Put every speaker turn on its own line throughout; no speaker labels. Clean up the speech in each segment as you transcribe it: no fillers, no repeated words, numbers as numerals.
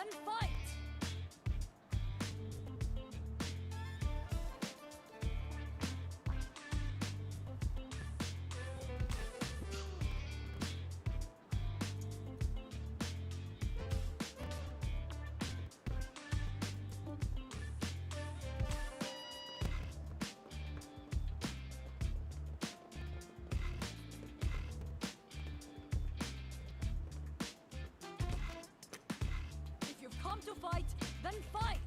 then fight! If you've come to fight, then fight!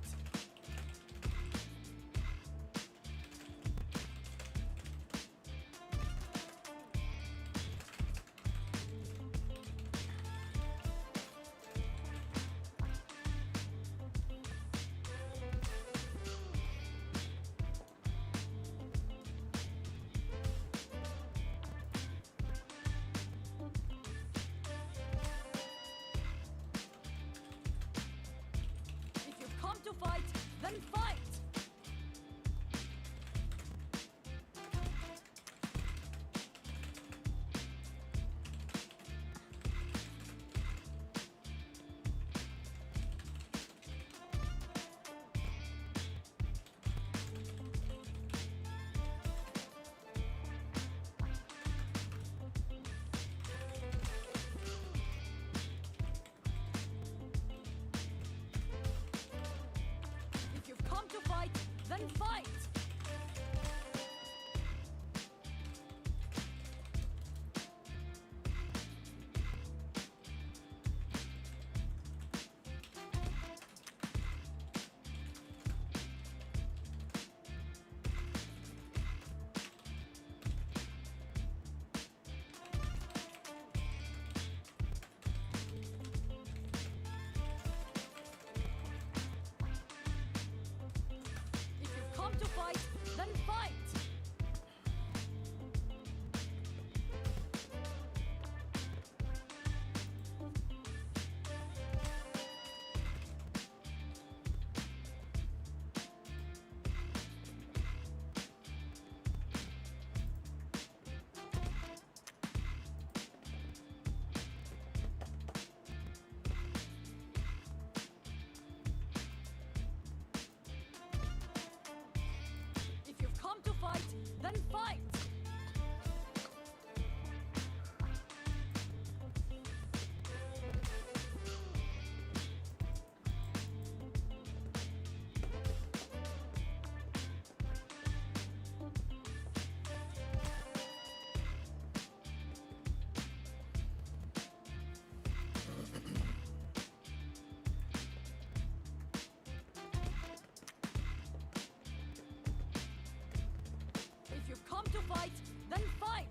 If you've come to fight, then fight! If you've come to fight, then fight! If you've come to fight, then fight! If you've come to fight, then fight! If you've come to fight, then fight!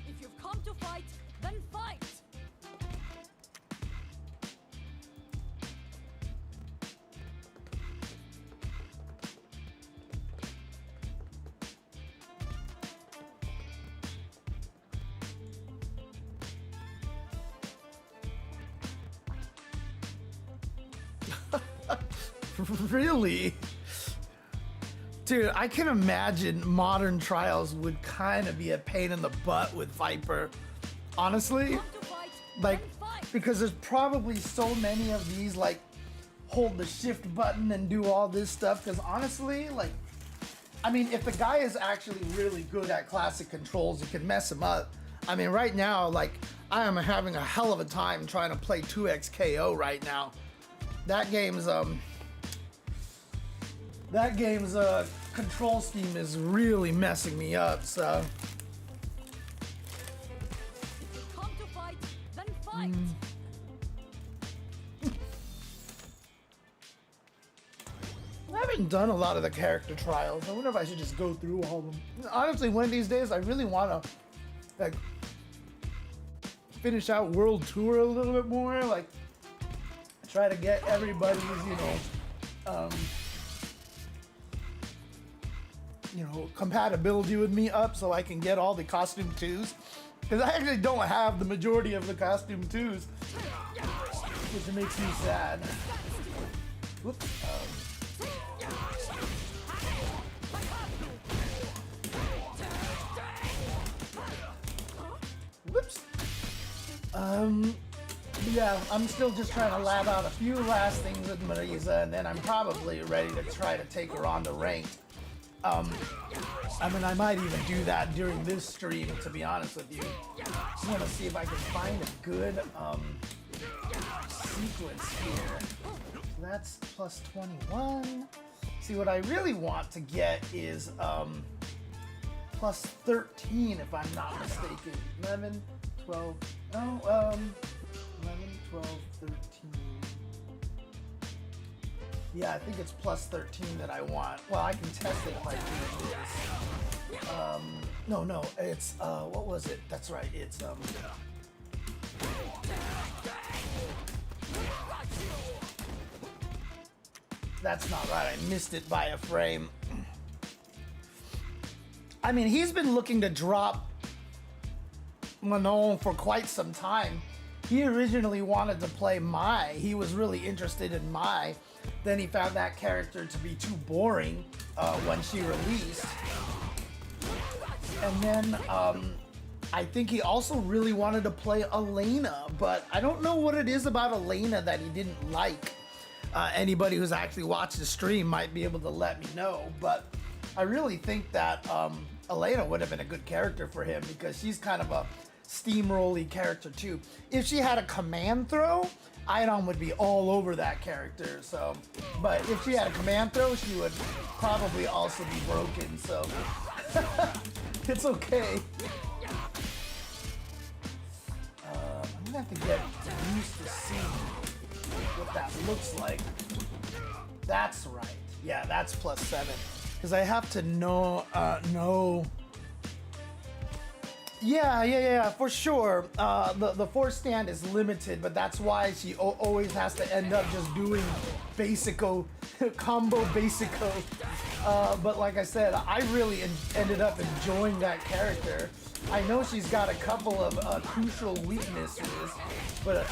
If you've come to fight, then fight!
Really? Dude, I can imagine modern trials would kind of be a pain in the butt with Viper. Honestly,
Come to fight,
like,
then fight!
because there's probably so many of these, like, hold the shift button and do all this stuff. Because honestly, like, I mean, if the guy is actually really good at classic controls, it can mess him up. I mean, right now, like, I am having a hell of a time trying to play 2x KO right now. That game's control scheme is really messing me up, so.
If you come to fight, then fight!
I haven't done a lot of the character trials. I wonder if I should just go through all of them. Honestly, one of these days, I really want to, like, finish out World Tour a little bit more. Like, try to get everybody's, you know, compatibility with me up so I can get all the costume 2s. Because I actually don't have the majority of the costume 2s, which makes me sad. Whoops. Whoops. Yeah, I'm still just trying to lab out a few last things with Marisa, and then I'm probably ready to try to take her on to ranked. I mean, I might even do that during this stream, to be honest with you. I want to see if I can find a good sequence here. So that's plus 21. See, what I really want to get is plus 13, if I'm not mistaken. 11, 12, no, 11, 12, 13. Yeah, I think it's plus 13 that I want. Well, I can test it if I do this. No, it's, what was it? That's right, it's, that's not right, I missed it by a frame. I mean, he's been looking to drop Manon for quite some time. He originally wanted to play Mai. He was really interested in Mai. Then he found that character to be too boring when she released. And then I think he also really wanted to play Elena, but I don't know what it is about Elena that he didn't like. Anybody who's actually watched the stream might be able to let me know, but I really think that Elena would have been a good character for him because she's kind of a steamroll-y character too. If she had a command throw, Idon would be all over that character. So, but if she had a command throw, she would probably also be broken. So, it's okay. I'm gonna have to get used to seeing what that looks like. That's right. Yeah, that's plus 7. Because I have to know. Yeah, for sure. The force stand is limited, but that's why she always has to end up just doing basico, combo basico. But like I said, I really ended up enjoying that character. I know she's got a couple of crucial weaknesses, but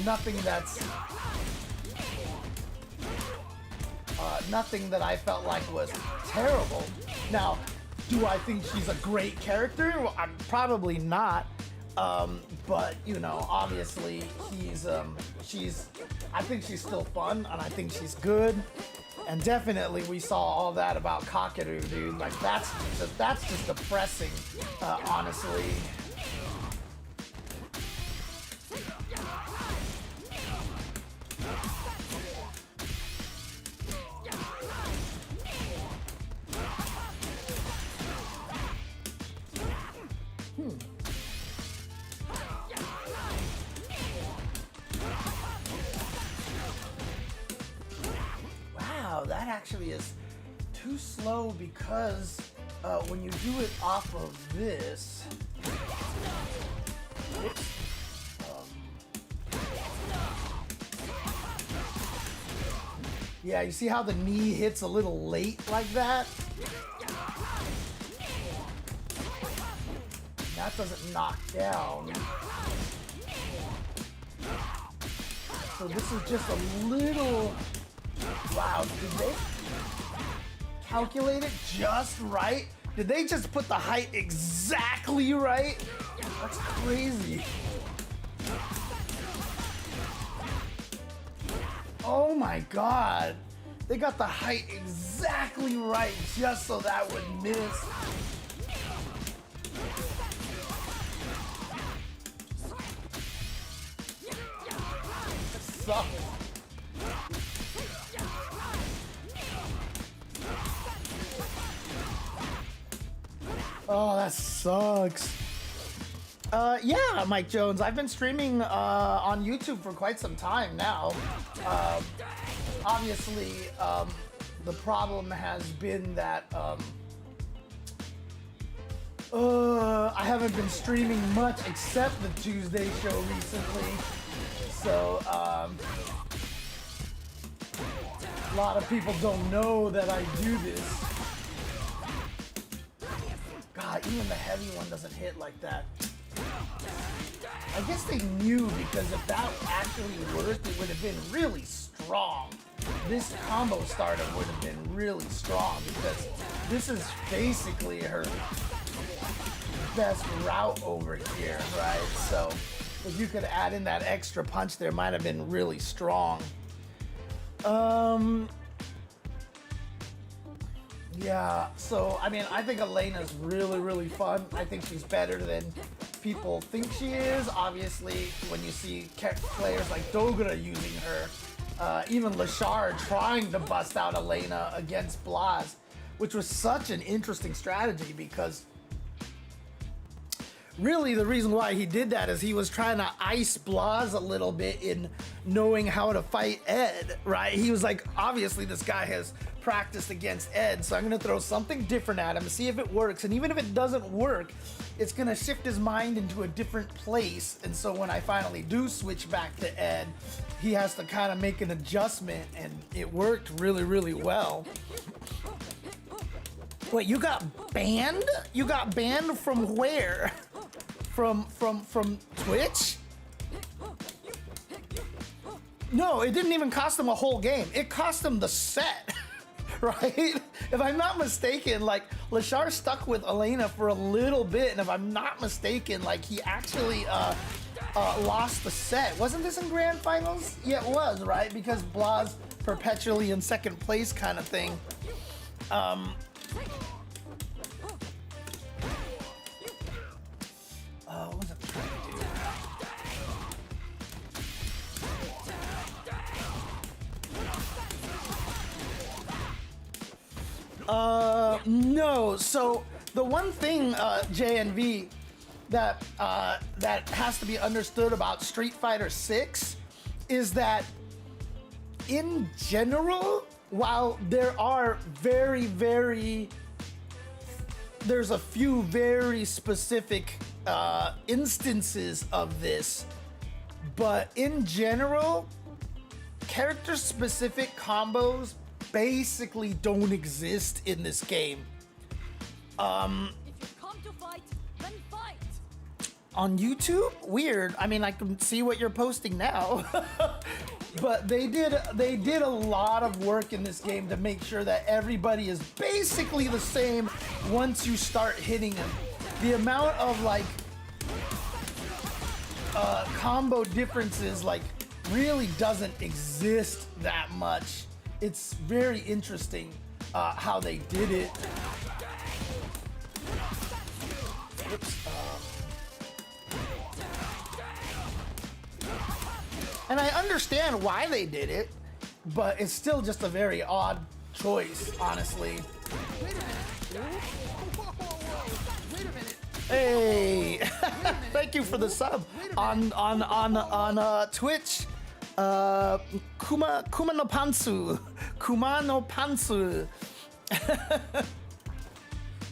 nothing that's nothing that I felt like was terrible. Now, do I think she's a great character? Well, I'm probably not. But obviously I think she's still fun, and I think she's good. And definitely we saw all that about Kakeru, dude. Like that's just depressing, honestly. Wow, that actually is too slow because when you do it off of this, whoops, yeah, you see how the knee hits a little late like that? That doesn't knock down. So this is just a little... Wow, did they calculate it just right? Did they just put the height exactly right? That's crazy. Oh my god. They got the height exactly right just so that would miss. That sucks. Oh, that sucks. Yeah, Mike Jones. I've been streaming on YouTube for quite some time now. Obviously, the problem has been that I haven't been streaming much except the Tuesday show recently. So, lot of people don't know that I do this. God, even the heavy one doesn't hit like that. I guess they knew, because if that actually worked, it would have been really strong. This combo starter would have been really strong, because this is basically her best route over here, right? So if you could add in that extra punch there, might have been really strong. Yeah, so I mean, I think Elena's really, really fun. I think she's better than people think she is. Obviously, when you see players like Dogura using her, even Lashar trying to bust out Elena against Blas, which was such an interesting strategy, because really the reason why he did that is he was trying to ice Blas a little bit in knowing how to fight Ed, right? He was like, obviously this guy has practiced against Ed, so I'm gonna throw something different at him and see if it works. And even if it doesn't work, it's gonna shift his mind into a different place. And so when I finally do switch back to Ed, he has to kind of make an adjustment, and it worked really, really well. Wait, you got banned? You got banned from where? From Twitch? No, it didn't even cost him a whole game. It cost him the set, right? If I'm not mistaken, like, Lashar stuck with Elena for a little bit, and if I'm not mistaken, like, he actually lost the set. Wasn't this in Grand Finals? Yeah, it was, right? Because Blas perpetually in second place kind of thing. What was I trying to do? No. So the one thing, JNV, that has to be understood about Street Fighter 6 is that, in general, while there's a few very specific instances of this, but in general, character-specific combos basically don't exist in this game.
If you come to fight, then fight.
On YouTube? Weird. I mean, I can see what you're posting now. But they did a lot of work in this game to make sure that everybody is basically the same once you start hitting them. The amount of like combo differences like really doesn't exist that much. It's very interesting how they did it. Oops. And I understand why they did it, but it's still just a very odd choice, honestly.
Wait a minute. Wait a minute.
Hey, thank you for the sub on Twitch. Kuma no Pantsu.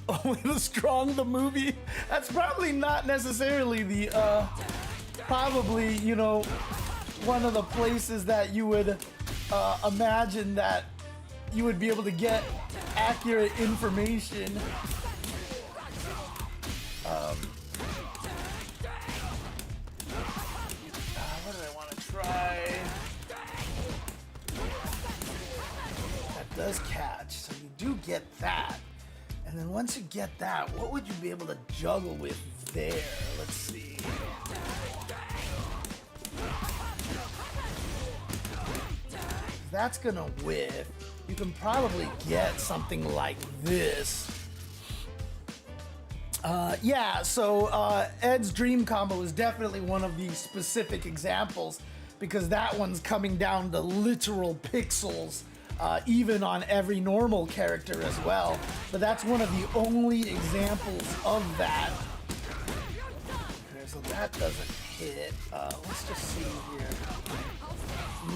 Oh, the Strong the movie. That's probably not necessarily the probably, you know, one of the places that you would imagine that you would be able to get accurate information. What do I want to try? That does catch, so you do get that. And then once you get that, what would you be able to juggle with there? Let's see. That's gonna whiff. You can probably get something like this. Yeah, so Ed's Dream Combo is definitely one of the specific examples, because that one's coming down to literal pixels, even on every normal character as well. But that's one of the only examples of that. Okay, so that doesn't hit. Let's just see here.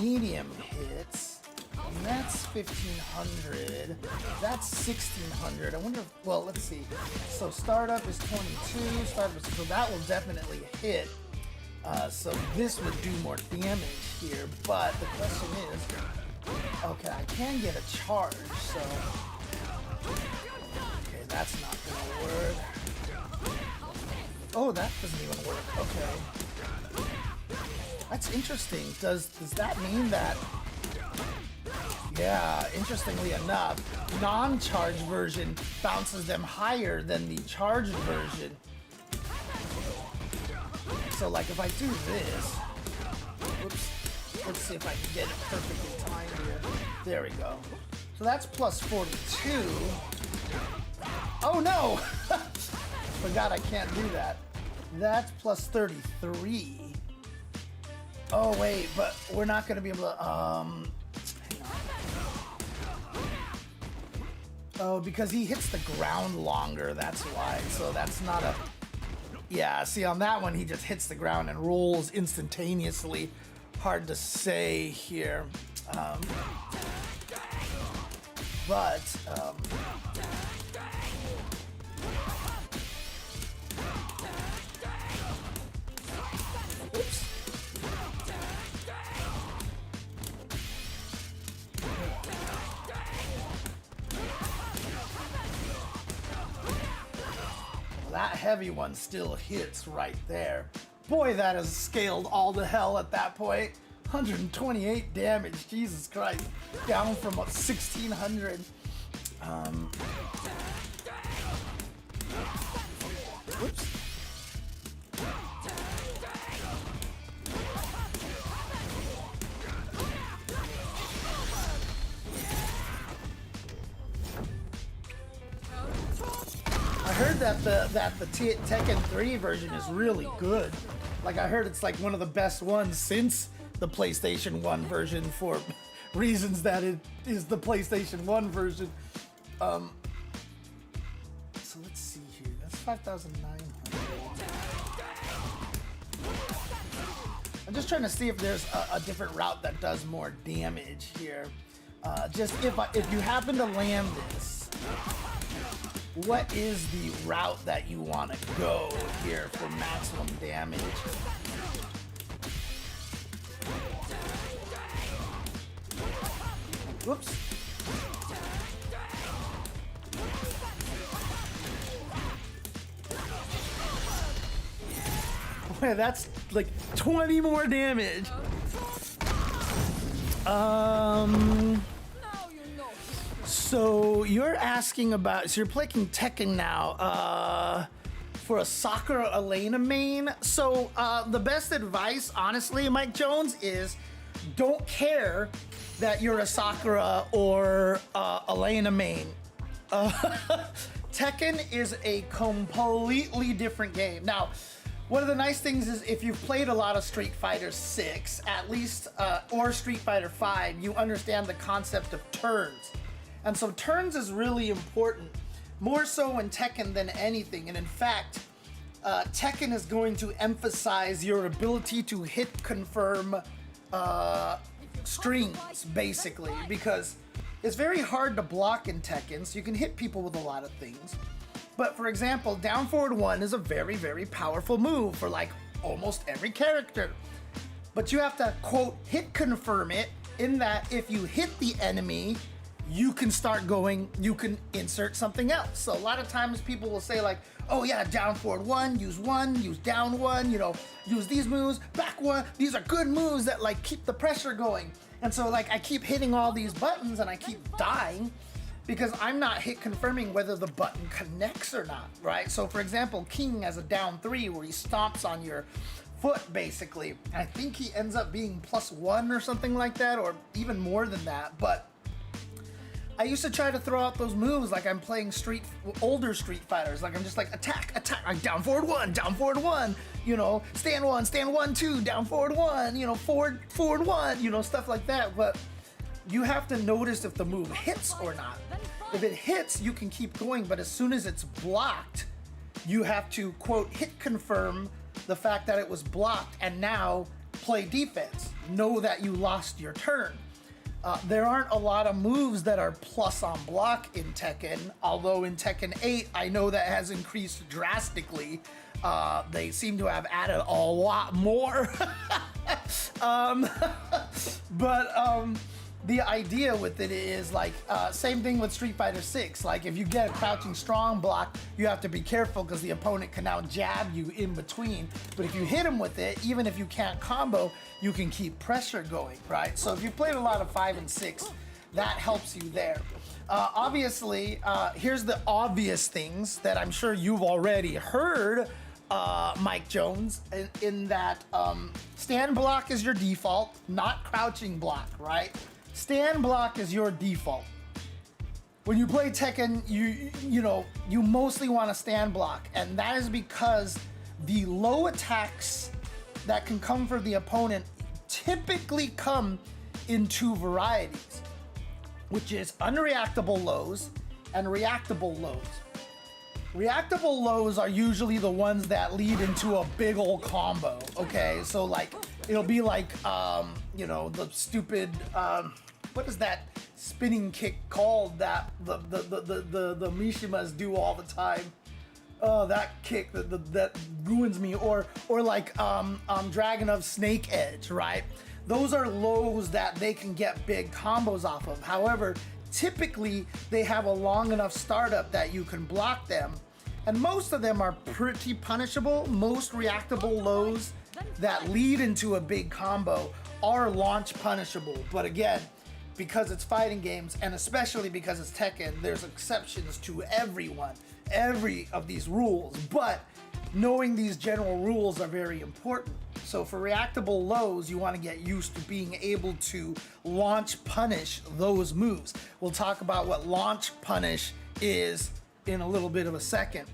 Medium hits. And that's 1500. That's 1600. I wonder if, well, let's see. So startup is 22. So that will definitely hit. So this would do more damage here. But the question is, Okay, I can get a charge, so... Okay, that's not gonna work. Oh, that doesn't even work. Okay. That's interesting. Does that mean that... Yeah, interestingly enough, non-charged version bounces them higher than the charged version. So like if I do this, whoops, let's see if I can get it perfectly timed here. There we go. So that's plus 42. Oh no! Forgot I can't do that. That's plus 33. Oh wait, but we're not gonna be able to, hang on. Oh, because he hits the ground longer, that's why. So that's not a... Yeah, see on that one, he just hits the ground and rolls instantaneously. Hard to say here. Oops. That heavy one still hits right there. Boy, that has scaled all to hell at that point. 128 damage, Jesus Christ. Down from 1600. Whoops. I heard that the Tekken 3 version is really good. Like I heard it's like one of the best ones since the PlayStation 1 version for reasons that it is the PlayStation 1 version. So let's see here. That's 5,900. I'm just trying to see if there's a different route that does more damage here. Just if you happen to land this, what is the route that you want to go here for maximum damage? Whoops. Boy, that's like 20 more damage. So you're asking about, so you're playing Tekken now, for a Sakura Elena main. So the best advice, honestly, Mike Jones, is don't care that you're a Sakura or Elena main. Tekken is a completely different game. Now, one of the nice things is if you've played a lot of Street Fighter 6, at least, or Street Fighter 5, you understand the concept of turns. And so turns is really important, more so in Tekken than anything. And in fact, Tekken is going to emphasize your ability to hit confirm strings, basically, because it's very hard to block in Tekken, so you can hit people with a lot of things. But for example, down forward 1 is a very, very powerful move for like almost every character. But you have to, quote, hit confirm it, in that if you hit the enemy, you can start going, you can insert something else. So a lot of times people will say like, oh yeah, down forward 1, use down 1, you know, use these moves, back 1. These are good moves that like keep the pressure going. And so like I keep hitting all these buttons and I keep dying because I'm not hit confirming whether the button connects or not, right? So for example, King has a down 3 where he stomps on your foot basically. I think he ends up being +1 or something like that, or even more than that. But I used to try to throw out those moves like I'm playing older Street Fighters. Like I'm just like attack, like down forward 1, you know, stand 1, 2, down forward 1, you know, forward 1, you know, stuff like that. But you have to notice if the move hits or not. If it hits, you can keep going, but as soon as it's blocked, you have to, quote, hit confirm the fact that it was blocked and now play defense. Know that you lost your turn. There aren't a lot of moves that are plus on block in Tekken, although in Tekken 8, I know that has increased drastically. They seem to have added a lot more. the idea with it is like, same thing with Street Fighter 6. Like if you get a crouching strong block, you have to be careful because the opponent can now jab you in between. But if you hit him with it, even if you can't combo, you can keep pressure going, right? So if you played a lot of 5 and 6, that helps you there. Obviously, here's the obvious things that I'm sure you've already heard, Mike Jones, in that stand block is your default, not crouching block, right? Stand block is your default. When you play Tekken, you mostly want to stand block, and that is because the low attacks that can come for the opponent typically come in two varieties, which is unreactable lows and reactable lows. Reactable lows are usually the ones that lead into a big old combo, okay? So like, it'll be like, the stupid, what is that spinning kick called that the Mishimas do all the time? Oh, that kick that ruins me. Or like Dragon of Snake Edge, right? Those are lows that they can get big combos off of. However, typically they have a long enough startup that you can block them. And most of them are pretty punishable. Most reactable lows that lead into a big combo are launch punishable. But again, because it's fighting games, and especially because it's Tekken, there's exceptions to every of these rules. But knowing these general rules are very important. So for reactable lows, you want to get used to being able to launch punish those moves. We'll talk about what launch punish is in a little bit of a second.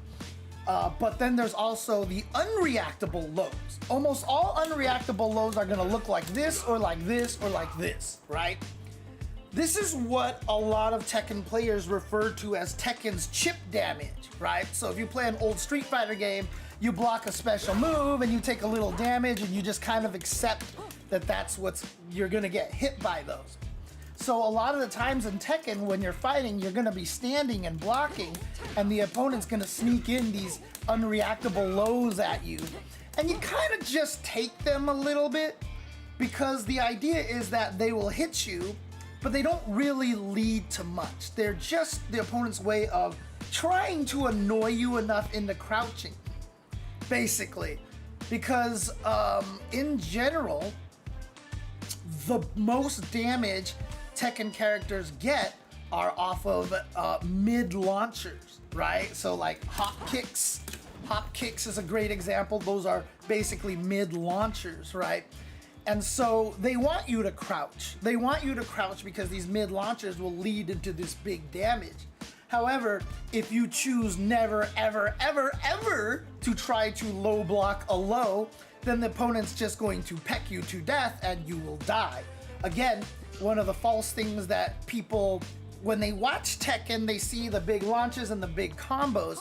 But then there's also the unreactable lows. Almost all unreactable lows are going to look like this or like this or like this, right? This is what a lot of Tekken players refer to as Tekken's chip damage, right? So if you play an old Street Fighter game, you block a special move and you take a little damage and you just kind of accept that that's you're gonna get hit by those. So a lot of the times in Tekken, when you're fighting, you're gonna be standing and blocking, and the opponent's gonna sneak in these unreactable lows at you. And you kind of just take them a little bit, because the idea is that they will hit you, but they don't really lead to much. They're just the opponent's way of trying to annoy you enough into crouching, basically. Because in general, the most damage Tekken characters get are off of mid launchers, right? So like hop kicks. Hop kicks is a great example. Those are basically mid launchers, right? And so they want you to crouch. They want you to crouch because these mid launchers will lead into this big damage. However, if you choose never, ever, ever, ever to try to low block a low, then the opponent's just going to peck you to death and you will die. Again, one of the false things that people, when they watch Tekken, they see the big launches and the big combos,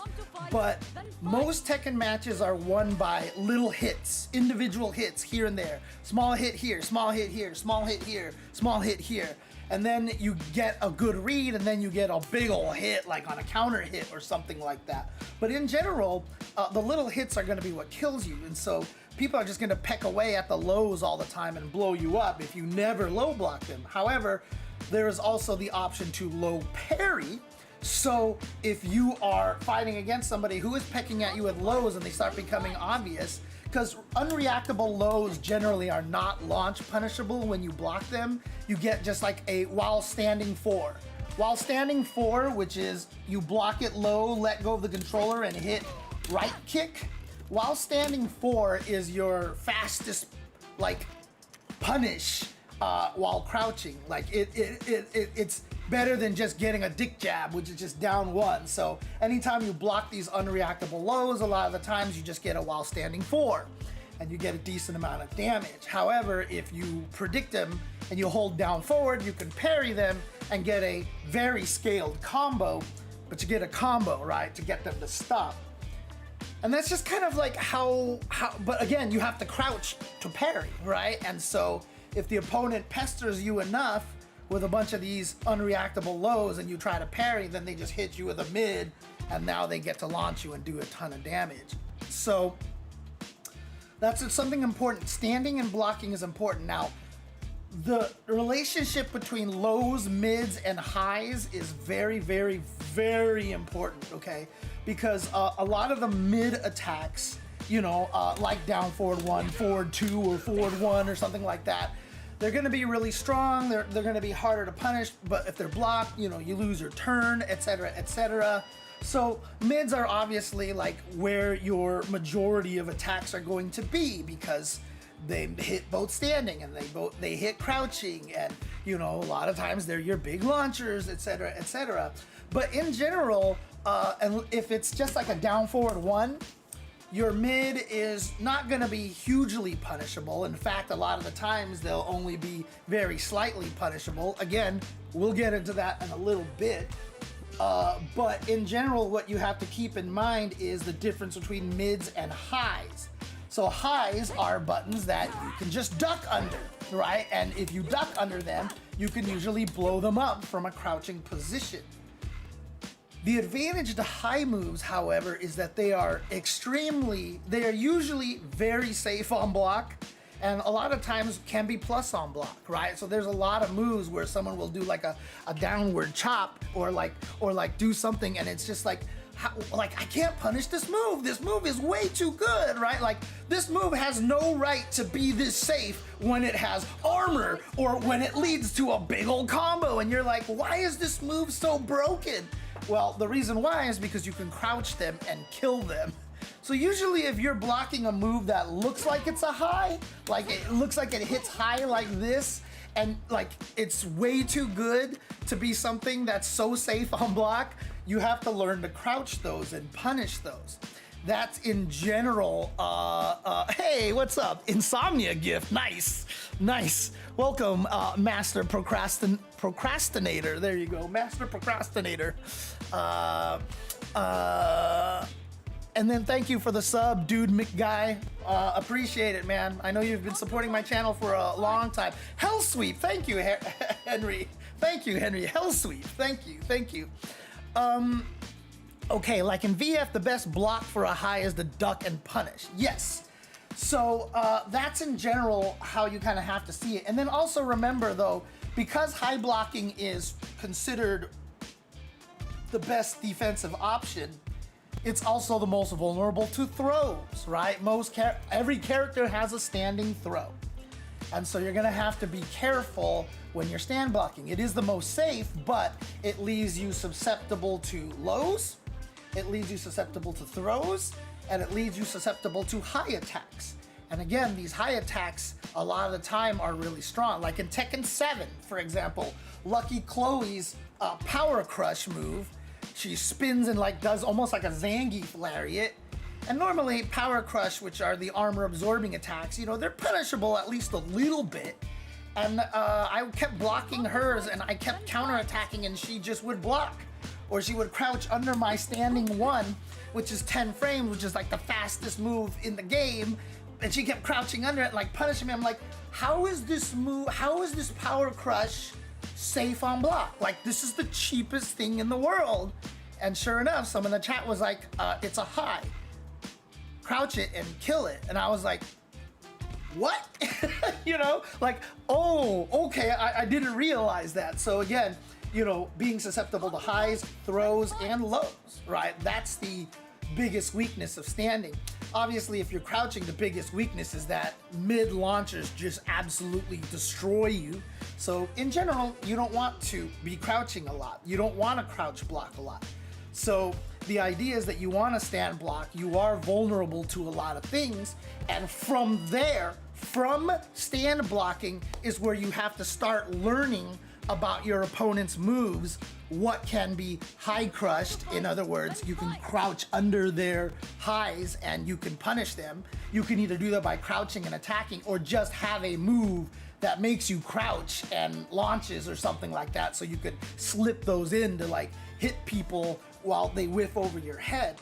but most Tekken matches are won by little hits, individual hits here and there. Small hit here, small hit here, small hit here, small hit here. And then you get a good read, and then you get a big ol' hit, like on a counter hit or something like that. But in general, the little hits are gonna be what kills you, and so people are just gonna peck away at the lows all the time and blow you up if you never low block them. However, there is also the option to low parry. So if you are fighting against somebody who is pecking at you with lows and they start becoming obvious, because unreactable lows generally are not launch punishable when you block them, you get just like a while standing 4. While standing 4, which is you block it low, let go of the controller and hit right kick. While standing 4 is your fastest like punish while crouching. Like it's better than just getting a dick jab, which is just down 1. So anytime you block these unreactable lows, a lot of the times you just get a while standing 4 and you get a decent amount of damage. However, if you predict them and you hold down forward, you can parry them and get a very scaled combo, but you get a combo, right, to get them to stop. And that's just kind of like how but again, you have to crouch to parry, right? And so if the opponent pesters you enough with a bunch of these unreactable lows and you try to parry, then they just hit you with a mid, and now they get to launch you and do a ton of damage. So that's something important. Standing and blocking is important. Now, the relationship between lows, mids, and highs is very, very, very important, okay? Because a lot of the mid attacks, you know, like down forward 1, forward 2, or forward 1, or something like that, they're gonna be really strong, they're gonna be harder to punish, but if they're blocked, you know, you lose your turn, etc., etc. So mids are obviously like where your majority of attacks are going to be, because they hit both standing and they hit crouching, and you know, a lot of times they're your big launchers, etc., etc. But in general, and if it's just like a down forward 1, your mid is not going to be hugely punishable. In fact, a lot of the times they'll only be very slightly punishable. Again, we'll get into that in a little bit. But in general, what you have to keep in mind is the difference between mids and highs. So highs are buttons that you can just duck under, right? And if you duck under them, you can usually blow them up from a crouching position. The advantage to high moves, however, is that they are usually very safe on block, and a lot of times can be plus on block, right? So there's a lot of moves where someone will do like a downward chop or do something, and it's just like, I can't punish this move. This move is way too good, right? Like, this move has no right to be this safe when it has armor or when it leads to a big old combo, and you're like, why is this move so broken? Well, the reason why is because you can crouch them and kill them. So usually if you're blocking a move that looks like it's a high, like it looks like it hits high like this, and like it's way too good to be something that's so safe on block, you have to learn to crouch those and punish those. That's in general, hey, what's up? Insomnia gift, nice. Welcome, Master Procrastinator. There you go, Master Procrastinator. And then thank you for the sub, Dude McGuy. Appreciate it, man. I know you've been supporting my channel for a long time. Hell Sweep, thank you, Henry. Thank you, Henry. Hell Sweep, thank you. Okay, like in VF, the best block for a high is the duck and punish. Yes. So that's in general how you kind of have to see it. And then also remember though, because high blocking is considered the best defensive option, it's also the most vulnerable to throws, right? Every character has a standing throw. And so you're gonna have to be careful when you're stand blocking. It is the most safe, but it leaves you susceptible to lows, it leaves you susceptible to throws, and it leaves you susceptible to high attacks. And again, these high attacks a lot of the time are really strong. Like in Tekken 7, for example, Lucky Chloe's Power Crush move, she spins and like does almost like a Zangief lariat. And normally Power Crush, which are the armor absorbing attacks, you know, they're punishable at least a little bit. And I kept blocking hers and I kept counterattacking and she just would block. Or she would crouch under my standing 1, which is 10 frames, which is like the fastest move in the game. And she kept crouching under it, like punishing me. I'm like, how is this Power Crush safe on block? Like, this is the cheapest thing in the world. And sure enough, someone in the chat was like, it's a high. Crouch it and kill it. And I was like, what? You know, like, oh, okay, I didn't realize that. So again, you know, being susceptible to highs, throws, and lows, right? That's the biggest weakness of standing. Obviously, if you're crouching, the biggest weakness is that mid launchers just absolutely destroy you. So in general, you don't want to be crouching a lot. You don't want to crouch block a lot. So the idea is that you want to stand block. You are vulnerable to a lot of things. And from there, from stand blocking is where you have to start learning about your opponent's moves, what can be high crushed. In other words, you can crouch under their highs and you can punish them. You can either do that by crouching and attacking or just have a move that makes you crouch and launches or something like that, so you could slip those in to like hit people while they whiff over your head.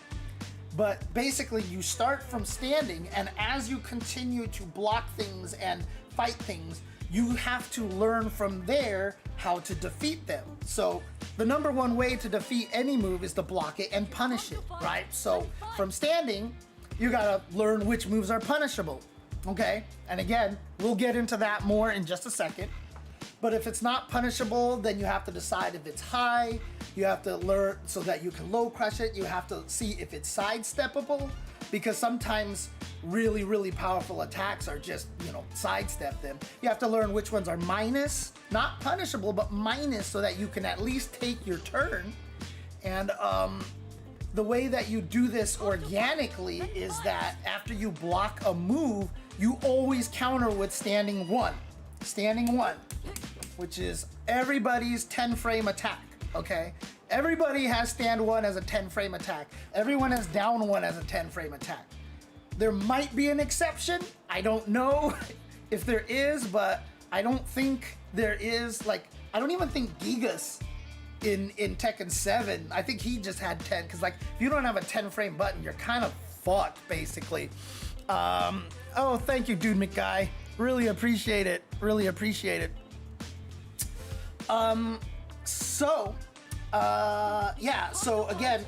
But basically you start from standing, and as you continue to block things and fight things, you have to learn from there how to defeat them. So the number one way to defeat any move is to block it and punish it, right? So from standing, you gotta learn which moves are punishable, okay? And again, we'll get into that more in just a second. But if it's not punishable, then you have to decide if it's high. You have to learn so that you can low crush it. You have to see if it's sidesteppable, because sometimes really, really powerful attacks are just, sidestep them. You have to learn which ones are minus, not punishable, but minus, so that you can at least take your turn. And the way that you do this organically is that after you block a move, you always counter with standing one. Standing one, which is everybody's 10 frame attack, okay? Everybody has stand one as a 10 frame attack. Everyone has down one as a 10 frame attack. There might be an exception. I don't know if there is, but I don't think there is. Like, I don't even think Gigas in Tekken 7, I think he just had 10, because like, if you don't have a 10 frame button, you're kind of fucked, basically. Oh, thank you, Dude McGuy. Really appreciate it. Really appreciate it. So again,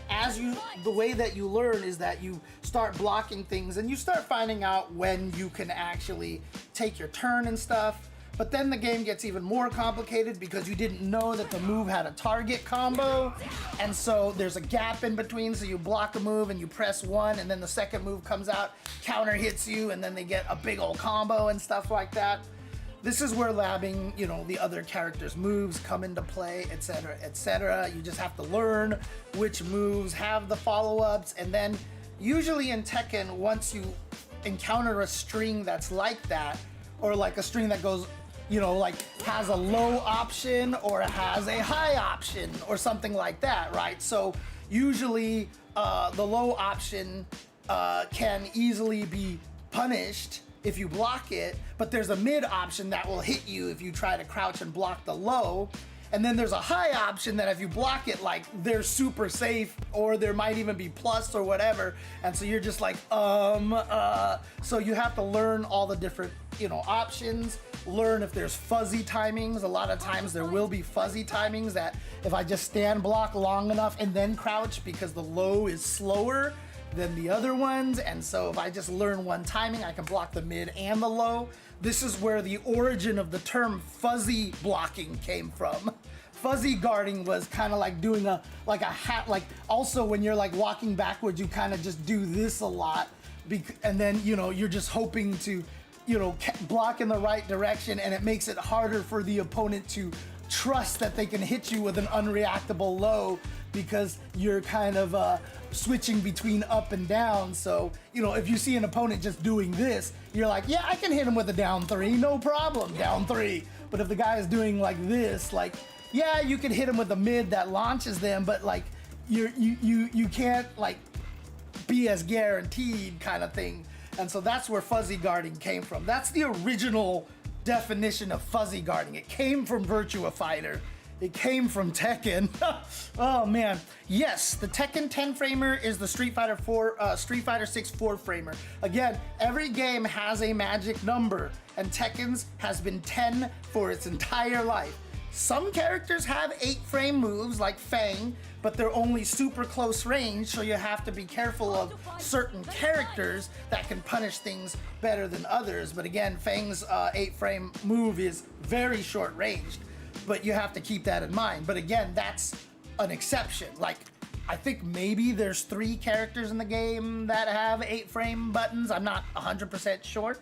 the way that you learn is that you start blocking things and you start finding out when you can actually take your turn and stuff. But then the game gets even more complicated because you didn't know that the move had a target combo. And so there's a gap in between, so you block a move and you press one, and then the second move comes out, counter hits you, and then they get a big old combo and stuff like that. This is where labbing, the other characters' moves come into play, etc., etc. You just have to learn which moves have the follow-ups, and then usually in Tekken, once you encounter a string that's like that, or like a string that goes, like has a low option or has a high option or something like that, right? So usually the low option can easily be punished if you block it, but there's a mid option that will hit you if you try to crouch and block the low. And then there's a high option that if you block it, like, they're super safe, or there might even be plus or whatever. And so you're just like, so you have to learn all the different, options, learn if there's fuzzy timings. A lot of times there will be fuzzy timings that if I just stand block long enough and then crouch, because the low is slower than the other ones. And so if I just learn one timing, I can block the mid and the low. This is where the origin of the term fuzzy blocking came from. Fuzzy guarding was kind of like doing a hat, like also when you're like walking backwards, you kind of just do this a lot. And then, you're just hoping to, block in the right direction, and it makes it harder for the opponent to trust that they can hit you with an unreactable low, because you're kind of switching between up and down. So, if you see an opponent just doing this, you're like, yeah, I can hit him with a down three, no problem, down three. But if the guy is doing like this, like, yeah, you can hit him with a mid that launches them, but like, you can't like be as guaranteed kind of thing. And so that's where fuzzy guarding came from. That's the original definition of fuzzy guarding. It came from Virtua Fighter. It came from Tekken. Oh man. Yes, the Tekken 10 framer is the Street Fighter 6 4 framer. Again, every game has a magic number, and Tekken's has been 10 for its entire life. Some characters have 8 frame moves like Fang, but they're only super close range, so you have to be careful of certain characters that can punish things better than others. But again, Fang's 8 frame move is very short ranged, but you have to keep that in mind. But again, that's an exception. Like, I think maybe there's 3 characters in the game that have 8 frame buttons. I'm not 100% sure.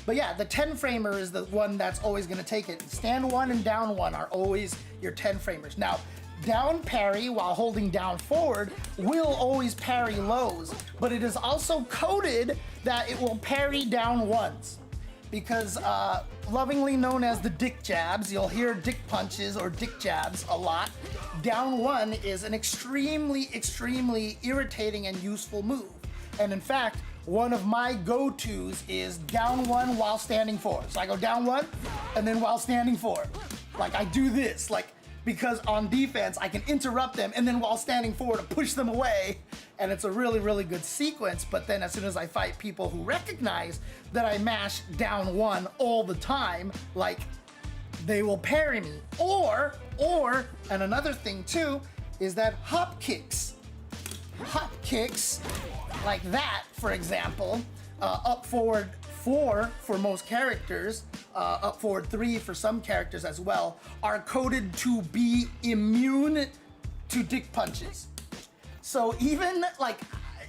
But yeah, the 10 framer is the one that's always gonna take it. Stand one and down one are always your 10 framers. Now, down parry while holding down forward will always parry lows, but it is also coded that it will parry down ones. Because lovingly known as the dick jabs, you'll hear dick punches or dick jabs a lot. Down one is an extremely, extremely irritating and useful move. And in fact, one of my go-tos is down one while standing forward. So I go down one, and then while standing forward. Like, I do this, like, because on defense, I can interrupt them, and then while standing forward, to push them away. And it's a really, really good sequence. But then as soon as I fight people who recognize that I mash down one all the time, like, they will parry me. Or, and another thing too, is that hop kicks. Hop kicks, like that, for example, up, forward, 4 for most characters, up forward 3 for some characters as well, are coded to be immune to dick punches. So even like,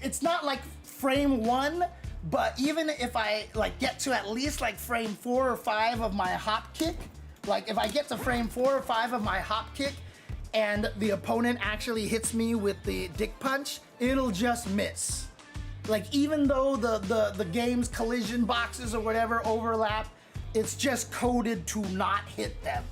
it's not like frame 1, but even if I like get to at least like frame 4 or 5 of my hop kick, like if I get to frame 4 or 5 of my hop kick and the opponent actually hits me with the dick punch, it'll just miss. Like even though the game's collision boxes or whatever overlap, it's just coded to not hit them.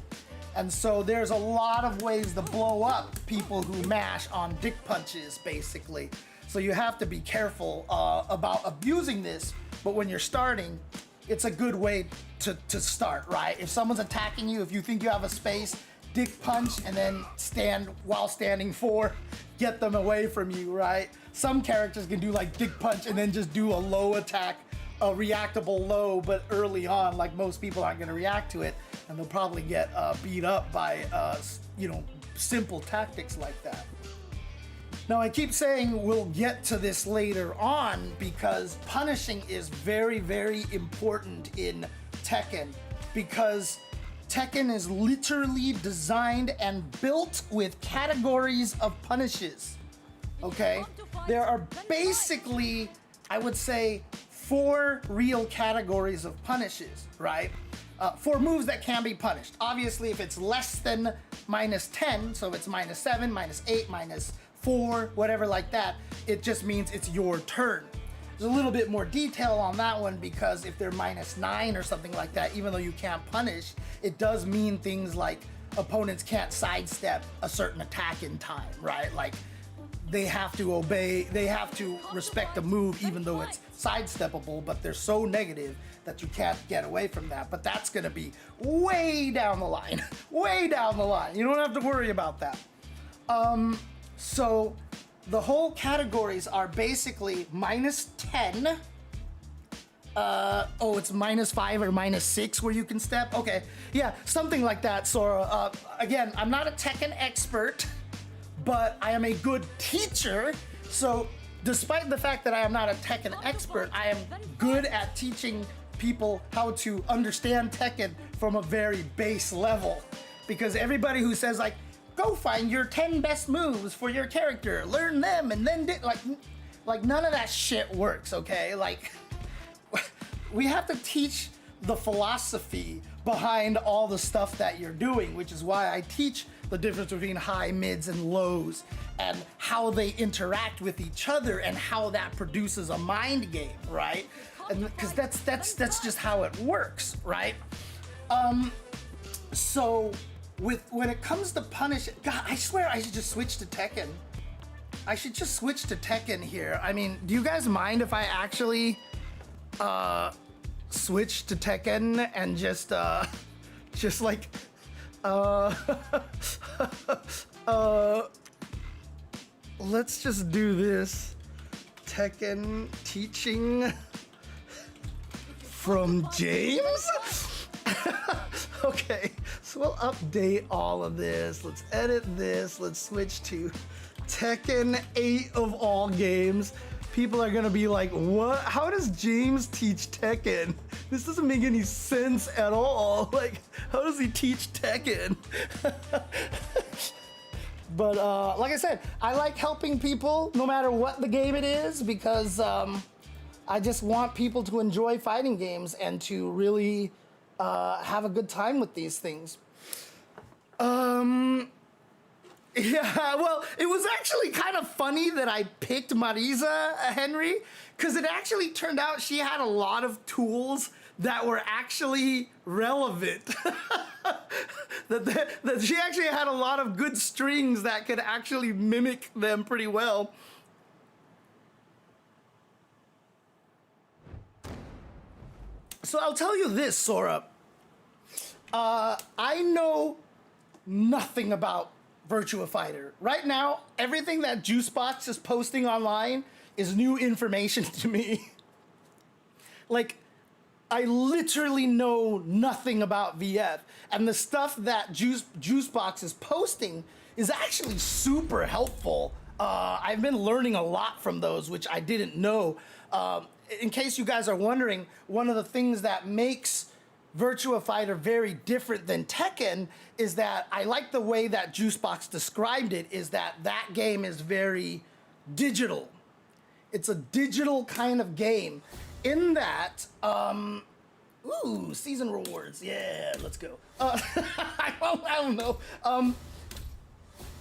And so there's a lot of ways to blow up people who mash on dick punches, basically. So you have to be careful about abusing this, but when you're starting, it's a good way to start, right? If someone's attacking you, if you think you have a space, dick punch and then stand while standing 4, get them away from you, right? Some characters can do like dick punch and then just do a low attack, a reactable low, but early on, like most people aren't gonna react to it, and they'll probably get beat up by, you know, simple tactics like that. Now I keep saying we'll get to this later on because punishing is very, very important in Tekken, because Tekken is literally designed and built with categories of punishes, okay? There are basically, I would say, 4 real categories of punishes, right? 4 moves that can be punished. Obviously, if it's less than -10, so it's -7, -8, -4, whatever like that, it just means it's your turn. There's a little bit more detail on that one because if they're -9 or something like that, even though you can't punish, it does mean things like opponents can't sidestep a certain attack in time, right? Like they have to obey, they have to respect a move even though it's sidesteppable, but they're so negative that you can't get away from that. But that's gonna be way down the line, way down the line. You don't have to worry about that. So the whole categories are basically -10. Oh, it's -5 or -6 where you can step. Okay, yeah, something like that. So again, I'm not a Tekken expert, but I am a good teacher. So despite the fact that I am not a Tekken expert, I am good at teaching people how to understand Tekken from a very base level. Because everybody who says like, go find your 10 best moves for your character, learn them, and then like none of that shit works, okay? Like, we have to teach the philosophy behind all the stuff that you're doing, which is why I teach the difference between high, mids, and lows, and how they interact with each other, and how that produces a mind game, right? And because that's just how it works, right? So when it comes to punish, God, I swear I should just switch to Tekken. I should just switch to Tekken here. I mean, do you guys mind if I actually switch to Tekken and just like let's just do this. Tekken teaching from James? Okay, so we'll update all of this. Let's edit this. Let's switch to Tekken 8 of all games. People are gonna be like, what? How does James teach Tekken? This doesn't make any sense at all. Like, how does he teach Tekken? But like I said, I like helping people no matter what the game it is, because I just want people to enjoy fighting games and to really have a good time with these things. Yeah, well, it was actually kind of funny that I picked Marisa, Henry, because it actually turned out she had a lot of tools that were actually relevant. that she actually had a lot of good strings that could actually mimic them pretty well. So I'll tell you this, Sora. I know nothing about Virtua Fighter. Right now, everything that Juicebox is posting online is new information to me. Like, I literally know nothing about VF, and the stuff that Juicebox is posting is actually super helpful I've been learning a lot from those, which I didn't know. In case you guys are wondering, one of the things that makes Virtua Fighter very different than Tekken is that I like the way that Juicebox described it, is that that game is very digital. It's a digital kind of game in that, ooh, season rewards. Yeah, let's go. I don't know.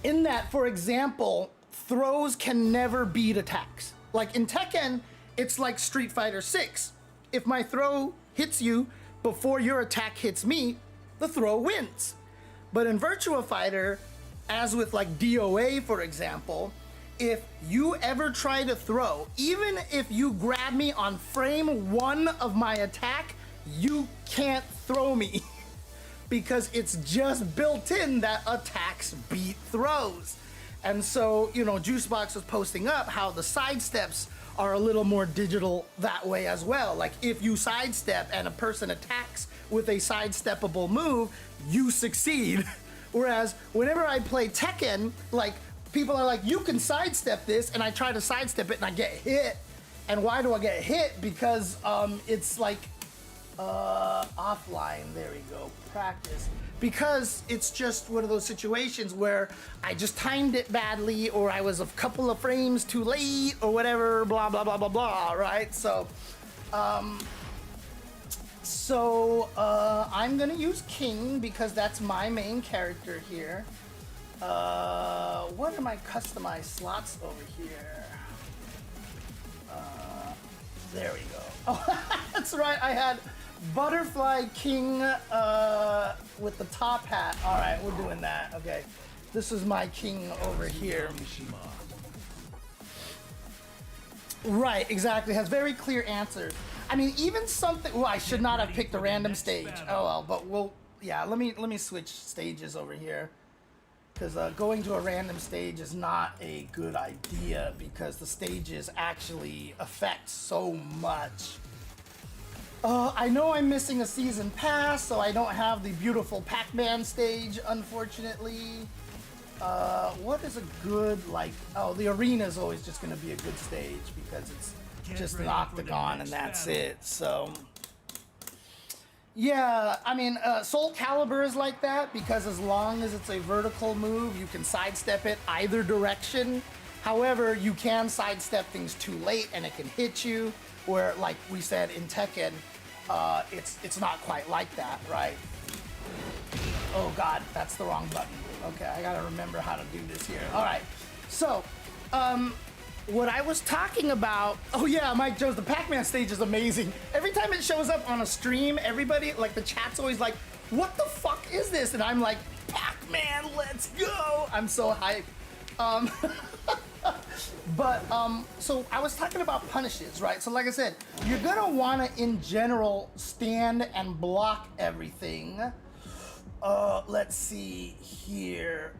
In that, for example, throws can never beat attacks. Like in Tekken, it's like Street Fighter 6. If my throw hits you before your attack hits me, the throw wins. But in Virtua Fighter, as with like DOA, for example, if you ever try to throw, even if you grab me on frame 1 of my attack, you can't throw me because it's just built in that attacks beat throws. And so, you know, Juicebox was posting up how the sidesteps are a little more digital that way as well. Like if you sidestep and a person attacks with a sidesteppable move, you succeed. Whereas whenever I play Tekken, like people are like, you can sidestep this, and I try to sidestep it and I get hit. And why do I get hit? Because it's like offline, there we go, practice. Because it's just one of those situations where I just timed it badly, or I was a couple of frames too late, or whatever, blah, blah, blah, blah, blah, right? So, I'm gonna use King because that's my main character here. What are my customized slots over here? There we go. Oh, that's right, I had Butterfly King with the top hat. All right, we're doing that. Okay, this is my king over here. Right, exactly. Has very clear answers. I mean, even something. Oh, I should not have picked a random stage. Oh well, but we'll. Yeah, let me switch stages over here, because going to a random stage is not a good idea because the stages actually affect so much. I know I'm missing a season pass, so I don't have the beautiful Pac-Man stage, unfortunately. What is a good, like, oh, the arena is always just going to be a good stage because it's just an octagon and that's it, so. Yeah, I mean, Soul Calibur is like that because as long as it's a vertical move, you can sidestep it either direction. However, you can sidestep things too late and it can hit you, where, like we said in Tekken, it's not quite like that, right? Oh God, that's the wrong button. Okay, I gotta remember how to do this here. All right, so what I was talking about, oh yeah, Mike Jones, the Pac-Man stage is amazing. Every time it shows up on a stream, everybody, like the chat's always like, what the fuck is this? And I'm like, Pac-Man, let's go. I'm so hyped. So I was talking about punishes, right? So like I said, you're gonna wanna, in general, stand and block everything. Let's see here.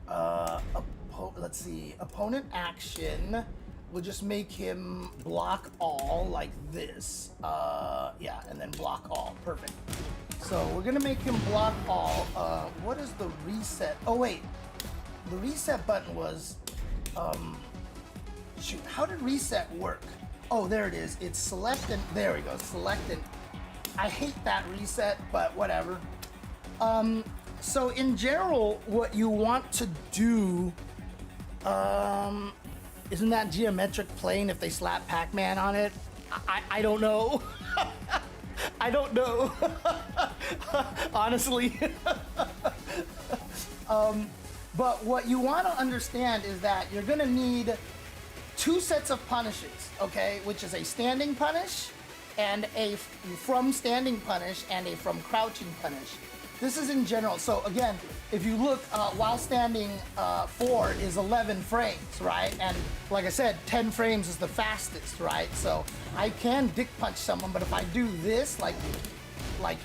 Let's see, opponent action. We'll just make him block all like this. Yeah, and then block all, perfect. So we're gonna make him block all. What is the reset? Oh wait, the reset button was, shoot, how did reset work? Oh, there it is. It's select and, there we go, select and, I hate that reset, but whatever. So in general, what you want to do, isn't that geometric plane if they slap Pac-Man on it? I don't know. I don't know. Honestly. But what you want to understand is that you're gonna need 2 sets of punishes, okay? Which is a standing punish and a from standing punish and a from crouching punish. This is in general. So again, if you look, while standing forward is 11 frames, right? And like I said, 10 frames is the fastest, right? So I can dick punch someone, but if I do this, like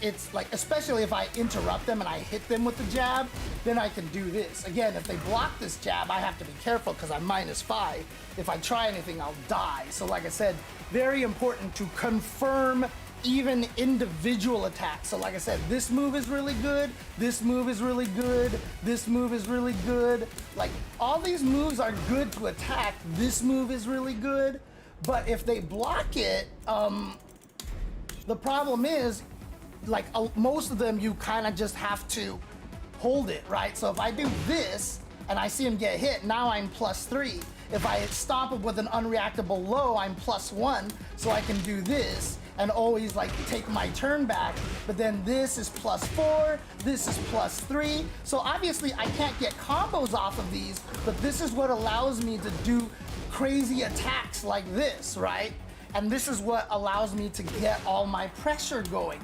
it's like, especially if I interrupt them and I hit them with the jab, then I can do this. Again, if they block this jab, I have to be careful because I'm -5. If I try anything, I'll die. So like I said, very important to confirm even individual attacks. So like I said, this move is really good, this move is really good, this move is really good. Like, all these moves are good to attack. This move is really good, but if they block it, the problem is, like, most of them you kind of just have to hold it, right? So if I do this and I see him get hit, now I'm +3. If I stop him with an unreactable low, I'm +1, so I can do this and always like take my turn back. But then this is +4, this is +3. So obviously I can't get combos off of these, but this is what allows me to do crazy attacks like this, right? And this is what allows me to get all my pressure going.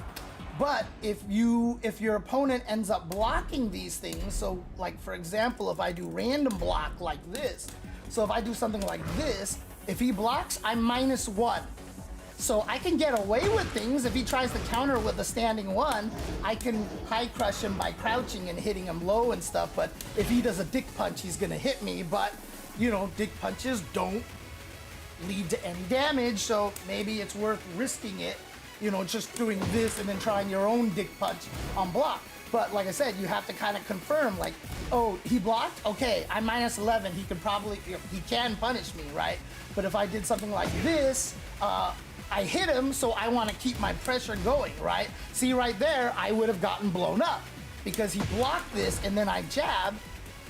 But if your opponent ends up blocking these things, so like for example, if I do random block like this, so if I do something like this, if he blocks, I'm -1. So I can get away with things. If he tries to counter with a standing 1, I can high crush him by crouching and hitting him low and stuff. But if he does a dick punch, he's gonna hit me. But you know, dick punches don't lead to any damage, so maybe it's worth risking it, you know, just doing this and then trying your own dick punch on block. But like I said, you have to kind of confirm, like, oh, he blocked? Okay, I'm -11. He could probably, he can punish me, right? But if I did something like this, I hit him, so I want to keep my pressure going, right? See right there, I would have gotten blown up because he blocked this and then I jabbed.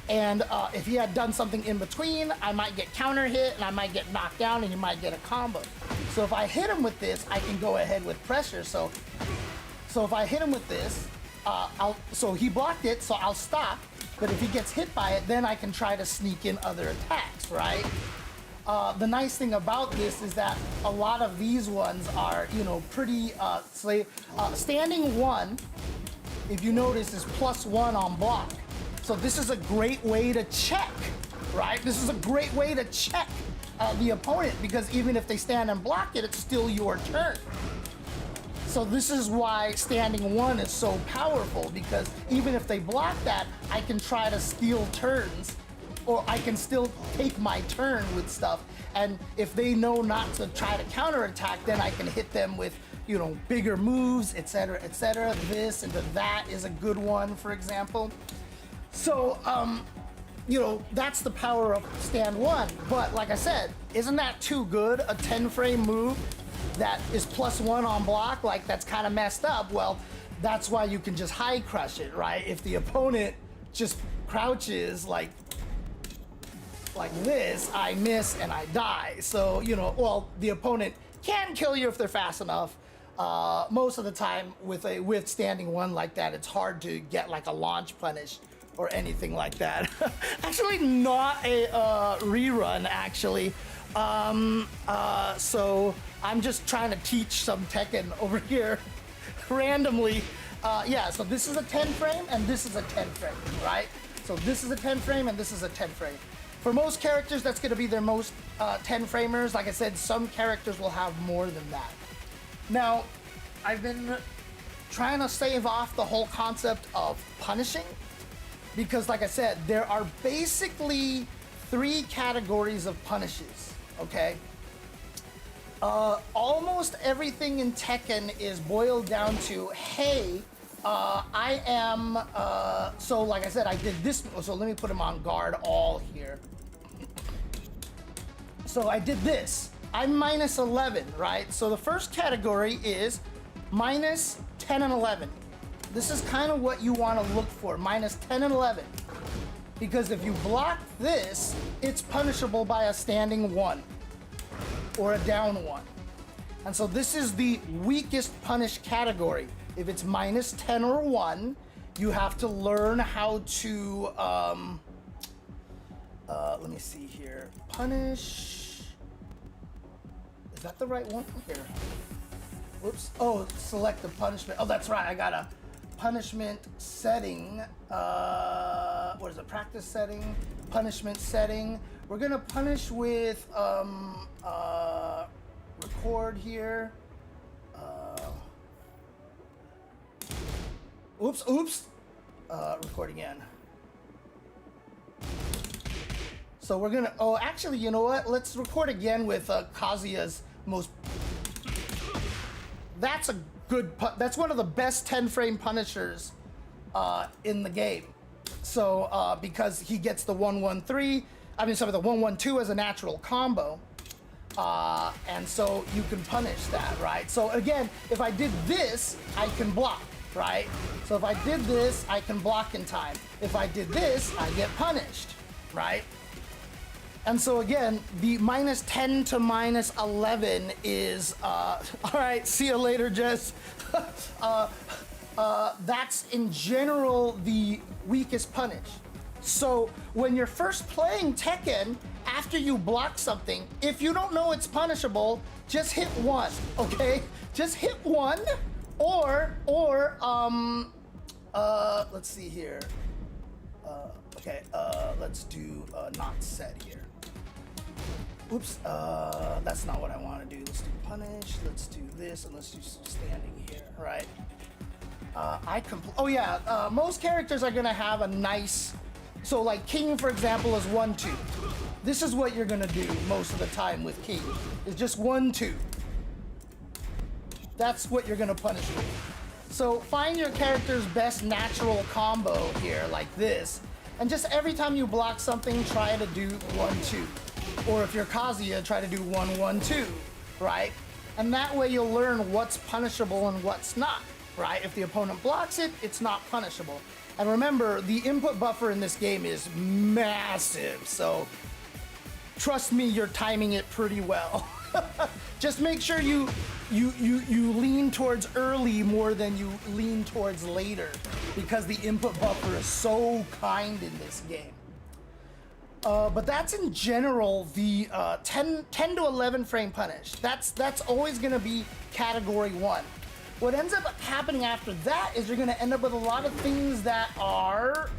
And if he had done something in between, I might get counter hit and I might get knocked down and he might get a combo. So if I hit him with this, I can go ahead with pressure. So if I hit him with this, so he blocked it, so I'll stop. But if he gets hit by it, then I can try to sneak in other attacks, right? The nice thing about this is that a lot of these ones are, you know, pretty, standing 1, if you notice, is +1 on block. So this is a great way to check, right? This is a great way to check the opponent, because even if they stand and block it, it's still your turn. So this is why standing 1 is so powerful, because even if they block that, I can try to steal turns, or I can still take my turn with stuff. And if they know not to try to counterattack, then I can hit them with, you know, bigger moves, etc., etc. This and that is a good one, for example. So, you know, that's the power of stand 1. But like I said, isn't that too good? A 10-frame move that is +1 on block, like that's kind of messed up. Well, that's why you can just high crush it, right? If the opponent just crouches like this, I miss and I die. So, you know, well, the opponent can kill you if they're fast enough. Most of the time with standing 1 like that, it's hard to get like a launch punish or anything like that. Actually, not a rerun, actually. So I'm just trying to teach some Tekken over here randomly. Yeah, so this is a 10 frame and this is a 10 frame, right? So this is a 10 frame and this is a 10 frame. For most characters, that's gonna be their most 10 framers. Like I said, some characters will have more than that. Now, I've been trying to stave off the whole concept of punishing, because like I said, there are basically 3 categories of punishes, okay? Almost everything in Tekken is boiled down to, hey, I am, so like I said, I did this, so let me put him on guard all here. So I did this. I'm -11, right? So the first category is -10 and 11. This is kind of what you want to look for, -10 and 11. Because if you block this, it's punishable by a standing 1 or a down 1. And so this is the weakest punish category. If it's -10 or 1, you have to learn how to, let me see here. Punish. Is that the right one? Here. Whoops. Oh, select the punishment. Oh, that's right. I got a punishment setting. What is it? Practice setting, punishment setting. We're gonna punish with record here. Oops. Record again. So we're gonna, oh, actually, you know what? Let's record again with Kazuya's most, that's a good, that's one of the best 10 frame punishers in the game. So, because he gets the 1-1-3, the 1-1-2 as a natural combo. And so you can punish that, right? So again, if I did this, I can block, right? So if I did this, I can block in time. If I did this, I get punished, right? And so again, the -10 to -11 is, all right, see you later, Jess. That's in general the weakest punish. So when you're first playing Tekken, after you block something, if you don't know it's punishable, just hit 1, okay? Just hit 1, or let's see here. Okay, let's do not set here. Oops, that's not what I want to do. Let's do punish, let's do this, and let's do standing here, right? Most characters are gonna have a nice, so like King, for example, is 1-2. This is what you're gonna do most of the time with King, is just 1-2. That's what you're gonna punish with. So find your character's best natural combo here, like this, and just every time you block something, try to do 1-2. Or if you're Kazuya, try to do 1-1-2, right? And that way you'll learn what's punishable and what's not, right? If the opponent blocks it, it's not punishable. And remember, the input buffer in this game is massive, so trust me, you're timing it pretty well. Just make sure you lean towards early more than you lean towards later, because the input buffer is so kind in this game. But that's in general the 10 to 11 frame punish. That's always gonna be category 1. What ends up happening after that is you're gonna end up with a lot of things that are,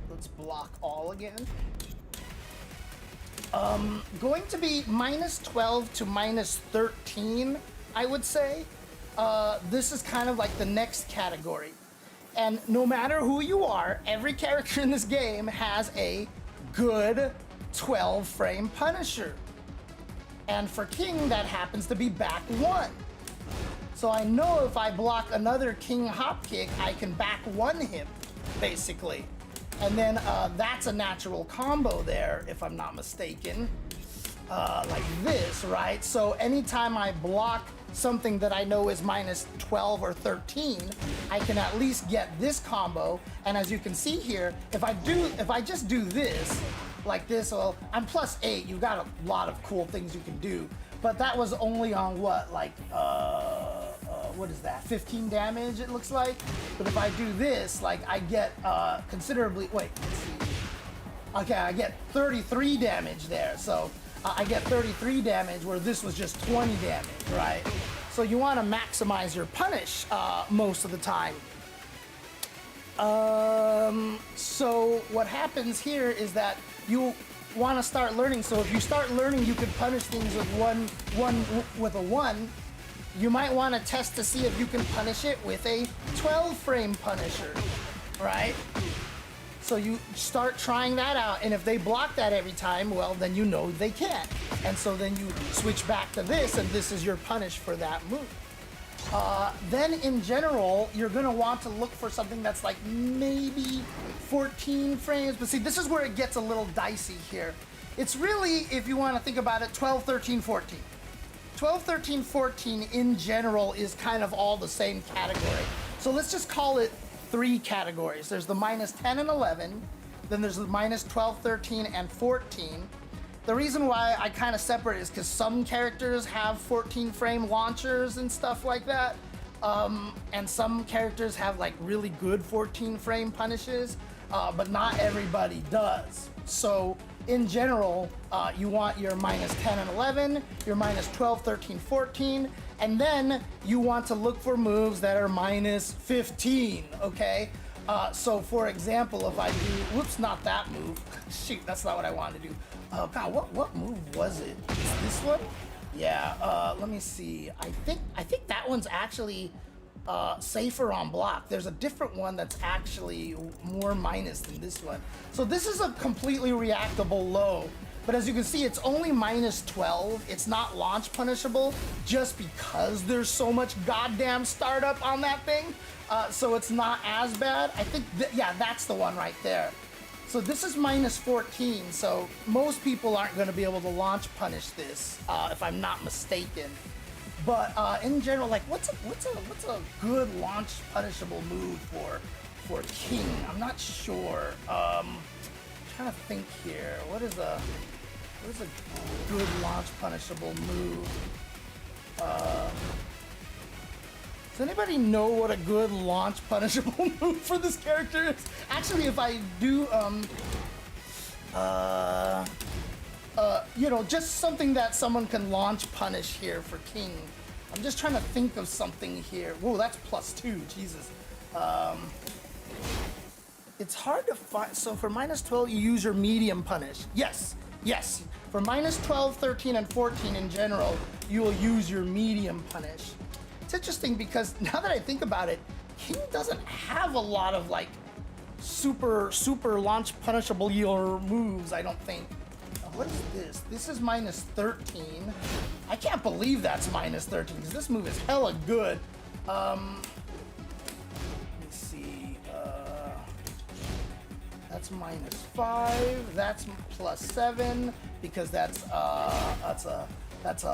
let's block all again. Going to be -12 to -13, I would say. This is kind of like the next category. And no matter who you are, every character in this game has a good 12 frame punisher. And for King, that happens to be back 1. So I know if I block another King hop kick, I can back 1 him, basically. And then that's a natural combo there, if I'm not mistaken. Like this, right? So anytime I block something that I know is -12 or 13, I can at least get this combo. And as you can see here, if I just do this, like this, well, I'm +8, you've got a lot of cool things you can do. But that was only on what, like, what is that, 15 damage it looks like? But if I do this, like, I get considerably, wait, let's see. Okay, I get 33 damage there. So I get 33 damage where this was just 20 damage, right? So you want to maximize your punish most of the time. So what happens here is that you want to start learning. So if you start learning you can punish things with with a 1, you might want to test to see if you can punish it with a 12 frame punisher, right? So you start trying that out, and if they block that every time, well, then you know they can't. And so then you switch back to this, and this is your punish for that move. Then in general, you're gonna want to look for something that's like maybe 14 frames, but see, this is where it gets a little dicey here. It's really, if you want to think about it, 12, 13, 14. 12, 13, 14 in general is kind of all the same category. So let's just call it 3 categories. There's the -10 and 11, then there's the -12, 13, and 14. The reason why I kind of separate is because some characters have 14 frame launchers and stuff like that, and some characters have like really good 14 frame punishes, but not everybody does. So in general, you want your -10 and 11, your -12, 13, 14, and then you want to look for moves that are -15, okay? So for example, if I do, whoops, not that move. Shoot, that's not what I wanted to do. God, what move was it? Is this one? Yeah, let me see. I think that one's actually safer on block. There's a different one that's actually more minus than this one. So this is a completely reactable low. But as you can see, it's only minus 12. It's not launch punishable just because there's so much goddamn startup on that thing. So it's not as bad. I think, yeah, that's the one right there. So this is minus 14, so most people aren't going to be able to launch punish this, if I'm not mistaken. But in general, like, what's a good launch punishable move for King? I'm not sure. Trying to think here. What is a good launch punishable move? Does anybody know what a good launch punishable move for this character is? Actually, if I do, you know, just something that someone can launch punish here for King. I'm just trying to think of something here. Whoa, that's +2, Jesus. It's hard to find, so for minus 12, you use your medium punish. Yes, yes. For minus 12, 13, and 14 in general, you will use your medium punish. It's interesting because now that I think about it, King doesn't have a lot of like super launch punishable your moves, I don't think. What is this? This is minus 13. I can't believe that's minus 13 because this move is hella good. Let me see. That's minus 5. That's +7 because that's a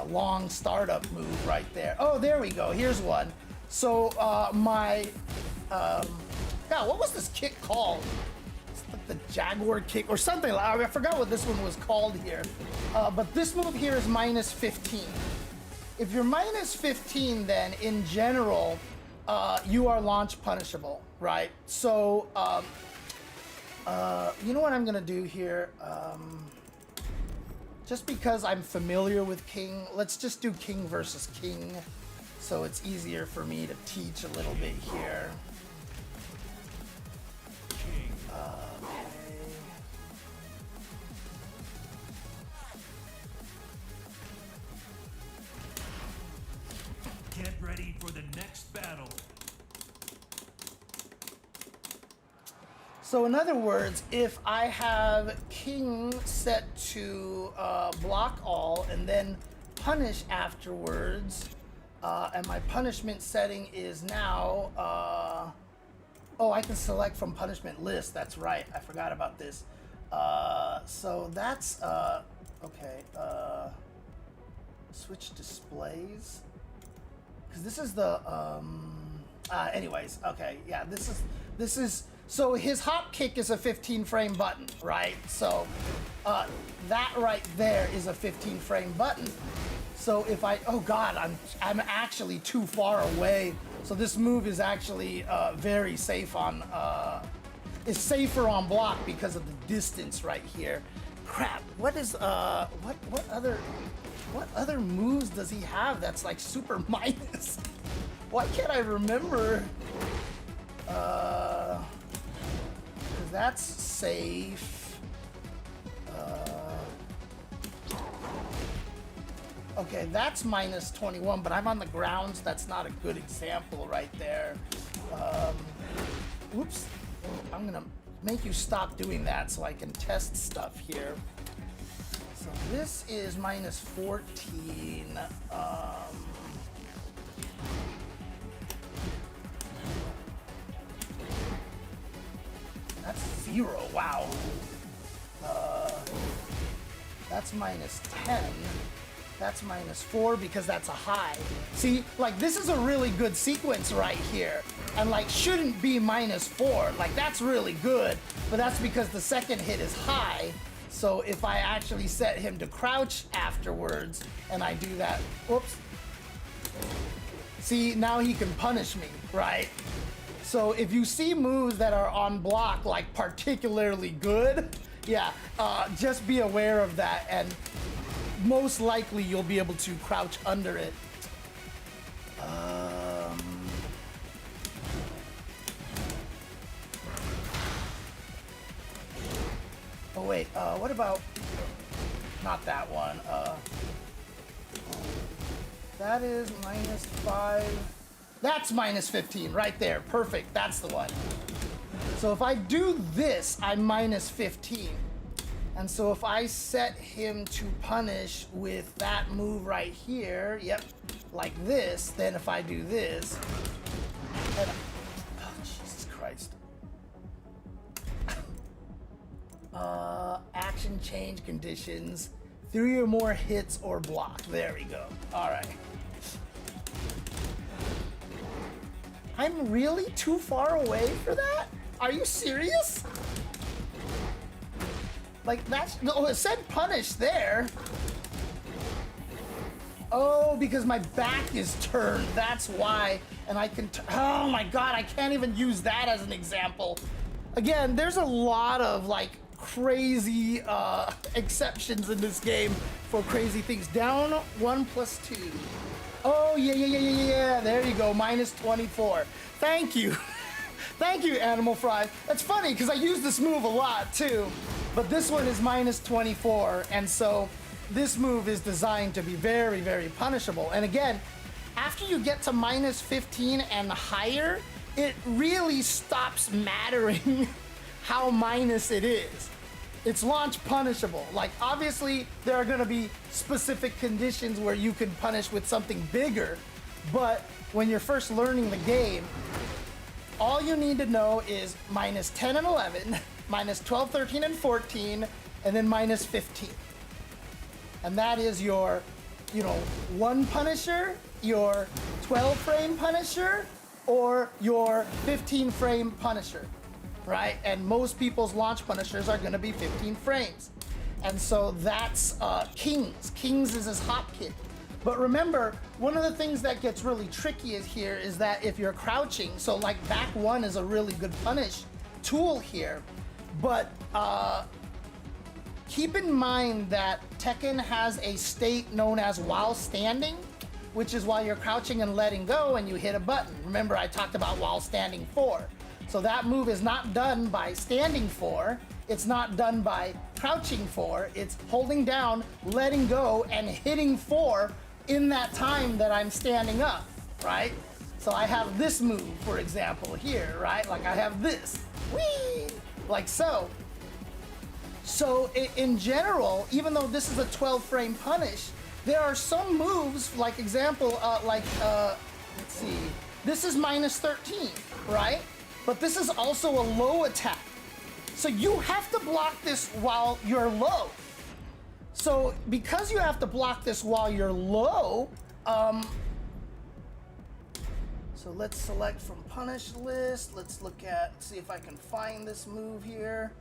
long startup move right there. Oh, there we go. Here's one. So my God, what was this kick called? It's like the Jaguar kick or something. I forgot what this one was called here. But this move here is minus 15. If you're minus 15, then in general, you are launch punishable, right? So you know what I'm gonna do here? Just because I'm familiar with King, let's just do King versus King, so it's easier for me to teach a little bit here.
Get ready for the next battle.
So in other words, if I have King set to block all and then punish afterwards, and my punishment setting is now, oh, I can select from punishment list. That's right. I forgot about this. So that's, okay. Switch displays. Because this is the, anyways, okay. Yeah, this is, so his hop kick is a 15 frame button, right? So that right there is a 15 frame button. So if I, oh God, I'm actually too far away. So this move is actually very safe on, is safer on block because of the distance right here. Crap, what is, what other moves does he have that's like super minus? Why can't I remember? That's safe. Okay, that's minus 21, but I'm on the grounds. That's not a good example right there. Oops. I'm gonna make you stop doing that so I can test stuff here. So this is minus 14. That's 0, wow. That's minus 10. That's minus 4 because that's a high. See, like this is a really good sequence right here. And like shouldn't be minus 4. Like that's really good, but that's because the second hit is high. So if I actually set him to crouch afterwards and I do that, whoops. See, now he can punish me, right? So if you see moves that are on block, like particularly good, yeah, just be aware of that, and most likely you'll be able to crouch under it. Oh wait, what about, not that one, that is minus 5. That's minus 15 right there. Perfect. That's the one. So if I do this, I'm minus 15. And so if I set him to punish with that move right here, yep, like this, then if I do this, and, oh, Jesus Christ. Action change conditions, 3 or more hits or block. There we go. All right. I'm really too far away for that? Are you serious? Like that's, no, it said punish there. Oh, because my back is turned, that's why. And I can, oh my God, I can't even use that as an example. Again, there's a lot of like crazy exceptions in this game for crazy things. Down 1 + 2. Oh, yeah, there you go, -24. Thank you. Thank you, Animal Fry. That's funny, because I use this move a lot, too. But this one is -24, and so this move is designed to be very, very punishable. And again, after you get to -15 and higher, it really stops mattering how minus it is. It's launch punishable. Like, obviously, there are gonna be specific conditions where you can punish with something bigger, but when you're first learning the game, all you need to know is -10 and 11, -12, 13, and 14, and then -15. And that is your, 1 Punisher, your 12 frame Punisher, or your 15 frame Punisher, right? And most people's launch Punishers are gonna be 15 frames. And so that's Kings. Kings is his hotkey. But remember, one of the things that gets really tricky here is that if you're crouching, so like back 1 is a really good punish tool here, but keep in mind that Tekken has a state known as while standing, which is while you're crouching and letting go and you hit a button. Remember, I talked about while standing 4. So that move is not done by standing 4, it's not done by crouching 4, it's holding down, letting go, and hitting 4 in that time that I'm standing up, right? So I have this move, for example, here, right? Like I have this, whee, like so. So in general, even though this is a 12 frame punish, there are some moves, like example, let's see, this is -13, right? But this is also a low attack. So you have to block this while you're low. So because you have to block this while you're low, so let's select from punish list. Let's look at, see if I can find this move here.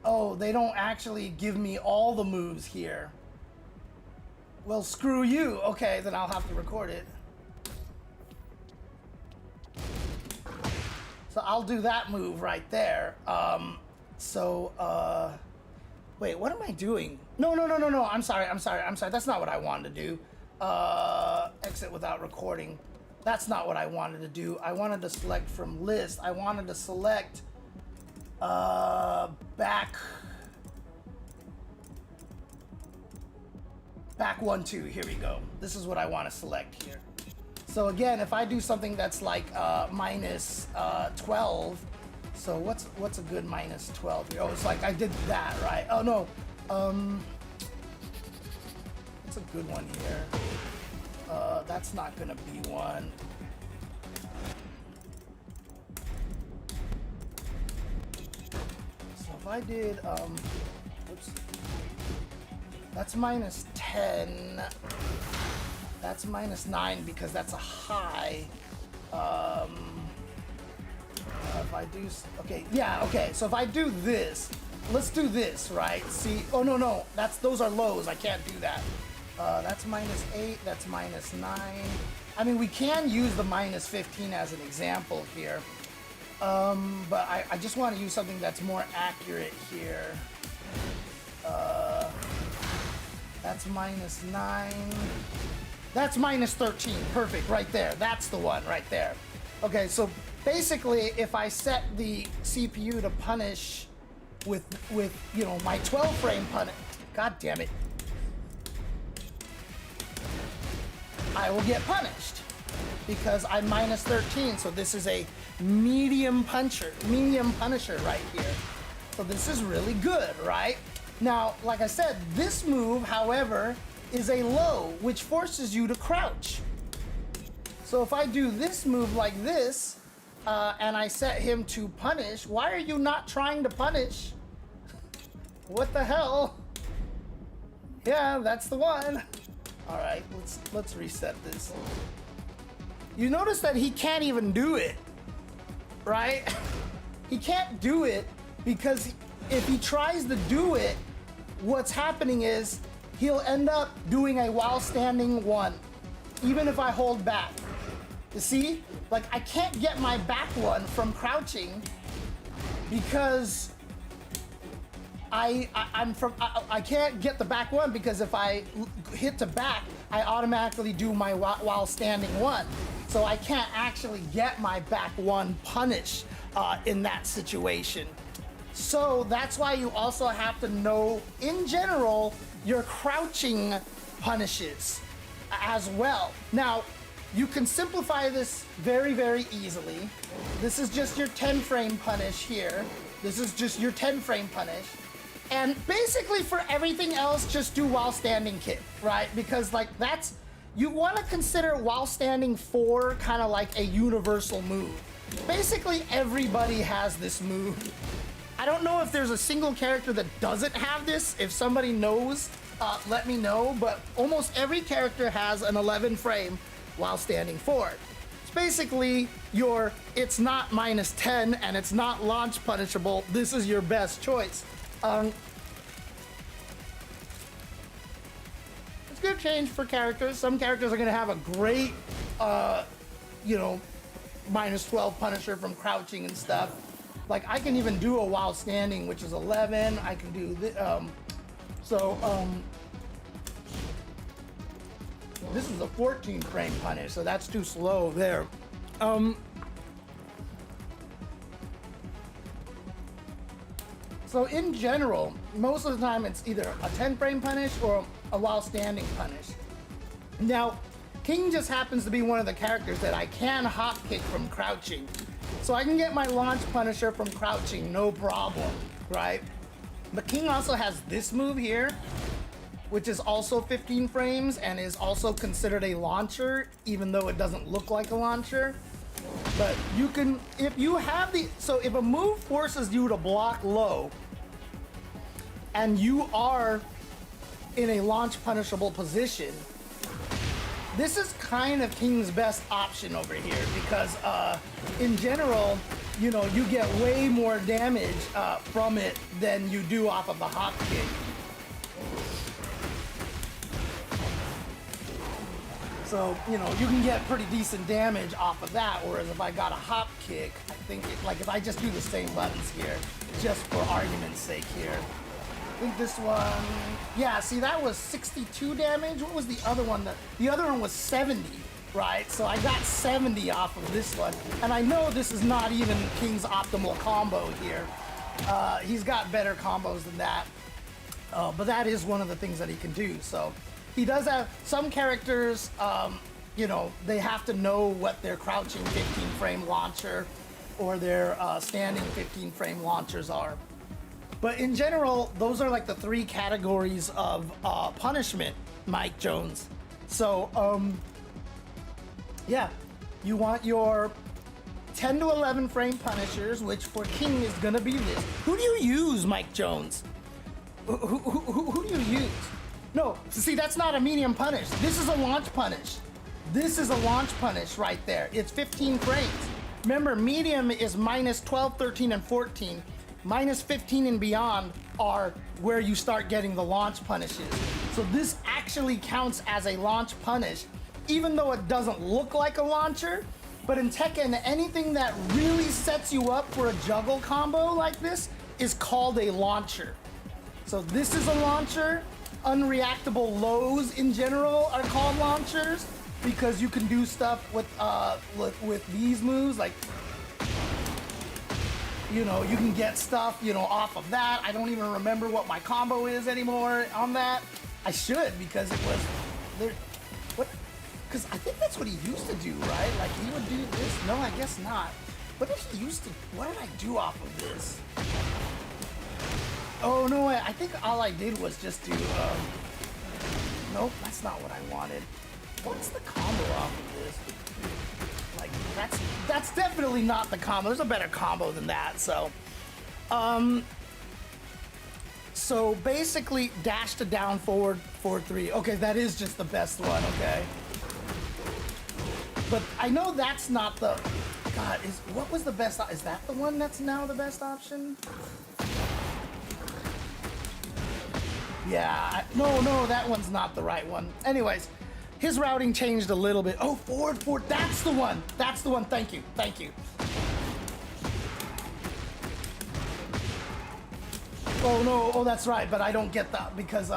Oh, they don't actually give me all the moves here. Well, screw you. Okay, then I'll have to record it. So I'll do that move right there. Wait, what am I doing? No, I'm sorry. That's not what I wanted to do. Exit without recording. That's not what I wanted to do. I wanted to select from list. I wanted to select back 1, 2, here we go. This is what I want to select here. So again, if I do something that's like -12, so what's a good -12 here? Oh, it's like I did that, right? Oh no, what's a good one here? That's not gonna be one. So if I did, oops, that's -10. That's -9 because that's a high. If I do, okay, yeah, okay. So if I do this, let's do this, right? See, oh no, those are lows. I can't do that. That's -8. That's -9. I mean, we can use the -15 as an example here, but I just want to use something that's more accurate here. That's -9. That's -13, perfect, right there. That's the one right there. Okay, so basically, if I set the CPU to punish with my 12 frame punish, god damn it, I will get punished because I'm -13. So this is a medium punisher right here. So this is really good, right? Now, like I said, this move, however, is a low, which forces you to crouch. So if I do this move like this, and I set him to punish, why are you not trying to punish? What the hell? Yeah, that's the one. All right, let's reset this. You notice that he can't even do it, right? He can't do it because if he tries to do it, what's happening is he'll end up doing a while standing one, even if I hold back. You see? Like, I can't get my back one from crouching because I can't get the back one because if I hit to back, I automatically do my while standing one. So I can't actually get my back one punish in that situation. So that's why you also have to know, in general, your crouching punishes as well. Now, you can simplify this very, very easily. This is just your 10 frame punish here. This is just your 10 frame punish. And basically for everything else, just do while standing kick, right? Because like you want to consider while standing 4 kind of like a universal move. Basically everybody has this move. I don't know if there's a single character that doesn't have this. If somebody knows, let me know. But almost every character has an 11 frame while standing forward. It's basically it's not -10 and it's not launch punishable. This is your best choice. It's gonna change for characters. Some characters are gonna have a great, -12 punisher from crouching and stuff. Like I can even do a while standing, which is 11. I can do this. This is a 14 frame punish, so that's too slow there. So in general, most of the time it's either a 10 frame punish or a while standing punish. Now, King just happens to be one of the characters that I can hop kick from crouching. So I can get my launch punisher from crouching, no problem, right? But King also has this move here, which is also 15 frames and is also considered a launcher, even though it doesn't look like a launcher. But you can, if a move forces you to block low and you are in a launch punishable position, this is kind of King's best option over here because in general, you get way more damage from it than you do off of the hop kick. So, you can get pretty decent damage off of that, whereas if I got a hop kick, I think, if I just do the same buttons here, just for argument's sake here. I think this one, yeah, see, that was 62 damage. What was the other one? The other one was 70, right? So I got 70 off of this one. And I know this is not even King's optimal combo here. He's got better combos than that. But that is one of the things that he can do, so. He does have some characters, they have to know what their crouching 15 frame launcher or their standing 15 frame launchers are. But in general, those are like the 3 categories of punishment, Mike Jones. So, yeah, you want your 10 to 11 frame punishers, which for King is gonna be this. Who do you use, Mike Jones? Who do you use? No, see, that's not a medium punish. This is a launch punish. This is a launch punish right there. It's 15 frames. Remember, medium is -12, 13, and 14. -15 and beyond are where you start getting the launch punishes. So this actually counts as a launch punish, even though it doesn't look like a launcher. But in Tekken, anything that really sets you up for a juggle combo like this is called a launcher. So this is a launcher. Unreactable lows in general are called launchers because you can do stuff with these moves, like you can get stuff off of that. I don't even remember what my combo is anymore on that. I should, because it was there. What? Because I think that's what he used to do, right? Like he would do this. No, I guess not. What did he used to? What did I do off of this? Oh no, I think all I did was just do, nope, that's not what I wanted. What's the combo off of this? Like, that's definitely not the combo. There's a better combo than that, so. So basically, dash to down, forward, forward 3. Okay, that is just the best one, okay. But I know that's not the, God, what was the best, is that the one that's now the best option? Yeah, no, that one's not the right one. Anyways, his routing changed a little bit. Oh, forward, that's the one. That's the one, thank you. Oh no, oh that's right, but I don't get that because,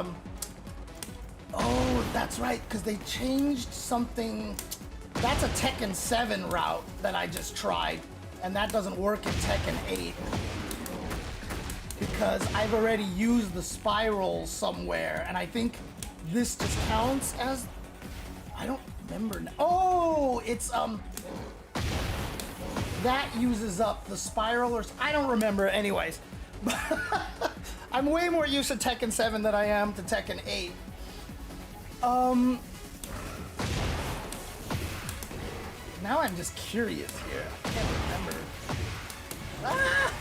oh, that's right, because they changed something. That's a Tekken 7 route that I just tried, and that doesn't work in Tekken 8. Because I've already used the spiral somewhere, and I think this just counts as, I don't remember now. Oh, it's, that uses up the spiral, or, I don't remember, anyways. I'm way more used to Tekken 7 than I am to Tekken 8. Now I'm just curious here. I can't remember. Ah!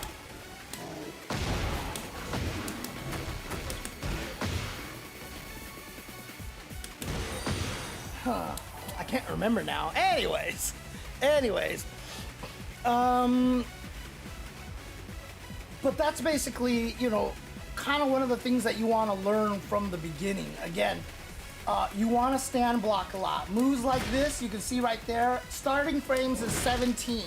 Huh. I can't remember now. Anyways. But that's basically, you know, kind of one of the things that you want to learn from the beginning. Again, you want to stand block a lot. Moves like this, you can see right there, starting frames is 17.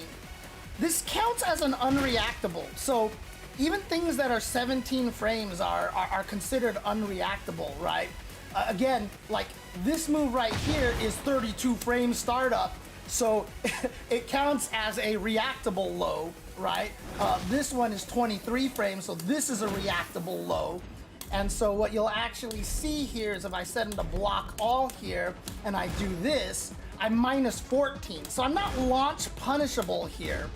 This counts as an unreactable. So even things that are 17 frames are considered unreactable, right? Again, like this move right here is 32 frames startup. So it counts as a reactable low, right? This one is 23 frames, so this is a reactable low. And so what you'll actually see here is if I set him to block all here and I do this, I'm minus 14. So I'm not launch punishable here.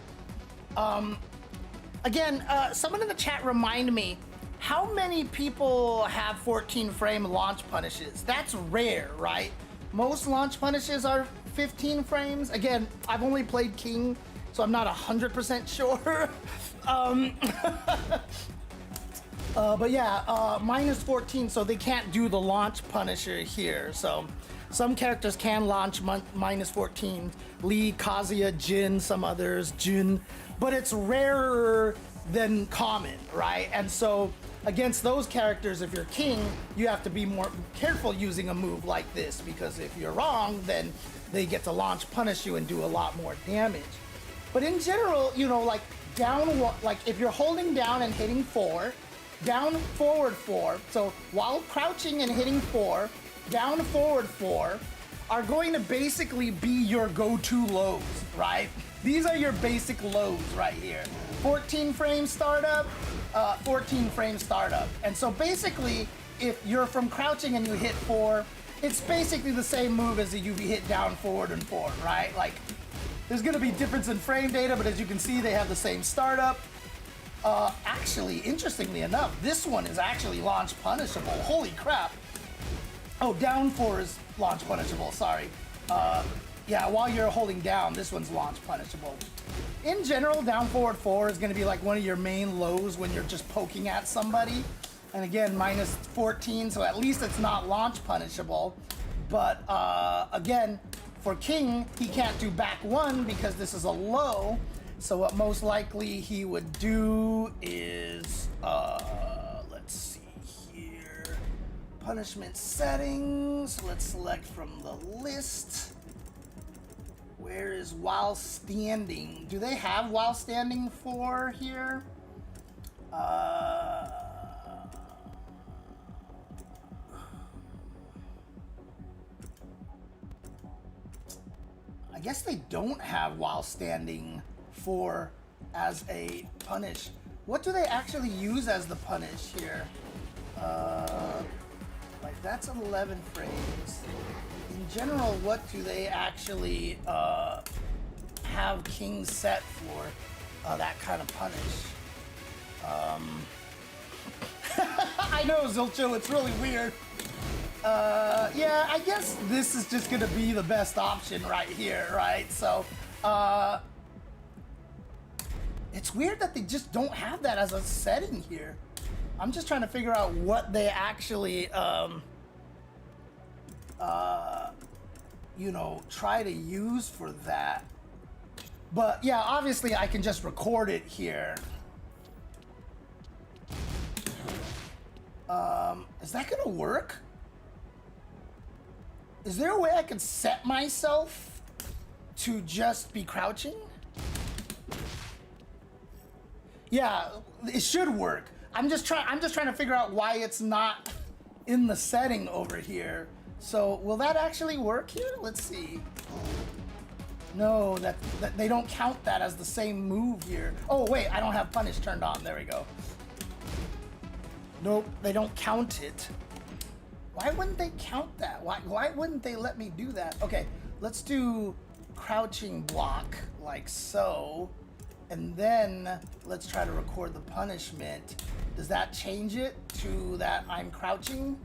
Again, someone in the chat remind me, how many people have 14 frame launch punishes? That's rare, right? Most launch punishes are 15 frames. Again, I've only played King, so I'm not 100% sure. But yeah, minus 14, so they can't do the launch punisher here. So some characters can launch minus 14. Lee, Kazuya, Jin, some others, Jin. But it's rarer than common, right? And so against those characters, if you're King, you have to be more careful using a move like this, because if you're wrong, then they get to launch punish you and do a lot more damage. But in general, you know, like down, like if you're holding down and hitting 4, down forward 4, so while crouching and hitting 4, down forward 4 are going to basically be your go-to lows, right? These are your basic lows right here. 14 frame startup, 14 frame startup. And so basically, if you're from crouching and you hit 4, it's basically the same move as if you hit down, forward, and 4, right? Like, there's gonna be difference in frame data, but as you can see, they have the same startup. Actually, interestingly enough, this one is actually launch punishable. Holy crap. Oh, down 4 is launch punishable, sorry. Yeah, while you're holding down, this one's launch punishable. In general, down forward 4 is gonna be like one of your main lows when you're just poking at somebody. And again, minus 14, so at least it's not launch punishable. But again, for King, he can't do back 1 because this is a low. So what most likely he would do is, let's see here, punishment settings. Let's select from the list. Where is while standing? Do they have while standing 4 here? I guess they don't have while standing 4 as a punish. What do they actually use as the punish here? Like that's 11 frames. In general, what do they actually have King set for that kind of punish? I know, Zilchil, it's really weird. Yeah, I guess this is just gonna be the best option right here, right? So, it's weird that they just don't have that as a setting here. I'm just trying to figure out what they actually, you know, try to use for that. But yeah, obviously I can just record it here. Is that gonna work? Is there a way I can set myself to just be crouching? Yeah, it should work. I'm just trying to figure out why it's not in the setting over here. So will that actually work here? Let's see. No, that they don't count that as the same move here. Oh wait, I don't have punish turned on. There we go. Nope, they don't count it. Why wouldn't they count that? Why wouldn't they let me do that? Okay, let's do crouching block like so. And then let's try to record the punishment. Does that change it to that I'm crouching?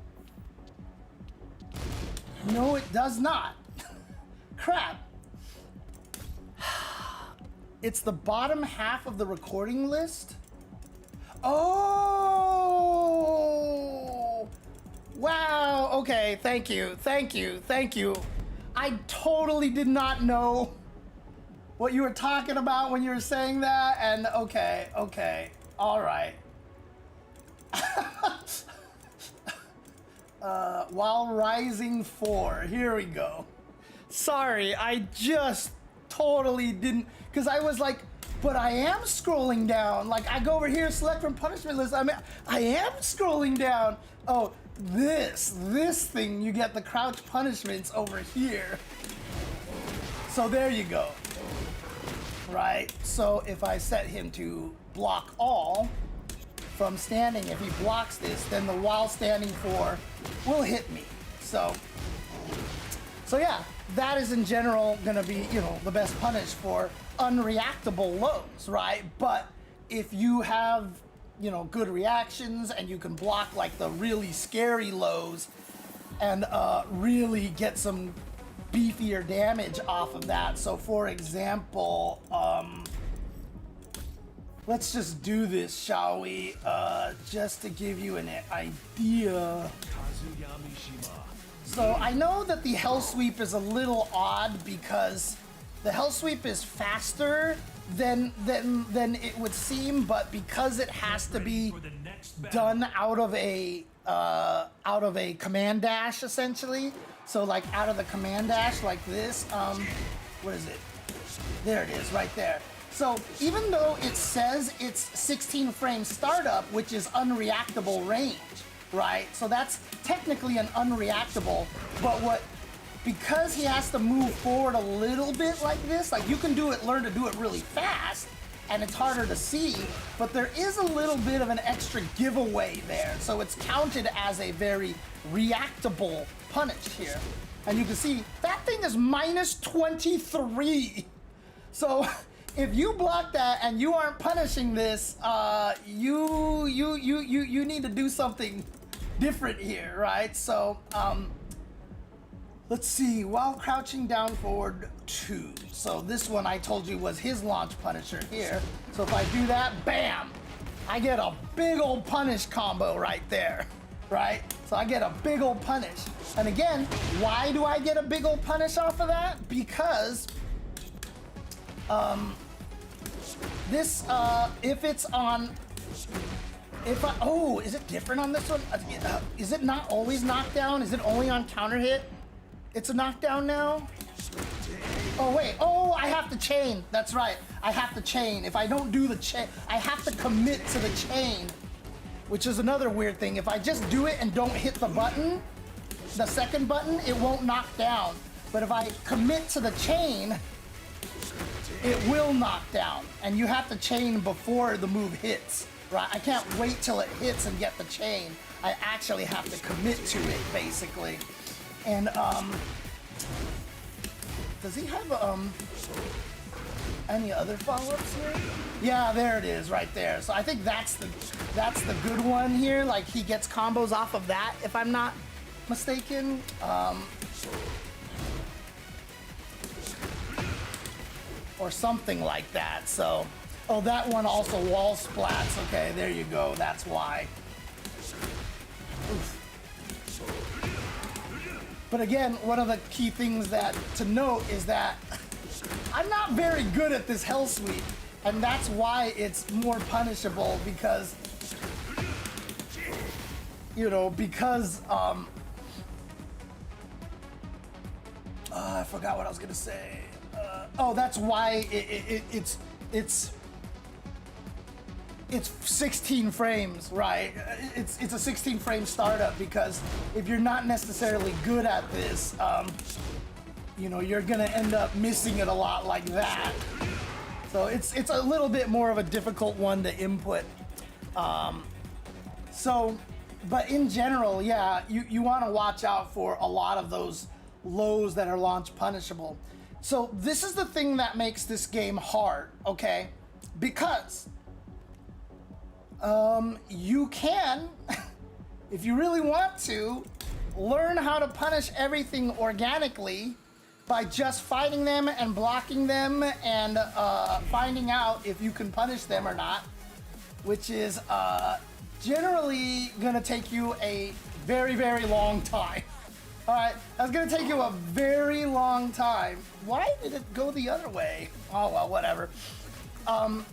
No, it does not. Crap. It's the bottom half of the recording list. Oh! Wow, okay, thank you. I totally did not know what you were talking about when you were saying that, and okay, all right. While rising 4, here we go. Sorry, I just totally didn't, because I was like, but I am scrolling down. Like, I go over here, select from punishment list. I mean, I am scrolling down. Oh, this thing, you get the crouch punishments over here. So there you go. Right, so if I set him to block all from standing, if he blocks this, then the while standing 4 will hit me. So yeah, that is in general gonna be, you know, the best punish for unreactable lows, right? But if you have, you know, good reactions and you can block like the really scary lows and really get some beefier damage off of that. So for example, let's just do this, shall we? Just to give you an idea. So I know that the Hell Sweep is a little odd because the Hell Sweep is faster than it would seem, but because it has to be done out of a command dash essentially. So like out of the command dash like this, what is it? There it is, right there. So even though it says it's 16 frame startup, which is unreactable range, right? So that's technically an unreactable, but because he has to move forward a little bit like this, like you can learn to do it really fast, and it's harder to see, but there is a little bit of an extra giveaway there. So it's counted as a very reactable punish here. And you can see that thing is minus 23. So if you block that and you aren't punishing this, you need to do something different here, right? So let's see, while crouching down forward 2. So this one I told you was his launch punisher here. So if I do that, bam, I get a big old punish combo right there, right? So I get a big old punish. And again, why do I get a big old punish off of that? Because this, if it's on, oh, is it different on this one? Is it not always knockdown? Is it only on counter hit? It's a knockdown now? Oh wait, oh, I have to chain. That's right, I have to chain. If I don't do the chain, I have to commit to the chain, which is another weird thing. If I just do it and don't hit the button, the second button, it won't knock down. But if I commit to the chain, it will knock down. And you have to chain before the move hits, right? I can't wait till it hits and get the chain. I actually have to commit to it, basically. And, does he have, Any other follow-ups here? Yeah, there it is, right there. So I think that's the good one here. Like he gets combos off of that, if I'm not mistaken. Or something like that. So, oh, that one also wall splats. Okay, there you go. That's why. Oof. But again, one of the key things that to note is that I'm not very good at this hell sweep, and that's why it's more punishable because, you know, because I forgot what I was gonna say. Oh, that's why it's 16 frames, right? It's a 16 frame startup because if you're not necessarily good at this, you know, you're gonna end up missing it a lot like that. So it's a little bit more of a difficult one to input. But in general, yeah, you want to watch out for a lot of those lows that are launch punishable. So this is the thing that makes this game hard, okay? Because you can, if you really want to, learn how to punish everything organically by just fighting them and blocking them and finding out if you can punish them or not, which is generally gonna take you a very, very long time. All right, that's gonna take you a very long time. Why did it go the other way? Oh, well, whatever.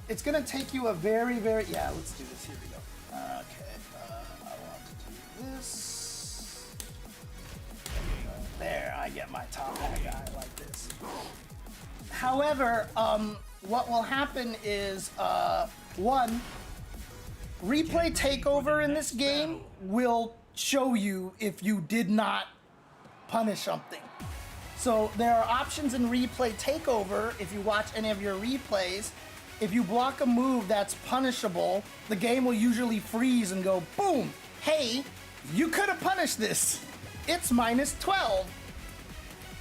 It's gonna take you a very, very, yeah, let's do this, here we go. Okay, I want to do this. There, I get my top hat guy like this. However, what will happen is, one, replay takeover in this game will show you if you did not punish something. So there are options in replay takeover. If you watch any of your replays, if you block a move that's punishable, the game will usually freeze and go, boom, hey, you could have punished this. It's minus 12.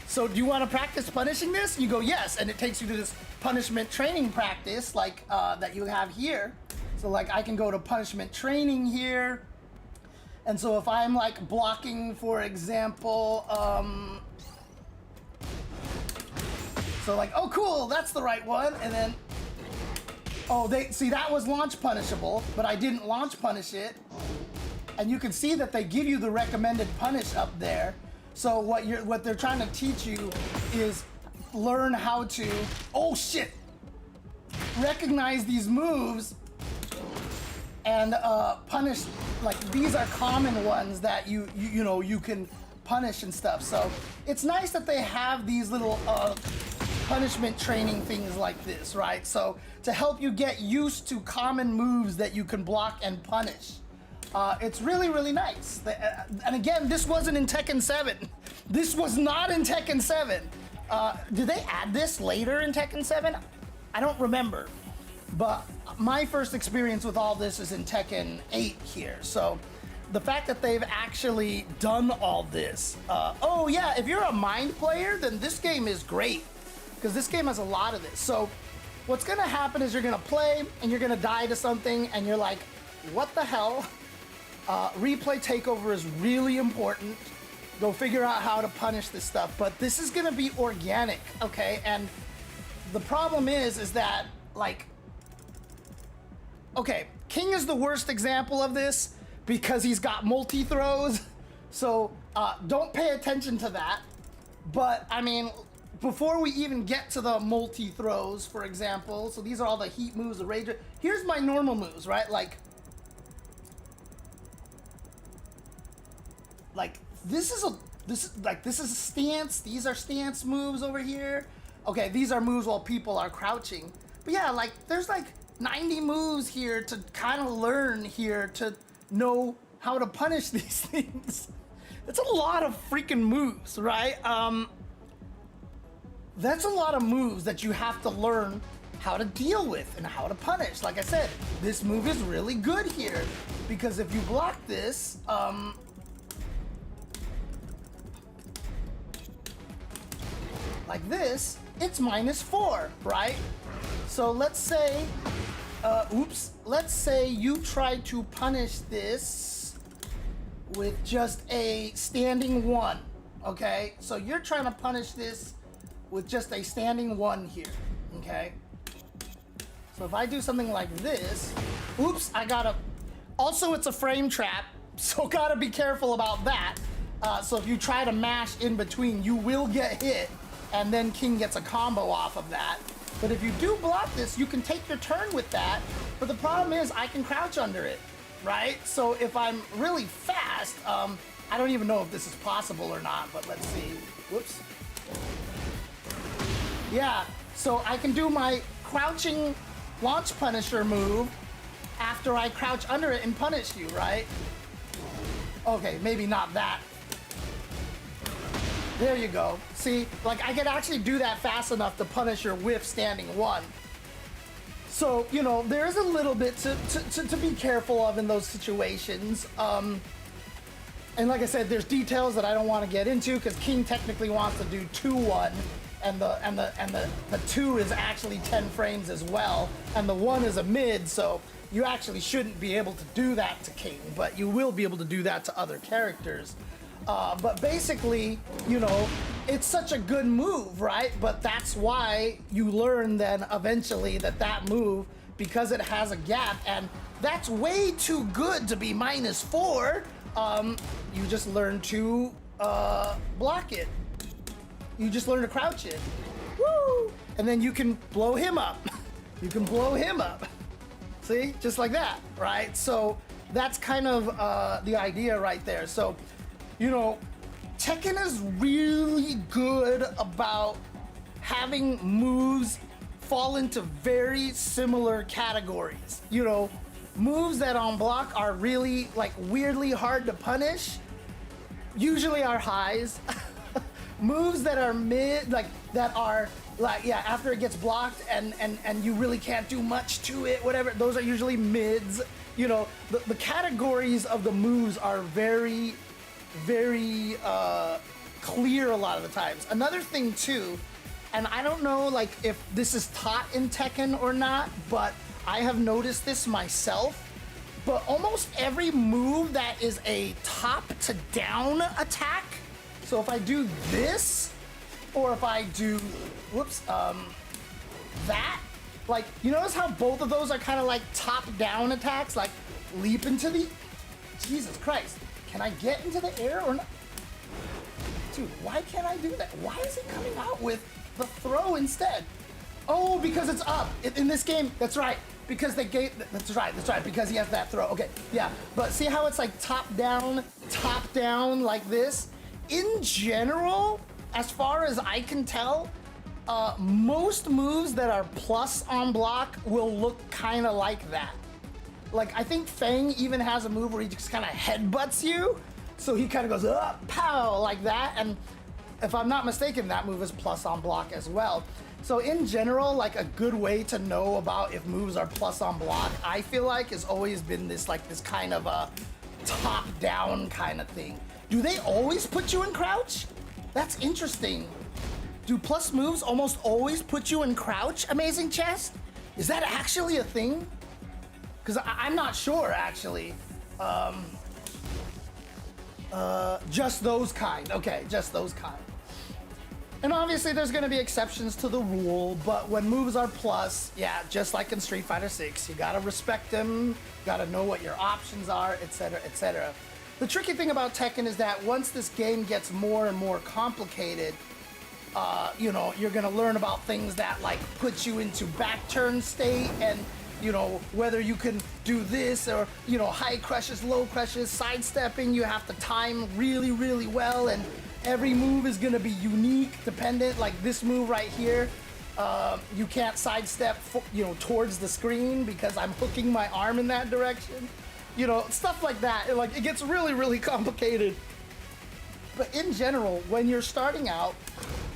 So do you want to practice punishing this? You go, yes, and it takes you to this punishment training practice like that you have here. So like I can go to punishment training here. And so if I'm like blocking, for example, so like, oh cool, that's the right one. And then, oh, see that was launch punishable, but I didn't launch punish it. And you can see that they give you the recommended punish up there. So what they're trying to teach you is learn how to, oh shit, recognize these moves and punish. Like these are common ones that you know you can punish and stuff. So it's nice that they have these little punishment training things like this, right? So to help you get used to common moves that you can block and punish. It's really, really nice. And again, this wasn't in Tekken 7. This was not in Tekken 7. Did they add this later in Tekken 7? I don't remember. But my first experience with all this is in Tekken 8 here. So the fact that they've actually done all this. Oh yeah, if you're a mind player, then this game is great. Because this game has a lot of this. So what's gonna happen is you're gonna play and you're gonna die to something and you're like, what the hell? Replay takeover is really important. Go figure out how to punish this stuff. But this is gonna be organic, okay? And the problem is that, like, okay, King is the worst example of this because he's got multi-throws. So don't pay attention to that. But I mean, before we even get to the multi-throws, for example, so these are all the heat moves, the rage. Here's my normal moves, right? Like this is a stance. These are stance moves over here. Okay, these are moves while people are crouching. But yeah, like there's like 90 moves here to kind of learn here to know how to punish these things. It's a lot of freaking moves, right? That's a lot of moves that you have to learn how to deal with and how to punish. Like I said, this move is really good here because if you block this, like this, it's -4, right? So let's say, let's say you try to punish this with just a standing 1, okay? So you're trying to punish this with just a standing 1 here, okay? So if I do something like this, oops, I gotta, also it's a frame trap, so gotta be careful about that. So if you try to mash in between, you will get hit, and then King gets a combo off of that. But if you do block this, you can take your turn with that, but the problem is I can crouch under it, right? So if I'm really fast, I don't even know if this is possible or not, but let's see. Whoops. Yeah, so I can do my crouching launch punisher move after I crouch under it and punish you, right? Okay, maybe not that. There you go. See, like I could actually do that fast enough to punish your whiff standing 1. So, you know, there is a little bit to be careful of in those situations. And like I said, there's details that I don't want to get into because King technically wants to do 2-1, and the 2 is actually 10 frames as well, and the 1 is a mid, so you actually shouldn't be able to do that to King, but you will be able to do that to other characters. But basically, you know, it's such a good move, right? But that's why you learn then eventually that move, because it has a gap, and that's way too good to be -4. You just learn to block it. You just learn to crouch it. Woo! And then you can blow him up. You can blow him up. See? Just like that, right? So that's kind of the idea right there. So, you know, Tekken is really good about having moves fall into very similar categories. You know, moves that on block are really like weirdly hard to punish, usually are highs. Moves that are mid, like that are like, yeah, after it gets blocked and you really can't do much to it, whatever, those are usually mids. You know, the categories of the moves are very clear a lot of the times. Another thing too, and I don't know like if this is taught in Tekken or not, but I have noticed this myself, but almost every move that is a top to down attack, so if I do this, or if I do, whoops, that, like, you notice how both of those are kind of like top down attacks, like leap into the, Jesus Christ. Can I get into the air or not? Dude, why can't I do that? Why is it coming out with the throw instead? Oh, because it's up. In this game, that's right. Because they gave, that's right, because he has that throw. Okay, yeah. But see how it's like top down like this? In general, as far as I can tell, most moves that are plus on block will look kind of like that. Like, I think Fang even has a move where he just kind of headbutts you. So he kind of goes, pow, like that. And if I'm not mistaken, that move is plus on block as well. So in general, like a good way to know about if moves are plus on block, I feel like has always been this like this kind of a top down kind of thing. Do they always put you in crouch? That's interesting. Do plus moves almost always put you in crouch, Amazing Chest? Is that actually a thing? Because I'm not sure, actually. Just those kind. Okay, just those kind. And obviously there's going to be exceptions to the rule, but when moves are plus, yeah, just like in Street Fighter 6, you got to respect them, got to know what your options are, etc., etc. The tricky thing about Tekken is that once this game gets more and more complicated, you know, you're going to learn about things that like put you into back turn state, and you know, whether you can do this or, you know, high crushes, low crushes, sidestepping, you have to time really, really well, and every move is gonna be unique, dependent. Like this move right here, you can't sidestep, you know, towards the screen because I'm hooking my arm in that direction. You know, stuff like that. It gets really, really complicated. But in general, when you're starting out,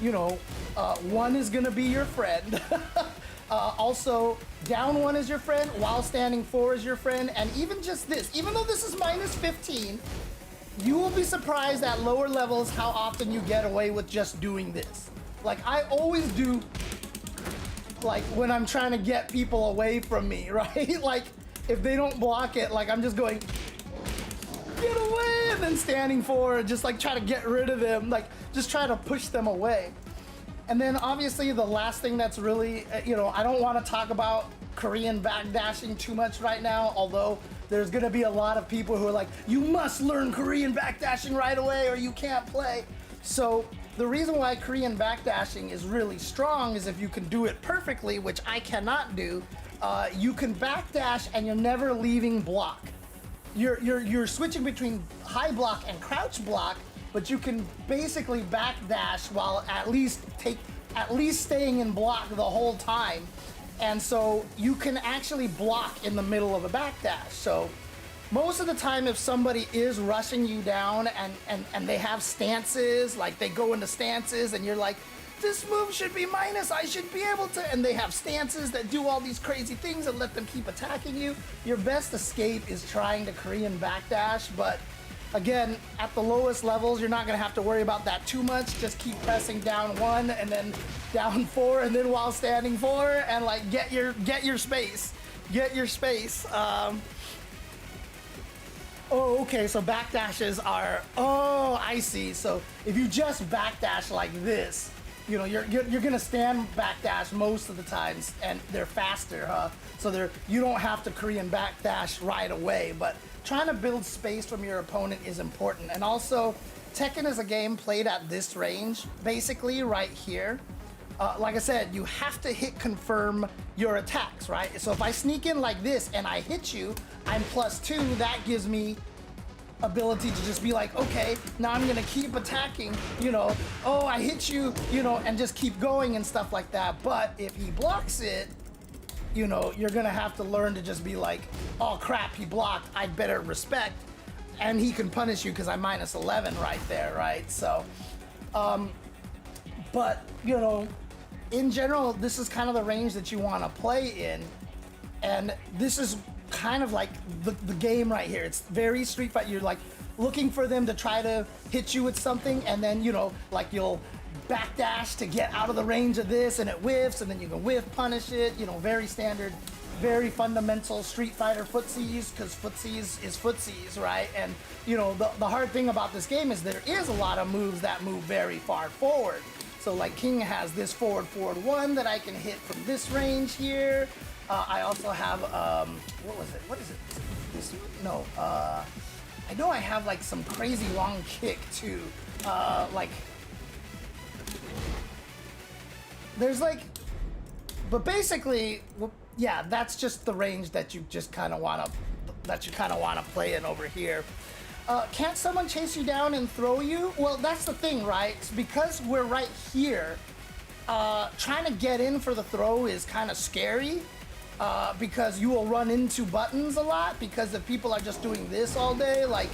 you know, 1 is gonna be your friend. Also, down 1 is your friend, while standing 4 is your friend, and even just this, even though this is -15, you will be surprised at lower levels how often you get away with just doing this. Like I always do, like when I'm trying to get people away from me, right? Like if they don't block it, like I'm just going, get away, and then standing forward, just like try to get rid of them, like just try to push them away. And then obviously the last thing that's really, you know, I don't want to talk about Korean backdashing too much right now, although there's gonna be a lot of people who are like, you must learn Korean backdashing right away or you can't play. So the reason why Korean backdashing is really strong is if you can do it perfectly, which I cannot do, you can backdash and you're never leaving block. You're switching between high block and crouch block, but you can basically backdash while at least staying in block the whole time. And so you can actually block in the middle of a backdash. So most of the time if somebody is rushing you down and they have stances, like they go into stances and you're like, this move should be minus, I should be able to, and they have stances that do all these crazy things and let them keep attacking you, your best escape is trying to Korean backdash. But again, at the lowest levels, you're not gonna have to worry about that too much. Just keep pressing down 1 and then down 4 and then while standing 4 and like get your space. Get your space. Oh, okay, so backdashes are, oh, I see. So if you just backdash like this, you know, you're gonna stand backdash most of the times and they're faster, huh? So you don't have to Korean backdash right away, but trying to build space from your opponent is important. And also, Tekken is a game played at this range, basically right here. Like I said, you have to hit confirm your attacks, right? So if I sneak in like this and I hit you, I'm +2, that gives me ability to just be like, okay, now I'm gonna keep attacking, you know, oh, I hit you, you know, and just keep going and stuff like that. But if he blocks it, you know, you're gonna have to learn to just be like, oh crap, he blocked, I'd better respect. And he can punish you because I'm -11 right there, right? So, but, you know, in general, this is kind of the range that you want to play in. And this is kind of like the game right here. It's very Street Fighter. You're like looking for them to try to hit you with something, and then, you know, like you'll backdash to get out of the range of this and it whiffs, and then you can whiff punish it, you know, very standard, very fundamental Street Fighter footsies, because footsies is footsies, right? And, you know, the hard thing about this game is there is a lot of moves that move very far forward. So like King has this forward 1 that I can hit from this range here. I also have, what was it? What is it? This one? No, I know I have like some crazy long kick too. Like, there's like, but basically, yeah, that's just the range that you just kind of want to, play in over here. Can't someone chase you down and throw you? Well, that's the thing, right? It's because we're right here, trying to get in for the throw is kind of scary, because you will run into buttons a lot, because if people are just doing this all day, like,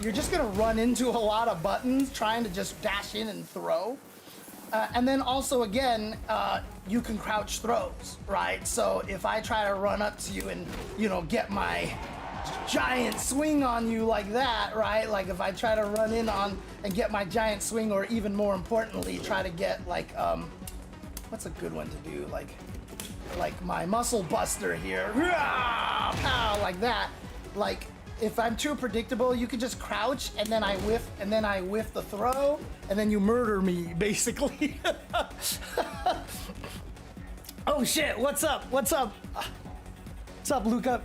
you're just gonna run into a lot of buttons trying to just dash in and throw. And then also, again, you can crouch throws, right? So if I try to run up to you and, you know, get my giant swing on you like that, right? Like if I try to run in on and get my giant swing, or even more importantly, try to get like, what's a good one to do? Like my muscle buster here, pow, like that. Like if I'm too predictable, you can just crouch and then I whiff the throw, and then you murder me, basically. Oh shit, what's up? What's up? What's up, Luca?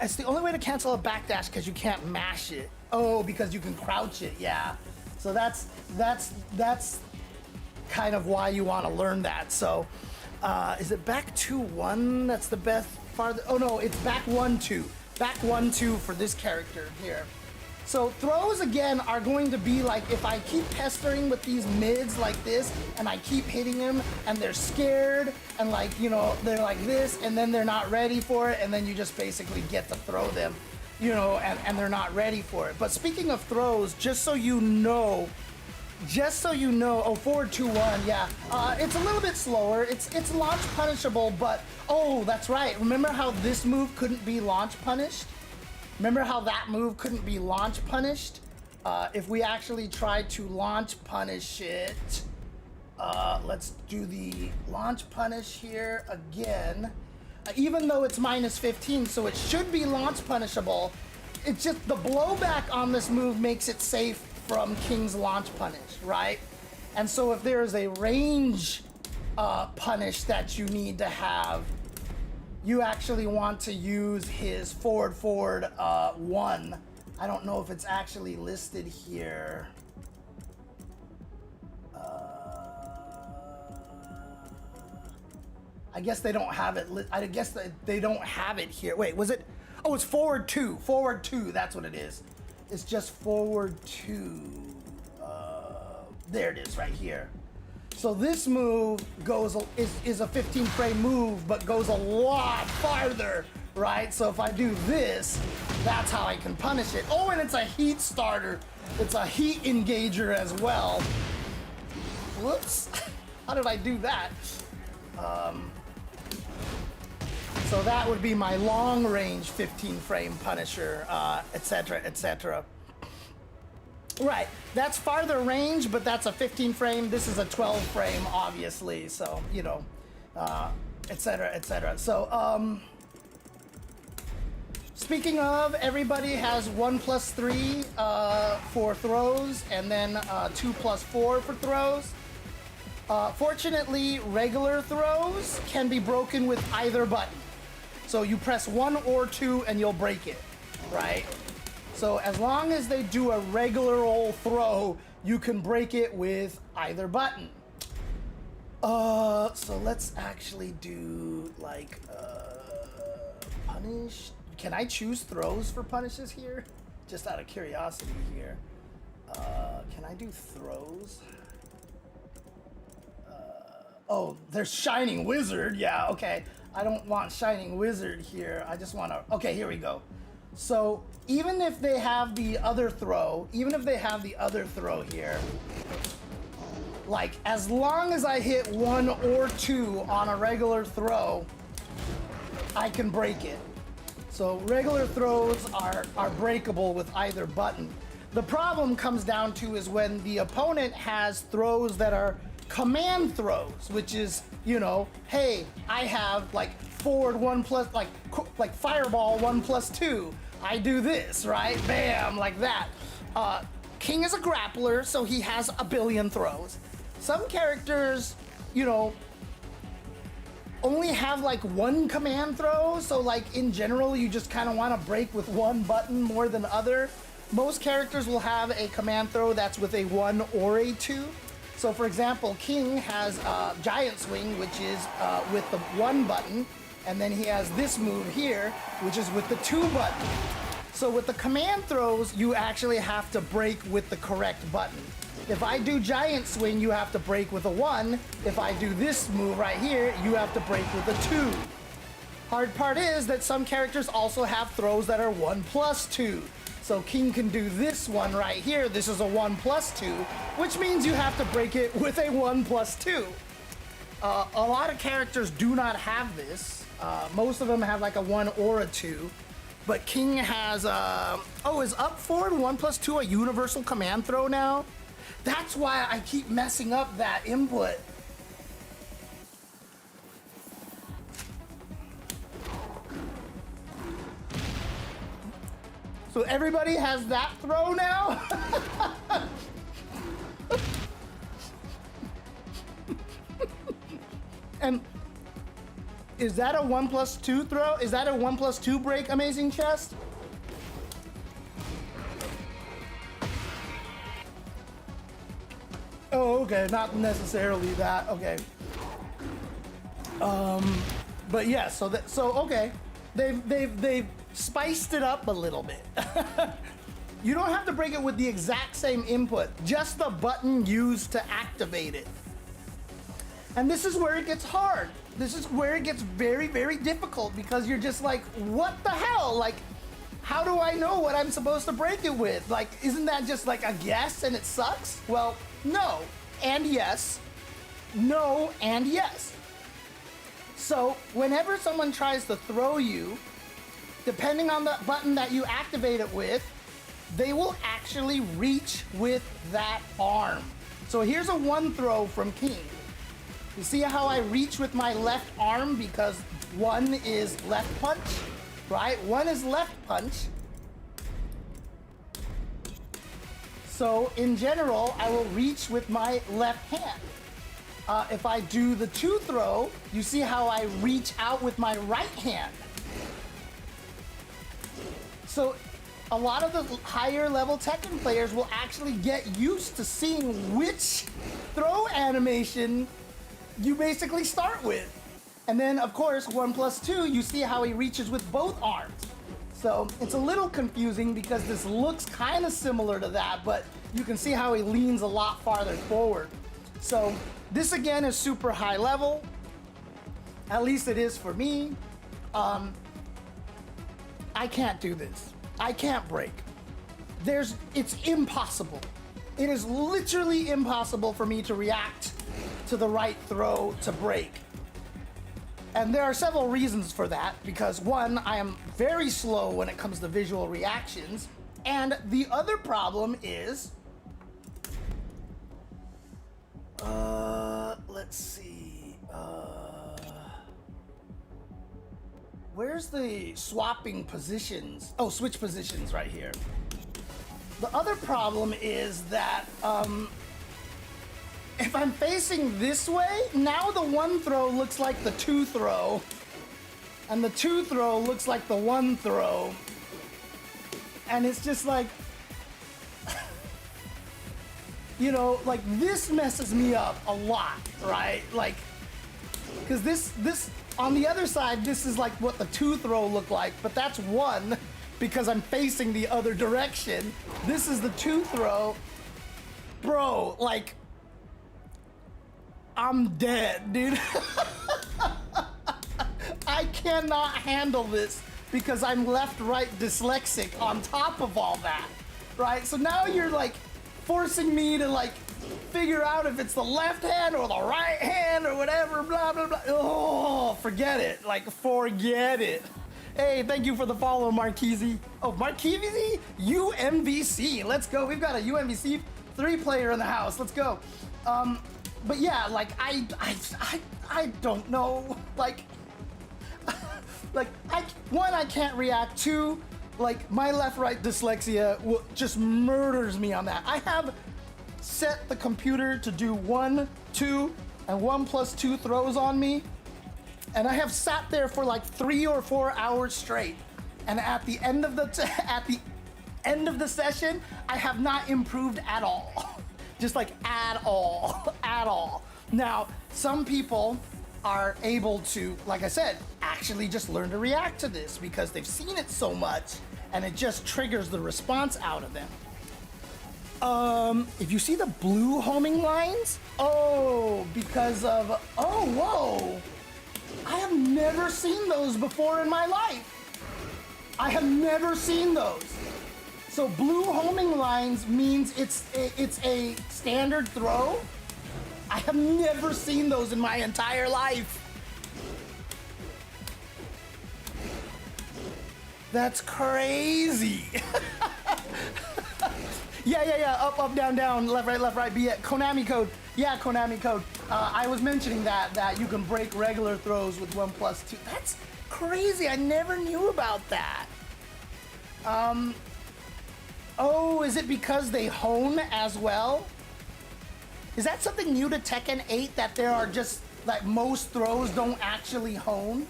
It's the only way to cancel a backdash because you can't mash it. Oh, because you can crouch it, yeah. So that's kind of why you want to learn that. So, is it back 2-1? That's the best farther. Oh no, it's back 1-2. Back 1-2 for this character here. So throws again are going to be like, if I keep pestering with these mids like this and I keep hitting them and they're scared and like, you know, they're like this and then they're not ready for it, and then you just basically get to throw them, you know, and they're not ready for it. But speaking of throws, just so you know, oh, forward 2-1, yeah. It's a little bit slower. It's launch punishable, but, oh, that's right. Remember how this move couldn't be launch punished? Remember how that move couldn't be launch punished? If we actually tried to launch punish it, Let's do the launch punish here again. Even though it's minus 15, so it should be launch punishable. It's just the blowback on this move makes it safe from King's launch punish, right? And so if there is a range punish that you need to have, you actually want to use his forward 1. I don't know if it's actually listed here. I guess they don't have it. I guess they don't have it here. Wait, was it? Oh, it's forward 2. Forward 2. That's what it is. It's just forward 2. There it is, right here. So this move is a 15 frame move, but goes a lot farther, right? So if I do this, that's how I can punish it. Oh, and it's a heat starter. It's a heat engager as well. Whoops. How did I do that? So that would be my long range 15 frame punisher, etc., etc. Right, that's farther range, but that's a 15 frame. This is a 12 frame, obviously. So, you know, etc., etc. So, speaking of, everybody has 1+3 for throws, and then 2+4 for throws. Fortunately, regular throws can be broken with either button. So you press 1 or 2 and you'll break it, right? So as long as they do a regular old throw, you can break it with either button. So let's actually do like punish. Can I choose throws for punishes here? Just out of curiosity here. Can I do throws? Oh, there's Shining Wizard. Yeah, okay. I don't want Shining Wizard here. I just want to... Okay, here we go. So even if they have the other throw, here, like as long as I hit 1 or 2 on a regular throw, I can break it. So regular throws are breakable with either button. The problem comes down to is when the opponent has throws that are command throws, which is, you know, hey, I have like forward 1+, like fireball 1+2. I do this, right? Bam, like that. King is a grappler, so he has a billion throws. Some characters, you know, only have like 1 command throw, so like in general, you just kind of want to break with 1 button more than other. Most characters will have a command throw that's with a 1 or a 2. So for example, King has Giant Swing, which is with the 1 button, and then he has this move here, which is with the 2 button. So with the command throws, you actually have to break with the correct button. If I do Giant Swing, you have to break with a 1. If I do this move right here, you have to break with a 2. Hard part is that some characters also have throws that are 1+2. So King can do this one right here. This is a 1+2, which means you have to break it with a 1+2. A lot of characters do not have this. Most of them have like a 1 or a 2. But King has, is up forward 1+2 a universal command throw now? That's why I keep messing up that input. So everybody has that throw now? And is that a 1+2 throw? Is that a 1+2 break, Amazing Chest? Oh, okay, not necessarily that. Okay. But yeah, so okay, they've spiced it up a little bit. You don't have to break it with the exact same input, just the button used to activate it. And this is where it gets hard. This is where it gets very, very difficult because you're just like, what the hell? Like, how do I know what I'm supposed to break it with? Like, isn't that just like a guess and it sucks? Well, no and yes. No and yes. So whenever someone tries to throw you, depending on the button that you activate it with, they will actually reach with that arm. So here's a one throw from King. You see how I reach with my left arm because one is left punch, right? One is left punch. So in general, I will reach with my left hand. If I do the two throw, you see how I reach out with my right hand. So a lot of the higher level Tekken players will actually get used to seeing which throw animation you basically start with. And then of course, 1+2, you see how he reaches with both arms. So it's a little confusing because this looks kind of similar to that, but you can see how he leans a lot farther forward. So this again is super high level. At least it is for me. I can't do this. I can't break. It's impossible. It is literally impossible for me to react to the right throw to break. And there are several reasons for that, because one, I am very slow when it comes to visual reactions, and the other problem is, let's see, where's the swapping positions? Oh, switch positions right here. The other problem is that, if I'm facing this way, now the one throw looks like the two throw, and the two throw looks like the one throw. And it's just like, you know, like this messes me up a lot, right? Like, because this, on the other side, this is like what the two throw looked like, but that's one because I'm facing the other direction. This is the two throw. Bro, like, I'm dead, dude. I cannot handle this because I'm left-right dyslexic on top of all that, right? So now you're like forcing me to like figure out if it's the left hand or the right hand or whatever, blah, blah, blah. Oh, forget it. Like, forget it. Hey, thank you for the follow, Marquise. Oh, Marquise? UMVC. Let's go. We've got a UMVC 3-player in the house. Let's go. But yeah, like, I don't know. Like, one, I can't react. Two, like, my left-right dyslexia just murders me on that. I have set the computer to do 1, 2, and 1+2 throws on me, and I have sat there for like 3 or 4 hours straight. And at the end of the session, I have not improved at all. Just like at all, at all. Now, some people are able to, like I said, actually just learn to react to this because they've seen it so much and it just triggers the response out of them. If you see the blue homing lines, oh, because of, oh, whoa. I have never seen those before in my life. I have never seen those. So blue homing lines means it's a standard throw. I have never seen those in my entire life. That's crazy. Yeah. Up, down, left, right. Be it. Konami code. Yeah, Konami code. I was mentioning that you can break regular throws with 1+2. That's crazy. I never knew about that. Oh, is it because they hone as well? Is that something new to Tekken 8 that there are just, like, most throws don't actually hone?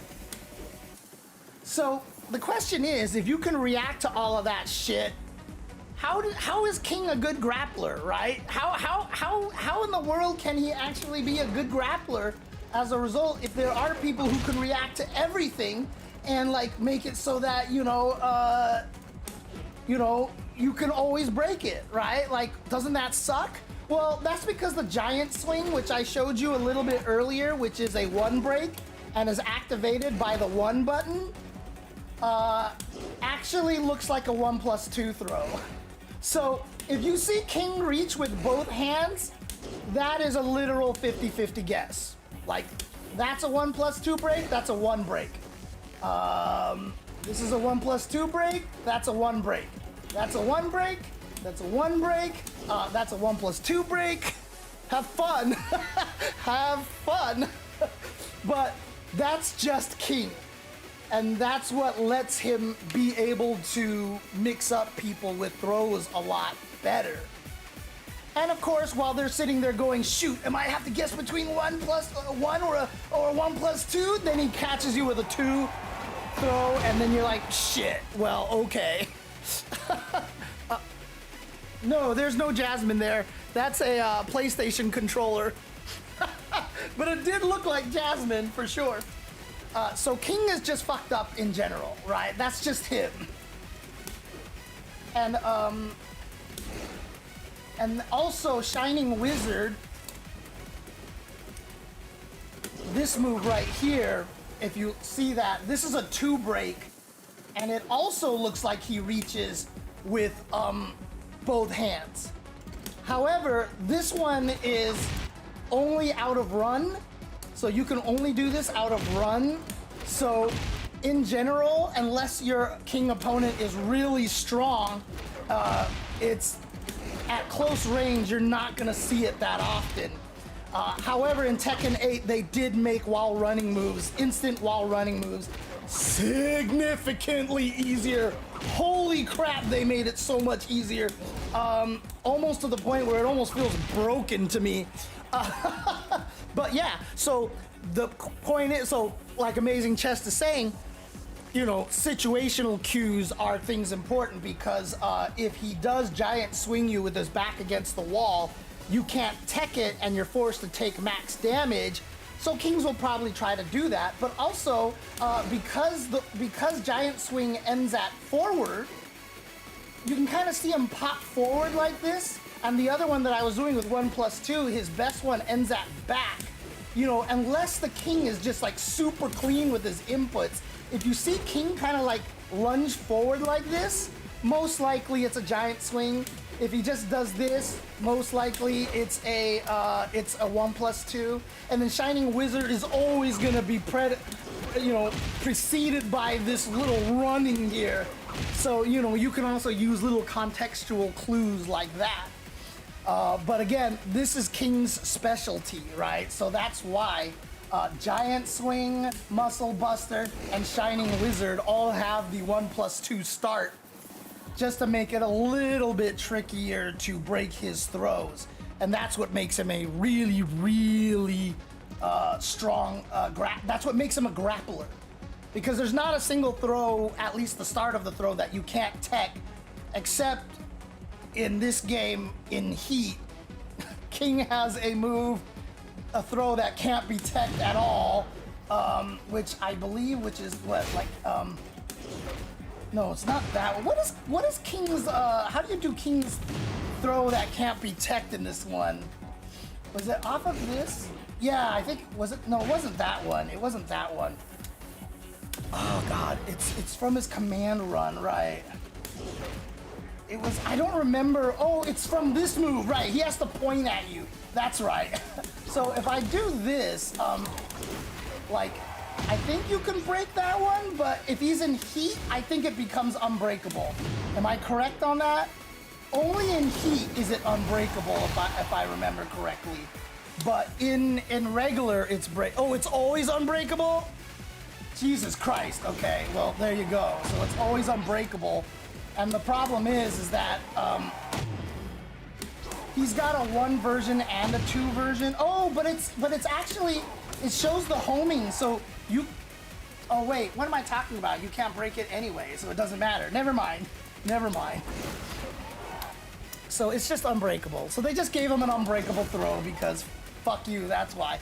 So the question is, if you can react to all of that shit, how is King a good grappler, right? How in the world can he actually be a good grappler as a result if there are people who can react to everything and like make it so that, you can always break it, right? Like, doesn't that suck? Well, that's because the giant swing, which I showed you a little bit earlier, which is a one break and is activated by the one button, actually looks like a 1+2 throw. So if you see King reach with both hands, that is a literal 50-50 guess. Like, that's a 1+2 break, that's a one break. This is a 1+2 break, that's a one break. That's a one break, that's a one break, that's a 1+2 break. have fun. Have fun. But that's just King. And that's what lets him be able to mix up people with throws a lot better. And of course, while they're sitting there going, shoot, am I have to guess between 1 plus 1 or 1 plus 2? Then he catches you with a 2 throw, and then you're like, shit, well, okay. No, there's no Jasmine there. That's a PlayStation controller. But it did look like Jasmine for sure. So King is just fucked up in general, right? That's just him. And also Shining Wizard, this move right here, if you see that, this is a 2 break, and it also looks like he reaches with both hands. However, this one is only out of run, so you can only do this out of run. So in general, unless your King opponent is really strong, it's at close range, you're not gonna see it that often. However, in Tekken 8, they did make while running moves, instant while running moves, significantly easier. Holy crap, they made it so much easier. Almost to the point where it almost feels broken to me. But yeah, so the point is, so like Amazing Chest is saying, you know, situational cues are things important because if he does giant swing you with his back against the wall, you can't tech it and you're forced to take max damage. So Kings will probably try to do that, but also because giant swing ends at forward, you can kind of see him pop forward like this. And the other one that I was doing with 1 plus 2, his best one ends at back. You know, unless the King is just like super clean with his inputs. If you see King kind of like lunge forward like this, most likely it's a giant swing. If he just does this, most likely it's a 1 plus 2. And then Shining Wizard is always gonna be preceded by this little running here. So, you know, you can also use little contextual clues like that. But again, this is King's specialty, right? So that's why Giant Swing, Muscle Buster, and Shining Wizard all have the 1 plus 2 start, just to make it a little bit trickier to break his throws. And that's what makes him a really, really strong, that's what makes him a grappler. Because there's not a single throw, at least the start of the throw, that you can't tech, except in this game, in Heat, King has a move, a throw that can't be teched at all, which I believe, which is what, like, no, it's not that one. What is King's, how do you do King's throw that can't be teched in this one? Was it off of this? Yeah, I think, was it? No, it wasn't that one. It wasn't that one. Oh God, it's from his command run, right? It was, I don't remember. Oh, it's from this move, right? He has to point at you. That's right. So if I do this, like, I think you can break that one, but if he's in Heat, I think it becomes unbreakable. Am I correct on that? Only in Heat is it unbreakable, if I remember correctly. But in regular, it's oh, it's always unbreakable? Jesus Christ. Okay, well, there you go. So it's always unbreakable. And the problem is that he's got a 1 version and a 2 version. Oh, but it's actually, it shows the homing. So you, oh wait, what am I talking about? You can't break it anyway, so it doesn't matter. Never mind. Never mind. So it's just unbreakable. So they just gave him an unbreakable throw because fuck you, that's why.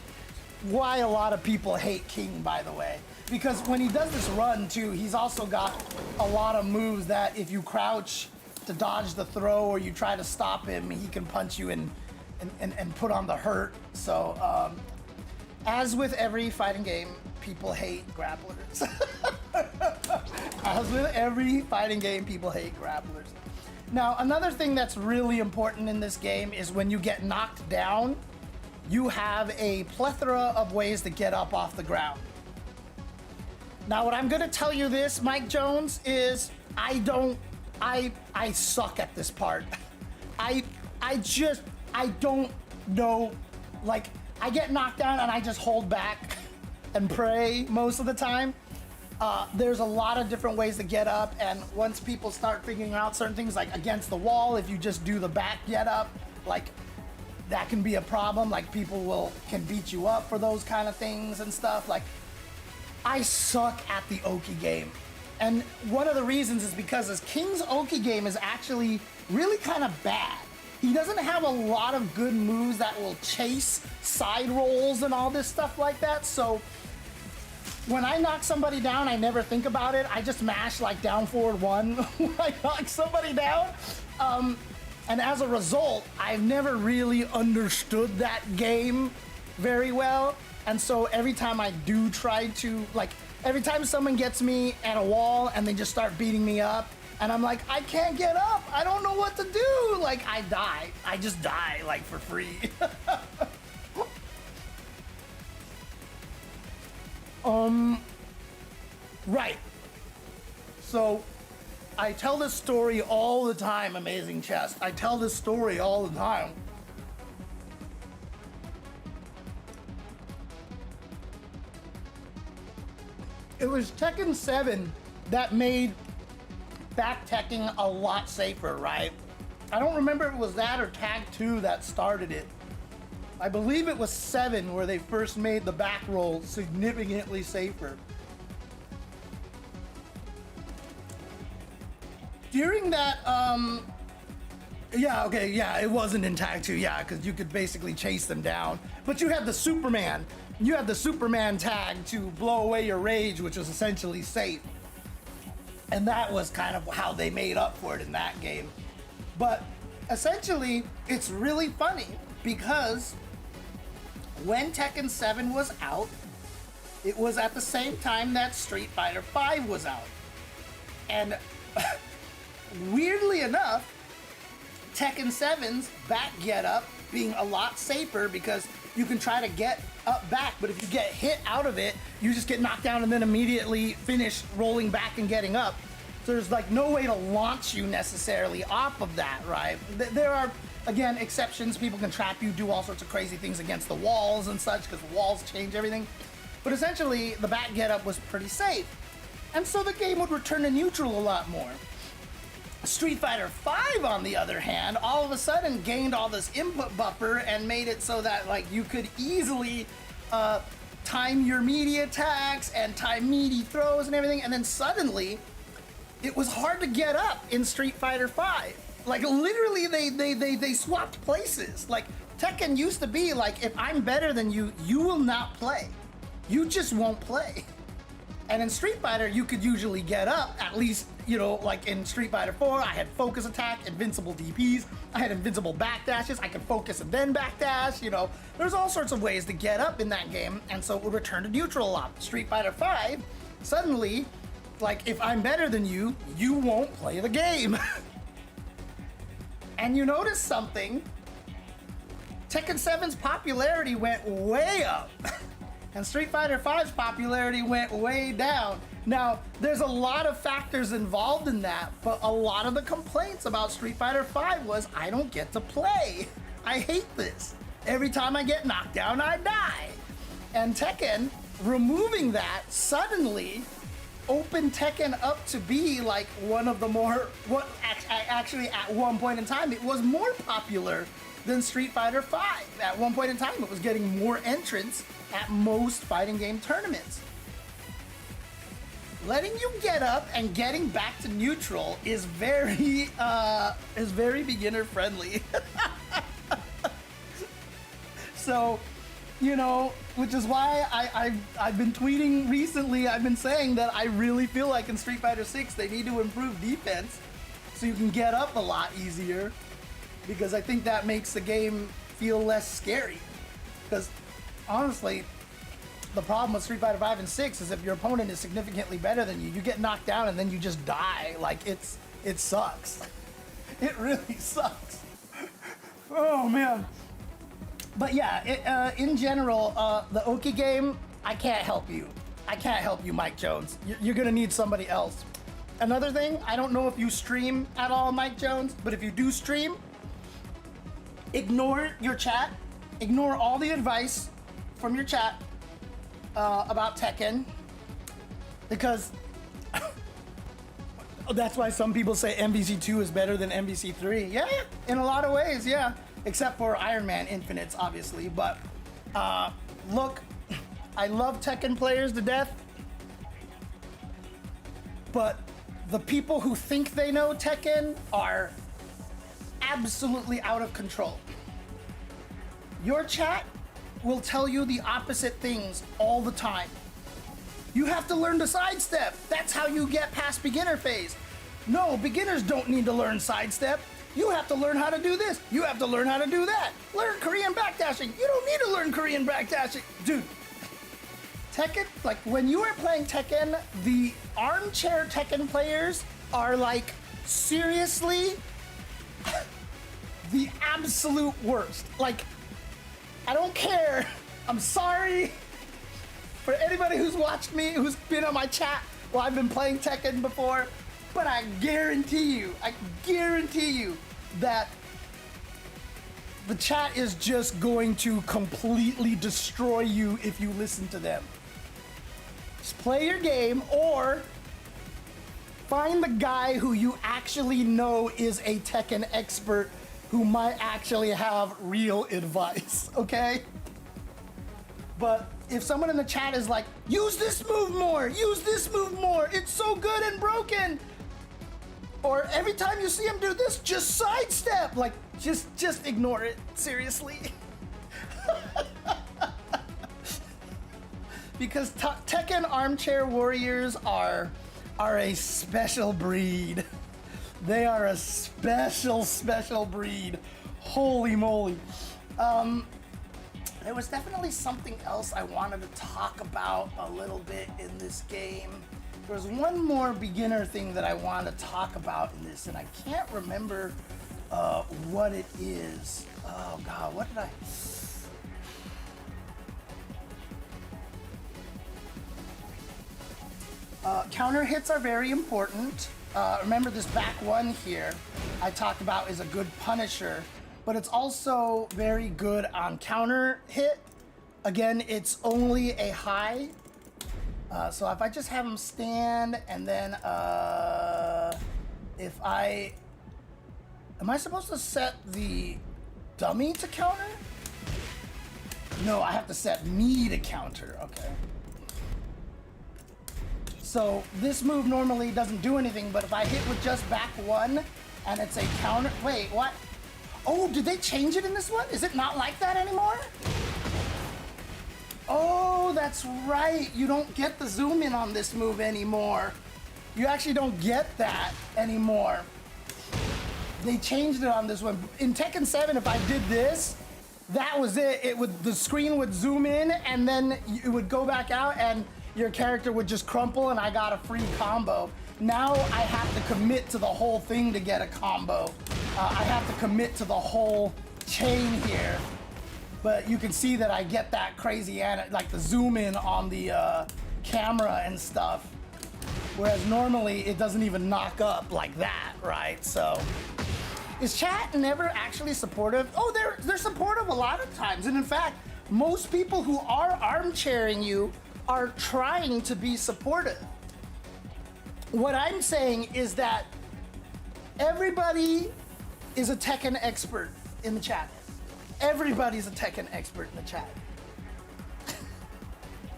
Why a lot of people hate King, by the way. Because when he does this run too, he's also got a lot of moves that if you crouch to dodge the throw or you try to stop him, he can punch you and put on the hurt. So as with every fighting game, people hate grapplers. As with every fighting game, people hate grapplers. Now, another thing that's really important in this game is when you get knocked down, you have a plethora of ways to get up off the ground. Now, what I'm gonna tell you this, Mike Jones, is I suck at this part. I don't know, like, I get knocked down and I just hold back and pray most of the time. There's a lot of different ways to get up, and once people start figuring out certain things, like against the wall, if you just do the back get up, like, that can be a problem. Like, people can beat you up for those kind of things and stuff. Like, I suck at the Oki game. And one of the reasons is because this King's Oki game is actually really kind of bad. He doesn't have a lot of good moves that will chase side rolls and all this stuff like that. So when I knock somebody down, I never think about it. I just mash like down forward 1 when I knock somebody down. And as a result, I've never really understood that game very well. And so every time I do try to, like, every time someone gets me at a wall and they just start beating me up, and I'm like, I can't get up, I don't know what to do, like, I die. I just die, like, for free. Right. So, I tell this story all the time, Amazing Chest. I tell this story all the time. It was Tekken 7 that made back teching a lot safer, right? I don't remember if it was that or Tag 2 that started it. I believe it was 7 where they first made the back roll significantly safer. During that, it wasn't in Tag 2, yeah, because you could basically chase them down. But you had the Superman. You had the Superman tag to blow away your rage, which was essentially safe. And that was kind of how they made up for it in that game. But essentially, it's really funny because when Tekken 7 was out, it was at the same time that Street Fighter V was out. And weirdly enough, Tekken 7's back get up being a lot safer because you can try to get up back, but if you get hit out of it, you just get knocked down and then immediately finish rolling back and getting up. So there's like no way to launch you necessarily off of that, right? There are, again, exceptions. People can trap you, do all sorts of crazy things against the walls and such, because the walls change everything. But essentially, the back get up was pretty safe. And so the game would return to neutral a lot more. Street Fighter V, on the other hand, all of a sudden gained all this input buffer and made it so that, like, you could easily time your meaty attacks and time meaty throws and everything, and then suddenly it was hard to get up in Street Fighter V. Like, literally they swapped places. Like, Tekken used to be like, if I'm better than you, you will not play. You just won't play. And in Street Fighter, you could usually get up, at least, you know, like in Street Fighter 4, I had focus attack, invincible DPs, I had invincible backdashes, I could focus and then backdash, you know. There's all sorts of ways to get up in that game, and so it would return to neutral a lot. Street Fighter 5, suddenly, like, if I'm better than you, you won't play the game. And you notice something, Tekken 7's popularity went way up. And Street Fighter V's popularity went way down. Now, there's a lot of factors involved in that, but a lot of the complaints about Street Fighter V was, I don't get to play. I hate this. Every time I get knocked down, I die. And Tekken, removing that, suddenly opened Tekken up to be like one of the more, actually at one point in time, it was more popular than Street Fighter V. At one point in time, it was getting more entrants at most fighting game tournaments. Letting you get up and getting back to neutral is very beginner friendly. So, you know, which is why I've been tweeting recently. I've been saying that I really feel like in Street Fighter 6 they need to improve defense so you can get up a lot easier, because I think that makes the game feel less scary. Because honestly, the problem with Street Fighter 5 and 6 is if your opponent is significantly better than you, you get knocked down and then you just die. Like, it sucks. It really sucks. Oh man. But yeah, in general, the Oki game, I can't help you. I can't help you, Mike Jones. You're gonna need somebody else. Another thing, I don't know if you stream at all, Mike Jones, but if you do stream, ignore your chat ignore all the advice from your chat about Tekken, because that's why some people say MVC2 is better than MVC3. Yeah, in a lot of ways, yeah. Except for Iron Man Infinites, obviously. But look, I love Tekken players to death. But the people who think they know Tekken are absolutely out of control. Your chat will tell you the opposite things all the time. You have to learn to sidestep. That's how you get past beginner phase. No, beginners don't need to learn sidestep. You have to learn how to do this. You have to learn how to do that. Learn Korean backdashing. You don't need to learn Korean backdashing. Dude, Tekken, like when you are playing Tekken, the armchair Tekken players are like seriously the absolute worst. Like, I don't care. I'm sorry for anybody who's watched me, who's been on my chat while I've been playing Tekken before, but I guarantee you that the chat is just going to completely destroy you if you listen to them. Just play your game or find the guy who you actually know is a Tekken expert who might actually have real advice, okay? But if someone in the chat is like, use this move more, it's so good and broken. Or every time you see him do this, just sidestep. Like, just ignore it, seriously. Because Tekken armchair warriors are a special breed. They are a special breed. Holy moly. There was definitely something else I wanted to talk about a little bit in this game. There was one more beginner thing that I wanted to talk about in this, and I can't remember what it is. Oh God, what did I... counter hits are very important. Remember this back one here I talked about is a good punisher, but it's also very good on counter hit. Again, it's only a high. So if I just have him stand and then am I supposed to set the dummy to counter? No, I have to set me to counter, okay. So this move normally doesn't do anything, but if I hit with just back one and it's a counter, wait, what? Oh, did they change it in this one? Is it not like that anymore? Oh, that's right. You don't get the zoom in on this move anymore. You actually don't get that anymore. They changed it on this one. In Tekken 7, if I did this, that was it. The screen would zoom in and then it would go back out and your character would just crumple and I got a free combo. Now I have to commit to the whole thing to get a combo. I have to commit to the whole chain here. But you can see that I get that crazy, like the zoom in on the camera and stuff. Whereas normally it doesn't even knock up like that, right? So, is chat never actually supportive? Oh, they're supportive a lot of times. And in fact, most people who are armchairing you are trying to be supportive. What I'm saying is that everybody is a Tekken expert in the chat. Everybody's a Tekken expert in the chat.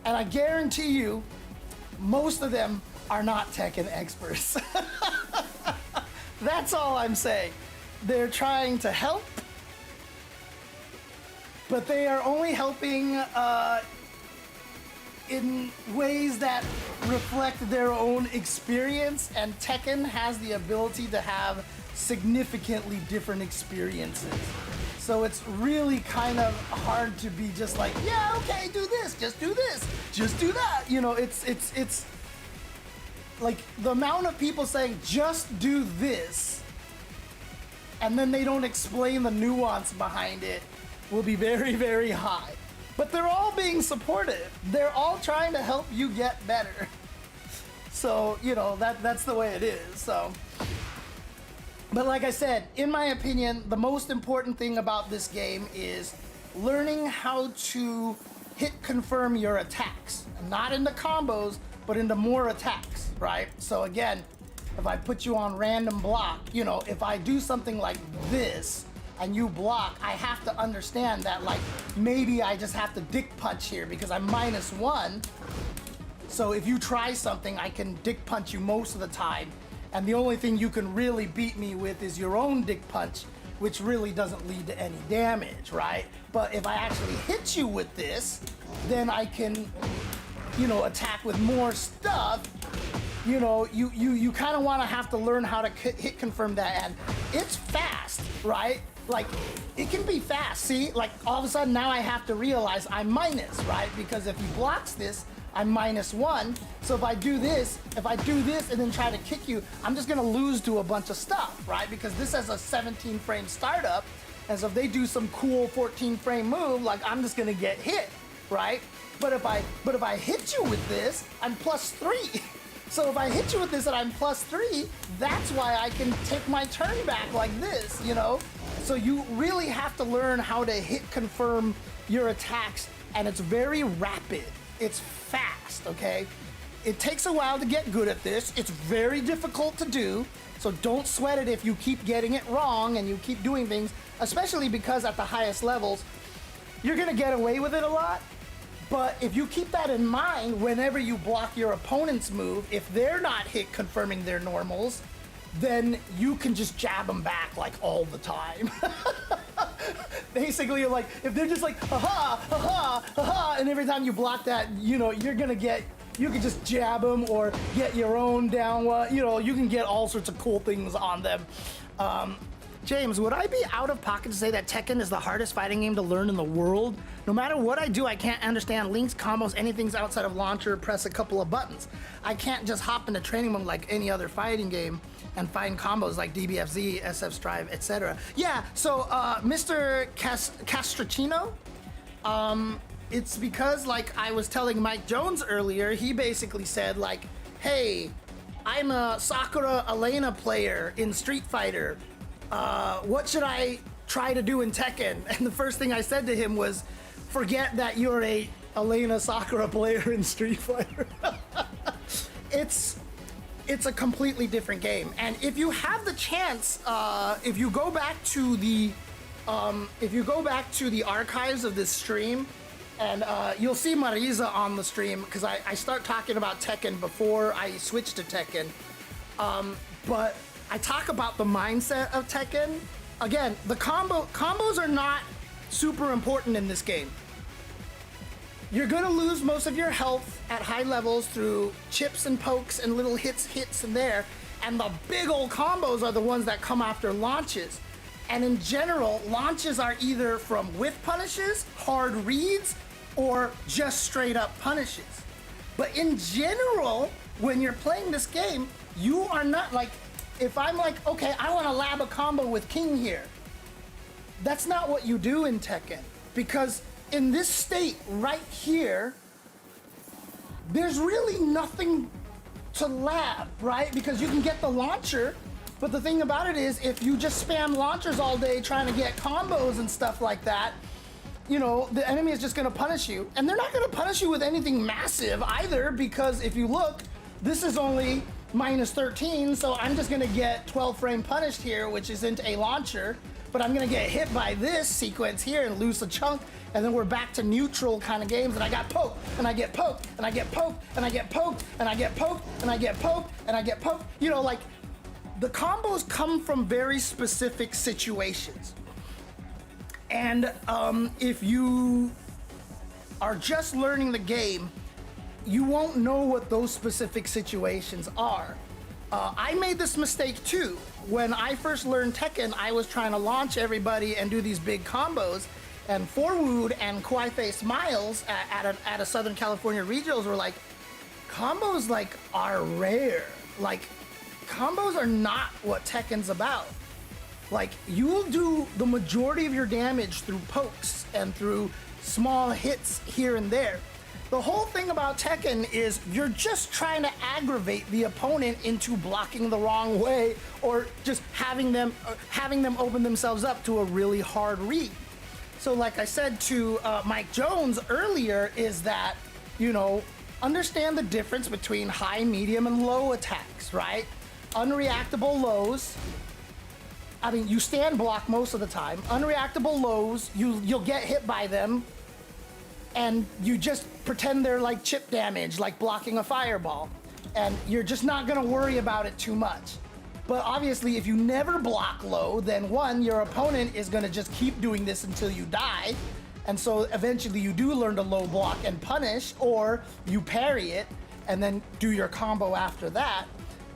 And I guarantee you, most of them are not Tekken experts. That's all I'm saying. They're trying to help, but they are only helping in ways that reflect their own experience, and Tekken has the ability to have significantly different experiences. So it's really kind of hard to be just like, yeah, okay, do this, just do that. You know, it's like the amount of people saying, just do this, and then they don't explain the nuance behind it will be very, very high. But they're all being supportive. They're all trying to help you get better. So, you know, that's the way it is, so. But like I said, in my opinion, the most important thing about this game is learning how to hit confirm your attacks. Not in the combos, but into more attacks, right? So again, if I put you on random block, you know, if I do something like this and you block, I have to understand that, like, maybe I just have to dick punch here because I'm -1. So if you try something, I can dick punch you most of the time. And the only thing you can really beat me with is your own dick punch, which really doesn't lead to any damage, right? But if I actually hit you with this, then I can, you know, attack with more stuff. You know, you kind of want to have to learn how to hit confirm that, and it's fast, right? Like, it can be fast. See, like, all of a sudden now I have to realize I'm minus, right? Because if he blocks this, I'm -1. So if I do this and then try to kick you, I'm just gonna lose to a bunch of stuff, right? Because this has a 17 frame startup, and so if they do some cool 14 frame move, like, I'm just gonna get hit, right? But if I hit you with this, I'm +3. So if I hit you with this and I'm +3, that's why I can take my turn back like this, you know? So you really have to learn how to hit confirm your attacks, and it's very rapid. It's fast, okay? It takes a while to get good at this. It's very difficult to do, so don't sweat it if you keep getting it wrong and you keep doing things, especially because at the highest levels, you're gonna get away with it a lot. But if you keep that in mind whenever you block your opponent's move, if they're not hit confirming their normals, then you can just jab them back like all the time. Basically, like, if they're just like, ha-ha, ha-ha, ha-ha, and every time you block that, you know, you can just jab them or get your own down one, you know, you can get all sorts of cool things on them. James, would I be out of pocket to say that Tekken is the hardest fighting game to learn in the world? No matter what I do, I can't understand links, combos, anything outside of launcher, press a couple of buttons. I can't just hop into training mode like any other fighting game and find combos like DBFZ, SF Strive, etc. Yeah, so Mr. Castracino, it's because, like I was telling Mike Jones earlier, he basically said, like, hey, I'm a Sakura Elena player in Street Fighter. What should I try to do in Tekken? And the first thing I said to him was, forget that you're a Elena Sakura player in Street Fighter. It's a completely different game. And if you have the chance, if you go back to the archives of this stream, and you'll see Marisa on the stream, because I start talking about Tekken before I switch to Tekken. But I talk about the mindset of Tekken. Again, the combos are not super important in this game. You're gonna lose most of your health at high levels through chips and pokes and little hits in there, and the big old combos are the ones that come after launches. And in general, launches are either from whiff punishes, hard reads, or just straight up punishes. But in general, when you're playing this game, you are not like, if I'm like, okay, I want to lab a combo with King here, that's not what you do in Tekken. Because in this state right here, there's really nothing to lab, right? Because you can get the launcher, but the thing about it is, if you just spam launchers all day trying to get combos and stuff like that, you know, the enemy is just gonna punish you. And they're not gonna punish you with anything massive either, because if you look, this is only -13, so I'm just gonna get 12 frame punished here, which isn't a launcher, but I'm gonna get hit by this sequence here and lose a chunk, and then we're back to neutral kind of games, and I got poked, and I get poked, and I get poked, and I get poked, and I get poked, and I get poked, and I get poked. You know, like, the combos come from very specific situations. And if you are just learning the game, you won't know what those specific situations are. I made this mistake too. When I first learned Tekken, I was trying to launch everybody and do these big combos, and Forwood and Kawaii Face Miles at a Southern California regionals were like, combos like are rare. Like, combos are not what Tekken's about. Like, you'll do the majority of your damage through pokes and through small hits here and there. The whole thing about Tekken is you're just trying to aggravate the opponent into blocking the wrong way, or just having them open themselves up to a really hard read. So like I said to Mike Jones earlier, is that, you know, understand the difference between high, medium, and low attacks, right? Unreactable lows, I mean, you stand block most of the time. Unreactable lows, you'll get hit by them, and you just pretend they're like chip damage, like blocking a fireball. And you're just not gonna worry about it too much. But obviously, if you never block low, then one, your opponent is gonna just keep doing this until you die. And so eventually you do learn to low block and punish, or you parry it and then do your combo after that.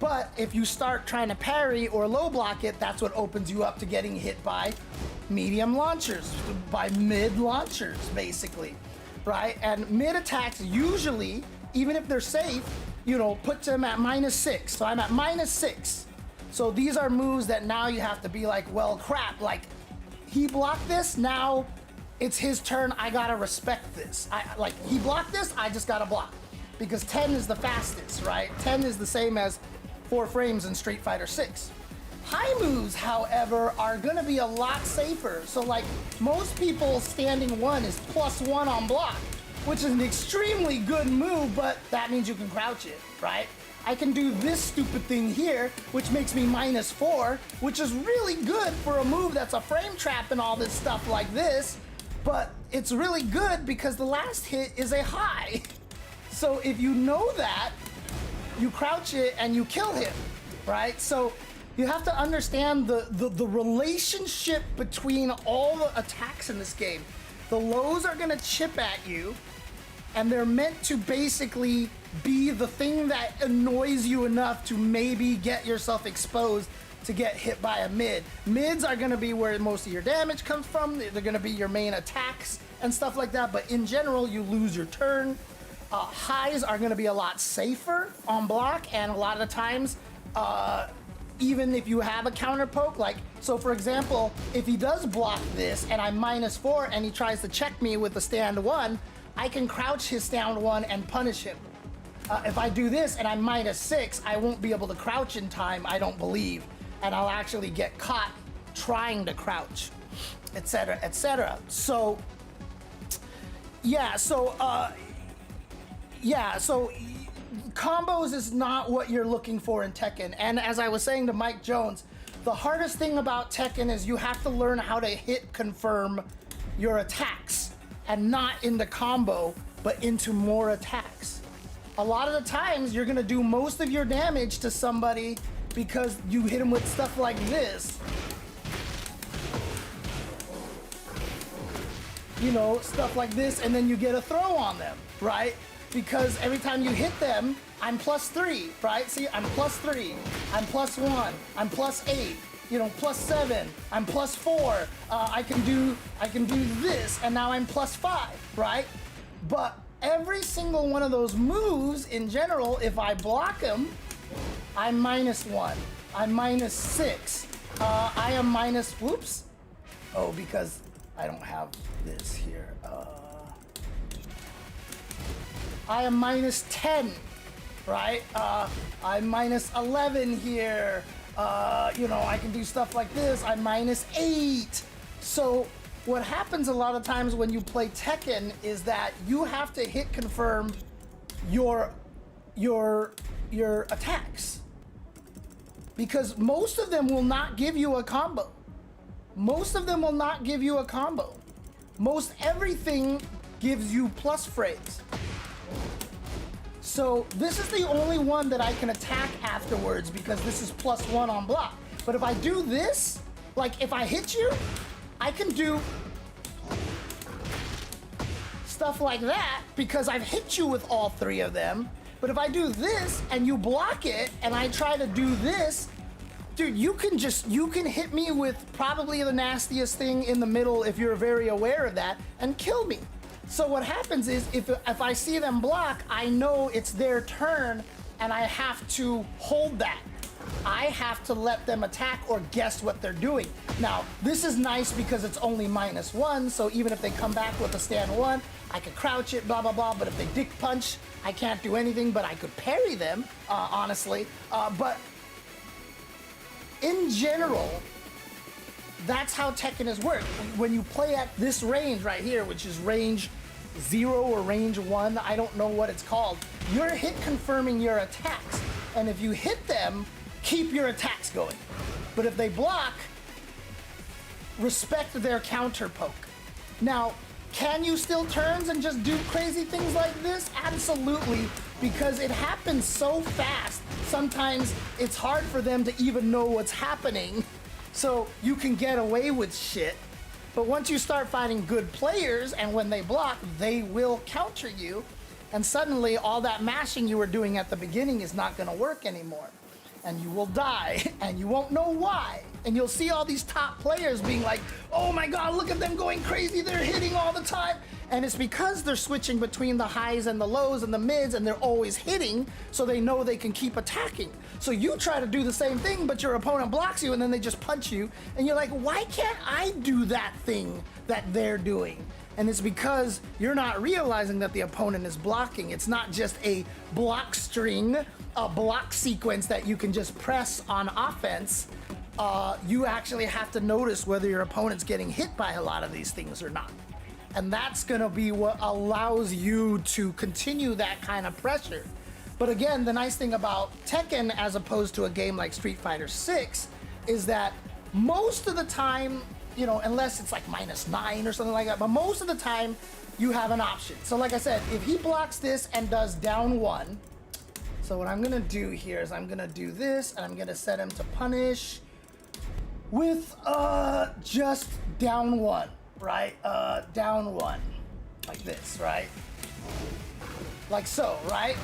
But if you start trying to parry or low block it, that's what opens you up to getting hit by medium launchers, by mid launchers, basically, right? And mid attacks usually, even if they're safe, you know, puts them at -6. So I'm at -6. So these are moves that now you have to be like, well, crap, like he blocked this, now it's his turn, I gotta respect this. Like he blocked this, I just gotta block. Because 10 is the fastest, right? 10 is the same as 4 frames in Street Fighter 6. High moves, however, are gonna be a lot safer. So like most people standing 1 is +1 on block, which is an extremely good move, but that means you can crouch it, right? I can do this stupid thing here, which makes me -4, which is really good for a move that's a frame trap and all this stuff like this, but it's really good because the last hit is a high. So if you know that, you crouch it and you kill him, right? So you have to understand the relationship between all the attacks in this game. The lows are gonna chip at you, and they're meant to basically be the thing that annoys you enough to maybe get yourself exposed to get hit by a mid. Mids are gonna be where most of your damage comes from. They're gonna be your main attacks and stuff like that, but in general, you lose your turn. Highs are gonna be a lot safer on block, and a lot of the times, even if you have a counter poke, like, so for example, if he does block this and I'm -4 and he tries to check me with the stand 1, I can crouch his stand 1 and punish him. If I do this and I'm -6, I won't be able to crouch in time, I don't believe, and I'll actually get caught trying to crouch, etc., etc. So, yeah, so combos is not what you're looking for in Tekken. And as I was saying to Mike Jones, the hardest thing about Tekken is you have to learn how to hit confirm your attacks, and not into combo, but into more attacks. A lot of the times you're gonna do most of your damage to somebody because you hit them with stuff like this. You know, stuff like this, and then you get a throw on them, right? Because every time you hit them, I'm +3, right? See, I'm +3, I'm +1, I'm +8, you know, +7, I'm +4. I can do this, and now I'm +5, right? But every single one of those moves, in general, if I block them, I'm -1, I'm -6, I am whoops. Oh, because I don't have this here. I am -10, right? I'm -11 here. You know, I can do stuff like this. I'm -8. So what happens a lot of times when you play Tekken is that you have to hit confirm your attacks, because most of them will not give you a combo. Most of them will not give you a combo. Most everything gives you plus frames. So this is the only one that I can attack afterwards because this is +1 on block. But if I do this, like if I hit you, I can do stuff like that because I've hit you with all 3 of them. But if I do this and you block it and I try to do this, dude, you can hit me with probably the nastiest thing in the middle if you're very aware of that and kill me. So what happens is if I see them block, I know it's their turn and I have to hold that. I have to let them attack or guess what they're doing. Now, this is nice because it's only -1, so even if they come back with a stand 1, I could crouch it, blah, blah, blah, but if they dick punch, I can't do anything, but I could parry them, honestly. But in general, that's how Tekken is worked. When you play at this range right here, which is range 0 or range 1, I don't know what it's called, you're hit confirming your attacks. And if you hit them, keep your attacks going. But if they block, respect their counter poke. Now, can you still turns and just do crazy things like this? Absolutely, because it happens so fast. Sometimes it's hard for them to even know what's happening. So you can get away with shit. But once you start fighting good players, and when they block, they will counter you. And suddenly all that mashing you were doing at the beginning is not gonna work anymore. And you will die, and you won't know why. And you'll see all these top players being like, oh my God, look at them going crazy, they're hitting all the time. And it's because they're switching between the highs and the lows and the mids, and they're always hitting, so they know they can keep attacking. So you try to do the same thing, but your opponent blocks you, and then they just punch you, and you're like, why can't I do that thing that they're doing? And it's because you're not realizing that the opponent is blocking. It's not just a block string, a block sequence that you can just press on offense. You actually have to notice whether your opponent's getting hit by a lot of these things or not. And that's gonna be what allows you to continue that kind of pressure. But again, the nice thing about Tekken as opposed to a game like Street Fighter 6 is that most of the time, you know, unless it's like -9 or something like that, but most of the time you have an option. So like I said, if he blocks this and does down 1, so what I'm gonna do here is I'm gonna do this, and I'm gonna set him to punish with just down 1, right? Down 1, like this, right? Like so, right?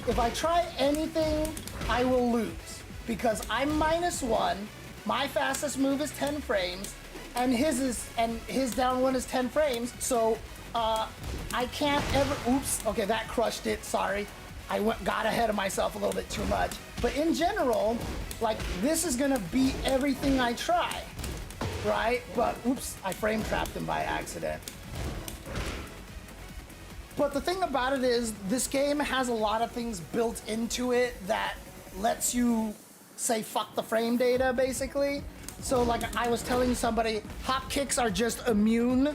If I try anything, I will lose because I'm -1. My fastest move is 10 frames, and his down 1 is 10 frames. So I can't ever. Oops. Okay, that crushed it. Sorry, I got ahead of myself a little bit too much. But in general, like this is gonna beat everything I try, right? But oops, I frame trapped him by accident. But the thing about it is, this game has a lot of things built into it that lets you say fuck the frame data, basically. So like I was telling somebody, hop kicks are just immune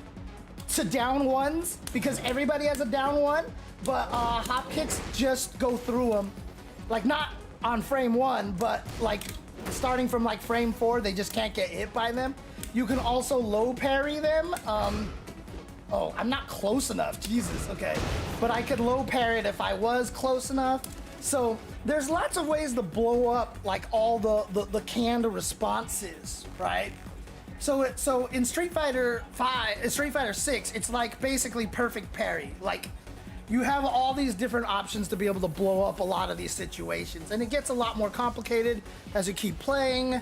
to down 1s because everybody has a down 1, but hop kicks just go through them. Like not on frame 1, but like starting from like frame 4, they just can't get hit by them. You can also low parry them. Oh, I'm not close enough, Jesus, okay. But I could low parry it if I was close enough. So there's lots of ways to blow up like all the canned responses, right? So in Street Fighter 6, it's like basically perfect parry. Like you have all these different options to be able to blow up a lot of these situations. And it gets a lot more complicated as you keep playing.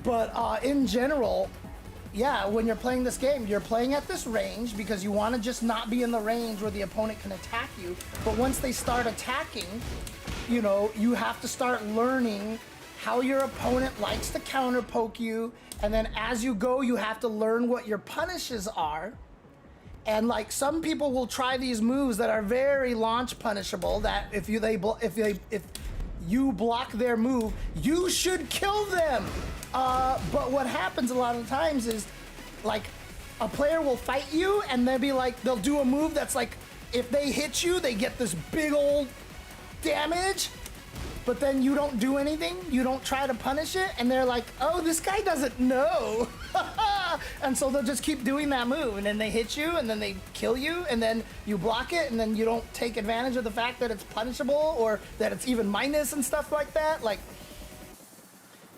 But in general, yeah, when you're playing this game, you're playing at this range because you want to just not be in the range where the opponent can attack you. But once they start attacking, you know, you have to start learning how your opponent likes to counter poke you. And then as you go, you have to learn what your punishes are. And like some people will try these moves that are very launch punishable, that if you block their move, you should kill them. But what happens a lot of times is like a player will fight you and they'll do a move that's like, if they hit you, they get this big old damage, but then you don't do anything. You don't try to punish it. And they're like, oh, this guy doesn't know. And so they'll just keep doing that move, and then they hit you, and then they kill you, and then you block it, and then you don't take advantage of the fact that it's punishable or that it's even minus and stuff like that. Like,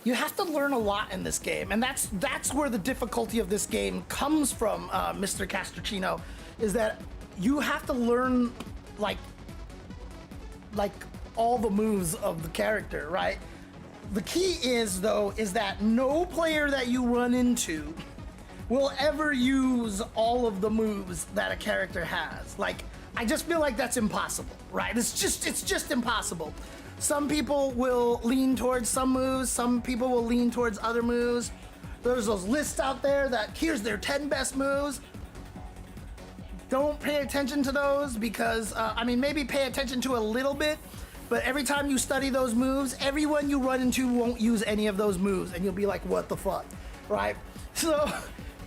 you have to learn a lot in this game, and that's where the difficulty of this game comes from, Mr. Castrocino, is that you have to learn like all the moves of the character, right? The key is that no player that you run into will ever use all of the moves that a character has. Like, I just feel like that's impossible, right? It's just impossible. Some people will lean towards some moves, some people will lean towards other moves. There's those lists out there that here's their 10 best moves. Don't pay attention to those because, I mean, maybe pay attention to a little bit, but every time you study those moves, everyone you run into won't use any of those moves, and you'll be like, what the fuck? right? So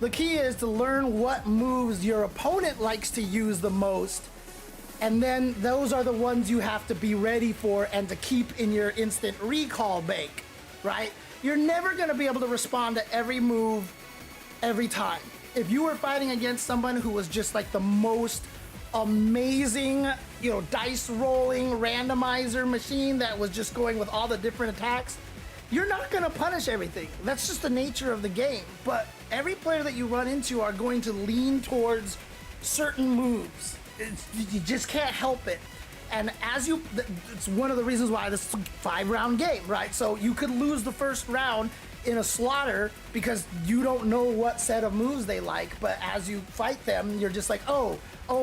the key is to learn what moves your opponent likes to use the most, and then those are the ones you have to be ready for and to keep in your instant recall bank, right? You're never going to be able to respond to every move every time. If you were fighting against someone who was just like the most amazing, you know, dice rolling randomizer machine that was just going with all the different attacks, you're not going to punish everything. That's just the nature of the game. But every player that you run into are going to lean towards certain moves. You just can't help it. And it's one of the reasons why this is a 5-round game, right? So you could lose the first round in a slaughter because you don't know what set of moves they like. But as you fight them, you're just like, oh,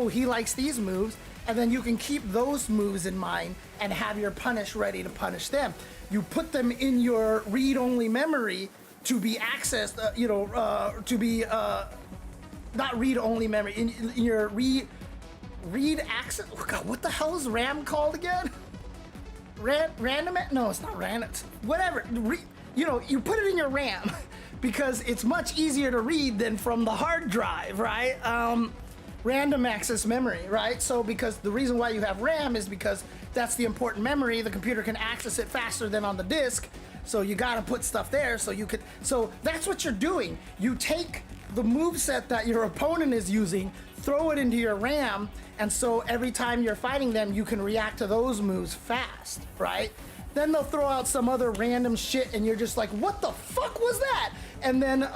he likes these moves. And then you can keep those moves in mind and have your punish ready to punish them. You put them in your read-only memory to be accessed, not read-only memory, in your read access. Oh God, what the hell is RAM called again? Random? No, it's not random. Whatever. You put it in your RAM because it's much easier to read than from the hard drive, right? Random access memory, right? So because the reason why you have RAM is because that's the important memory. The computer can access it faster than on the disk. So you got to put stuff there so that's what you're doing. You take the moveset that your opponent is using, throw it into your RAM, and so every time you're fighting them, you can react to those moves fast, right? Then they'll throw out some other random shit and you're just like, what the fuck was that? And then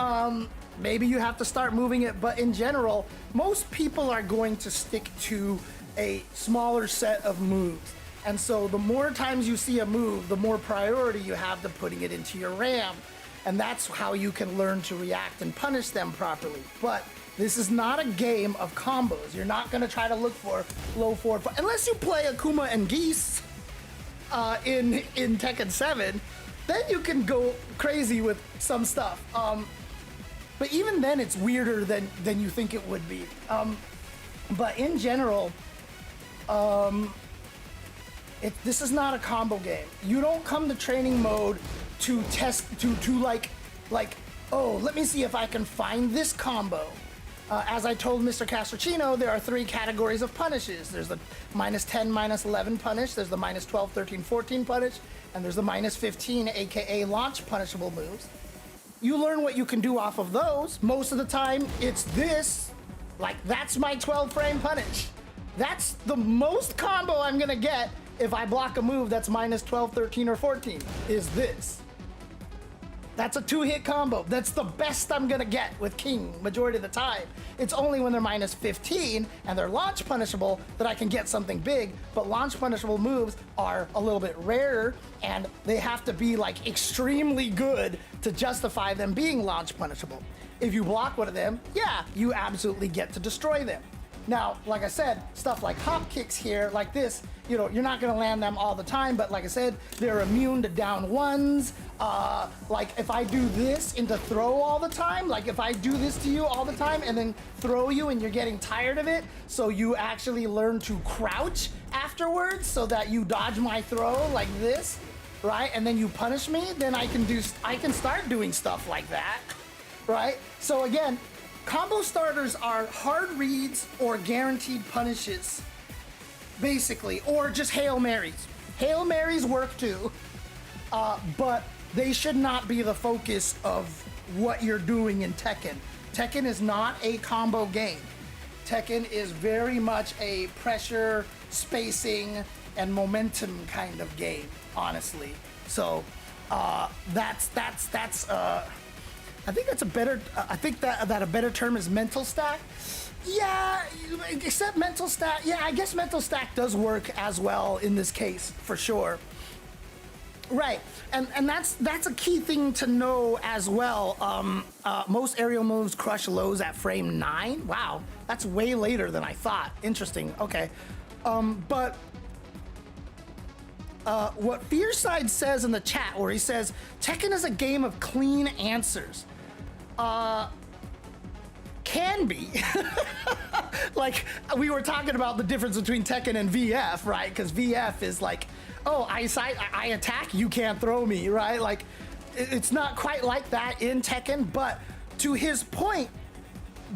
maybe you have to start moving it, but in general, most people are going to stick to a smaller set of moves. And so the more times you see a move, the more priority you have to putting it into your RAM. And that's how you can learn to react and punish them properly. But this is not a game of combos. You're not going to try to look for low forward, unless you play Akuma and Geese in Tekken 7, then you can go crazy with some stuff. But even then, it's weirder than you think it would be. But in general, this is not a combo game. You don't come to training mode to test, like, oh, let me see if I can find this combo. As I told Mr. Castrocino, there are 3 categories of punishes. There's the -10, -11 punish, there's the -12, 13, 14 punish, and there's the -15, aka launch punishable moves. You learn what you can do off of those. Most of the time, it's this. Like, that's my 12 frame punish. That's the most combo I'm gonna get if I block a move that's -12, 13, or 14, is this. That's a 2-hit combo. That's the best I'm gonna get with King majority of the time. It's only when they're -15 and they're launch punishable that I can get something big, but launch punishable moves are a little bit rarer and they have to be like extremely good to justify them being launch punishable. If you block one of them, yeah, you absolutely get to destroy them. Now, like I said, stuff like hop kicks here, like this, you're not gonna land them all the time, but like I said, they're immune to down ones. Like if I do this into throw all the time, like if I do this to you all the time and then throw you and you're getting tired of it, so you actually learn to crouch afterwards so that you dodge my throw like this, right? And then you punish me, then I can start doing stuff like that, right? So again, combo starters are hard reads or guaranteed punishes, basically, or just Hail Marys. Hail Marys work too, but they should not be the focus of what you're doing in Tekken. Tekken is not a combo game. Tekken is very much a pressure, spacing, and momentum kind of game, honestly. So that's I think that's a better. I think that a better term is mental stack. Yeah, except mental stack. Yeah, I guess mental stack does work as well in this case for sure. Right, and that's a key thing to know as well. Most aerial moves crush lows at frame 9. Wow, that's way later than I thought. Interesting. Okay, but. What Fearside says in the chat, where he says, Tekken is a game of clean answers. Can be. Like, we were talking about the difference between Tekken and VF, right? Because VF is like, oh, I attack, you can't throw me, right? Like, it's not quite like that in Tekken, but to his point,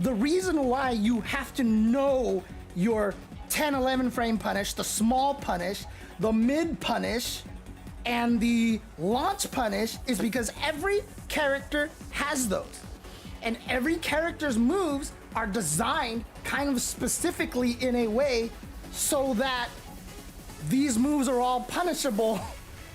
the reason why you have to know your 10, 11 frame punish, the small punish, the mid punish, and the launch punish is because every character has those. And every character's moves are designed kind of specifically in a way so that these moves are all punishable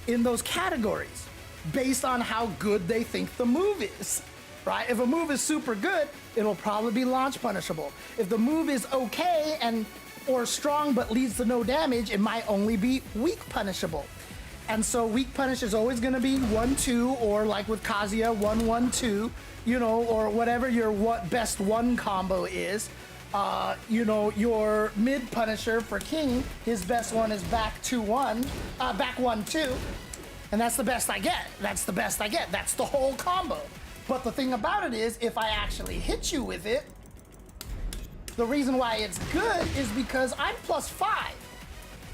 in those categories based on how good they think the move is, right? If a move is super good, it'll probably be launch punishable. If the move is okay or strong but leads to no damage, it might only be weak punishable. And so weak punish is always gonna be 1-2, or like with Kazuya, 1-1-2, you know, or whatever your best one combo is. You know, your mid punisher for King, his best one is back 2-1, back 1-2, and that's the best I get. That's the best I get. That's the whole combo. But the thing about it is, if I actually hit you with it, the reason why it's good is because I'm +5,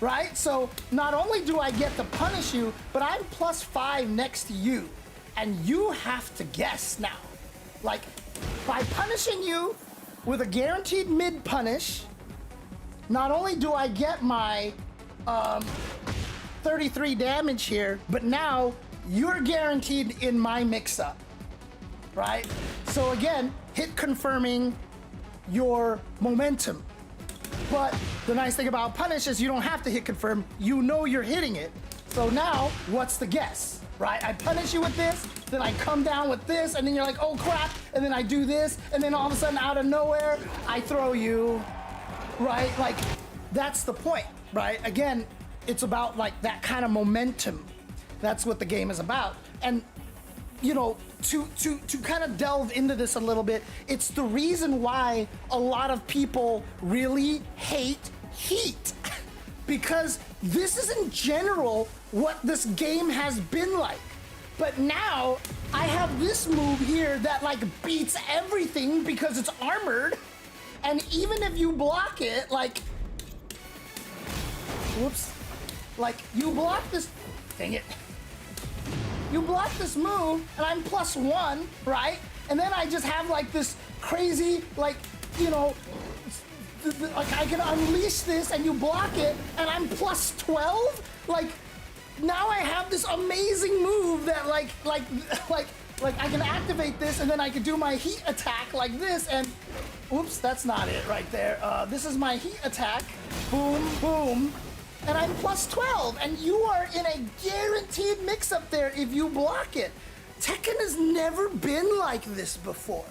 right? So not only do I get to punish you, but I'm +5 next to you, and you have to guess now. Like, by punishing you with a guaranteed mid punish, not only do I get my 33 damage here, but now you're guaranteed in my mix-up, right? So again, hit confirming your momentum. But the nice thing about punish is you don't have to hit confirm, you know you're hitting it. So now, what's the guess, right? I punish you with this, then I come down with this, and then you're like, oh crap, and then I do this, and then all of a sudden out of nowhere, I throw you, right? Like, that's the point, right? Again, it's about like that kind of momentum. That's what the game is about. And you know, to kind of delve into this a little bit, it's the reason why a lot of people really hate Heat. Because this is in general what this game has been like. But now I have this move here that like beats everything because it's armored. And even if you block it, like, whoops, like you block this, dang it. You block this move, and I'm +1, right? And then I just have like this crazy, like, you know, like I can unleash this and you block it, and I'm +12? Like, now I have this amazing move that like I can activate this, and then I can do my heat attack like this, and oops, that's not it right there. This is my heat attack, boom, boom. And I'm +12, and you are in a guaranteed mix-up there if you block it. Tekken has never been like this before.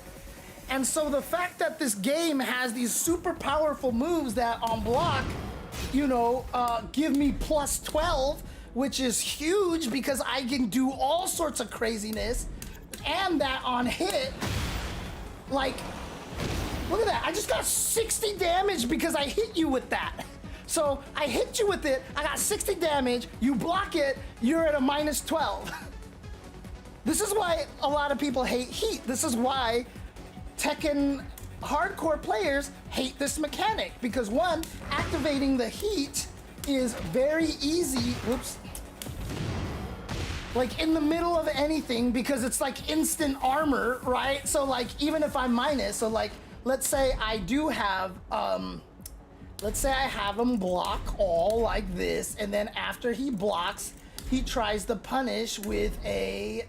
And so the fact that this game has these super powerful moves that on block, you know, give me +12, which is huge because I can do all sorts of craziness, and that on hit, like, look at that, I just got 60 damage because I hit you with that. So I hit you with it, I got 60 damage, you block it, you're at a -12. This is why a lot of people hate Heat. This is why Tekken hardcore players hate this mechanic, because one, activating the Heat is very easy, whoops, like in the middle of anything, because it's like instant armor, right? So like, even if I'm minus, so like, let's say I do have, let's say I have him block all like this, and then after he blocks, he tries to punish with a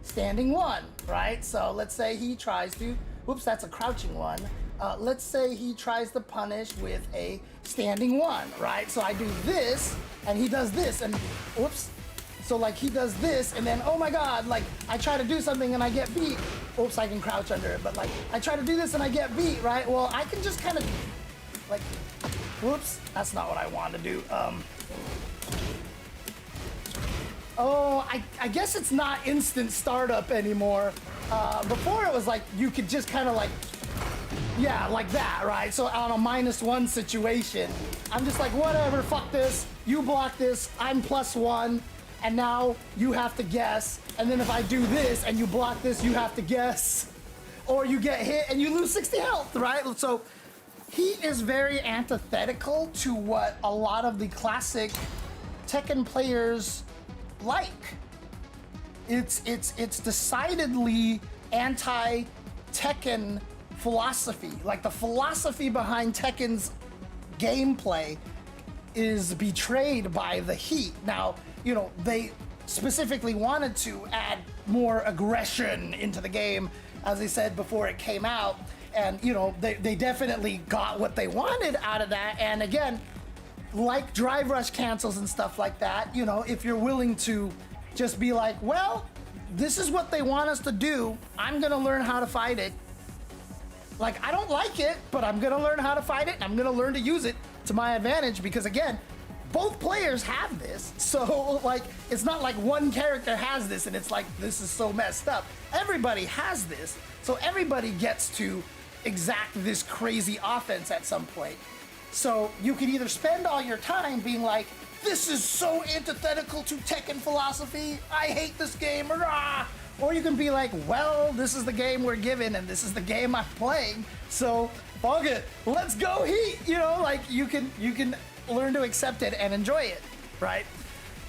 standing one, right? So let's say he tries to, whoops, that's a crouching one. Let's say he tries to punish with a standing one, right? So I do this, and he does this, and whoops. So like he does this, and then, oh my God, like I try to do something and I get beat. Oops, I can crouch under it, but like I try to do this and I get beat, right? Well, I can just kind of, like, whoops, that's not what I wanted to do. Oh, I guess it's not instant startup anymore. Before it was like, you could just kind of like, yeah, like that, right? So on a -1 situation, I'm just like, whatever, fuck this. You block this, I'm +1, and now you have to guess. And then if I do this and you block this, you have to guess. Or you get hit and you lose 60 health, right? So he is very antithetical to what a lot of the classic Tekken players like. it's decidedly anti-Tekken philosophy. Like the philosophy behind Tekken's gameplay is betrayed by the Heat. Now, you know, they specifically wanted to add more aggression into the game, as I said before it came out, and you know, they definitely got what they wanted out of that. And again, like drive rush cancels and stuff like that, you know, if you're willing to just be like, well, this is what they want us to do, I'm gonna learn how to fight it. Like, I don't like it, but I'm gonna learn how to fight it, and I'm gonna learn to use it to my advantage, because again, both players have this. So like, it's not like one character has this and it's like, this is so messed up. Everybody has this, so everybody gets to exact this crazy offense at some point. So you can either spend all your time being like, this is so antithetical to Tekken philosophy, I hate this game, rah! Or you can be like, well, this is the game we're given and this is the game I'm playing, so fuck it, let's go Heat. You know, like you can learn to accept it and enjoy it, right?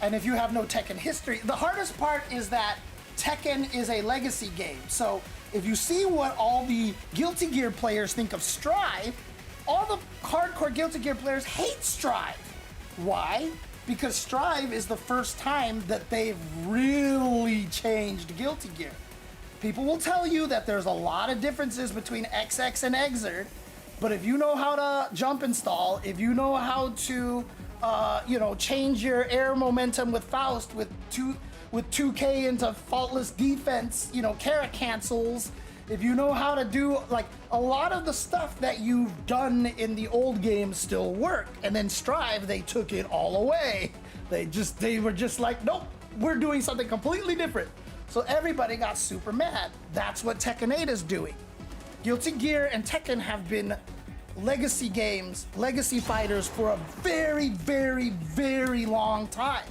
And if you have no Tekken history, the hardest part is that Tekken is a legacy game. So if you see what all the Guilty Gear players think of Strive, all the hardcore Guilty Gear players hate Strive. Why? Because Strive is the first time that they've really changed Guilty Gear. People will tell you that there's a lot of differences between XX and Exert, but if you know how to jump install, if you know how to, you know, change your air momentum with Faust with 2K into faultless defense, you know, carrot cancels, if you know how to do, like, a lot of the stuff that you've done in the old games still work. And then Strive, they took it all away. They were just like, nope, we're doing something completely different. So everybody got super mad. That's what Tekken 8 is doing. Guilty Gear and Tekken have been legacy games, legacy fighters for a very, very, very long time.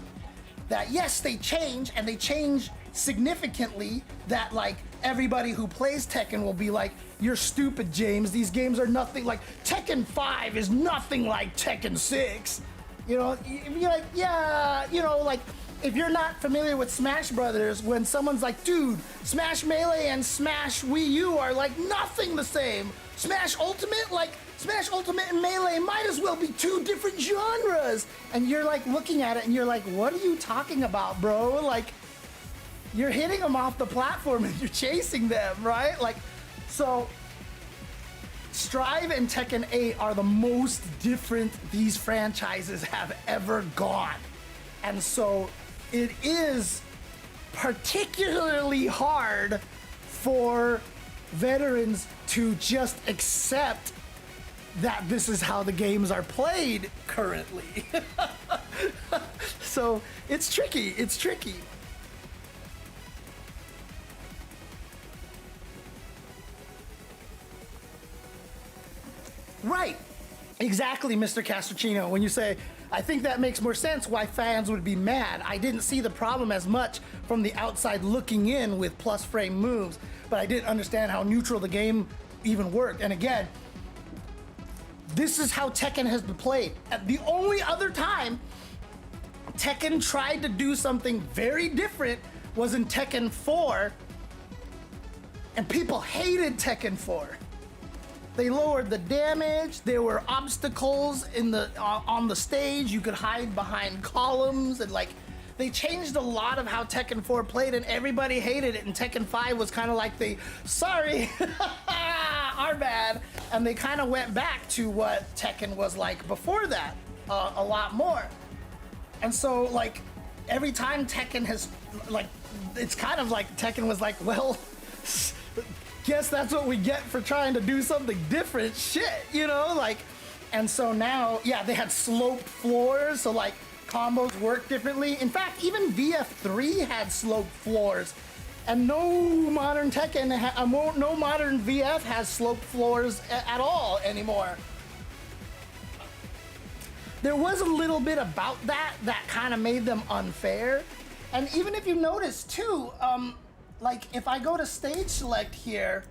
That yes, they change, and they change significantly, that like everybody who plays Tekken will be like, you're stupid, James, these games are nothing like, Tekken 5 is nothing like Tekken 6. You know, you're like, yeah, you know, like, if you're not familiar with Smash Brothers, when someone's like, dude, Smash Melee and Smash Wii U are like nothing the same. Smash Ultimate, like, Smash Ultimate and Melee might as well be two different genres. And you're like looking at it and you're like, what are you talking about, bro? Like, you're hitting them off the platform and you're chasing them, right? Like, so Strive and Tekken 8 are the most different these franchises have ever gone. And so it is particularly hard for veterans to just accept that this is how the games are played currently. So it's tricky, it's tricky. Right, exactly, Mr. Castrocino. When you say, I think that makes more sense why fans would be mad. I didn't see the problem as much from the outside looking in with plus frame moves, but I didn't understand how neutral the game even worked. And again, this is how Tekken has been played. The only other time Tekken tried to do something very different was in Tekken 4, and people hated Tekken 4. They lowered the damage. There were obstacles in the on the stage. You could hide behind columns, and like, they changed a lot of how Tekken 4 played, and everybody hated it. And Tekken 5 was kind of like sorry, our bad. And they kind of went back to what Tekken was like before that, a lot more. And so like, every time Tekken has, like, it's kind of like Tekken was like, well, guess that's what we get for trying to do something different, shit, you know, like. And so now, yeah, they had sloped floors, so like combos work differently. In fact, even VF3 had sloped floors, and no modern Tekken, no modern VF has sloped floors at all anymore. There was a little bit about that kind of made them unfair. And even if you notice too, like, if I go to stage select here,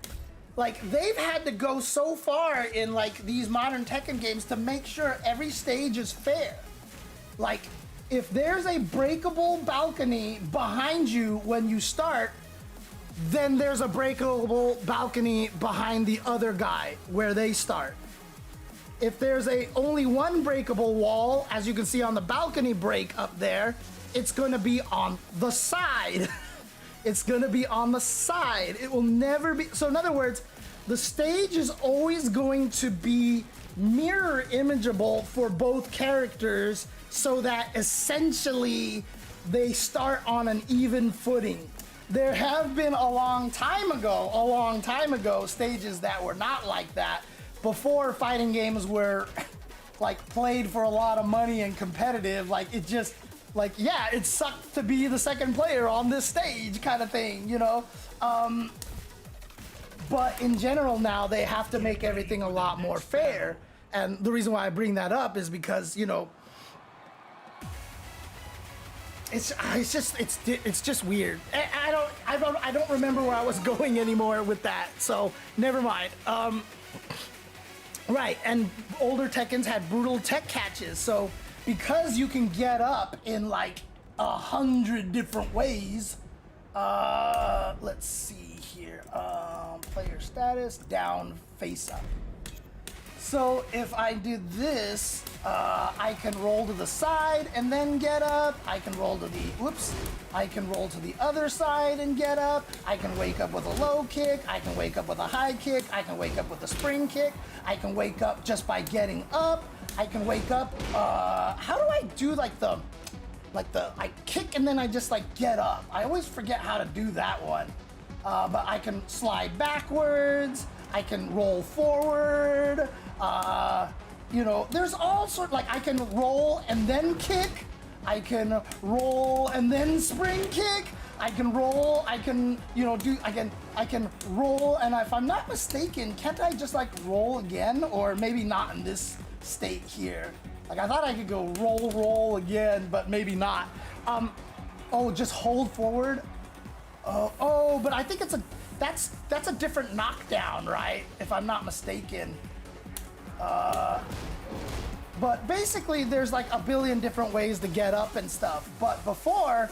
like, they've had to go so far in, like, these modern Tekken games to make sure every stage is fair. Like, if there's a breakable balcony behind you when you start, then there's a breakable balcony behind the other guy where they start. If there's only one breakable wall, as you can see on the balcony break up there, it's gonna be on the side. It's gonna be on the side. It will never be, so in other words, the stage is always going to be mirror imageable for both characters so that essentially they start on an even footing. There have been a long time ago, stages that were not like that before fighting games were like played for a lot of money and competitive. Like it just, like, yeah, it sucked to be the second player on this stage kind of thing, you know? But in general now they have to make everything a lot more fair. And the reason why I bring that up is because, you know, it's just weird. I don't remember where I was going anymore with that, so never mind. Right, and older Tekkens had brutal tech catches, so because you can get up in like 100 different ways, let's see here, player status, down, face up. So if I do this, I can roll to the side and then get up. I can roll to the other side and get up. I can wake up with a low kick. I can wake up with a high kick. I can wake up with a spring kick. I can wake up just by getting up. I can wake up, how do I do I kick and then I just like get up. I always forget how to do that one. But I can slide backwards. I can roll forward. You know, there's all sorts, like I can roll and then kick. I can roll and then spring kick. I can roll, I can, you know, I can roll, and if I'm not mistaken, can't I just like roll again? Or maybe not in this state here. Like I thought I could go roll again, but maybe not. Oh, just hold forward. Oh, but I think that's a different knockdown, right? If I'm not mistaken. But basically there's like a billion different ways to get up and stuff. But before,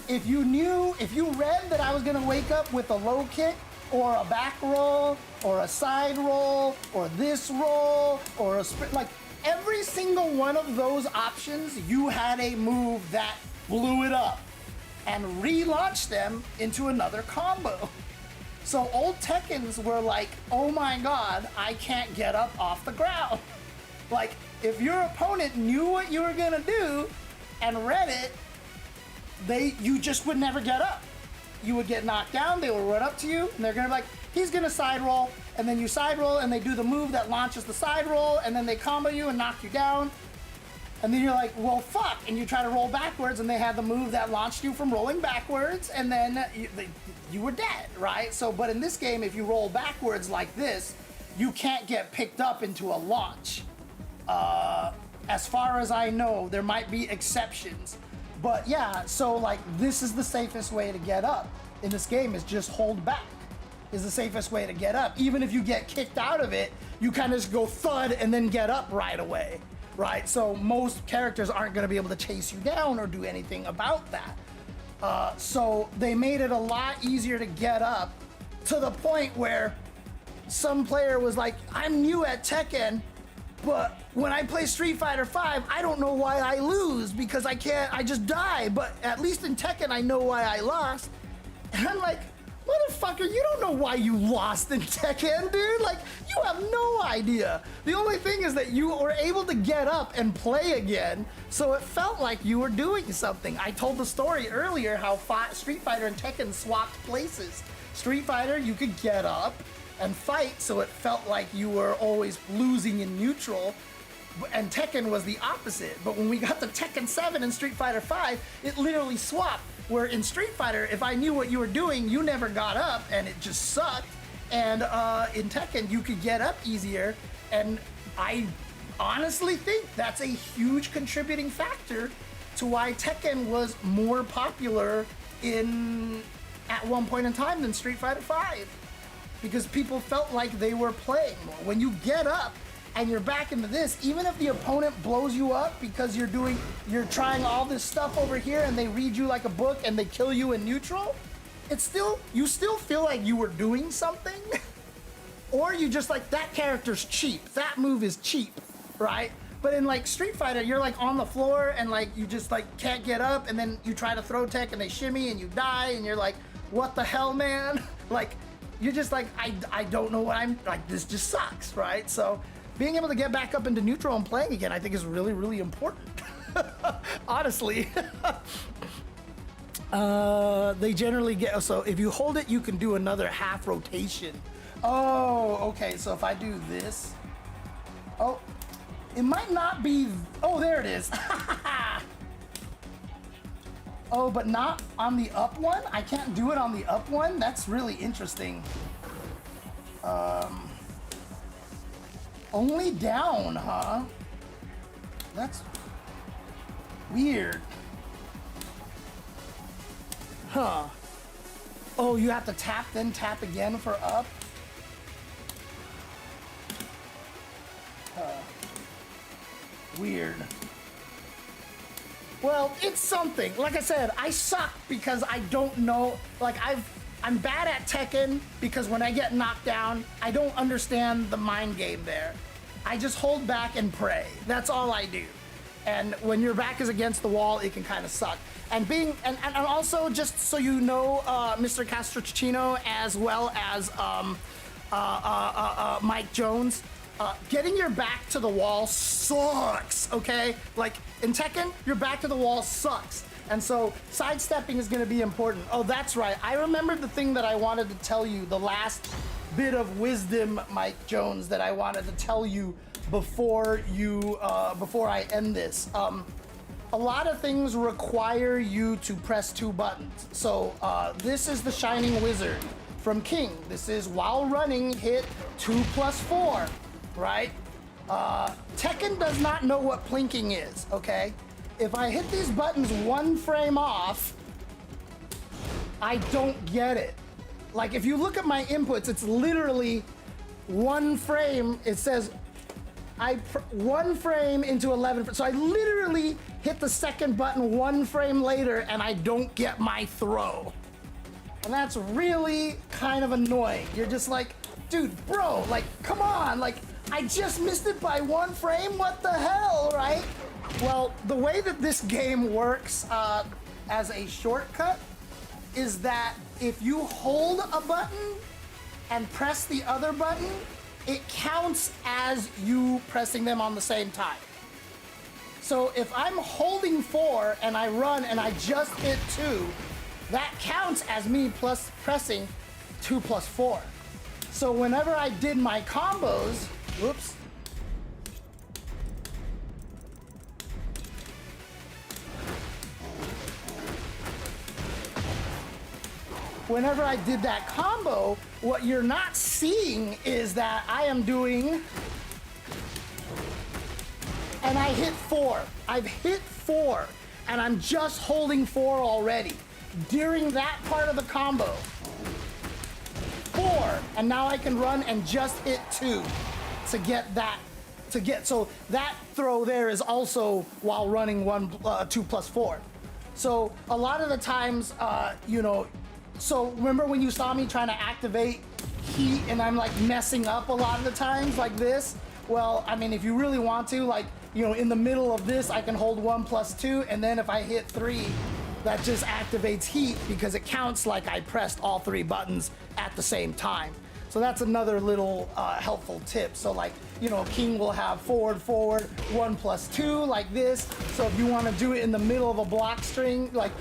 if you read that I was gonna wake up with a low kick or a back roll or a side roll or this roll or a sprint, like every single one of those options, you had a move that blew it up and relaunched them into another combo. So old Tekkens were like, oh my God, I can't get up off the ground. Like, if your opponent knew what you were gonna do and read it, you just would never get up. You would get knocked down, they will run up to you, and they're gonna be like, he's gonna side roll, and then you side roll, and they do the move that launches the side roll, and then they combo you and knock you down. And then you're like, well, fuck, and you try to roll backwards, and they had the move that launched you from rolling backwards, and then you were dead, right? So, but in this game, if you roll backwards like this, you can't get picked up into a launch. As far as I know, there might be exceptions. But yeah, so like this is the safest way to get up in this game, is just hold back is the safest way to get up. Even if you get kicked out of it, you kind of just go thud and then get up right away, right? So most characters aren't gonna be able to chase you down or do anything about that. So they made it a lot easier to get up, to the point where some player was like, I'm new at Tekken, but when I play Street Fighter V, I don't know why I lose, because I just die. But at least in Tekken, I know why I lost. And I'm like, motherfucker, you don't know why you lost in Tekken, dude. Like, you have no idea. The only thing is that you were able to get up and play again, so it felt like you were doing something. I told the story earlier how Street Fighter and Tekken swapped places. Street Fighter, you could get up and fight, so it felt like you were always losing in neutral, and Tekken was the opposite. But when we got to Tekken 7 and Street Fighter 5, it literally swapped, where in Street Fighter, if I knew what you were doing, you never got up, and it just sucked, and in Tekken, you could get up easier, and I honestly think that's a huge contributing factor to why Tekken was more popular at one point in time than Street Fighter 5. Because people felt like they were playing more. When you get up and you're back into this, even if the opponent blows you up because you're trying all this stuff over here and they read you like a book and they kill you in neutral, you still feel like you were doing something. Or you just like, that character's cheap. That move is cheap, right? But in like Street Fighter, you're like on the floor and like you just like can't get up, and then you try to throw tech and they shimmy and you die and you're like, what the hell, man? Like, you're just like, I don't know what I'm, like, this just sucks, right? So being able to get back up into neutral and playing again, I think is really, really important. Honestly. They generally get, so if you hold it, you can do another half rotation. Oh, okay, so if I do this, oh, it might not be, oh, there it is. Oh, but not on the up one? I can't do it on the up one? That's really interesting. Only down, huh? That's weird. Huh. Oh, you have to tap, then tap again for up? Weird. Well, it's something. Like I said, I suck because I don't know. Like, I'm bad at Tekken because when I get knocked down, I don't understand the mind game there. I just hold back and pray. That's all I do. And when your back is against the wall, it can kind of suck. And and also, just so you know, Mr. Castrocino, as well as Mike Jones, getting your back to the wall sucks, okay? Like, in Tekken, your back to the wall sucks. And so, sidestepping is gonna be important. Oh, that's right. I remembered the thing that I wanted to tell you, the last bit of wisdom, Mike Jones, that I wanted to tell you before I end this. A lot of things require you to press 2 buttons. So, this is the Shining Wizard from King. This is while running, hit 2+4. Right? Tekken does not know what plinking is, okay? If I hit these buttons 1 frame off, I don't get it. Like, if you look at my inputs, it's literally 1 frame. It says 1 frame into 11. So I literally hit the second button 1 frame later and I don't get my throw. And that's really kind of annoying. You're just like, dude, bro, like, come on, like, I just missed it by 1 frame? What the hell, right? Well, the way that this game works as a shortcut is that if you hold a button and press the other button, it counts as you pressing them on the same time. So if I'm holding 4 and I run and I just hit 2, that counts as me plus pressing 2+4. So whenever I did my combos, whoops. Whenever I did that combo, what you're not seeing is that I am doing, and I hit 4. I've hit 4, and I'm just holding 4 already. During that part of the combo, 4, and now I can run and just hit 2. So that throw there is also while running 2+4. So a lot of the times, so remember when you saw me trying to activate heat and I'm like messing up a lot of the times like this? Well, I mean, if you really want to, like, in the middle of this, I can hold 1+2, and then if I hit 3, that just activates heat because it counts like I pressed all 3 buttons at the same time. So that's another little helpful tip. So like, King will have forward, 1+2 like this. So if you want to do it in the middle of a block string, like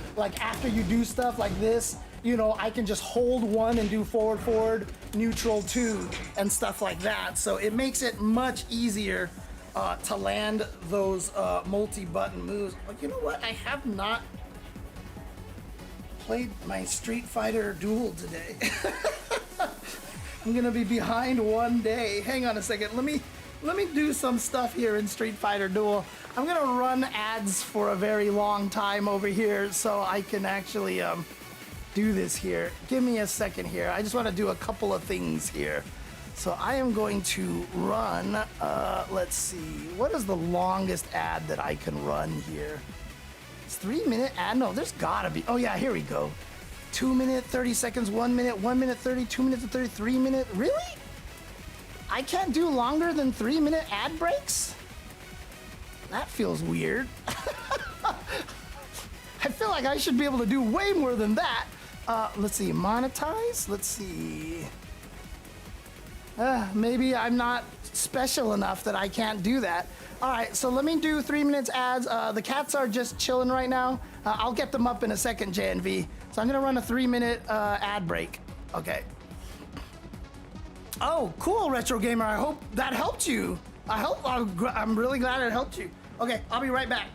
after you do stuff like this, I can just hold 1 and do forward, neutral 2 and stuff like that. So it makes it much easier to land those multi-button moves. But you know what? I have not played my Street Fighter Duel today. I'm gonna be behind 1 day. Hang on a second. Let me do some stuff here in Street Fighter Duel. I'm gonna run ads for a very long time over here so I can actually do this here. Give me a second here. I just want to do a couple of things here. So I am going to run, let's see, what is the longest ad that I can run here? It's 3-minute ad? No, there's gotta be. Oh yeah, here we go. 2 minute, 30 seconds, 1 minute, 1 minute 30, 2 minutes and 30, 3 minute. Really? I can't do longer than 3-minute ad breaks? That feels weird. I feel like I should be able to do way more than that. Let's see, monetize? Let's see. Maybe I'm not special enough that I can't do that. All right, so let me do 3 minutes ads. The cats are just chilling right now. I'll get them up in a second, JNV. So I'm gonna run a 3-minute ad break. Okay. Oh, cool, Retro Gamer. I hope that helped you. I'm really glad it helped you. Okay, I'll be right back.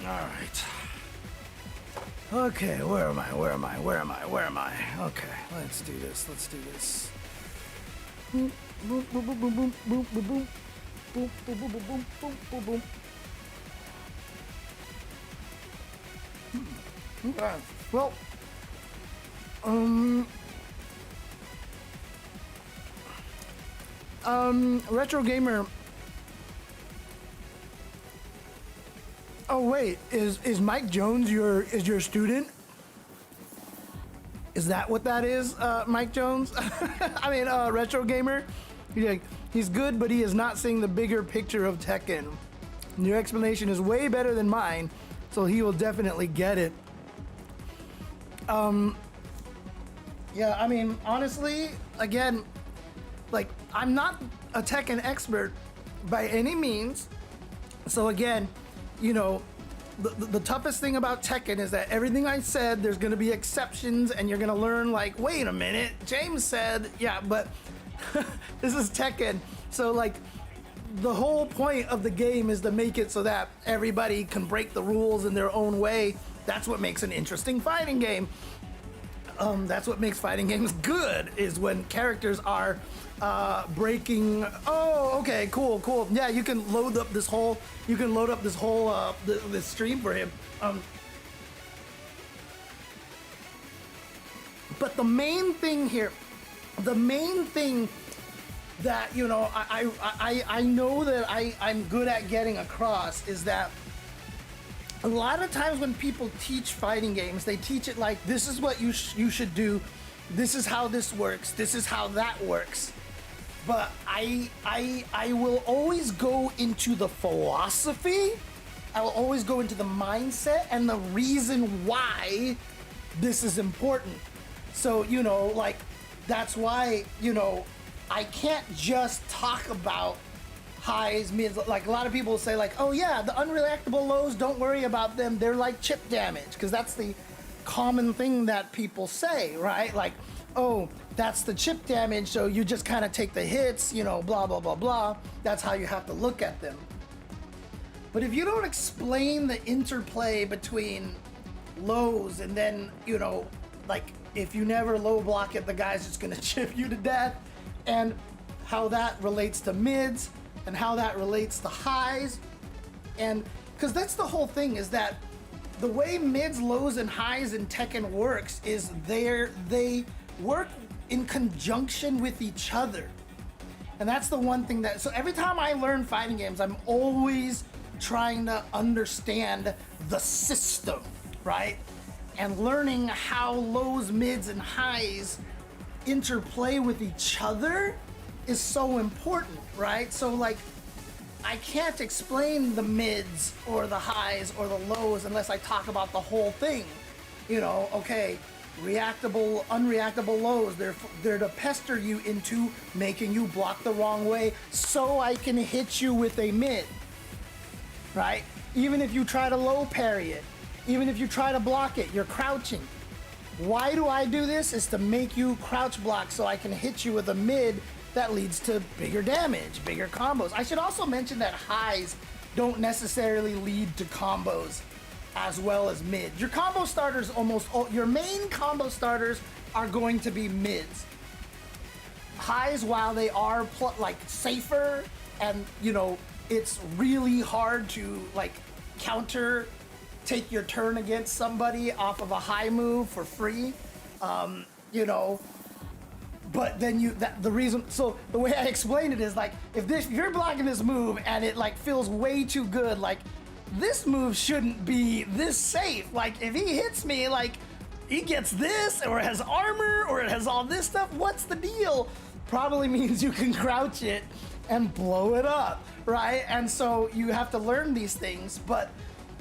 right. Okay, where am I? Okay, let's do this. Boom, boom, boom, boom, boom, boom, boom, boom, boom. Boom, boom, boom, boom, boom, boom, boom, boom. Okay. Well, retro gamer. Oh wait, is Mike Jones your student? Is that what that is, Mike Jones? I mean, retro gamer. He's good, but he is not seeing the bigger picture of Tekken. Your explanation is way better than mine, so he will definitely get it. Yeah, I mean, honestly, again, like, I'm not a Tekken expert by any means. So again, you know, the toughest thing about Tekken is that everything I said, there's gonna be exceptions, and you're gonna learn, like, wait a minute, James said, yeah, but this is Tekken. So, like, the whole point of the game is to make it so that everybody can break the rules in their own way. That's what makes an interesting fighting game. That's what makes fighting games good, is when characters are breaking. Oh, okay, cool. Yeah, you can load up this whole. This stream for him. But the main thing here, that, you know, I know that I'm good at getting across is that a lot of times when people teach fighting games, they teach it like, this is what you should do, this is how this works, this is how that works. But I will always go into the philosophy, I will always go into the mindset and the reason why this is important. So, you know, like, that's why, you know, I can't just talk about highs, mids. Like, a lot of people say, like, oh yeah, the unreactable lows, don't worry about them, they're like chip damage, because that's the common thing that people say, right? Like, oh, that's the chip damage, so you just kind of take the hits, you know, blah, blah, blah, blah. That's how you have to look at them. But if you don't explain the interplay between lows and then, you know, like, if you never low block it, the guy's just gonna chip you to death, and how that relates to mids, and how that relates to highs, and because that's the whole thing, is that the way mids, lows, and highs in Tekken works is they work in conjunction with each other. And that's the one thing that, so every time I learn fighting games, I'm always trying to understand the system, right? And learning how lows, mids, and highs interplay with each other is so important, right? So, like, I can't explain the mids or the highs or the lows unless I talk about the whole thing. You know, okay, reactable, unreactable lows, they're to pester you into making you block the wrong way so I can hit you with a mid, right? Even if you try to low parry it, even if you try to block it, you're crouching. Why do I do this? Is to make you crouch block so I can hit you with a mid that leads to bigger damage, bigger combos. I should also mention that highs don't necessarily lead to combos as well as mids. Your combo starters, your main combo starters are going to be mids. Highs, while they are like safer, and, you know, it's really hard to, like, counter, take your turn against somebody off of a high move for free, you know. But then the reason, so the way I explain it is, like, if you're blocking this move and it, like, feels way too good, like, this move shouldn't be this safe. Like, if he hits me, like, he gets this, or it has armor, or it has all this stuff, what's the deal? Probably means you can crouch it and blow it up, right? And so you have to learn these things, but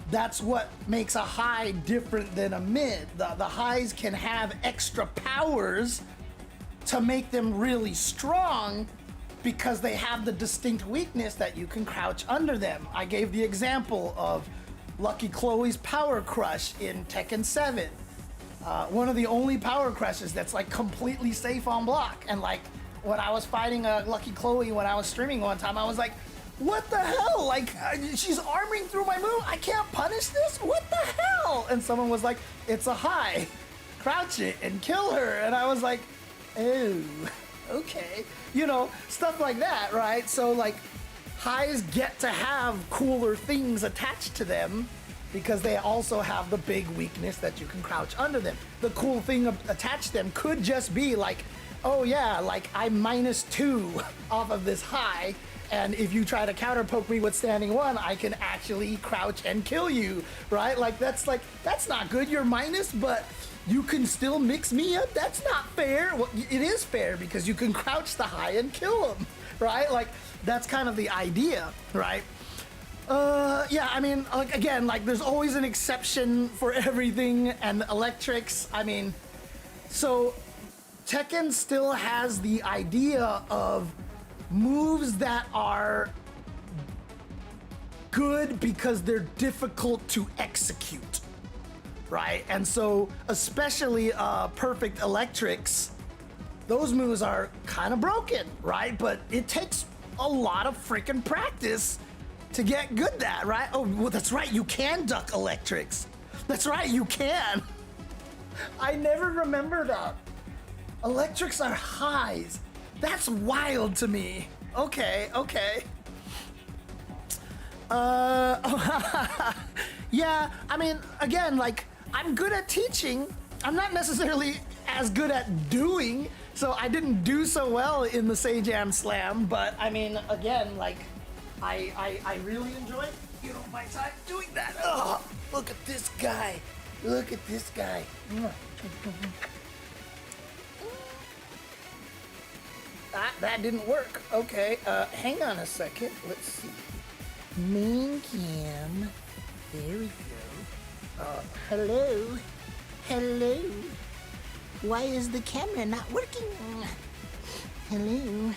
that's what makes a high different than a mid. The highs can have extra powers to make them really strong because they have the distinct weakness that you can crouch under them. I gave the example of Lucky Chloe's Power Crush in Tekken 7. One of the only Power Crushes that's, like, completely safe on block. And, like, when I was fighting Lucky Chloe when I was streaming one time, I was like, what the hell? Like, she's arming through my move. I can't punish this? What the hell? And someone was like, it's a high. Crouch it and kill her. And I was like, oh, okay. You know, stuff like that, right? So, like, highs get to have cooler things attached to them because they also have the big weakness that you can crouch under them. The cool thing attached to them could just be like, oh yeah, like I'm -2 off of this high, and if you try to counter poke me with standing 1, I can actually crouch and kill you, right? Like that's not good. You're minus, but you can still mix me up. That's not fair. Well, it is fair because you can crouch the high and kill him, right? Like that's kind of the idea, right? Yeah, I mean, like, again, like, there's always an exception for everything, and electrics, I mean, so Tekken still has the idea of moves that are good because they're difficult to execute, right? And so, especially perfect electrics, those moves are kind of broken, right? But it takes a lot of freaking practice to get good at, right? Oh, well, that's right, you can duck electrics. That's right, you can. I never remember that. Electrics are highs. That's wild to me. Okay, okay. Yeah, I mean, again, like, I'm good at teaching. I'm not necessarily as good at doing, so I didn't do so well in the Seijam Slam, but I mean, again, like, I really enjoy, you know, my time doing that. Oh, look at this guy. Look at this guy. That didn't work. Okay, hang on a second. Let's see. Main cam. There we go. Hello. Hello. Why is the camera not working? Hello.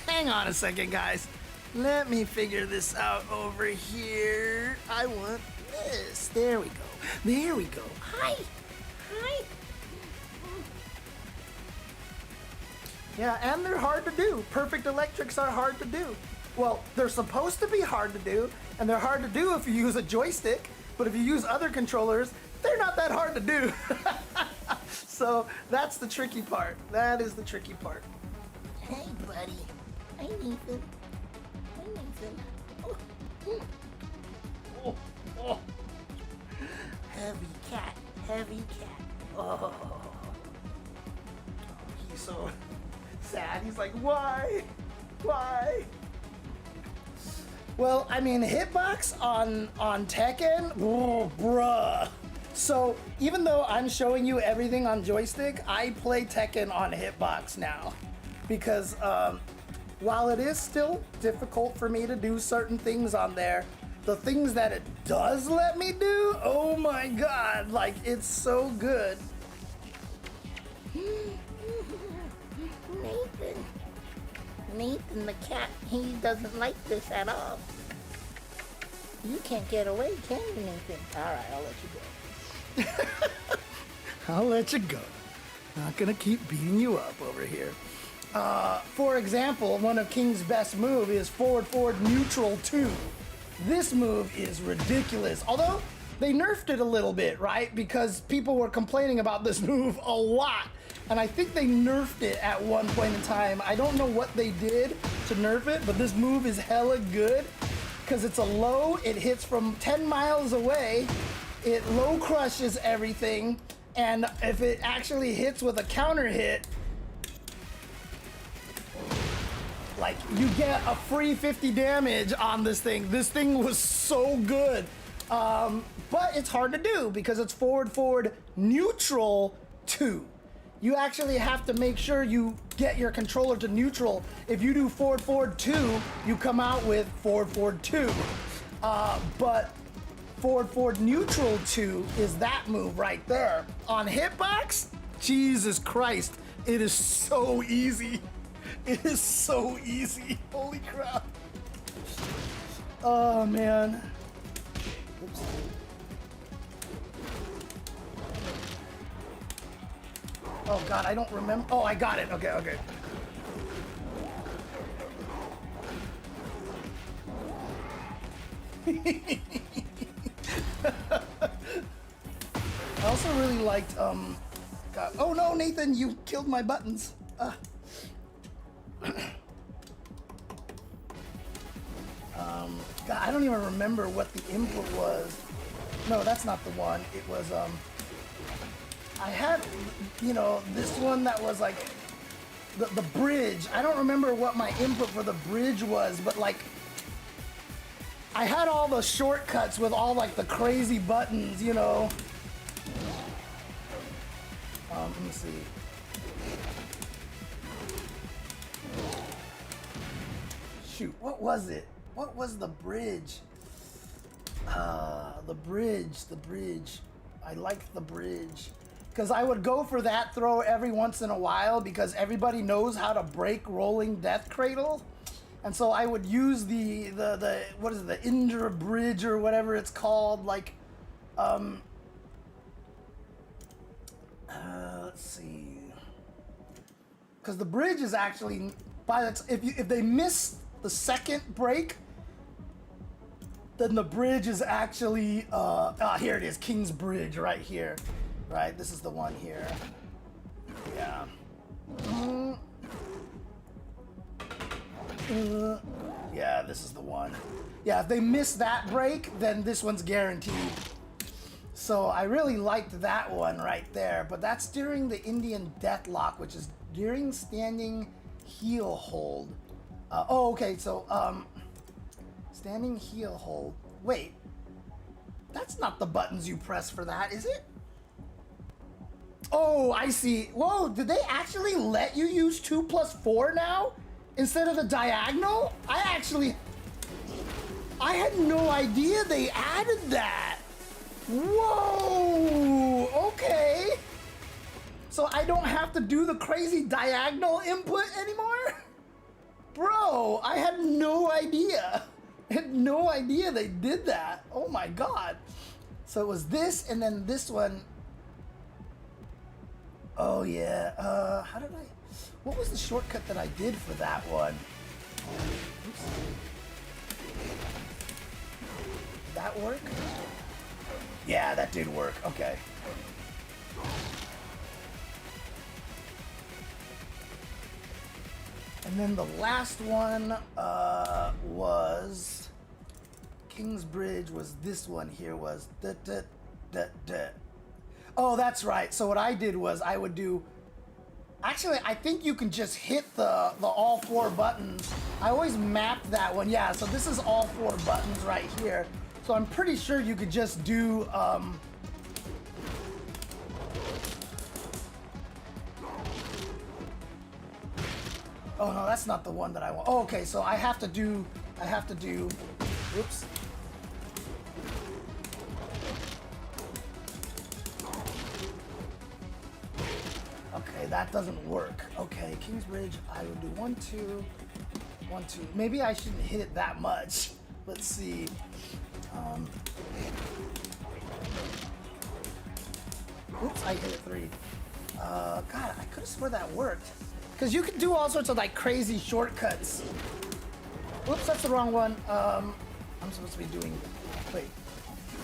Hang on a second, guys. Let me figure this out over here. I want this. There we go. There we go. Hi. Hi. Yeah, and they're hard to do. Perfect electrics are hard to do. Well, they're supposed to be hard to do, and they're hard to do if you use a joystick, but if you use other controllers, they're not that hard to do. So that's the tricky part. That is the tricky part. Hey, buddy. Hi, Nathan. Hi, Nathan. Oh. Oh. Oh. Heavy cat. Heavy cat. Oh. He's so sad. He's like, why? Why? Well, I mean, hitbox on Tekken, oh, bruh. So even though I'm showing you everything on joystick, I play Tekken on hitbox now. Because while it is still difficult for me to do certain things on there, the things that it does let me do, oh my god, like, it's so good. Nathan the cat, he doesn't like this at all. You can't get away, can you, Nathan? Alright, I'll let you go. I'll let you go. Not gonna keep beating you up over here. For example, one of King's best move is forward neutral 2. This move is ridiculous. Although, they nerfed it a little bit, right? Because people were complaining about this move a lot. And I think they nerfed it at one point in time. I don't know what they did to nerf it, but this move is hella good. Because it's a low, it hits from 10 miles away, it low crushes everything, and if it actually hits with a counter hit, like, you get a free 50 damage on this thing. This thing was so good. But it's hard to do because it's forward neutral 2. You actually have to make sure you get your controller to neutral. If you do forward 2, you come out with forward 2. But forward neutral 2 is that move right there. On hitbox, Jesus Christ, it is so easy. It is so easy. Holy crap. Oh, man. Oops. Oh, God, I don't remember. Oh, I got it. Okay, okay. I also really liked, God. Oh no, Nathan, you killed my buttons. God, I don't even remember what the input was. No, that's not the one. It was, I had, you know, this one that was like, the bridge. I don't remember what my input for the bridge was, but like, I had all the shortcuts with all like the crazy buttons, you know. Let me see. Shoot, what was it? What was the bridge? The bridge. I liked the bridge. Because I would go for that throw every once in a while because everybody knows how to break rolling death cradle. And so I would use the what is it, the Indra bridge or whatever it's called, like, let's see. Because the bridge is actually, if they miss the second break, then the bridge is actually, here it is, King's Bridge right here. Right, this is the one here. Yeah. Yeah, this is the one. Yeah, if they miss that break, then this one's guaranteed. So I really liked that one right there, but that's during the Indian Deathlock, which is during standing heel hold. Oh, okay, so, standing heel hold. Wait, that's not the buttons you press for that, is it? Oh, I see. Whoa, did they actually let you use 2+4 now? Instead of the diagonal? I had no idea they added that. Whoa, okay. So I don't have to do the crazy diagonal input anymore? Bro, I had no idea. I had no idea they did that. Oh my God. So it was this and then this one. Oh yeah, what was the shortcut that I did for that one? Oops. Did that work? Yeah, that did work, okay. And then the last one was, King's Bridge was this one here, was Oh, that's right. So what I did was I would do, actually, I think you can just hit the all 4 buttons. I always mapped that one. Yeah, so this is all 4 buttons right here. So I'm pretty sure you could just do, oh no, that's not the one that I want. Oh, okay, so I have to do, whoops. Okay, that doesn't work. Okay, Kingsbridge, I would do 1, 2, 1, 2. Maybe I shouldn't hit it that much. Let's see. Oops, I hit it 3. God, I could have swore that worked. Because you can do all sorts of like crazy shortcuts. Whoops, that's the wrong one. I'm supposed to be doing, wait.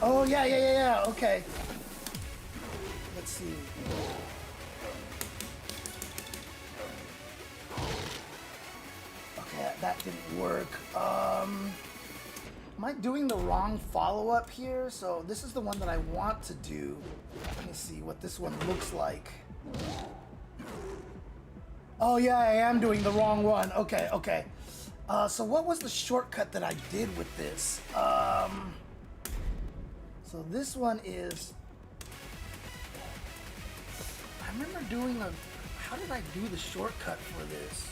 Oh, yeah, okay. Let's see. Okay, that didn't work. Am I doing the wrong follow-up here? So this is the one that I want to do. Let me see what this one looks like. Oh yeah, I am doing the wrong one. Okay. So what was the shortcut that I did with this? So this one is, I remember doing how did I do the shortcut for this?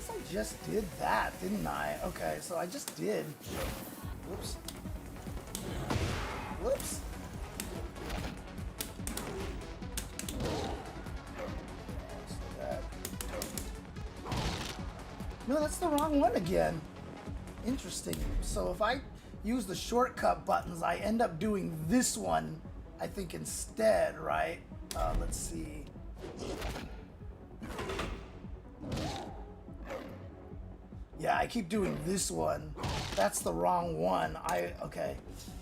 I just did that, didn't I? Okay, so I just did. Whoops. No, that's the wrong one again. Interesting. So if I use the shortcut buttons, I end up doing this one, I think, instead, right? Let's see. Yeah, I keep doing this one. That's the wrong one. Okay.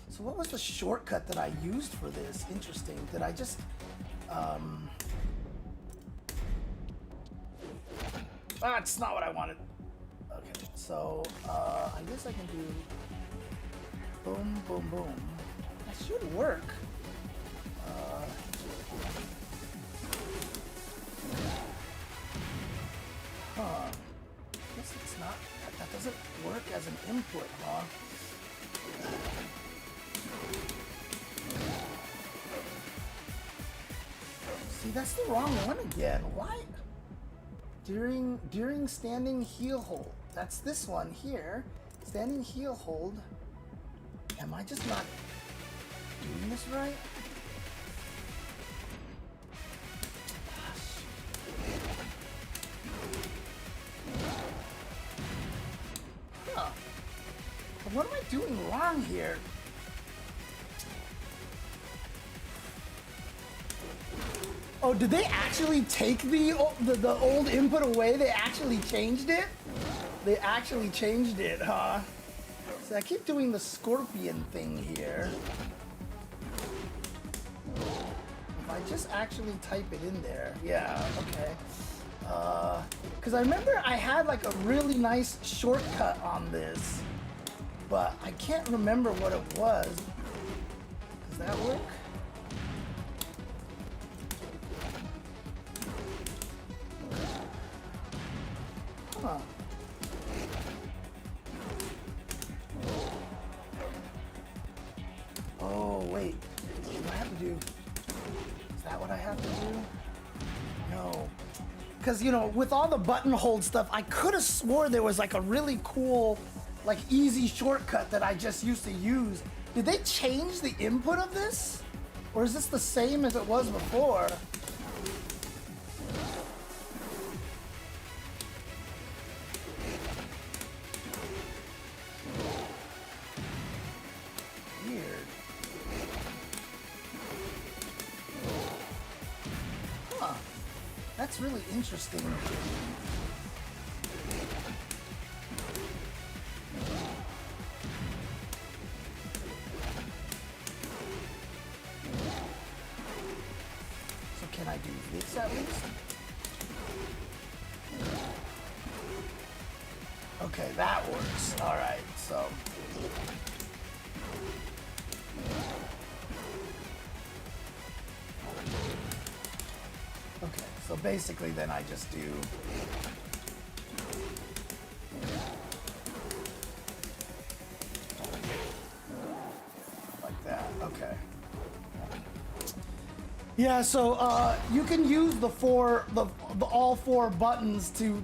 So what was the shortcut that I used for this? Interesting. Did I just, it's not what I wanted. Okay, so, I guess I can do boom, boom, boom. That should work. Guess it's not, that doesn't work as an input, huh? See, that's the wrong one again. Why? During standing heel hold. That's this one here. Standing heel hold. Am I just not doing this right? Huh. What am I doing wrong here? Oh, did they actually take the old input away? They actually changed it? They actually changed it, huh? So I keep doing the scorpion thing here. If I just actually type it in there. Yeah, okay. Because I remember I had like a really nice shortcut on this, but I can't remember what it was. Does that work? Huh. Oh, wait. What do I have to do? Is that what I have to do? No. Because, you know, with all the button hold stuff, I could have swore there was like a really cool, like easy shortcut that I just used to use. Did they change the input of this? Or is this the same as it was before? Weird. Huh. That's really interesting. So can I do this at least? Okay, that works. All right, so. Okay, so basically then I just do like that. Okay. Yeah, so you can use the all four buttons to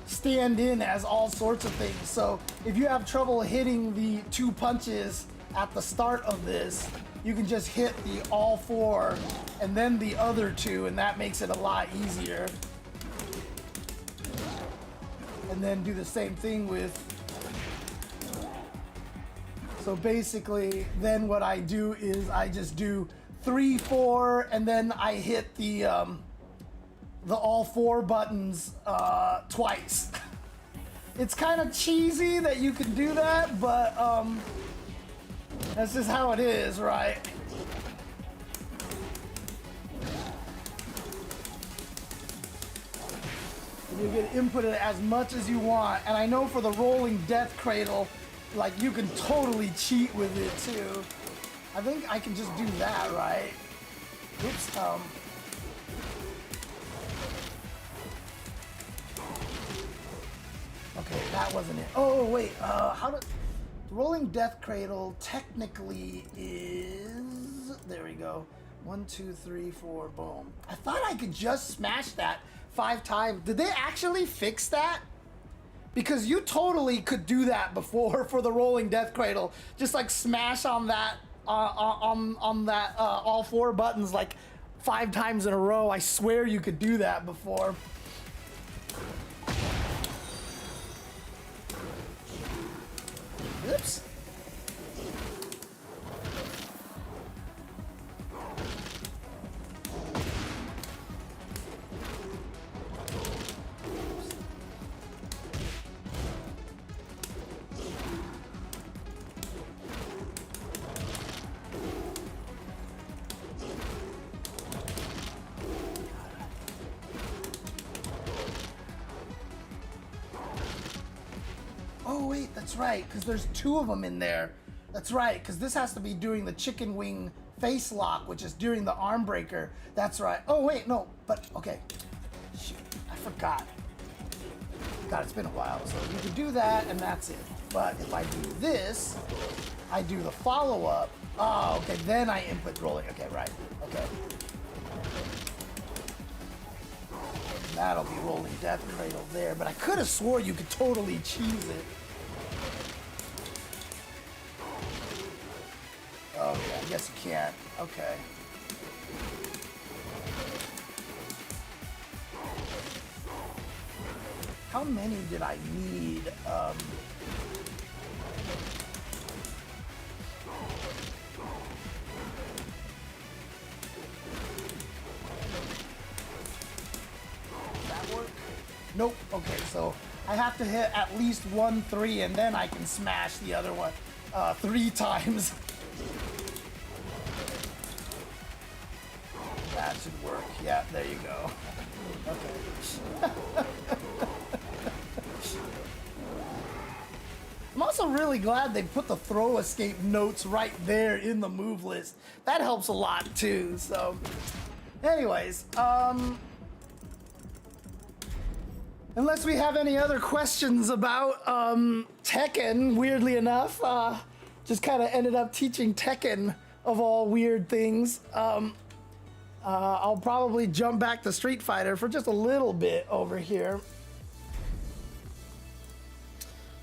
stand in as all sorts of things. So if you have trouble hitting the 2 punches at the start of this, you can just hit the all 4 and then the other 2, and that makes it a lot easier. And then do the same thing with. So basically, then what I do is I just do 3, 4, and then I hit the all 4 buttons twice. It's kind of cheesy that you can do that, but that's just how it is, right? You can input it as much as you want, and I know for the rolling death cradle, like you can totally cheat with it too. I think I can just do that, right? Oops, okay, that wasn't it. Oh, wait, how do... Rolling death cradle technically is... There we go. 1, 2, 3, 4, boom. I thought I could just smash that 5 times. Did they actually fix that? Because you totally could do that before for the rolling death cradle. Just like smash on that, all 4 buttons like 5 times in a row. I swear you could do that before. Oops. That's right, because there's 2 of them in there. That's right, because this has to be doing the chicken wing face lock, which is during the arm breaker. That's right. Oh, wait, no, but okay. Shoot, I forgot. God, it's been a while. So you can do that, and that's it. But if I do this, I do the follow-up. Oh, okay, then I input rolling. Okay, right, okay. That'll be rolling death cradle there, but I could have swore you could totally cheese it. Oh yeah, I guess you can't. Okay. How many did I need? That work? Nope. Okay, so I have to hit at least 1 3 and then I can smash the other one 3 times. That should work. Yeah, there you go. Okay. I'm also really glad they put the throw escape notes right there in the move list. That helps a lot too. So, anyways, unless we have any other questions about Tekken, weirdly enough, just kind of ended up teaching Tekken of all weird things. I'll probably jump back to Street Fighter for just a little bit over here.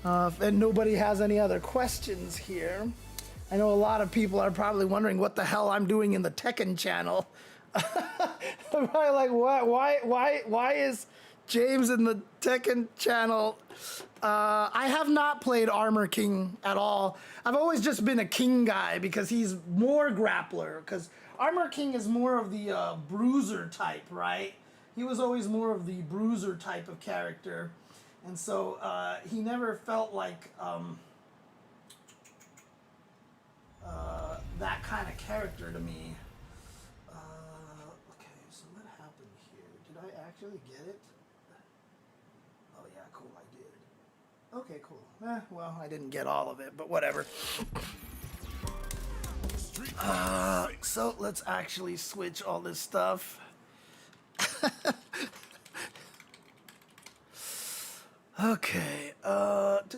And nobody has any other questions here. I know a lot of people are probably wondering what the hell I'm doing in the Tekken channel. I'm probably like, what? Why is James in the Tekken channel? I have not played Armor King at all. I've always just been a King guy because he's more grappler. Because Armor King is more of the bruiser type, right? He was always more of the bruiser type of character. And so he never felt like that kind of character to me. Okay, so what happened here? Did I actually get it? Oh yeah, cool, I did. Okay, cool. Well, I didn't get all of it, but whatever. So let's actually switch all this stuff. Okay, update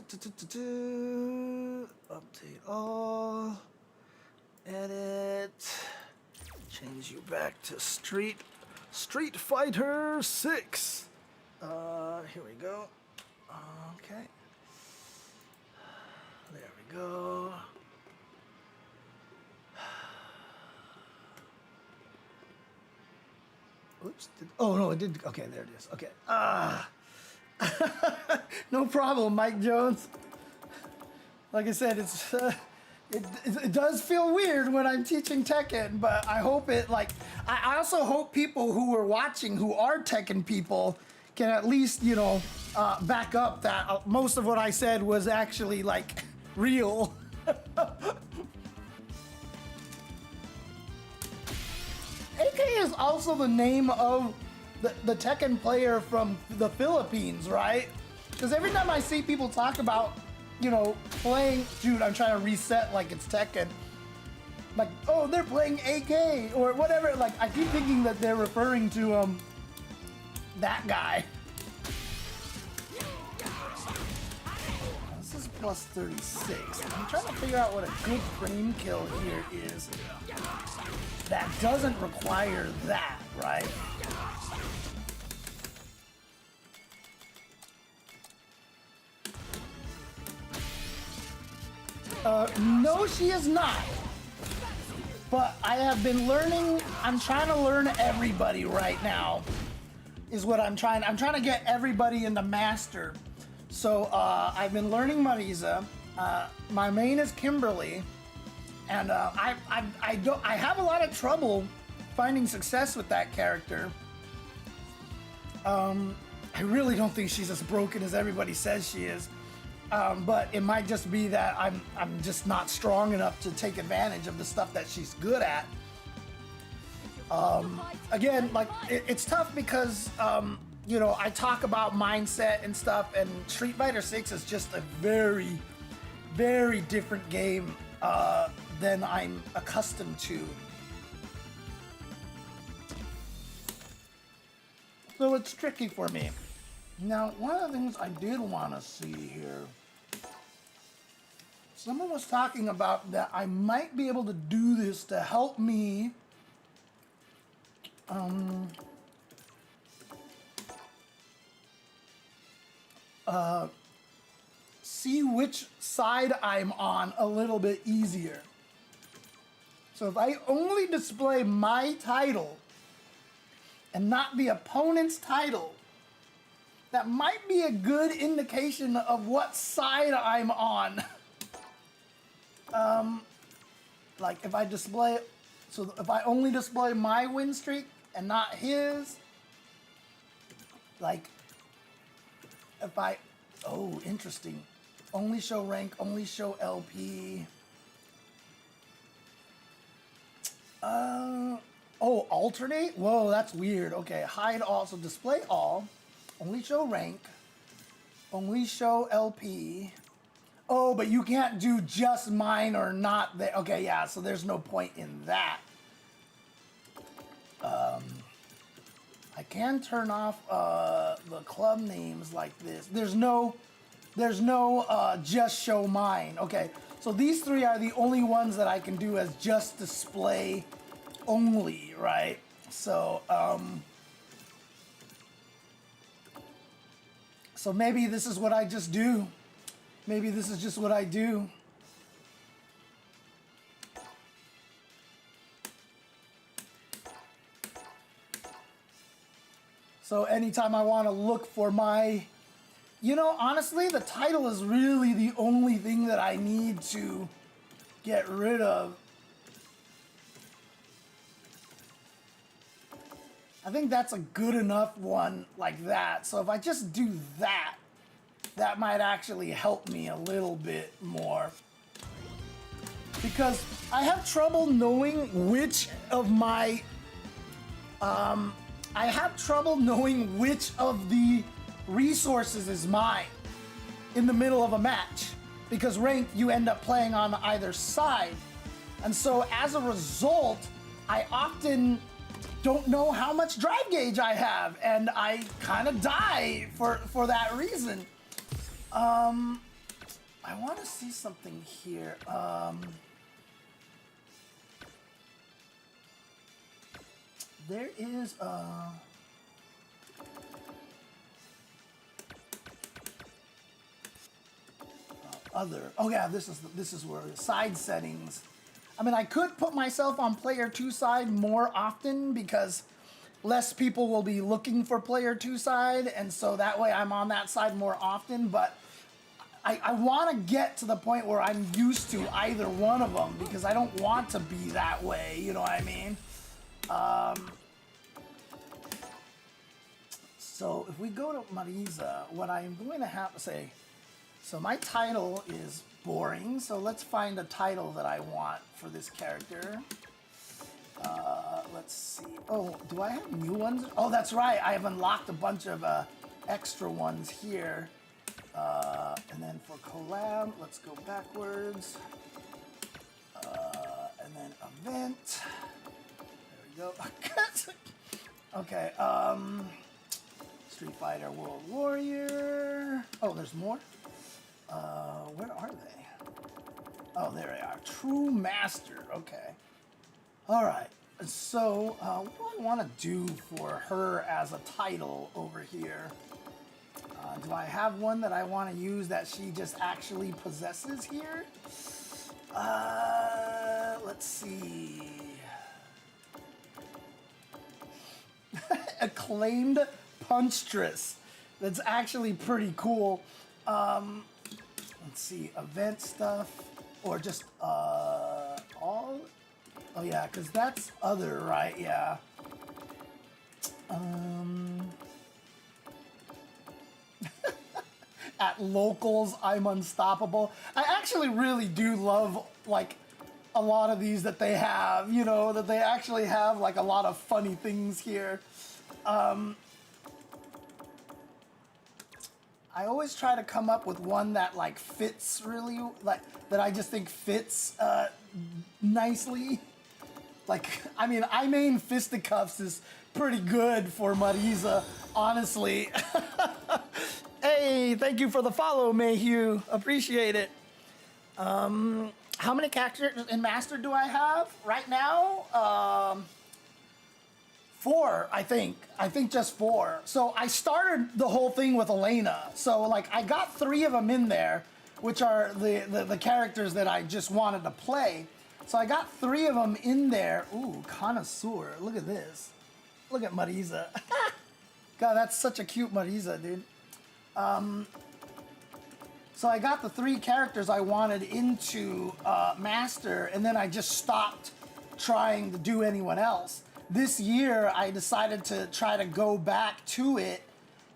all, edit, change you back to Street Fighter 6. Here we go. Okay, there we go. Oops, oh no, it did, okay, there it is, okay. No problem, Mike Jones. Like I said, it does feel weird when I'm teaching Tekken, but I hope it, like, I also hope people who are watching who are Tekken people can at least, you know, back up that most of what I said was actually, like, real. AK is also the name of the Tekken player from the Philippines, right? Because every time I see people talk about, you know, playing, dude, I'm trying to reset like it's Tekken. Like, oh, they're playing AK or whatever. Like, I keep thinking that they're referring to that guy. This is plus 36. I'm trying to figure out what a good frame kill here is. That doesn't require that, right? No, she is not. But I have been learning, I'm trying to learn everybody right now, is what I'm trying to get everybody into master. So I've been learning Marisa. My main is Kimberly. And I have a lot of trouble finding success with that character. I really don't think she's as broken as everybody says she is. But it might just be that I'm just not strong enough to take advantage of the stuff that she's good at. Again, like it's tough because you know, I talk about mindset and stuff, and Street Fighter 6 is just a very very different game than I'm accustomed to. So it's tricky for me. Now, one of the things I did want to see here, someone was talking about that I might be able to do this to help me see which side I'm on a little bit easier. So if I only display my title and not the opponent's title, that might be a good indication of what side I'm on. Like if I display, so if I only display my win streak and not his, like if I, oh, interesting. Only show rank, only show LP. Oh, alternate? Whoa, that's weird. Okay, hide all, so display all, only show rank, only show LP. Oh, but you can't do just mine or not there. Okay, yeah, so there's no point in that. I can turn off the club names like this. There's no just show mine. Okay, so these three are the only ones that I can do as just display only, right? So, so maybe this is what I just do. Maybe this is just what I do. So anytime I want to look for my, you know, honestly, the title is really the only thing that I need to get rid of. I think that's a good enough one like that. So if I just do that, that might actually help me a little bit more. Because I have trouble knowing which of my, I have trouble knowing which of the resources is mine in the middle of a match. Because ranked, you end up playing on either side. And so as a result, I often don't know how much drive gauge I have, and I kind of die for that reason. I want to see something here. There is other. Oh yeah, this is where side settings. I mean, I could put myself on player 2 side more often because less people will be looking for player 2 side, and so that way I'm on that side more often, but I want to get to the point where I'm used to either one of them because I don't want to be that way, you know what I mean? So if we go to Marisa, what I'm going to have to say, so my title is boring, so let's find a title that I want for this character. Let's see. Oh, do I have new ones? Oh, that's right. I have unlocked a bunch of extra ones here. And then for collab, let's go backwards. And then event. There we go. Okay. Street Fighter World Warrior. Oh, there's more. Where are they? Oh, there they are. True Master. Okay. All right. So, what do I want to do for her as a title over here? Do I have one that I want to use that she just actually possesses here? Let's see. Acclaimed Punchtress. That's actually pretty cool. Let's see, event stuff, or just all. Oh yeah, because that's other, right? Yeah. At locals, I'm unstoppable. I actually really do love like a lot of these that they have. You know, that they actually have like a lot of funny things here. I always try to come up with one that like fits really, like that I just think fits nicely. Like, I mean, I main Fisticuffs is pretty good for Marisa, honestly. Hey, thank you for the follow, Mayhew. Appreciate it. How many characters in Master do I have right now? 4, I think. I think just 4. So I started the whole thing with Elena. So like I got 3 of them in there, which are the characters that I just wanted to play. So I got 3 of them in there. Ooh, connoisseur. Look at this. Look at Marisa. God, that's such a cute Marisa, dude. So I got the 3 characters I wanted into Master, and then I just stopped trying to do anyone else. This year, I decided to try to go back to it,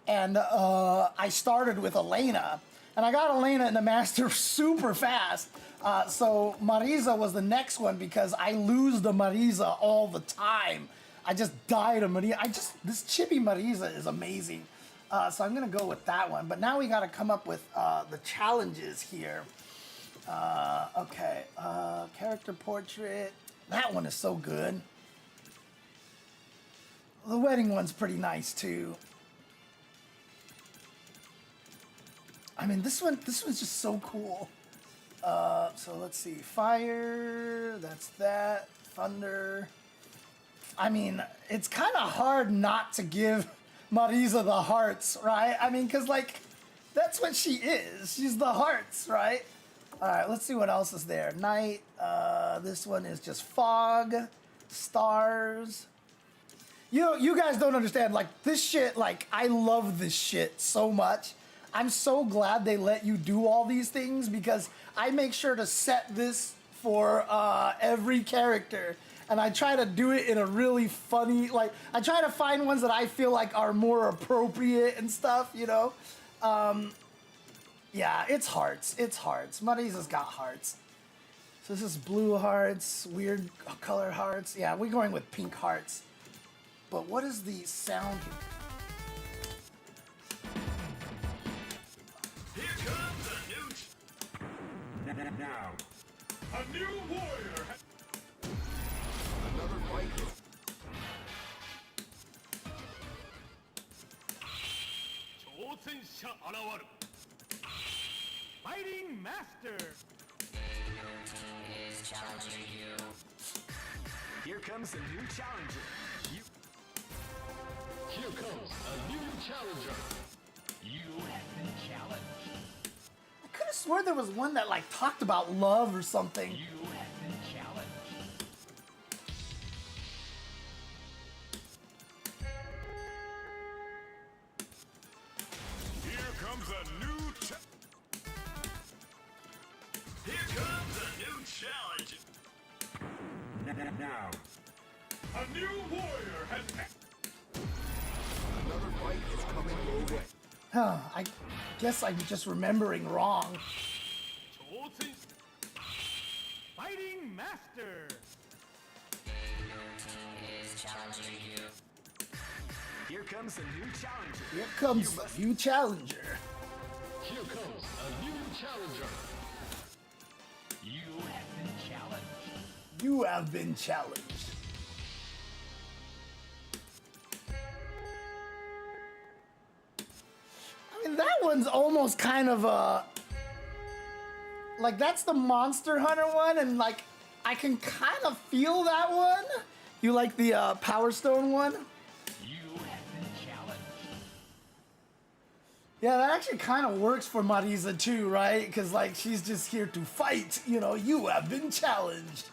and I started with Elena. And I got Elena in the Master super fast. So Marisa was the next one because I lose the Marisa all the time. I just died of Marisa. This chibi Marisa is amazing. So I'm gonna go with that one. But now we gotta come up with the challenges here. Okay, character portrait. That one is so good. The wedding one's pretty nice too. I mean, this one's just so cool. So let's see, fire, that's that, thunder. I mean, it's kind of hard not to give Marisa the hearts, right? I mean, because like, that's what she is. She's the hearts, right? All right, let's see what else is there. Night, this one is just fog, stars. You know, you guys don't understand, like, this shit, like, I love this shit so much. I'm so glad they let you do all these things because I make sure to set this for every character. And I try to do it in a really funny, like, I try to find ones that I feel like are more appropriate and stuff, you know? Yeah, it's hearts. It's hearts. Marisa's got hearts. So this is blue hearts, weird color hearts. Yeah, we're going with pink hearts. But what is the sound?
Here comes a new... Now, a new warrior.
Another fight.
Fighting Master.
Is challenging you.
Here comes a new challenger. Here comes a new challenger.
You have been challenged.
I could have sworn there was one that like talked about love or something.
You have been challenged.
Here comes a new Here comes a new challenge. Now, a new warrior has...
Another fight is coming your way.
Huh, I guess I'm just remembering wrong.
Fighting Master.
Is challenging you.
Here comes a new challenger.
Here comes a new challenger.
Here comes a new challenger.
You have been challenged.
You have been challenged. I mean, that one's almost kind of a... Like, that's the Monster Hunter one, and, like, I can kind of feel that one. You like the Power Stone one?
You have been challenged.
Yeah, that actually kind of works for Marisa, too, right? Because, like, she's just here to fight. You know, you have been challenged.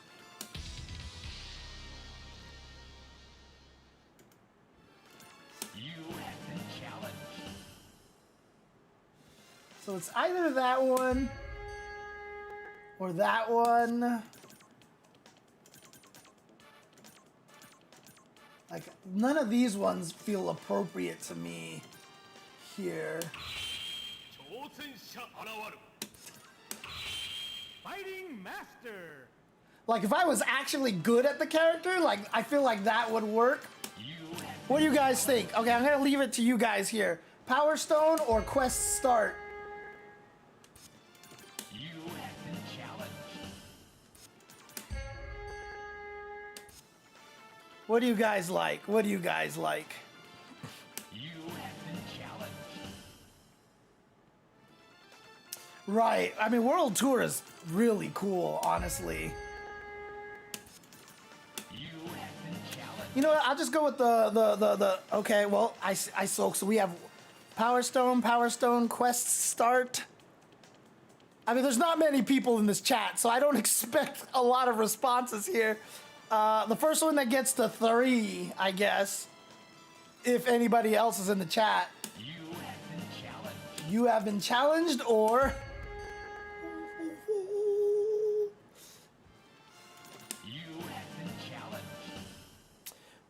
You have been challenged.
So it's either that one or that one. Like, none of these ones feel appropriate to me here.
Fighting Master.
Like, if I was actually good at the character, like, I feel like that would work. What do you guys think? Okay, I'm gonna leave it to you guys here. Power Stone or Quest Start?
You have been challenged.
What do you guys like? What do you guys like?
You have been challenged.
Right. I mean, World Tour is really cool, honestly.
You have been challenged.
You know what? I'll just go with the okay, well, so we have Power Stone, Quest Start. I mean, there's not many people in this chat, so I don't expect a lot of responses here. The first one that gets to 3, I guess, if anybody else is in the chat.
You have been challenged.
You have been challenged, or...
You have been challenged.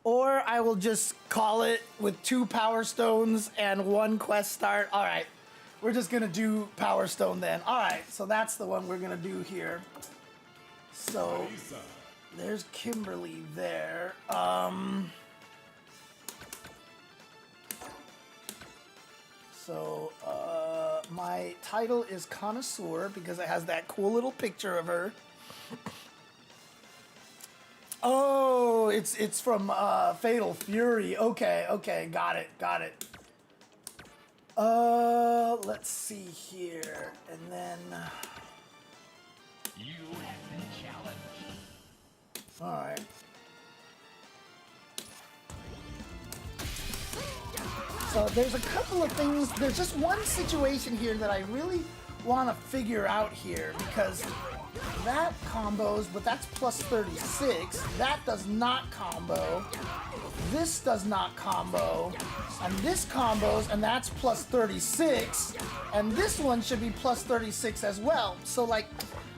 Or I will just call it with 2 Power Stones and 1 Quest Start. All right, we're just gonna do Power Stone then. All right, so that's the one we're gonna do here. So there's Kimberly there. My title is Connoisseur because it has that cool little picture of her. Oh, it's from Fatal Fury. Okay, got it. Let's see here, and then.
You have been challenged.
All right. So there's a couple of things. There's just one situation here that I really want to figure out here because that combos, but that's plus 36. That does not combo. This does not combo. And this combos, and that's plus 36. And this one should be plus 36 as well. So like,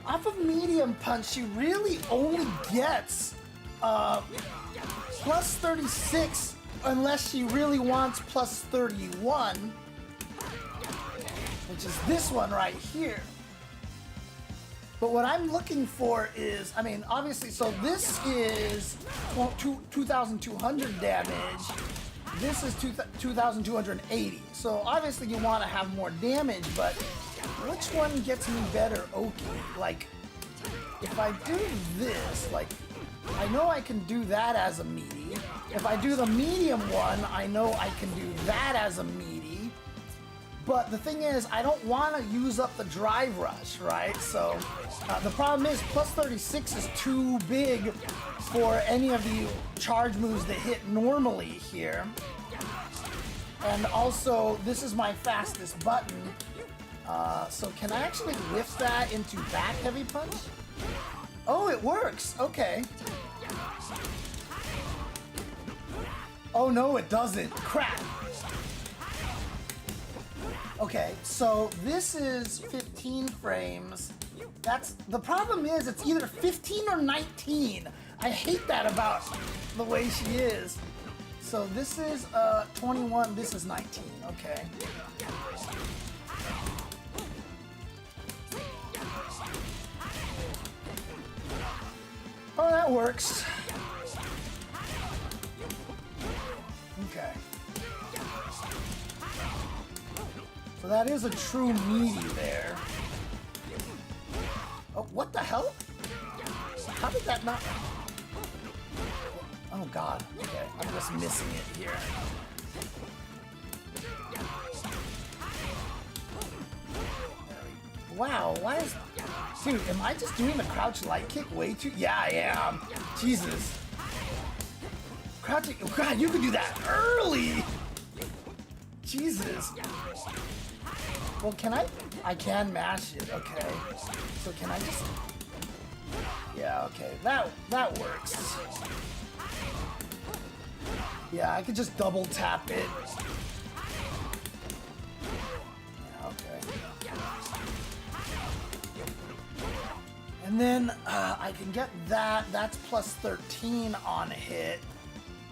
off of medium punch, she really only gets plus 36 unless she really wants plus 31, which is this one right here. But what I'm looking for is, I mean, obviously, so this is 2,200 damage. This is 2,280. So obviously you want to have more damage, but which one gets me better Oki? Like, if I do this, like, I know I can do that as a meaty. If I do the medium one, I know I can do that as a meaty. But the thing is, I don't want to use up the drive rush, right? So the problem is plus 36 is too big for any of the charge moves that hit normally here. And also, this is my fastest button. So can I actually lift that into back heavy punch? Oh, it works. Okay. Oh no, it doesn't. Crap. Okay, so this is 15 frames. That's the problem is it's either 15 or 19. I hate that about the way she is. So this is 21, this is 19. Okay. Oh, that works. Okay. So that is a true meaty there. Oh, what the hell? How did that not... Oh god, okay, I'm just missing it here. Wow, why is... Dude, am I just doing the crouch light kick way too... Yeah, I am. Jesus. Crouching... Oh god, you can do that early! Jesus. Well, can I... I can mash it, okay. So can I just... Yeah, okay, that works. Yeah, I could just double tap it. Yeah, okay. And then I can get that. That's plus 13 on a hit.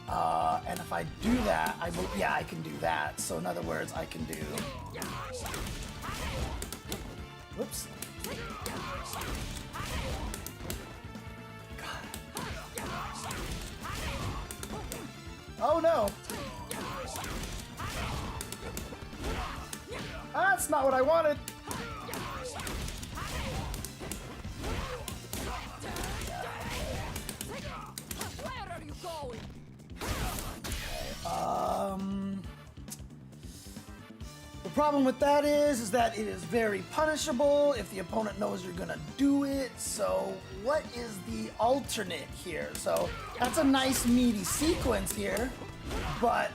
And if I do that, yeah, I can do that. So in other words, I can do... Whoops. God. Oh no. that's not what I wanted.
Where are you going?
The problem with that is that it is very punishable if the opponent knows you're gonna do it. So what is the alternate here? So that's a nice meaty sequence here, but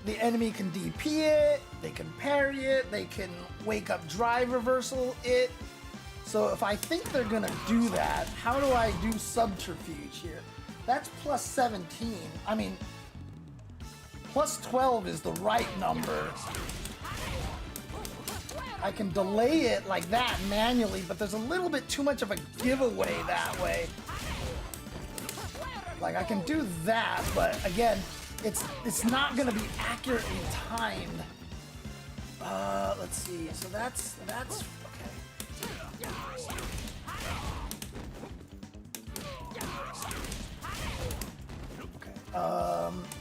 the enemy can DP it, they can parry it, they can wake up drive reversal it. So if I think they're gonna do that, how do I do subterfuge here? That's plus 17. I mean, plus 12 is the right number. I can delay it like that manually, but there's a little bit too much of a giveaway that way. Like I can do that, but again, it's not gonna be accurately timed. Let's see. So that's okay. Okay.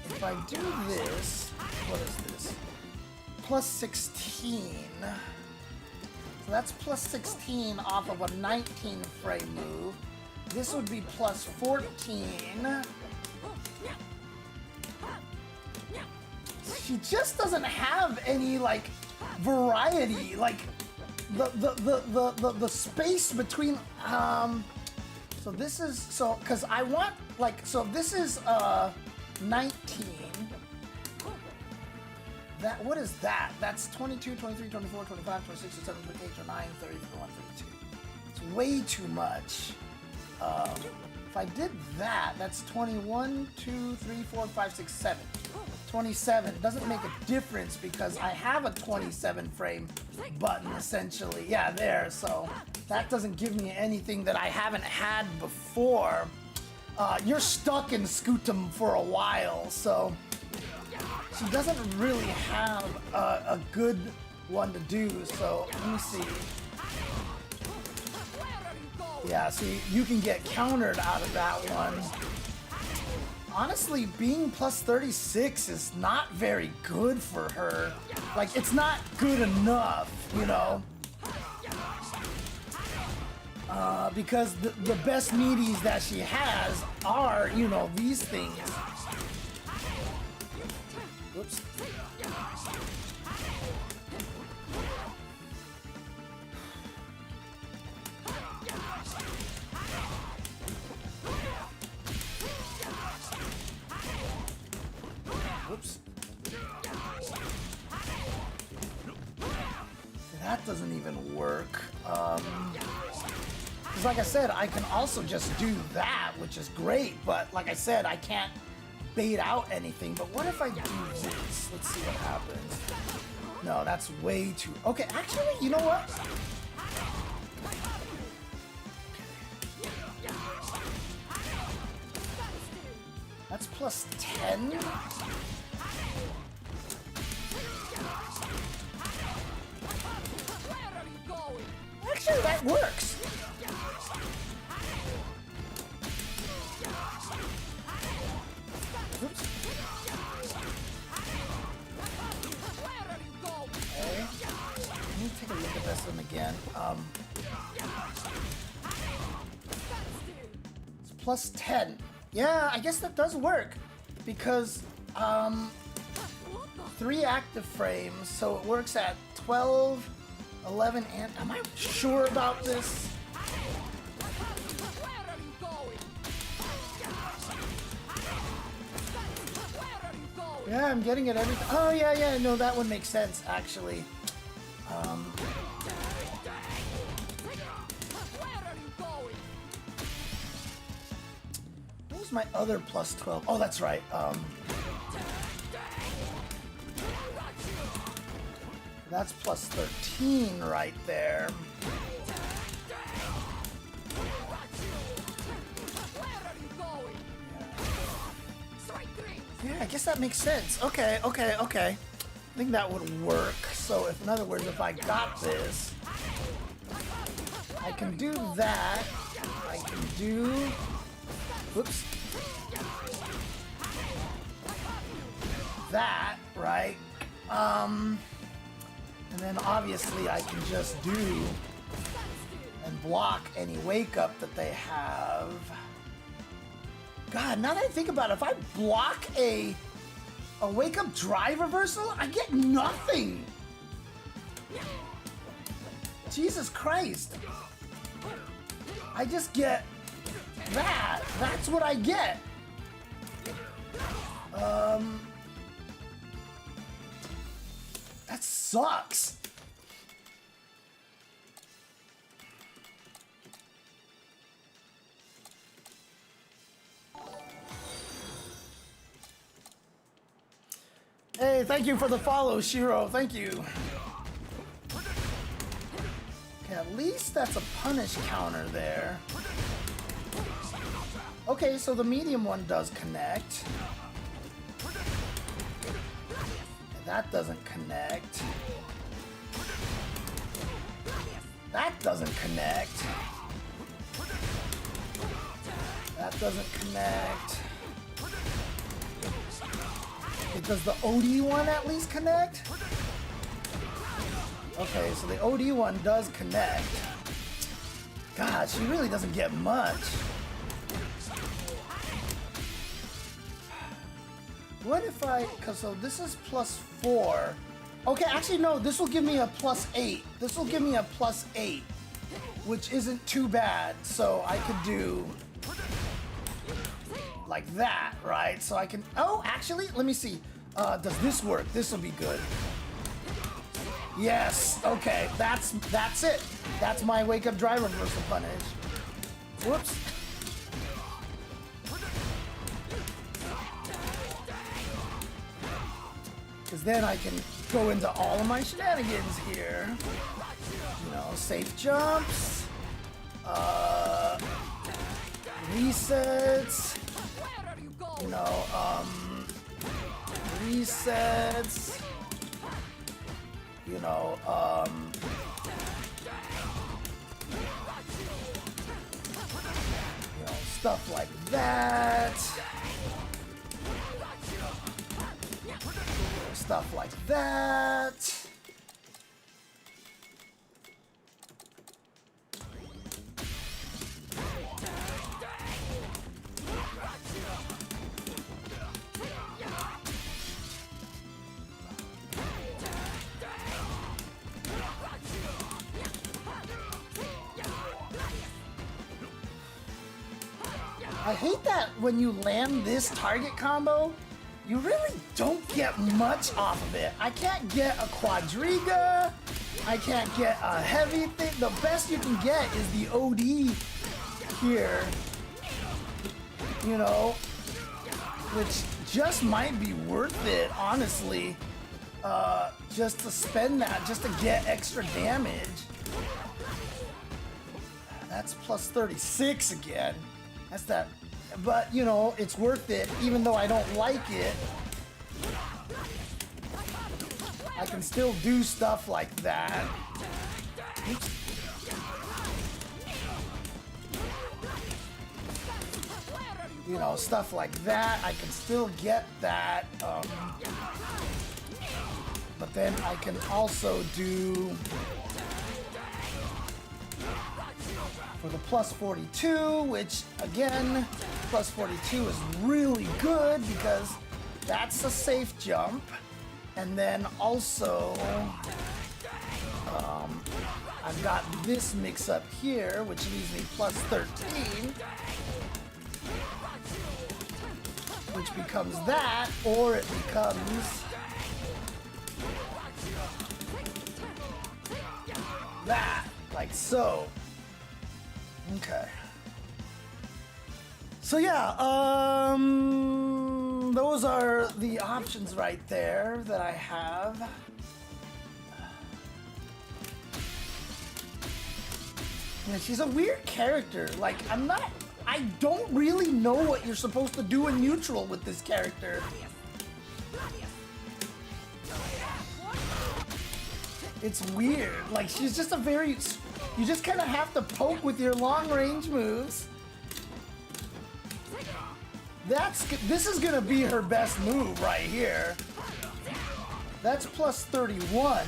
If I do this, what is this? Plus 16. So that's plus 16 off of a 19 frame move. This would be plus 14. She just doesn't have any like variety, like the space between so this is so because I want like so this is 19. That what is that? That's 22, 23, 24, 25, 26, 27, 28, 29, 30, 31, 32. It's way too much. If I did that, that's 21, 2, 3, 4, 5, 6, 7. 27 doesn't make a difference because I have a 27 frame button essentially. Yeah, there. So that doesn't give me anything that I haven't had before. You're stuck in Scutum for a while, so she doesn't really have a good one to do. So let me see. Yeah, see, you can get countered out of that one. Honestly, being plus 36 is not very good for her. Like, it's not good enough, you know? Because the best meaties that she has are, you know, these things. Whoops. Whoops. That doesn't even work. Because like I said, I can also just do that, which is great, but like I said, I can't bait out anything. But what if I do this? Let's see what happens. No, that's way too... Okay, actually, you know what? That's plus 10? Actually, that works. Oops. Okay. Let me take a look at this one again. It's plus 10. Yeah, I guess that does work because 3 active frames, so it works at 12, 11, and am I sure about this? Yeah, I'm getting it every. Oh yeah, no, that would make sense actually. What was my other plus 12? Oh, that's right. That's plus 13 right there. Yeah, I guess that makes sense. Okay. I think that would work. So, if, in other words, if I got this, I can do that. I can do... Whoops. That, right? And then obviously I can just do and block any wake up that they have. God, now that I think about it, if I block a wake up drive reversal, I get nothing. Jesus Christ. I just get that. That's what I get. That sucks. Hey, thank you for the follow, Shiro. Thank you. Okay, at least that's a punish counter there. Okay, so the medium one does connect. That doesn't connect. That doesn't connect. That doesn't connect. Does the OD one at least connect? Okay, so the OD one does connect. God, she really doesn't get much. What if I, cause so this is +4. Okay, actually no, this will give me a +8. This will give me a +8, which isn't too bad. So I could do like that, right? So I can, oh, actually, let me see. Does this work? This will be good. Yes, okay, that's it. That's my wake up drive reversal punish. Whoops. Because then I can go into all of my shenanigans here. You know, safe jumps, resets, you know, resets, you know, stuff like that. Stuff like that. I hate that when you land this target combo, you really don't get much off of it. I can't get a quadriga. I can't get a heavy thing. The best you can get is the OD here, you know, which just might be worth it, honestly, just to spend that, just to get extra damage. That's +36 again. That's that. But, you know, it's worth it, even though I don't like it. I can still do stuff like that. Oops. You know, stuff like that. I can still get that. But then I can also do... for the +42, which again, +42 is really good because that's a safe jump. And then also, I've got this mix up here, which leaves me +13, which becomes that, or it becomes that, like so. Okay. So yeah, those are the options right there that I have. Yeah, she's a weird character. Like, I don't really know what you're supposed to do in neutral with this character. It's weird. Like, she's just a very... You just kind of have to poke with your long-range moves. This is gonna be her best move right here. That's +31.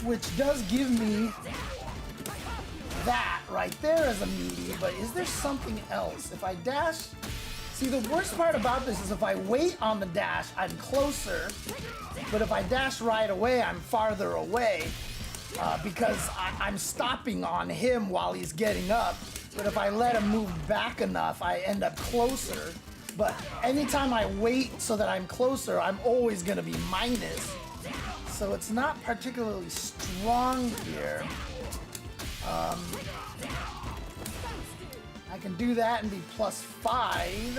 which does give me that right there as a meaty, but is there something else? If I dash, see the worst part about this is if I wait on the dash, I'm closer, but if I dash right away, I'm farther away because I'm stopping on him while he's getting up, but if I let him move back enough, I end up closer. But anytime I wait so that I'm closer, I'm always gonna be minus. So it's not particularly strong here. I can do that and be +5.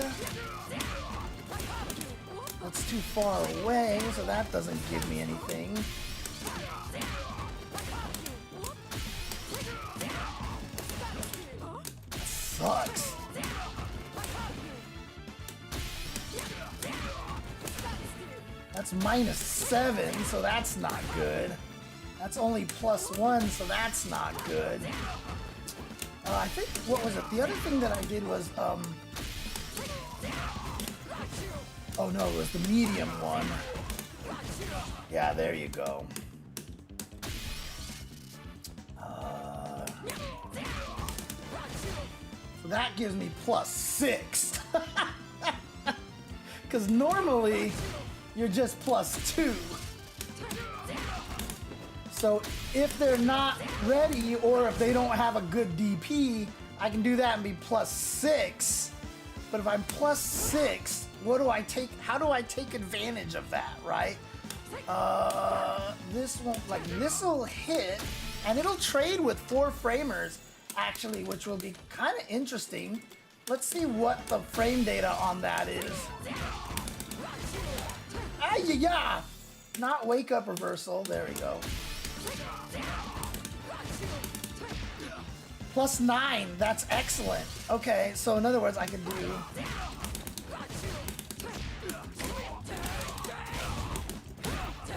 That's too far away, so that doesn't give me anything. That sucks. That's -7, so that's not good. That's only +1, so that's not good. I think, what was it? The other thing that I did was, oh no, it was the medium one. Yeah, there you go. So that gives me +6. Because normally, you're just +2. So if they're not ready or if they don't have a good DP, I can do that and be +6. But if I'm +6, what do I take? How do I take advantage of that, right? This won't, like, this will hit and it'll trade with 4 framers actually, which will be kind of interesting. Let's see what the frame data on that is. Ah-ya-ya! Not wake up reversal. There we go. +9. That's excellent. Okay, so in other words, I can do.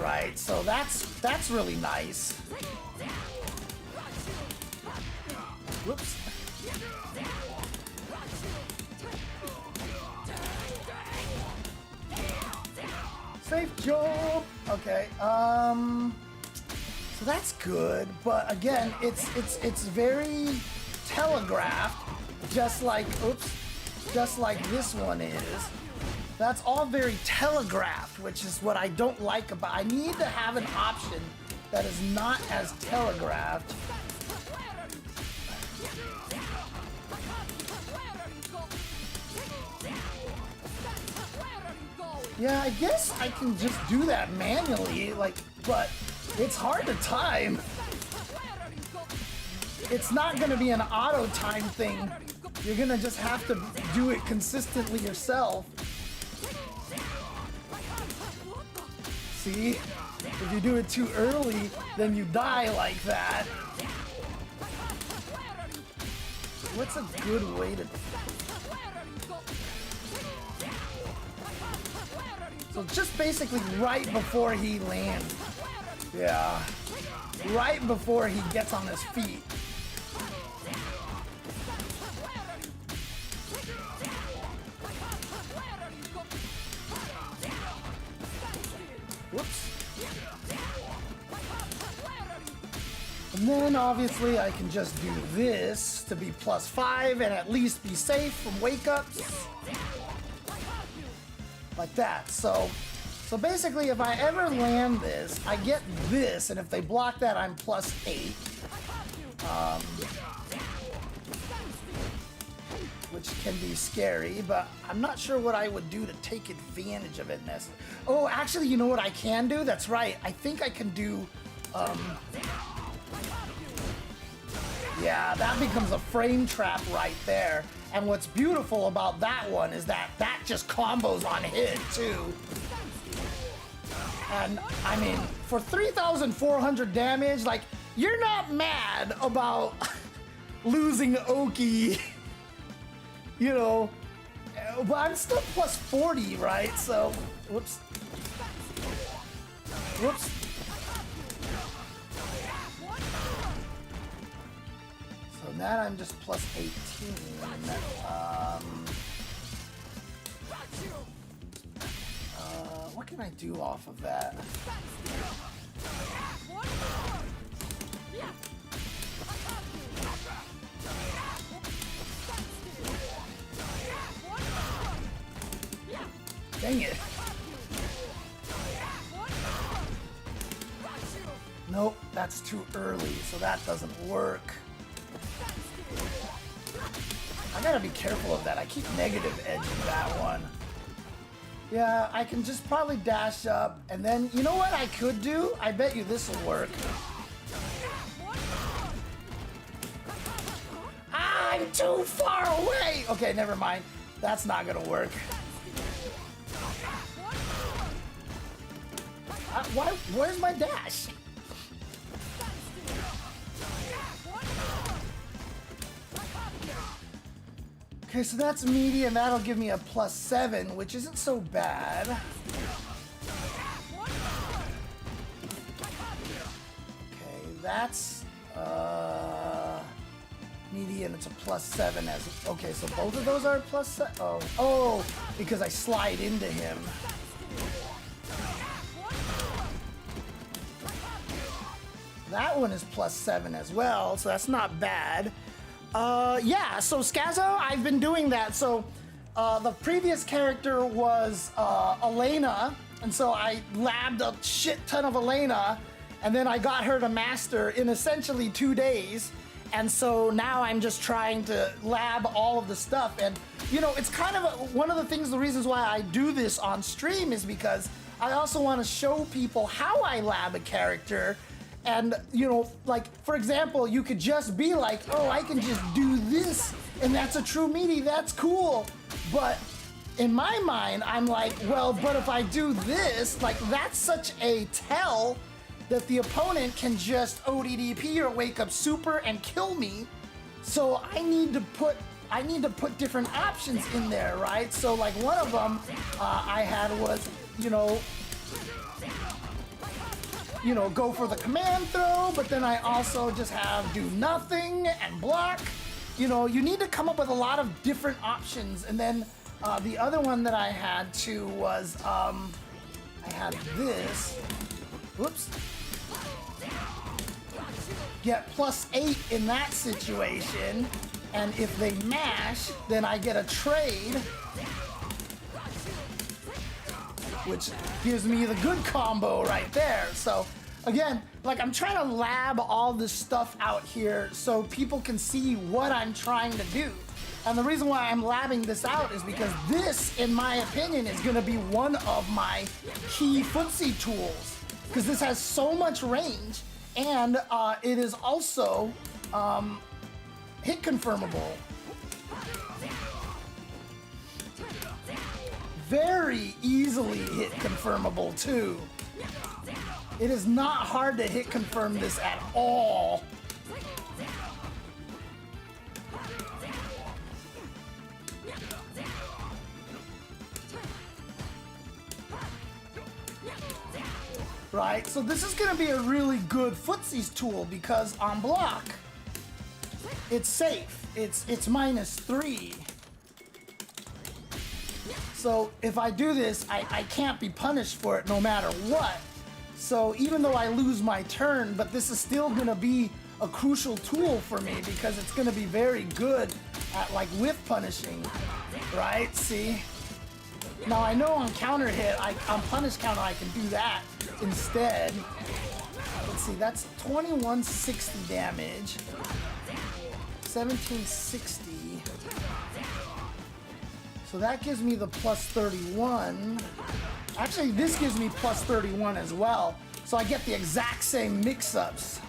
Right. So that's really nice. Whoops. Safe jump. Okay. So that's good, but again, it's very telegraphed, just like this one is. That's all very telegraphed, which is what I don't like about. I need to have an option that is not as telegraphed. Yeah, I guess I can just do that manually, like, but it's hard to time. It's not gonna be an auto time thing. You're gonna just have to do it consistently yourself. See? If you do it too early, then you die like that. What's a good way to... So just basically right before he lands. Yeah. Right before he gets on his feet. Whoops. And then obviously I can just do this to be +5 and at least be safe from wake-ups. Like that. So basically if I ever land this, I get this, and if they block that, I'm +8. Which can be scary, but I'm not sure what I would do to take advantage of it necessarily. Oh, actually, you know what I can do? That's right. I think I can do, yeah, that becomes a frame trap right there. And what's beautiful about that one is that that just combos on hit, too. And, I mean, for 3,400 damage, like, you're not mad about losing Oki, you know, but I'm still +40, right? So, whoops. Whoops. So now I'm just +18. What can I do off of that? Dang it. Nope, that's too early, so that doesn't work. I gotta be careful of that. I keep negative edging that one. Yeah, I can just probably dash up, and then, you know what I could do? I bet you this will work. I'm too far away! Okay, never mind. That's not gonna work. Where's my dash? Okay, so that's medium. That'll give me a +7, which isn't so bad. Okay, that's medium. It's a +7 as okay. So both of those are +7. Oh, because I slide into him. That one is +7 as well, so that's not bad. Yeah, so Skazo, I've been doing that. So the previous character was Elena, and so I labbed a shit ton of Elena, and then I got her to master in essentially 2 days. And so now I'm just trying to lab all of the stuff. And, you know, it's kind of one of the things, the reasons why I do this on stream is because I also want to show people how I lab a character. And, you know, like, for example, you could just be like, oh, I can just do this, and that's a true meaty, that's cool. But in my mind, I'm like, well, but if I do this, like, that's such a tell that the opponent can just ODDP or wake up super and kill me. So I need to put different options in there, right? So like one of them I had was, you know, go for the command throw, but then I also just have do nothing and block. You know, you need to come up with a lot of different options. And then the other one that I had too was, I had this, whoops, get +8 in that situation. And if they mash, then I get a trade, which gives me the good combo right there. So again, like I'm trying to lab all this stuff out here so people can see what I'm trying to do. And the reason why I'm labbing this out is because this, in my opinion, is gonna be one of my key footsie tools. Because this has so much range, and it is also hit confirmable. Very easily hit confirmable too. It is not hard to hit confirm this at all. Right, so this is gonna be a really good footsies tool because on block, it's safe. It's -3. So if I do this, I can't be punished for it no matter what. So even though I lose my turn, but this is still gonna be a crucial tool for me because it's gonna be very good at like whiff punishing, right? See? Now I know on counter hit, on punish counter, I can do that instead. Let's see, that's 2160 damage. 1760. So that gives me the +31. Actually, this gives me +31 as well. So I get the exact same mix-ups.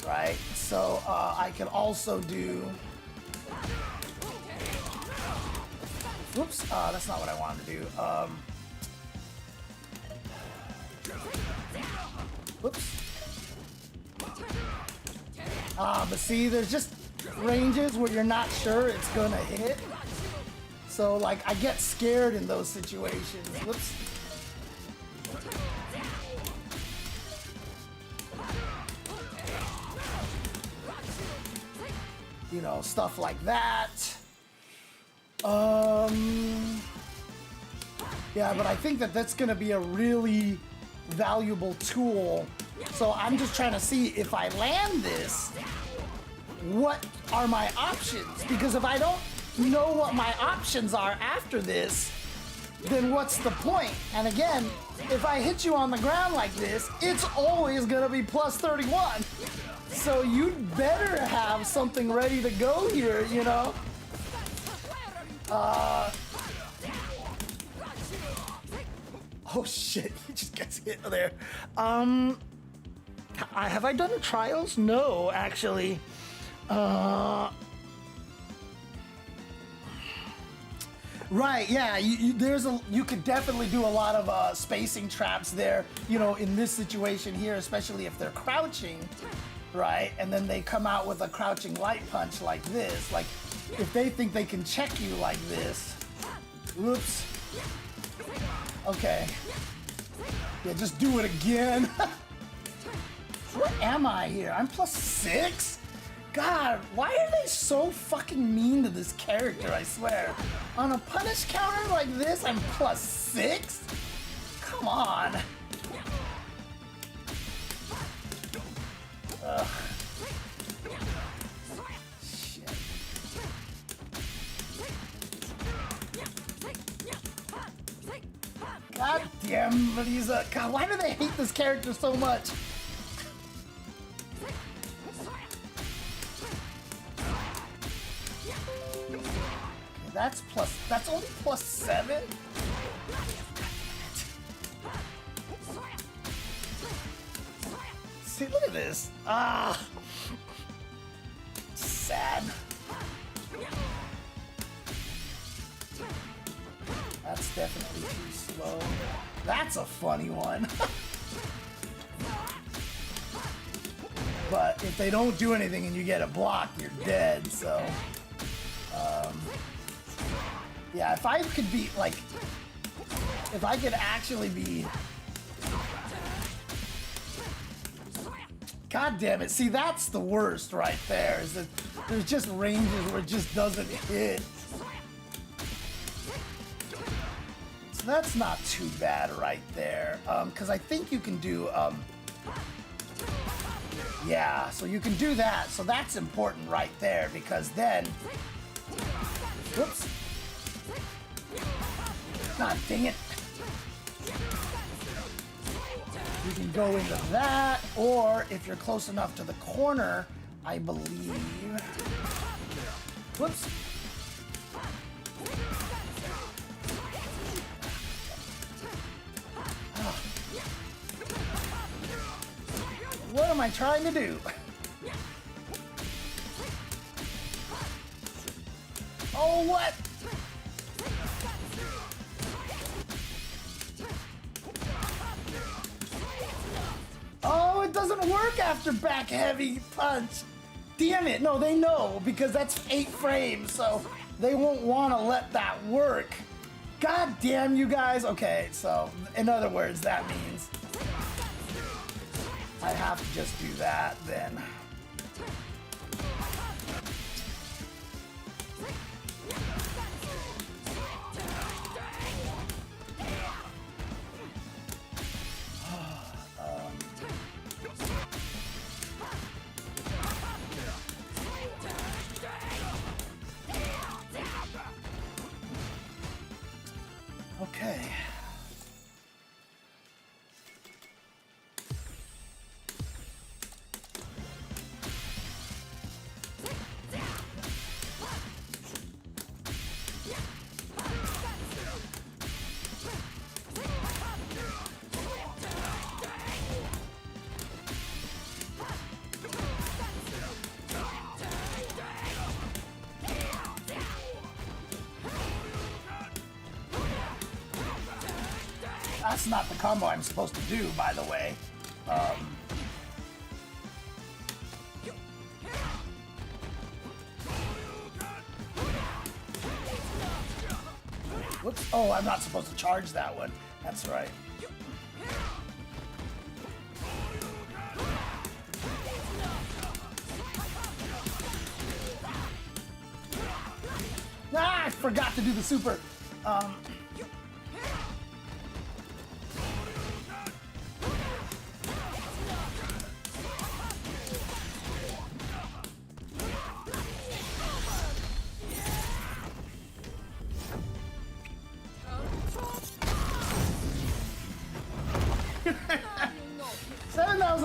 Right? So I can also do... Whoops, that's not what I wanted to do. Whoops. But see, there's just ranges where you're not sure it's gonna hit. So, like, I get scared in those situations. Whoops. You know, stuff like that. Yeah, but I think that that's gonna be a really valuable tool. So I'm just trying to see if I land this, what are my options? Because if I don't know what my options are after this, then what's the point? And again, if I hit you on the ground like this, it's always gonna be plus 31. So you'd better have something ready to go here, you know? Oh shit, he just gets hit there. Have I done the trials? No, actually. Right, yeah, you could definitely do a lot of spacing traps there, you know, in this situation here, especially if they're crouching, right? And then they come out with a crouching light punch like this, like if they think they can check you like this. Whoops. Okay. Yeah, just do it again. What am I here? I'm plus 6? God, why are they so fucking mean to this character, I swear? On a punish counter like this, I'm plus 6? Come on. Ugh. Shit. God damn, Marisa. God, why do they hate this character so much? That's only plus 7? See, look at this. Ah. Sad. That's definitely too slow. That's a funny one. But if they don't do anything and you get a block, you're dead, so... yeah, if I could be, like... If I could actually be... God damn it. See, that's the worst right there, is that there's just ranges where it just doesn't hit. So that's not too bad right there. Because I think you can do... yeah, so you can do that. So that's important right there, because then... Whoops. God dang it. You can go into that, or if you're close enough to the corner, I believe... Whoops. What am I trying to do? Oh, what? Oh, it doesn't work after back heavy punch. Damn it. No, they know, because that's 8 frames, so they won't want to let that work. God damn you guys. Okay, so in other words, that means I have to just do that then. Okay. That's not the combo I'm supposed to do, by the way. Whoops. Oh, I'm not supposed to charge that one. That's right. Ah, I forgot to do the super.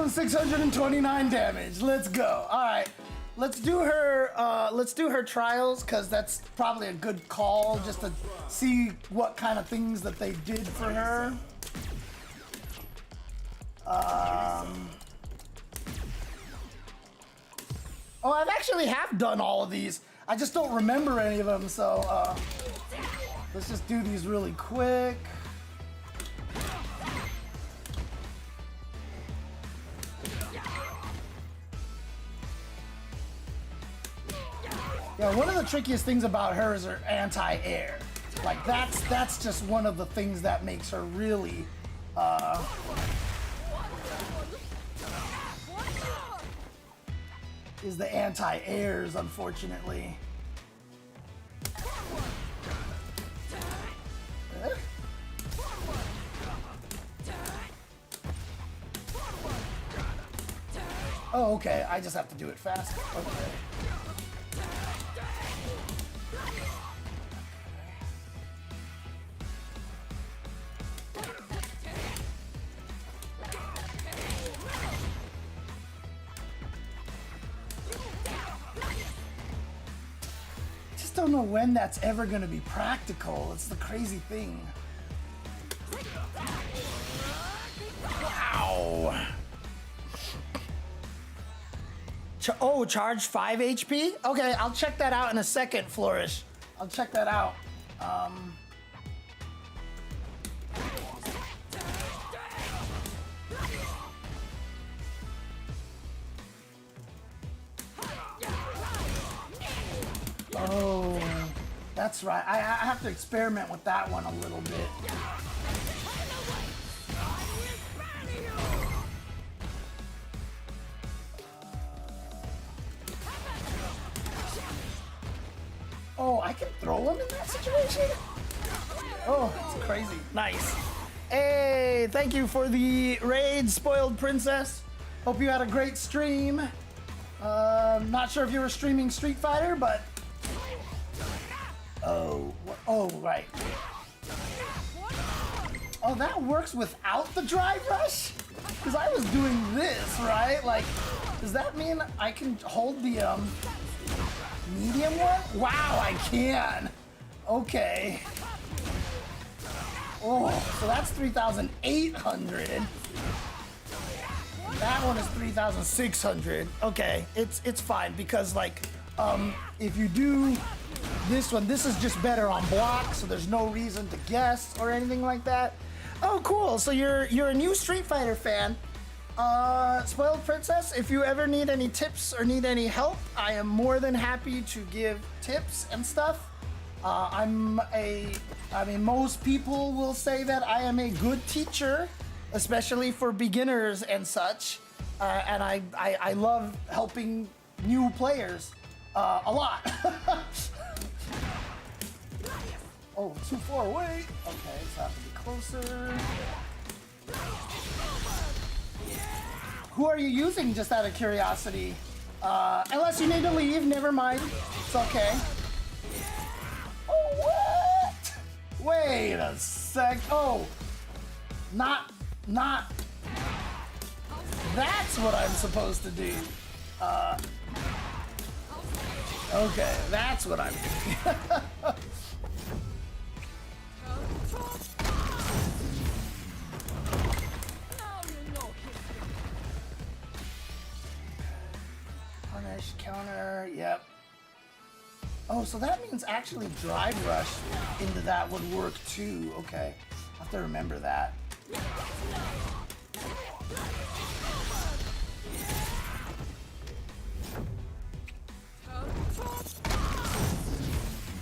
3,629 damage. Let's go. All right. Let's do her trials, because that's probably a good call, just to see what kind of things that they did for her. Oh, I've actually have done all of these. I just don't remember any of them, so let's just do these really quick. Yeah, one of the trickiest things about her is her anti-air. Like that's just one of the things that makes her really is the anti-airs, unfortunately. Oh, okay. I just have to do it faster. Okay. Don't know when that's ever going to be practical. It's the crazy thing. Wow. Oh, charge 5 HP? Okay, I'll check that out in a second, Flourish. I'll check that out. Oh, that's right. I have to experiment with that one a little bit. Oh, I can throw him in that situation? Oh, that's crazy. Nice. Hey, thank you for the raid, Spoiled Princess. Hope you had a great stream. Not sure if you were streaming Street Fighter, but... Oh, right. Oh, that works without the drive rush? Because I was doing this, right? Like, does that mean I can hold the, medium one? Wow, I can. Okay. Oh, so that's 3,800. That one is 3,600. Okay, it's fine because like, if you do this one, this is just better on block, so there's no reason to guess or anything like that. Oh, cool. So you're a new Street Fighter fan. Spoiled Princess, if you ever need any tips or need any help, I am more than happy to give tips and stuff. I mean, most people will say that I am a good teacher, especially for beginners and such. And I love helping new players a lot. Oh, too far away. Okay, so I have to be closer. Who are you using, just out of curiosity? Unless you need to leave, never mind. It's okay. Oh, what? Wait a sec. Oh, not. That's what I'm supposed to do. Okay, that's what I'm doing. Punish, counter, yep. Oh, so that means actually drive rush into that would work too. Okay, I have to remember that.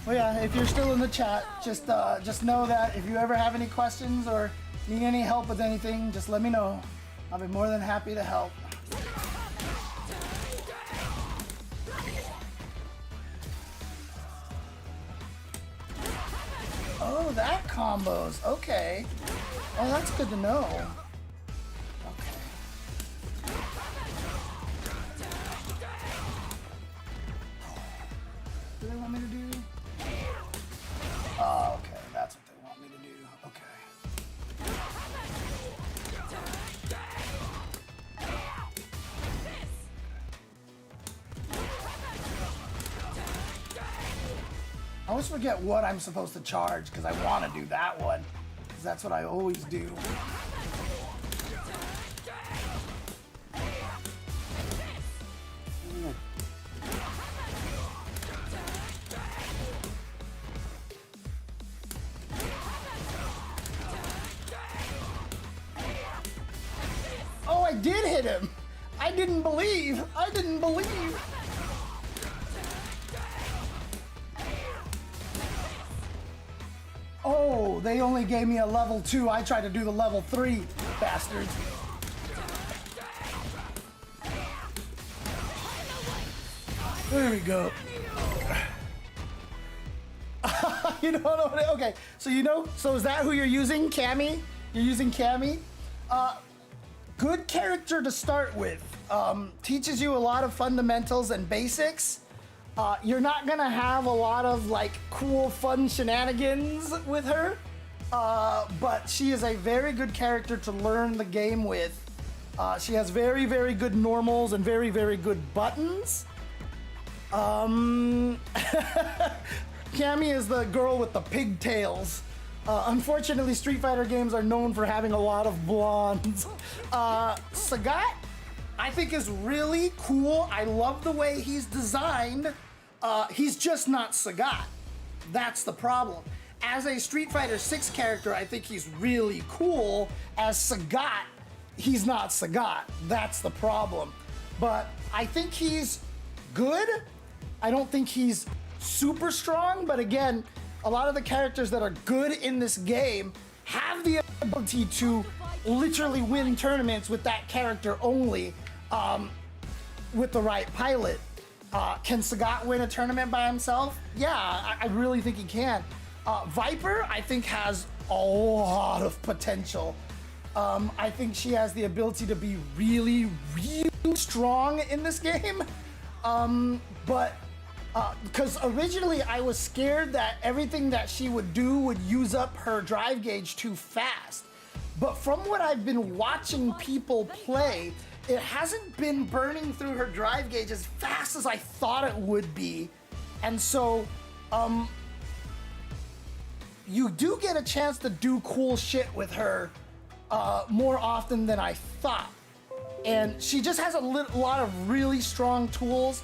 Well, yeah, if you're still in the chat, just know that if you ever have any questions or need any help with anything, just let me know. I'll be more than happy to help. Oh, that combos. Okay. Oh, that's good to know. Okay. Do they want me to do? Oh, okay. That's what they want me to do. Okay. always forget what I'm supposed to charge because I want to do that one. Because that's what I always do. Oh, I did hit him. I didn't believe. I didn't believe. Oh, they only gave me a level 2. I tried to do the level 3, bastards. There we go. You don't know what? Okay, so you know. So is that who you're using, Cammy? You're using Cammy. Good character to start with. Teaches you a lot of fundamentals and basics. You're not gonna have a lot of like cool, fun shenanigans with her, but she is a very good character to learn the game with. She has very, very good normals and very, very good buttons. Cammy is the girl with the pigtails. Unfortunately, Street Fighter games are known for having a lot of blondes. Sagat, I think, is really cool. I love the way he's designed. He's just not Sagat. That's the problem. As a Street Fighter 6 character, I think he's really cool. As Sagat, he's not Sagat. That's the problem. But I think he's good. I don't think he's super strong, but again, a lot of the characters that are good in this game have the ability to literally win tournaments with that character only, with the right pilot. Can Sagat win a tournament by himself? Yeah, I really think he can. Viper, I think, has a lot of potential. I think she has the ability to be really, really strong in this game. Because originally I was scared that everything that she would do would use up her drive gauge too fast. But from what I've been watching people play, it hasn't been burning through her drive gauge as fast as I thought it would be. And so, you do get a chance to do cool shit with her more often than I thought. And she just has a lot of really strong tools.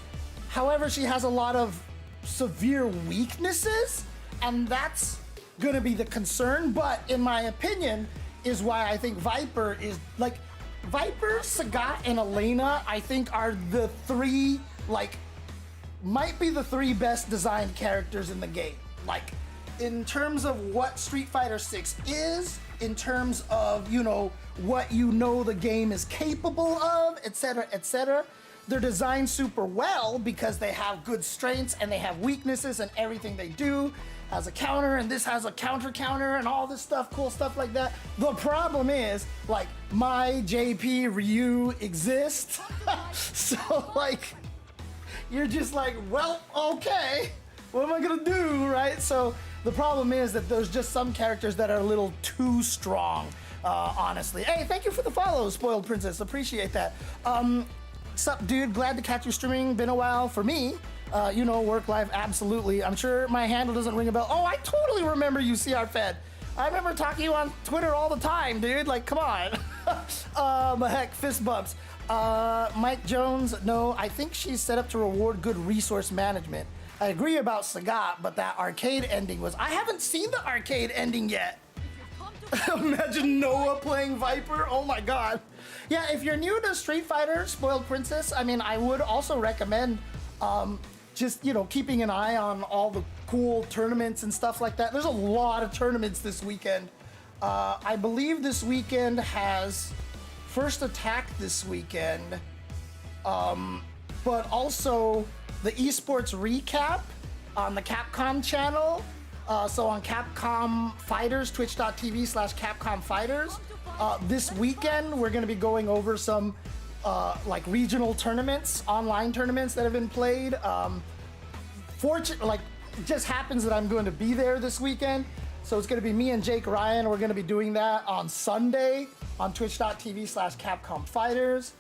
However, she has a lot of severe weaknesses, and that's gonna be the concern. But in my opinion, is why I think Viper is like Viper, Sagat, and Elena, I think are the three, like, might be the three best designed characters in the game. Like, in terms of what Street Fighter 6 is, in terms of, you know, what you know the game is capable of, etc., etc., they're designed super well because they have good strengths and they have weaknesses, and everything they do has a counter, and this has a counter and all this stuff, cool stuff like that. The problem is, like, my JP Ryu exists. So, like, you're just like, well, okay, what am I gonna do, right? So the problem is that there's just some characters that are a little too strong, honestly. Hey, thank you for the follow, Spoiled Princess, appreciate that. Sup, dude, glad to catch you streaming, been a while for me. You know, work life, absolutely. I'm sure my handle doesn't ring a bell. Oh, I totally remember you, CR Fed. I remember talking to you on Twitter all the time, dude, like, come on. Heck, fist bumps. Mike Jones, no, I think she's set up to reward good resource management. I agree about Sagat, but that arcade ending was, I haven't seen the arcade ending yet. Imagine Noah playing Viper, oh my God. Yeah, if you're new to Street Fighter, Spoiled Princess, I mean, I would also recommend just, you know, keeping an eye on all the cool tournaments and stuff like that. There's a lot of tournaments this weekend. I believe this weekend has First Attack this weekend, but also the esports recap on the Capcom channel. So on Capcom Fighters, twitch.tv/Capcom Fighters. This weekend, we're gonna be going over some like regional tournaments, online tournaments that have been played. It just happens that I'm going to be there this weekend. So it's gonna be me and Jake Ryan. We're gonna be doing that on Sunday on twitch.tv/Capcom Fighters.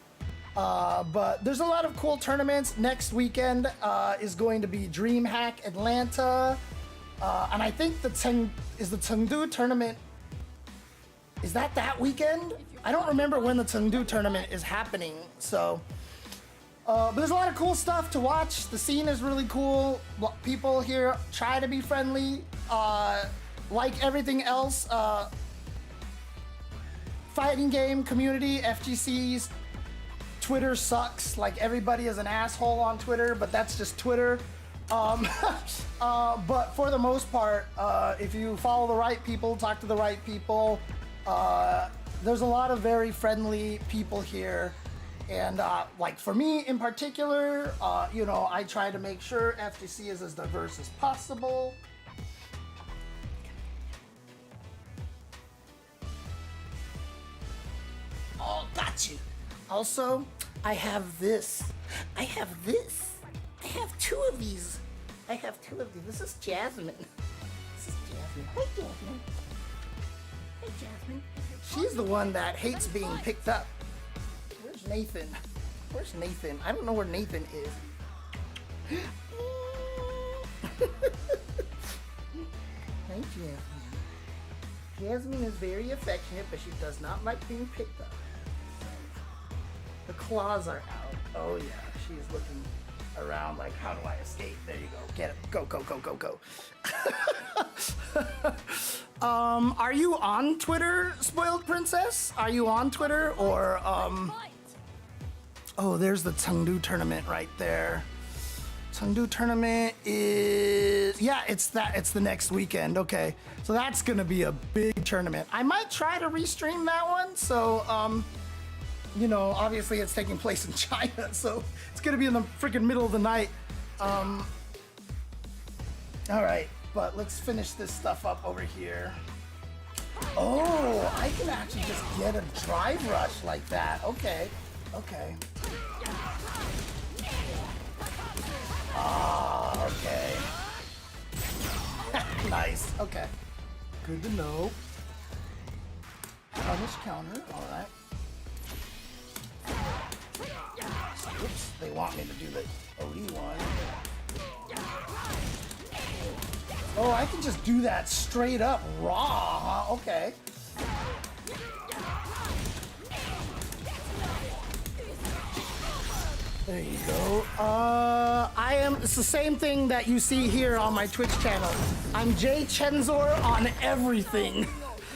But there's a lot of cool tournaments. Next weekend is going to be DreamHack Atlanta. And I think the Chengdu tournament, is that weekend? I don't remember when the Chengdu tournament is happening, so. But there's a lot of cool stuff to watch. The scene is really cool. People here try to be friendly. Like everything else, fighting game community, FGC's Twitter sucks. Like everybody is an asshole on Twitter, but that's just Twitter. But for the most part, if you follow the right people, talk to the right people, there's a lot of very friendly people here. And like for me in particular, you know, I try to make sure FGC is as diverse as possible. Oh, got you. Also, I have this. I have this. I have two of these. I have two of these. This is Jasmine. This is Jasmine. Hi, Jasmine. Hi, Jasmine. She's the one that hates being picked up. Where's Nathan? Where's Nathan? I don't know where Nathan is. Hi, Jasmine. Jasmine is very affectionate, but she does not like being picked up. The claws are out. Oh yeah, she's looking around like, how do I escape? There you go. Get it. Go, go, go, go, go. Are you on Twitter, Spoiled Princess? Are you on Twitter or Oh, there's the Chengdu tournament right there. Chengdu tournament is, yeah, it's the next weekend. Okay, so that's gonna be a big tournament. I might try to restream that one. So, you know, obviously it's taking place in China, so it's gonna be in the freaking middle of the night. All right, but let's finish this stuff up over here. Oh, I can actually just get a drive rush like that. Okay, okay. Ah, okay. Nice, okay. Good to know. Punish counter, all right. Oops, they want me to do the OD one. Oh, I can just do that straight up raw, huh? Okay. There you go. It's the same thing that you see here on my Twitch channel. I'm Jay Chenzor on everything.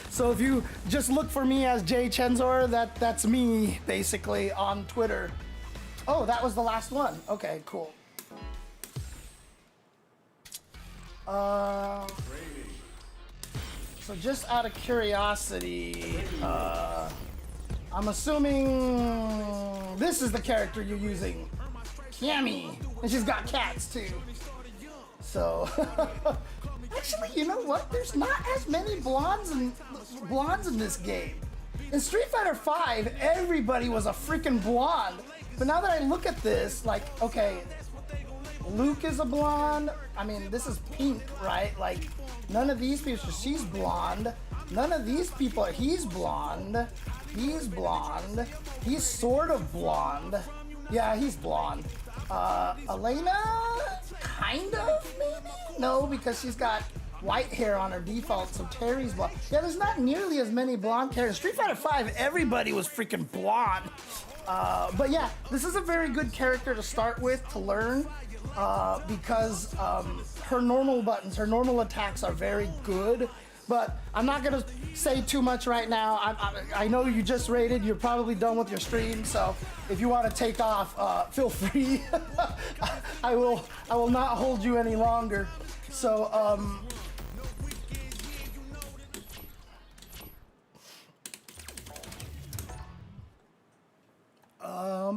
So if you just look for me as Jay Chenzor, that's me basically on Twitter. Oh, that was the last one. Okay, cool. So just out of curiosity, I'm assuming this is the character you're using, Cammy, and she's got cats too. So, actually, you know what? There's not as many blondes in this game. In Street Fighter V, everybody was a freaking blonde. But now that I look at this, like, okay, Luke is a blonde. I mean, this is pink, right? Like, none of these people, she's blonde. None of these people, he's blonde. He's blonde. He's sort of blonde. Yeah, he's blonde. Elena, kind of, maybe? No, because she's got white hair on her default, so Terry's blonde. Yeah, there's not nearly as many blonde characters. Street Fighter V, everybody was freaking blonde. But yeah, this is a very good character to start with, to learn, because her normal buttons, her normal attacks are very good. But I'm not gonna say too much right now. I know you just rated, you're probably done with your stream, so if you want to take off, feel free. I will not hold you any longer. So,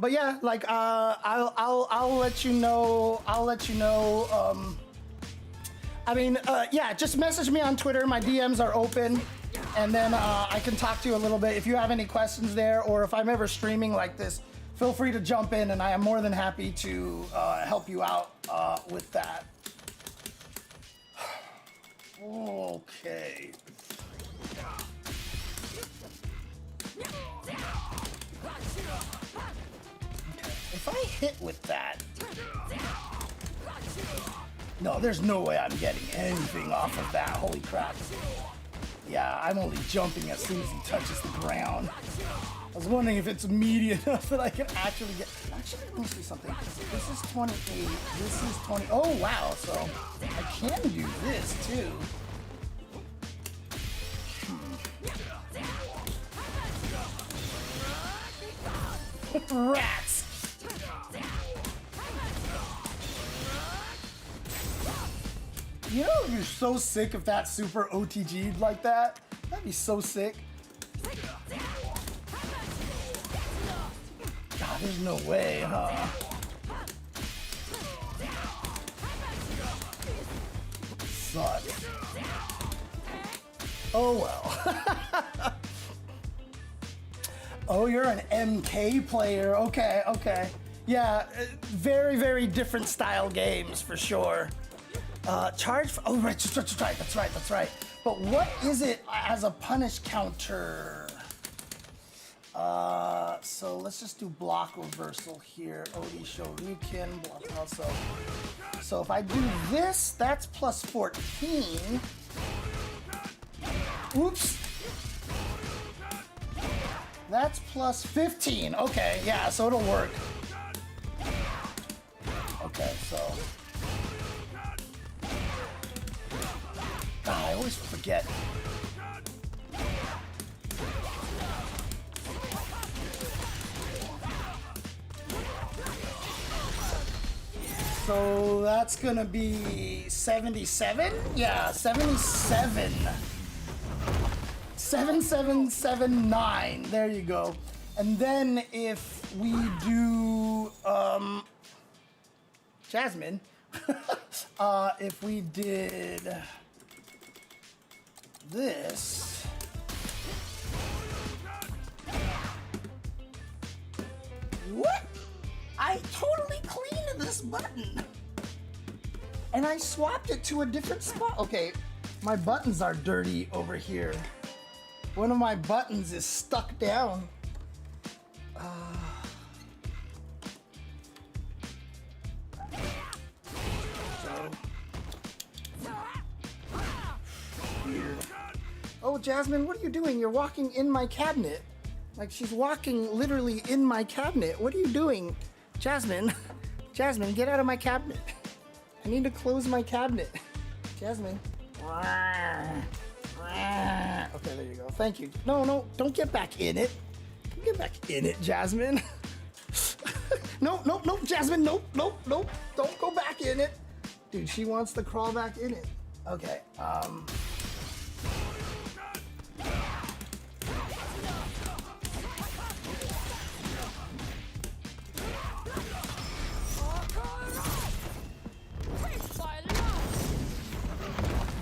but yeah, like I'll let you know. I mean, yeah, just message me on Twitter. My DMs are open, and then I can talk to you a little bit. If you have any questions there, or if I'm ever streaming like this, feel free to jump in, and I am more than happy to help you out with that. Okay. If I hit with that, No, there's no way I'm getting anything off of that. Holy crap. Yeah, I'm only jumping as soon as he touches the ground. I was wondering if it's immediate enough that I can actually get... Actually, let me see something. This is 28. This is 20. Oh, wow. So I can do this, too. Rats! You know, you're so sick if that super OTG'd like that. That'd be so sick. God, there's no way, huh? Sucks. Oh well. Oh, you're an MK player. Okay, okay. Yeah, very, very different style games for sure. Charge for, oh, right, that's right. But what is it as a punish counter? So let's just do block reversal here. Odi Shoryuken, block also. So if I do this, that's plus 14. Oops. That's plus 15. Okay, yeah, so it'll work. Okay, so. God, I always forget. So that's gonna be 77? Yeah, 77. 7779. There you go. And then if we do Jasmine, if we did this. What? I totally cleaned this button. And I swapped it to a different spot. Okay, my buttons are dirty over here. One of my buttons is stuck down. Weird. Oh, Jasmine, what are you doing? You're walking in my cabinet. Like she's walking literally in my cabinet. What are you doing? Jasmine, Jasmine, get out of my cabinet. I need to close my cabinet. Jasmine. Okay, there you go. Thank you. No, don't get back in it. Don't get back in it, Jasmine. No, Jasmine, nope. Don't go back in it. Dude, she wants to crawl back in it. Okay,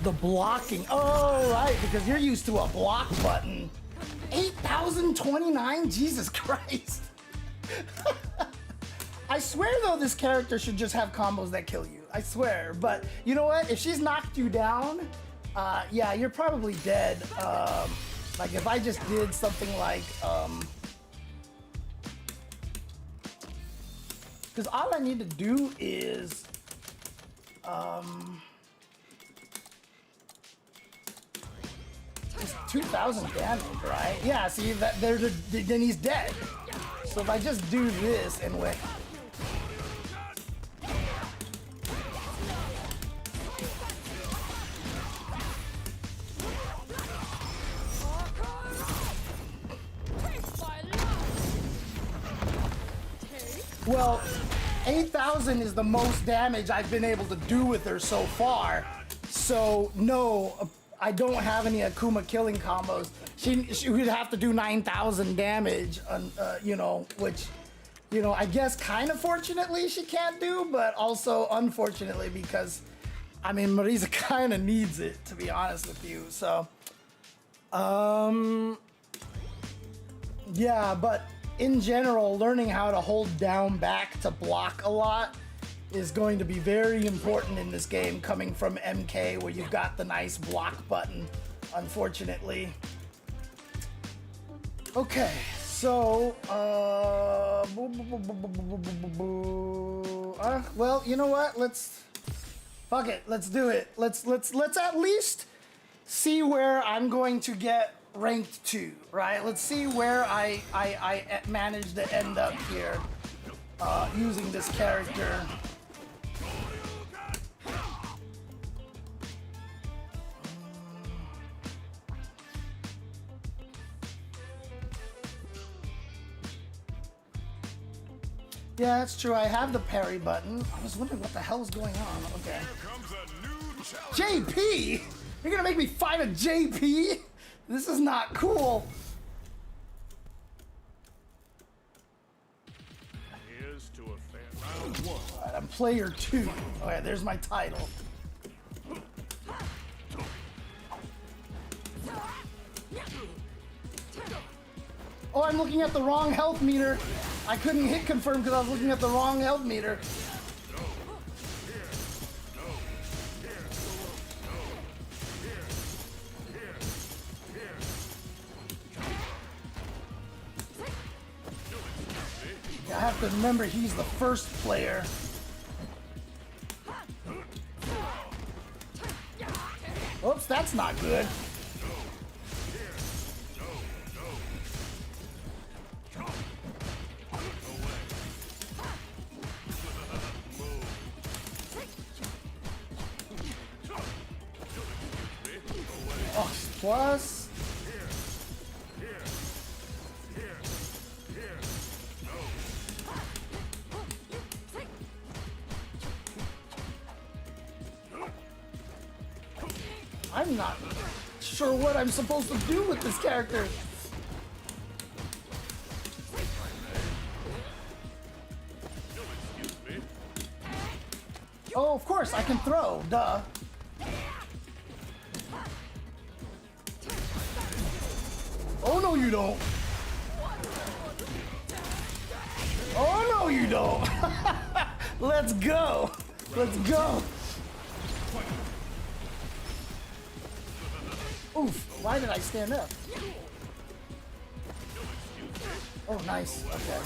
the blocking. Oh, right, because you're used to a block button. 8,029? Jesus Christ. I swear, though, this character should just have combos that kill you. I swear. But you know what? If she's knocked you down, yeah, you're probably dead. Like, if I just did something like... Because all I need to do is... It's 2,000 damage, right? Yeah, see, then he's dead. So if I just do this and wait. Well, 8,000 is the most damage I've been able to do with her so far. So, no, I don't have any Akuma killing combos. She would have to do 9,000 damage, you know, which, you know, I guess kind of fortunately she can't do, but also unfortunately because, I mean, Marisa kind of needs it, to be honest with you. So, yeah, but in general, learning how to hold down back to block a lot is going to be very important in this game, coming from MK, where you've got the nice block button, unfortunately. Okay, so, well, you know what? Fuck it, let's do it. Let's at least see where I'm going to get ranked to, right? Let's see where I manage to end up here using this character. Yeah, that's true. I have the parry button. I was wondering what the hell is going on. Okay. JP? You're gonna make me fight a JP? This is not cool.
Here's to a fair round one.
Alright, I'm player 2. Alright, there's my title. Oh, I'm looking at the wrong health meter. I couldn't hit confirm because I was looking at the wrong health meter. I have to remember he's the first player. Oops, that's not good. Oh, plus. I'm not sure what I'm supposed to do with this character. Oh, of course, I can throw, duh. Oh, no, you don't. Oh, no, you don't. Let's go. Let's go. Oof, why did I stand up? Oh, nice. Okay.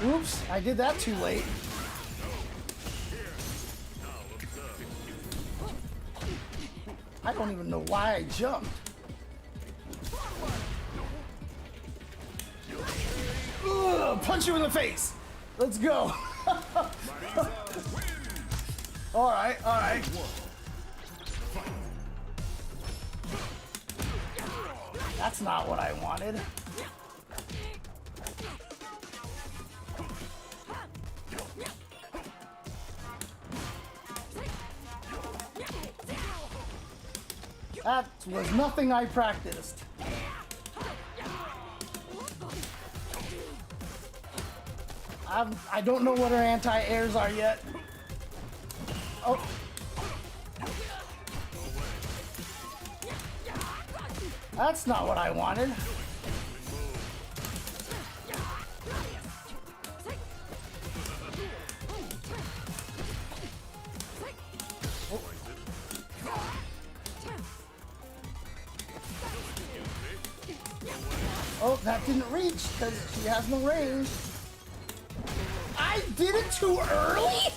Oops, I did that too late. I don't even know why I jumped. Ugh, punch you in the face. Let's go. All right, all right. That's not what I wanted. That was nothing I practiced. I don't know what her anti-airs are yet. Oh. That's not what I wanted. Oh, that didn't reach because she has no range. I did it too early?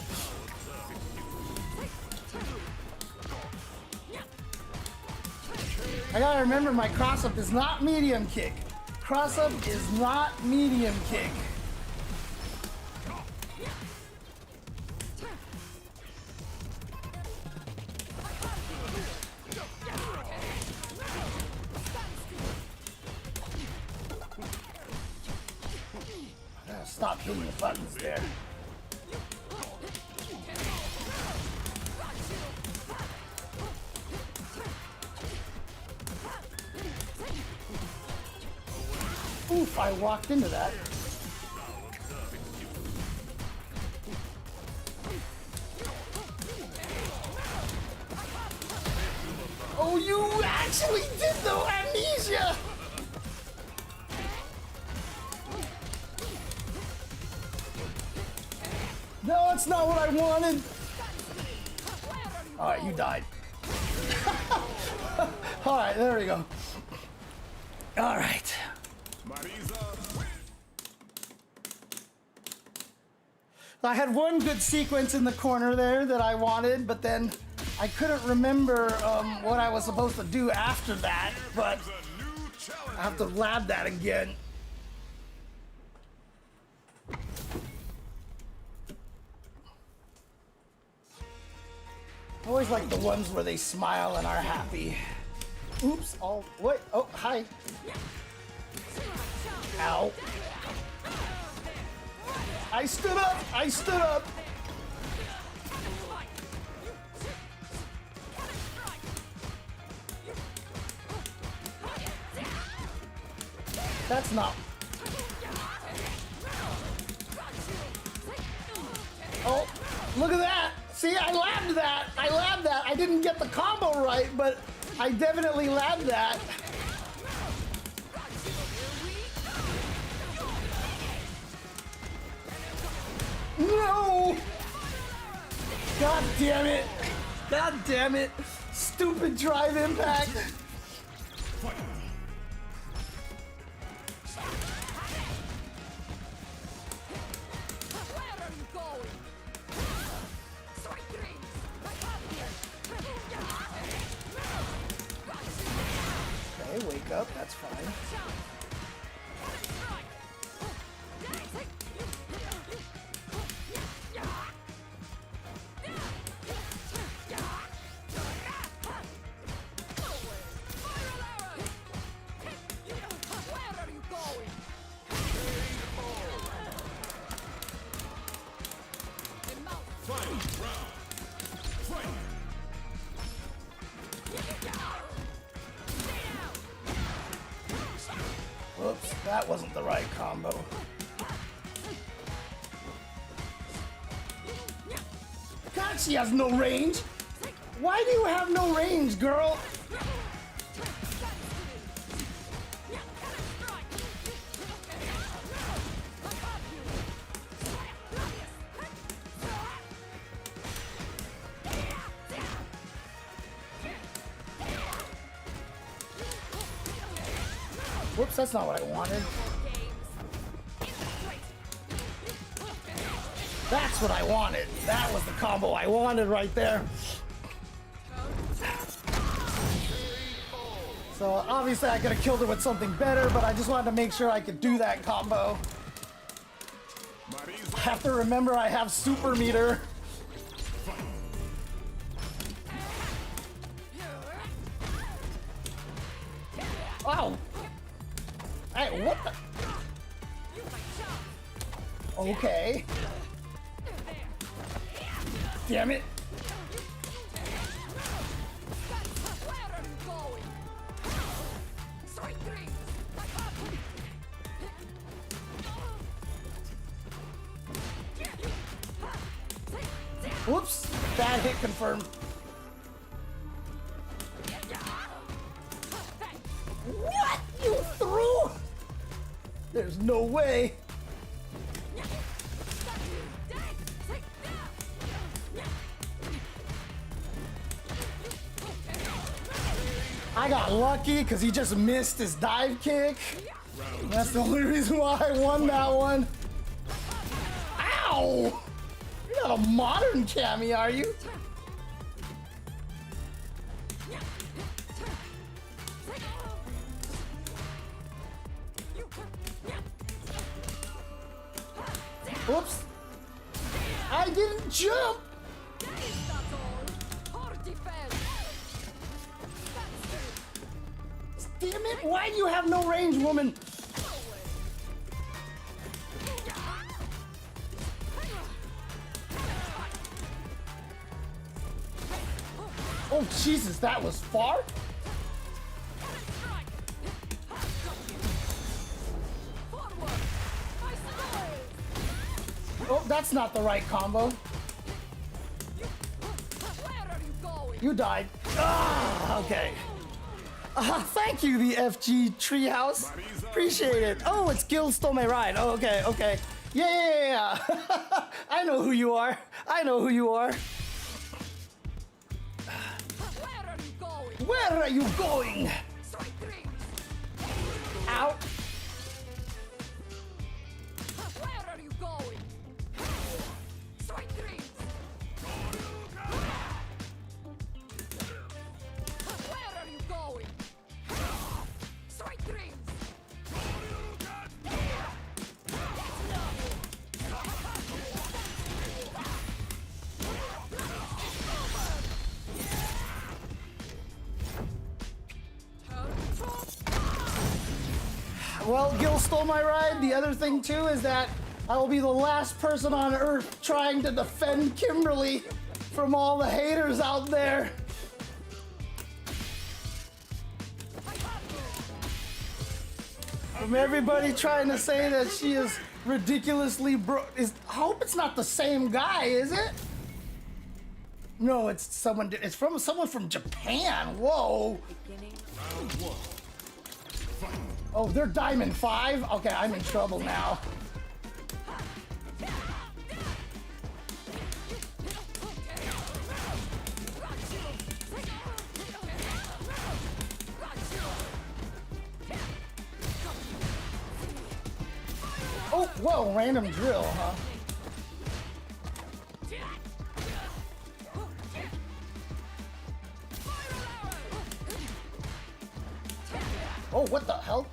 I gotta remember my cross-up is not medium kick. Cross-up is not medium kick. Stop hitting the buttons there. Oof, I walked into that. Oh, you actually did the amnesia! No, it's that's not what I wanted. All right, you died. All right, there we go. All right.
Marisa.
I had one good sequence in the corner there that I wanted, but then I couldn't remember what I was supposed to do after that, but
A new challenge.
I have to lab that again. I always like the ones where they smile and are happy. Oops, oh, wait, oh, hi. Ow. I stood up, I stood up. That's not. Oh, look at that. See, I labbed that. I labbed that. I didn't get the combo right, but I definitely labbed that. No! God damn it. God damn it. Stupid drive impact. Okay, wake up. That's fine. Whoops, that wasn't the right combo. God, she has no range. Why do you have no range, girl? Whoops, that's not what I wanted. That's what I wanted. That was the combo I wanted right there. So obviously I could have killed her with something better, but I just wanted to make sure I could do that combo. I have to remember I have super meter. Wow. Hey, what the? Okay. Damn it. Whoops. Bad hit confirmed. What? You threw? There's no way. I got lucky because he just missed his dive kick. That's the only reason why I won that one. Ow! You're not a modern Cammy, are you? Whoops. I didn't jump. Damn it, why do you have no range, woman? Oh, Jesus, that was far? Oh, that's not the right combo. You died. Ah, okay. Thank you, the FG Treehouse. Appreciate it. Oh, it's Guild Stole My Ride. Oh, okay, okay. Yeah. I know who you are. I know who you are.
Where are you going?
Where are you going?
Strike three.
Ow.
Where are you going? Strike three. Where are you going? Strike three.
Well, Gil stole my ride. The other thing, too, is that I will be the last person on Earth trying to defend Kimberly from all the haters out there. From everybody trying to say that she is ridiculously I hope it's not the same guy, is it? No, it's someone. It's from someone from Japan. Whoa. Oh, they're Diamond 5? Okay, I'm in trouble now. Oh, whoa, random drill, huh? Oh, what the hell?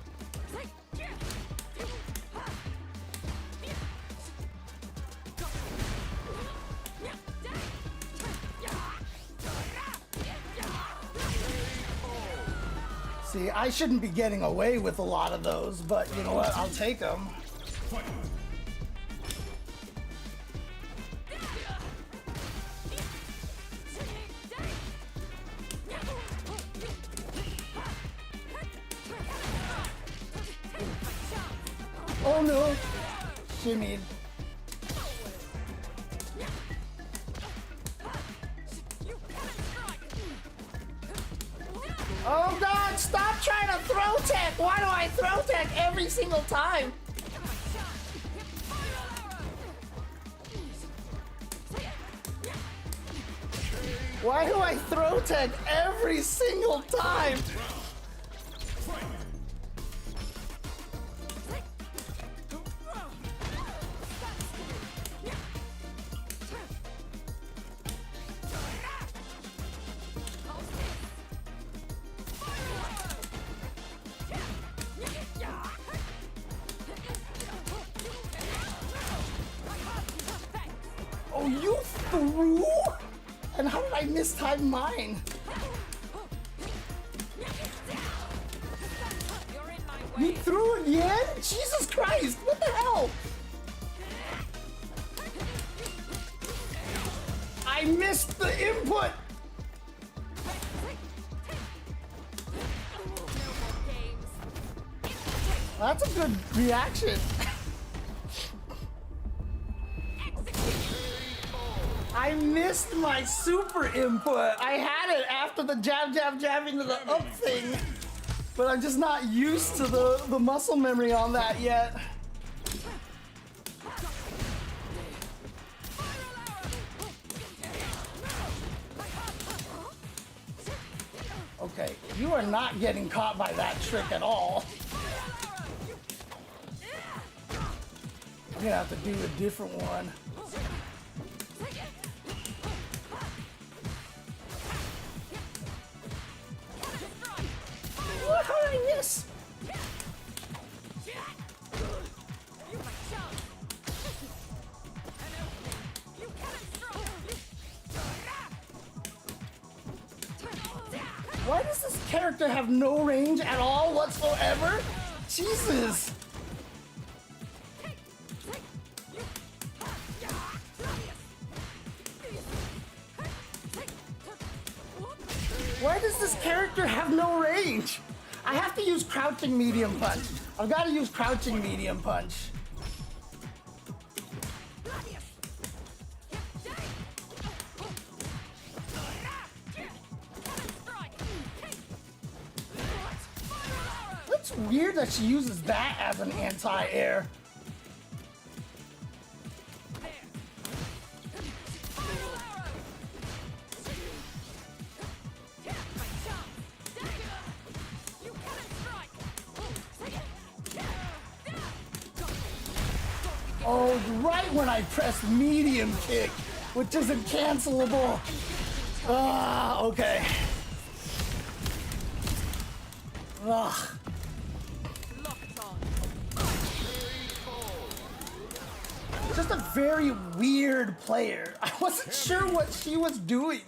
See, I shouldn't be getting away with a lot of those, but you know what? I'll take them. Oh no! Shimmied. Oh god, stop trying to throw tech! Why do I throw tech every single time? Why do I throw tech every single time? Oh, you threw? And how did I mistime mine? You threw again? Jesus Christ, what the hell? I missed the input! That's a good reaction. I missed my super input. I had it after the jab, jab, jab into the up thing. But I'm just not used to the muscle memory on that yet. Okay, you are not getting caught by that trick at all. I'm gonna have to do a different one. What did I miss? Why does this character have no range at all whatsoever? Jesus! Why does this character have no range? I have to use crouching medium punch. I've got to use crouching medium punch. It's weird that she uses that as an anti-air. Oh, right when I press medium kick, which isn't cancelable. Ah, okay. Ugh.
Locked on.
Just a very weird player. I wasn't sure what she was doing.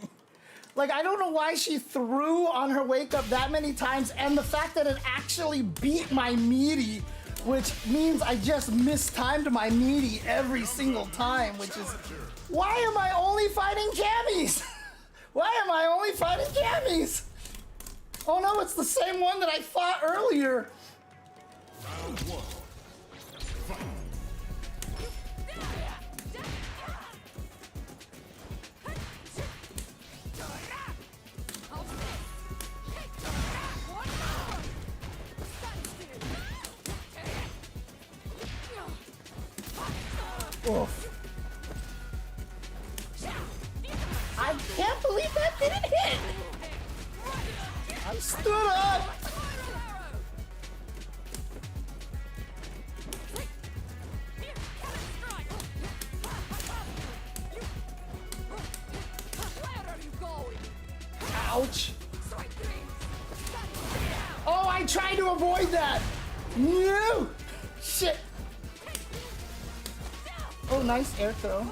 Like, I don't know why she threw on her wake up that many times, and the fact that it actually beat my meaty, which means I just mistimed my meaty every single time, which is, why am I only fighting cammies? Why am I only fighting cammies? Oh no, it's the same one that I fought earlier.
Round one. Fight.
Oof. I can't believe that didn't hit. I stood up. Ouch. Oh, I tried to avoid that. No. Shit. Oh, nice air throw.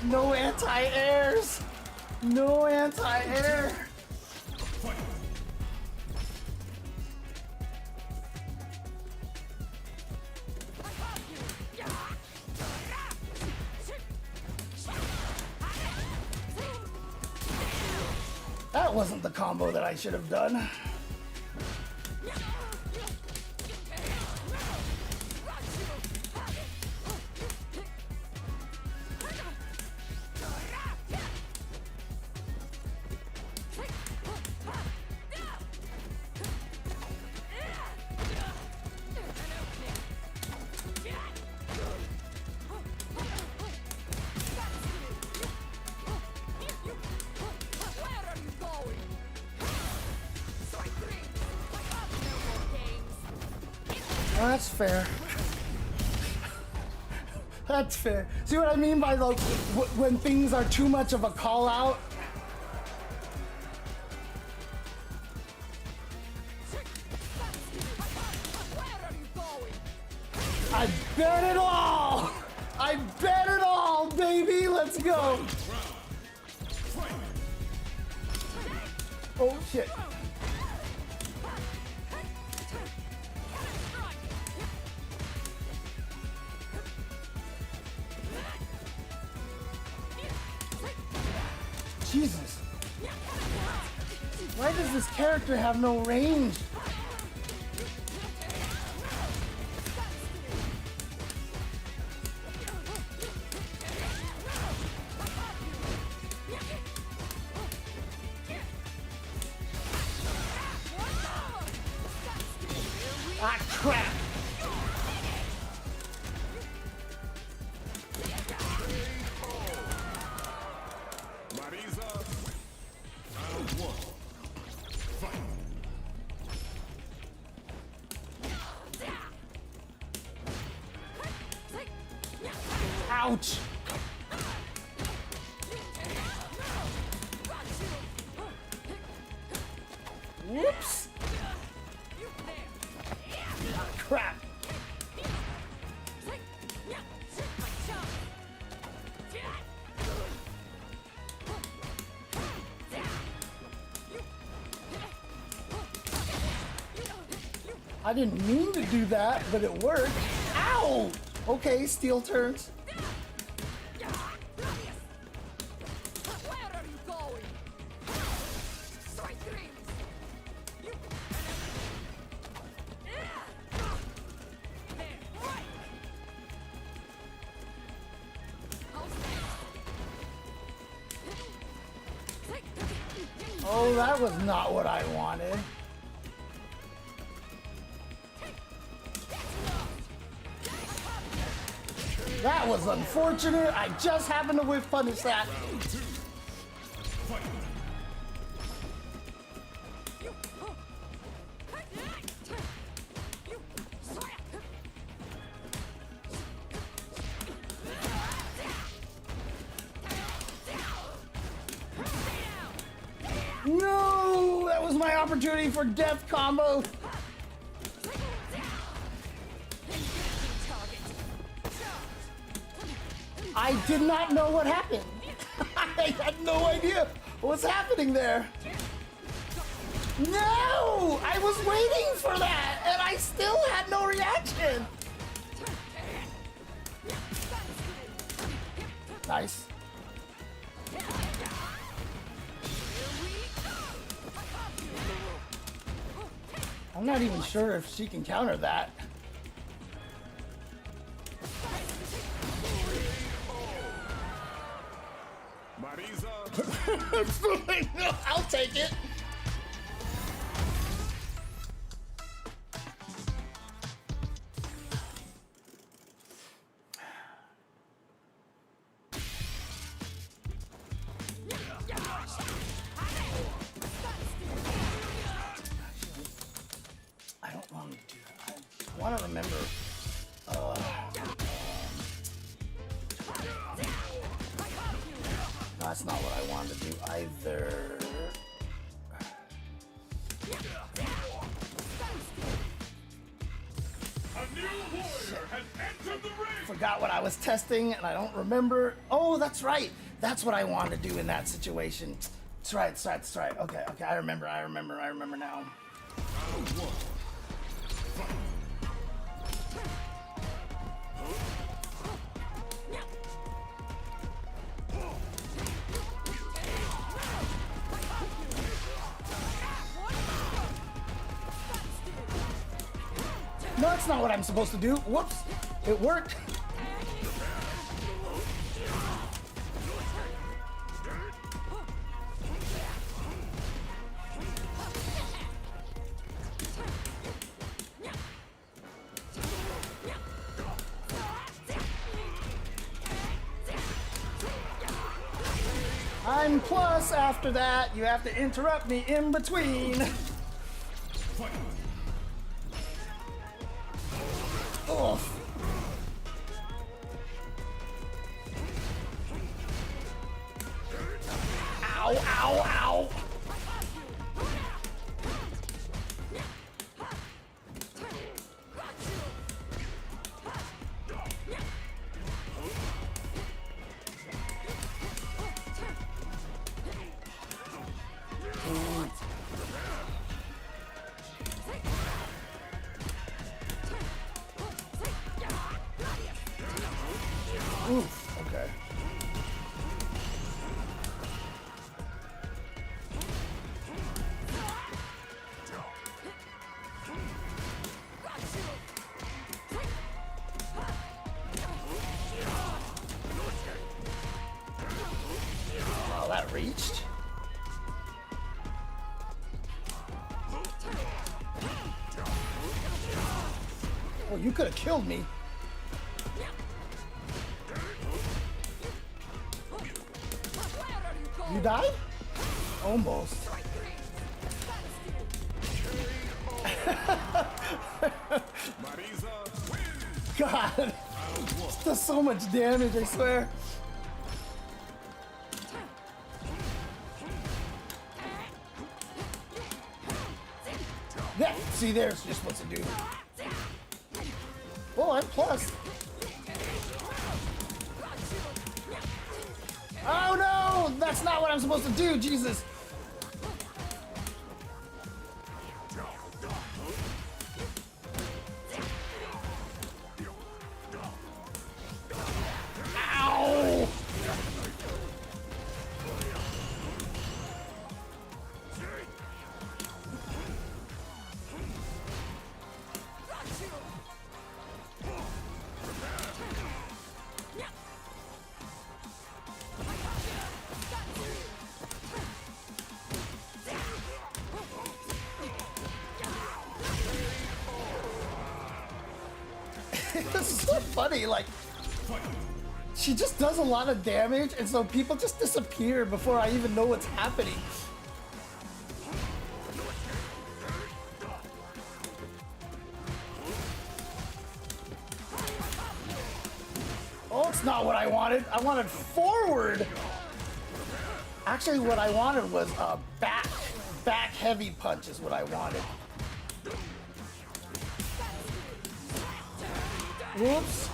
No anti-airs. No anti-air. That wasn't the combo that I should have done. That's fair. That's fair. See what I mean by like when things are too much of a call out? I bet it all! I bet it all, baby! Let's go! Oh shit. Jesus. Why does this character have no range? Ah, crap.
Marisa. Round one. Fight.
Ouch. Whoops. Ah, crap. I didn't mean to do that, but it worked. Ow! Okay, steel turns. Oh, that was not what I wanted. That was unfortunate. I just happened to whiff punish that.
Round two. Fight.
No! That was my opportunity for death combo. I did not know what happened. I had no idea what's happening there. No! I was waiting for that, and I still had no reaction. Nice. I'm not even sure if she can counter that.
Marisa.
I'll take it. I don't want to do that. I want to remember. That's not what I wanted to do either.
A new warrior has entered the ring.
Forgot what I was testing and I don't remember. Oh, that's right. That's what I wanted to do in that situation. That's right, that's right, that's right. Okay, okay, I remember now.
Round one. Fight.
No, that's not what I'm supposed to do. Whoops, it worked. I'm plus after that. You have to interrupt me in between.
Fight.
Oof. Ow, ow, ow. Oof, okay. Oh, that reached? Oh, you could have killed me. You died? Almost.
Marisa wins.
God, this does so much damage, I swear. Yeah, see, there's just what to do. Oh, I'm plus. Oh no, that's not what I'm supposed to do, Jesus. Ow! This is so funny, like, she just does a lot of damage, and so people just disappear before I even know what's happening. Oh, it's not what I wanted. I wanted forward. Actually, what I wanted was a back heavy punch is what I wanted. Whoops.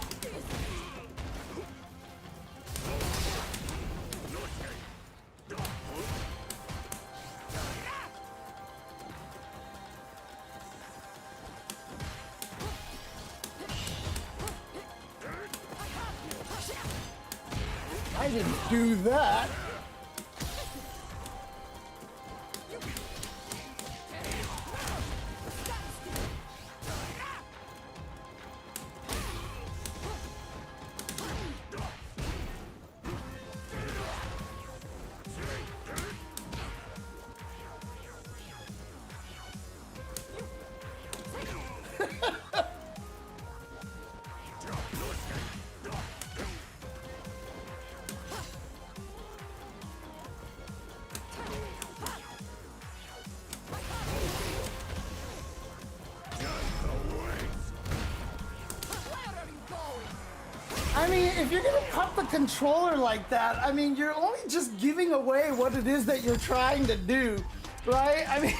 I didn't do that. I mean, if you're gonna cut the controller like that, I mean, you're only just giving away what it is that you're trying to do, right? I mean,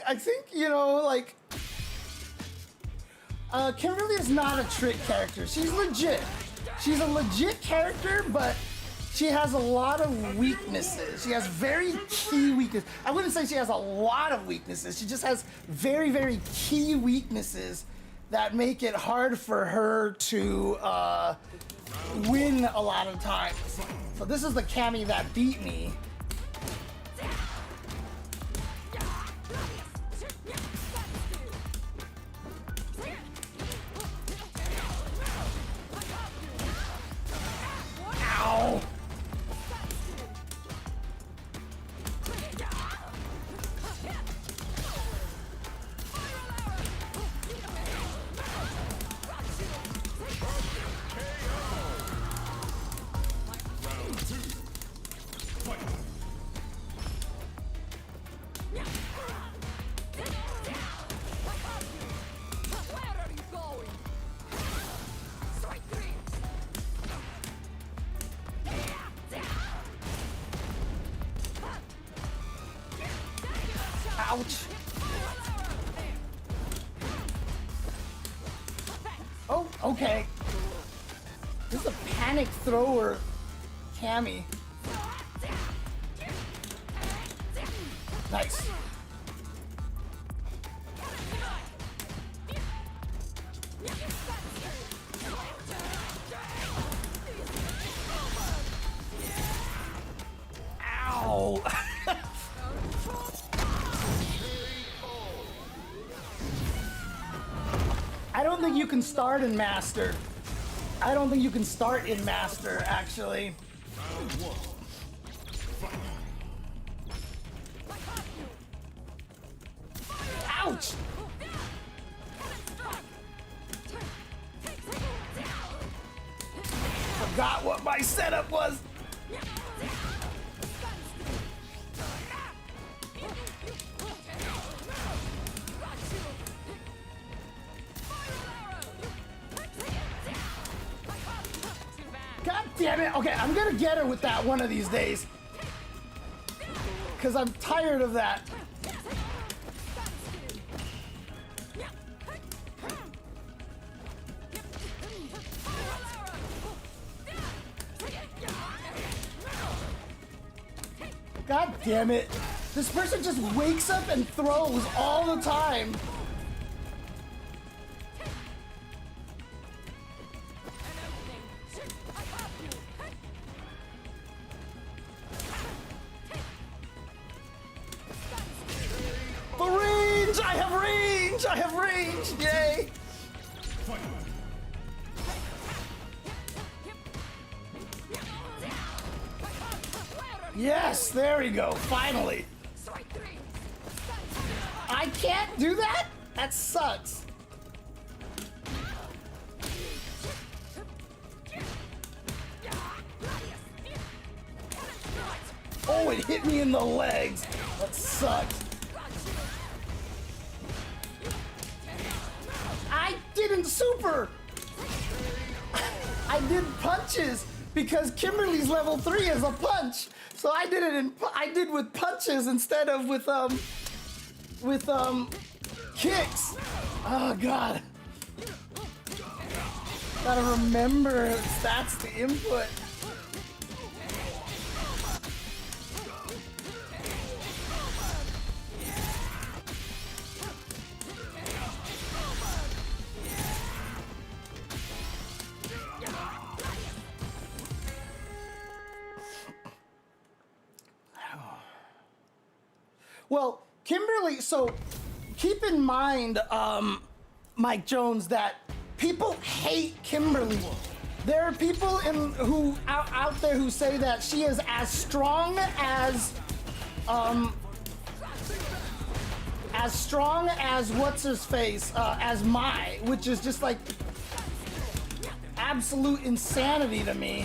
I think, you know, like, Kimberly is not a trick character. She's legit. She's a legit character, but she has a lot of weaknesses. She has very key weaknesses. I wouldn't say she has a lot of weaknesses. She just has very, very key weaknesses that make it hard for her to win a lot of times. So this is the Cammy that beat me. Ow! Ouch. Oh, okay. This is a panic thrower, Cammy. Nice. Ow. I don't think you can start in Master. I don't think you can start in Master, actually. Ouch! Forgot what my setup was. God damn it. Okay, I'm gonna get her with that one of these days. Because I'm tired of that. God damn it. This person just wakes up and throws all the time. The range! I have range! I have range! Yay! Yes, there we go. Finally. I can't do that? That sucks. Oh, it hit me in the legs. That sucks. I didn't super. I did punches because Kimberly's level 3 is a punch. So I did it with punches instead of with kicks. Oh god. Gotta remember stats to input. Well, Kimberly, so keep in mind, Mike Jones, that people hate Kimberly. There are people out there who say that she is as strong as what's his face, as Mai, which is just like absolute insanity to me.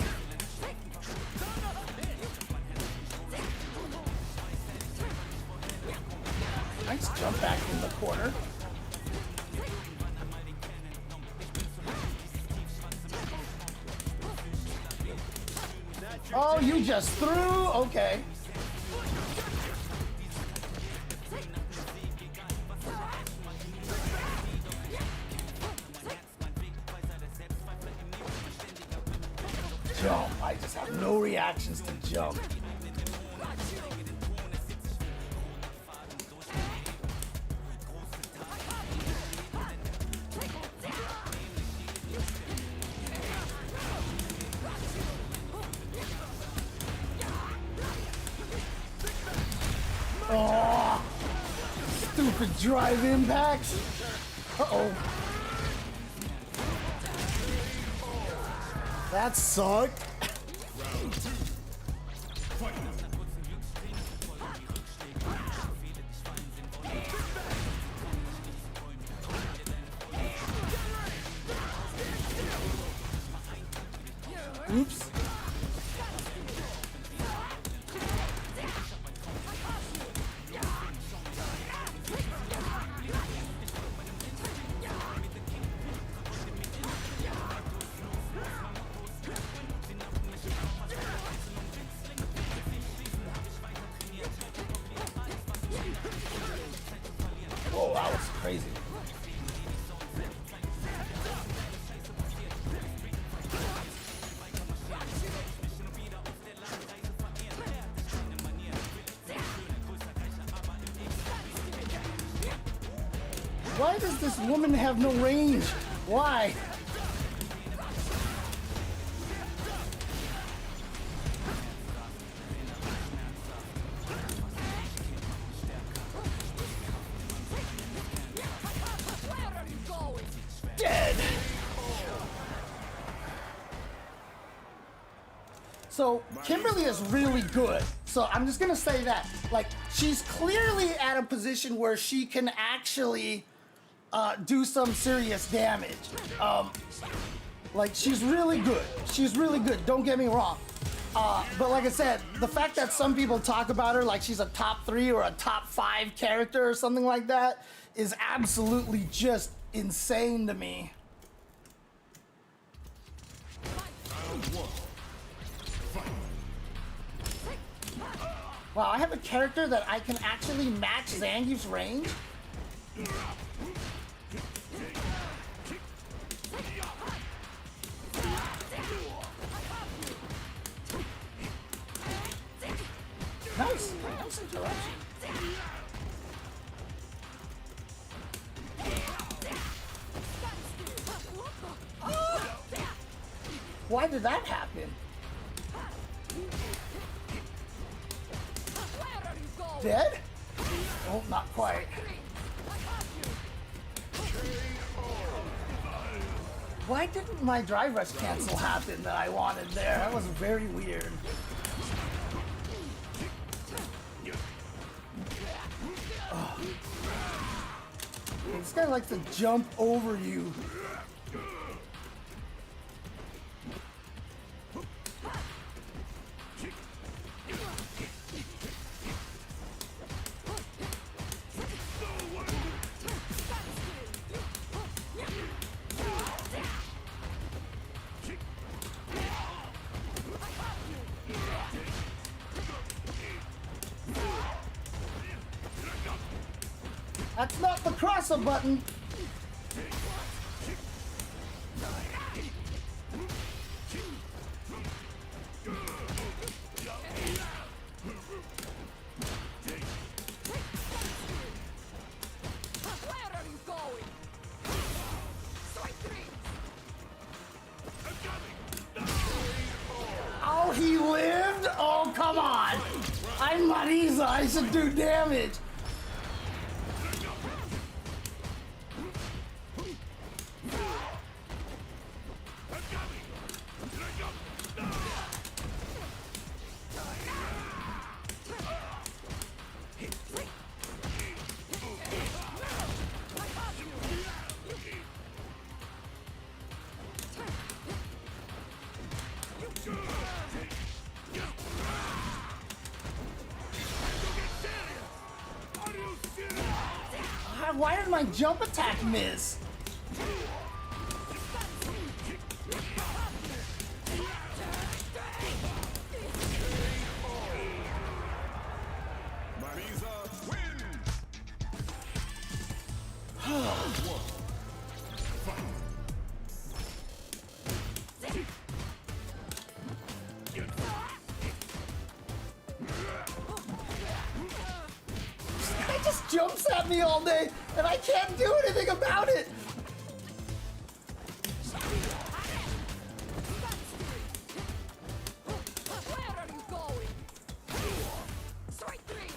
Nice jump back in the corner. Oh, you just threw? Okay. Jump. I just have no reactions to jump. Oh, stupid drive impacts. Uh-oh. That sucked. Oops. Whoa, that was crazy. Why does this woman have no range? Why?
Where are you going?
Dead. So Kimberly is really good. So I'm just gonna say that, like, she's clearly at a position where she can actually do some serious damage. Like, she's really good. She's really good. Don't get me wrong. But like I said, the fact that some people talk about her like she's a top 3 or a top 5 character or something like that is absolutely just insane to me. Wow, I have a character that I can actually match Zangief's range? Nice. Nice interruption. Why did that happen?
Where are you going?
Dead? Oh, not quite. Why didn't my drive rush cancel happen that I wanted there? That was very weird. Oh. This guy likes to jump over you. That's not the crosser button.
Where are you going? Strike three.
Oh, he lived? Oh, come on. I'm Marisa. I should do damage. Why did my jump attack miss?
Marisa wins.
He just jumps at me all day, and I can't do anything about it.
Where are you going? Strike three.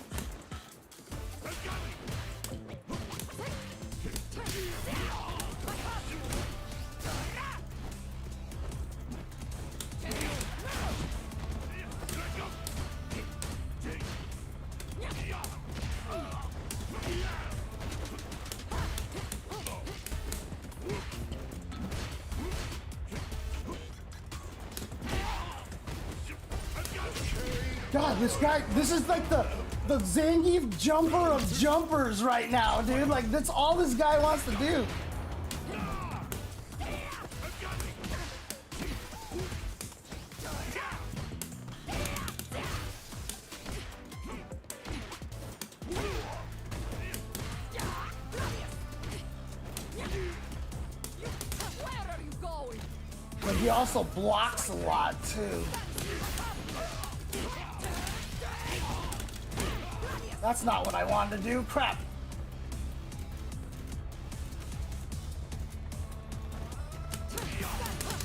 God, this guy, this is like the Zangief jumper of jumpers right now, dude. Like, that's all this guy wants to do.
Where are you going?
But he also blocks a lot, too. That's not what I wanted to do. Crap.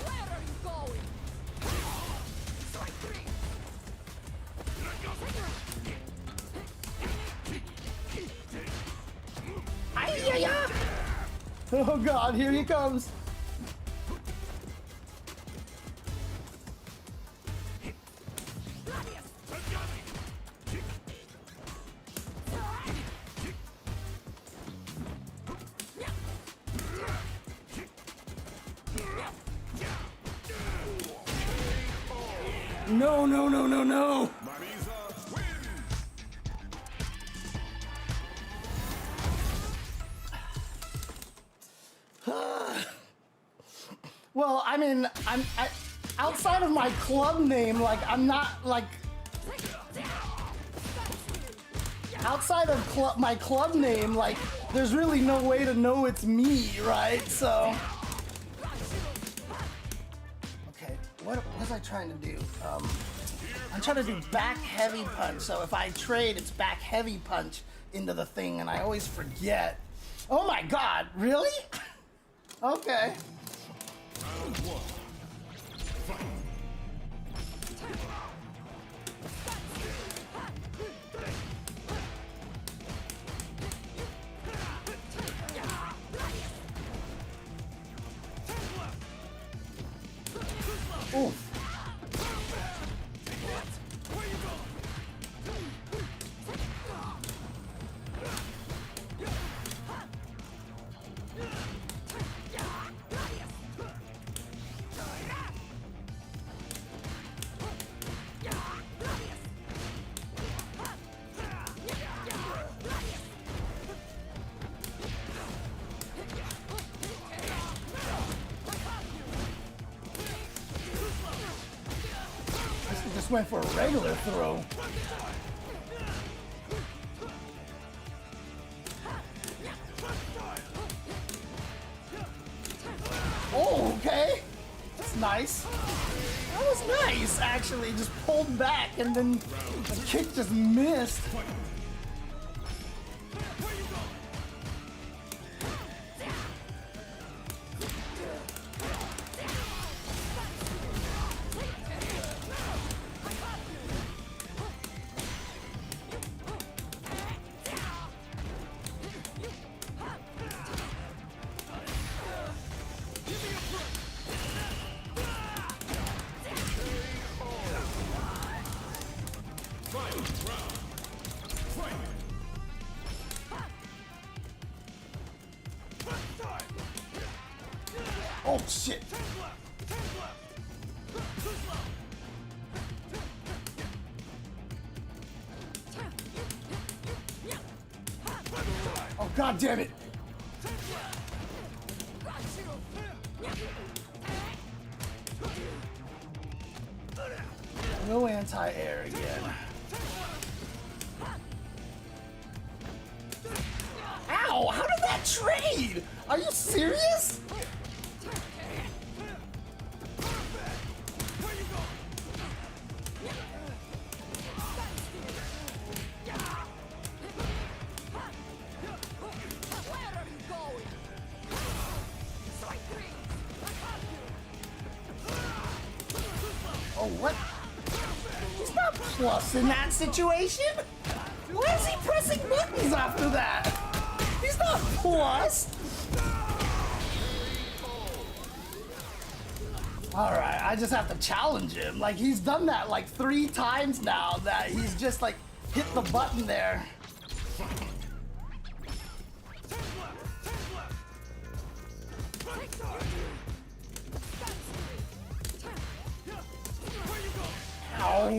Where are you going? Strike three.
Ay-ya-ya! Oh God, here he comes. No, no, no, no, no.
Marisa wins.
Well, I mean, outside of my club name, like, I'm not, like, outside of my club name, like, there's really no way to know it's me, right? So, okay, what was I trying to do? I'm trying to do back heavy punch. So if I trade, it's back heavy punch into the thing, and I always forget. Oh my God, really? Okay.
Round one. Fight.
Oof. Just went for a regular throw. nice. That was nice, actually. Just pulled back and then the kick just missed. Oh shit! Oh god damn it! No anti-air again. Ow! How did that trade? Are you serious? Oh, what? He's not plus in that situation. Why is he pressing buttons after that? He's not plus. All right, I just have to challenge him. Like, he's done that like 3 times now that he's just like hit the button there. Ow.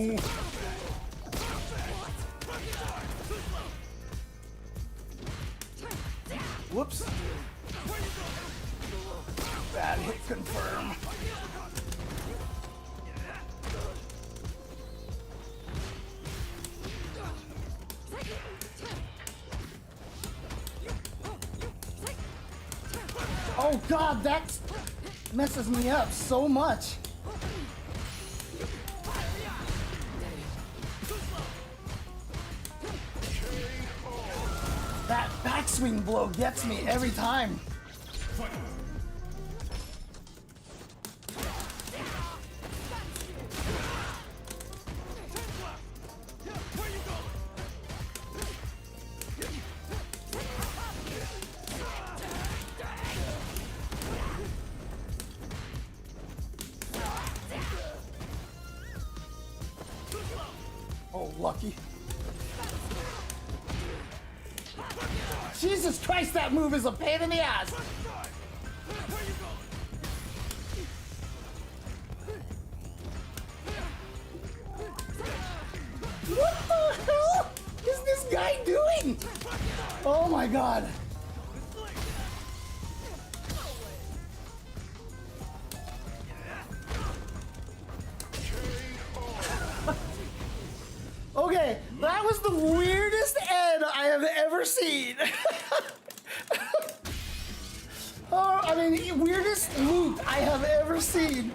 Whoops. Bad hit confirm. Oh god, that messes me up so much. That backswing blow gets me every time. Oh, lucky. Jesus Christ, that move is a pain in the ass. What the hell is this guy doing? Oh my god. Okay, that was the weirdest Ed I have ever seen. Oh, I mean, weirdest loot I have ever seen.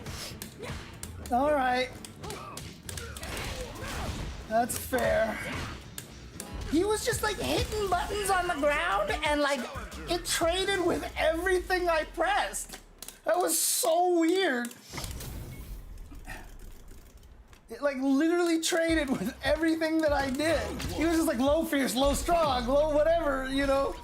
All right. That's fair. He was just like hitting buttons on the ground and like it traded with everything I pressed. That was so weird. It like literally traded with everything that I did. He was just like low fierce, low strong, low whatever, you know?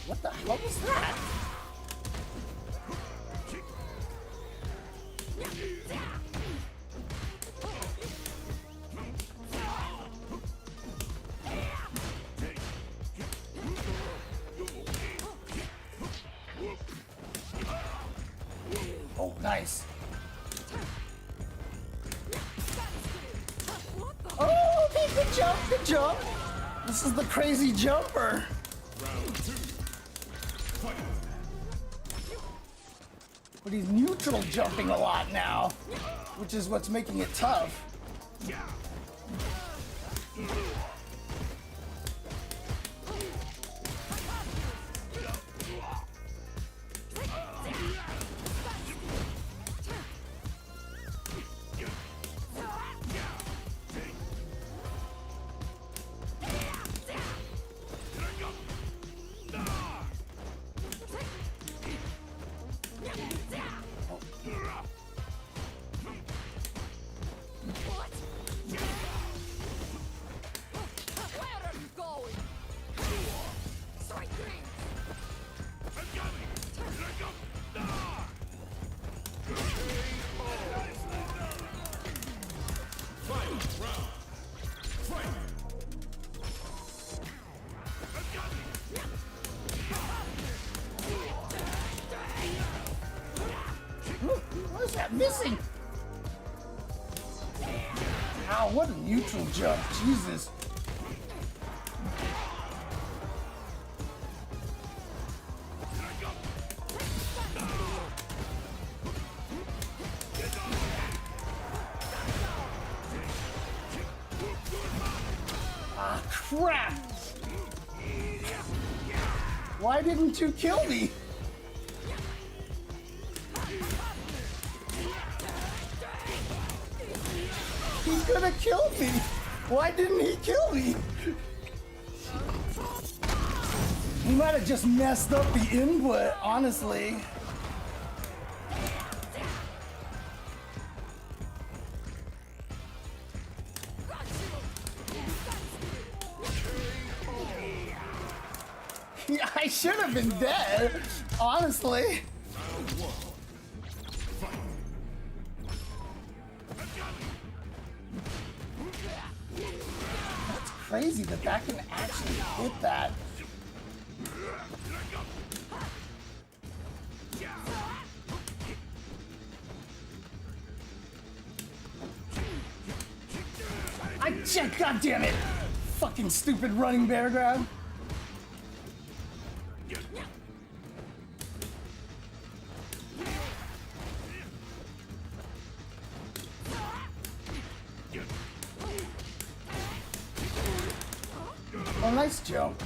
What the hell was that? Oh, nice. Oh, okay, good jump, good jump. This is the crazy jumper.
Round 2.
But he's neutral jumping a lot now, which is what's making it tough. What is that missing? Ow, what a neutral jump. Jesus. Ah, crap. Why didn't you kill me? He could have killed me. Why didn't he kill me? He might have just messed up the input, honestly. Yeah, I should have been dead, honestly. That's crazy that that can actually hit that. God damn it! Fucking stupid running bear grab. Oh, nice jump.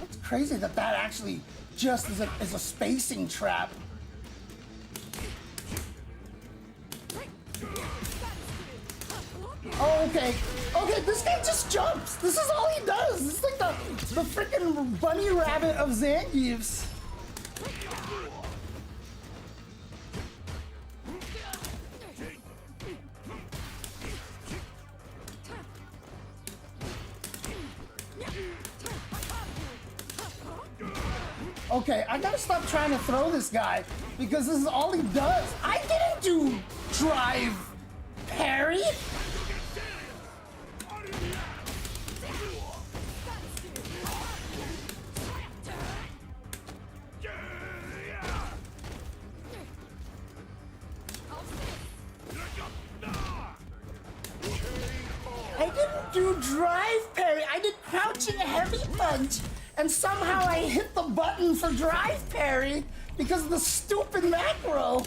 It's crazy that that actually just is a spacing trap. Oh, okay. Okay, this guy just jumps. This is all he does. It's like the freaking bunny rabbit of Zangief's. Okay, I gotta stop trying to throw this guy because this is all he does. I didn't do drive parry. I didn't do drive parry. I did crouching heavy punch. And somehow I hit the button for drive parry because of the stupid macro.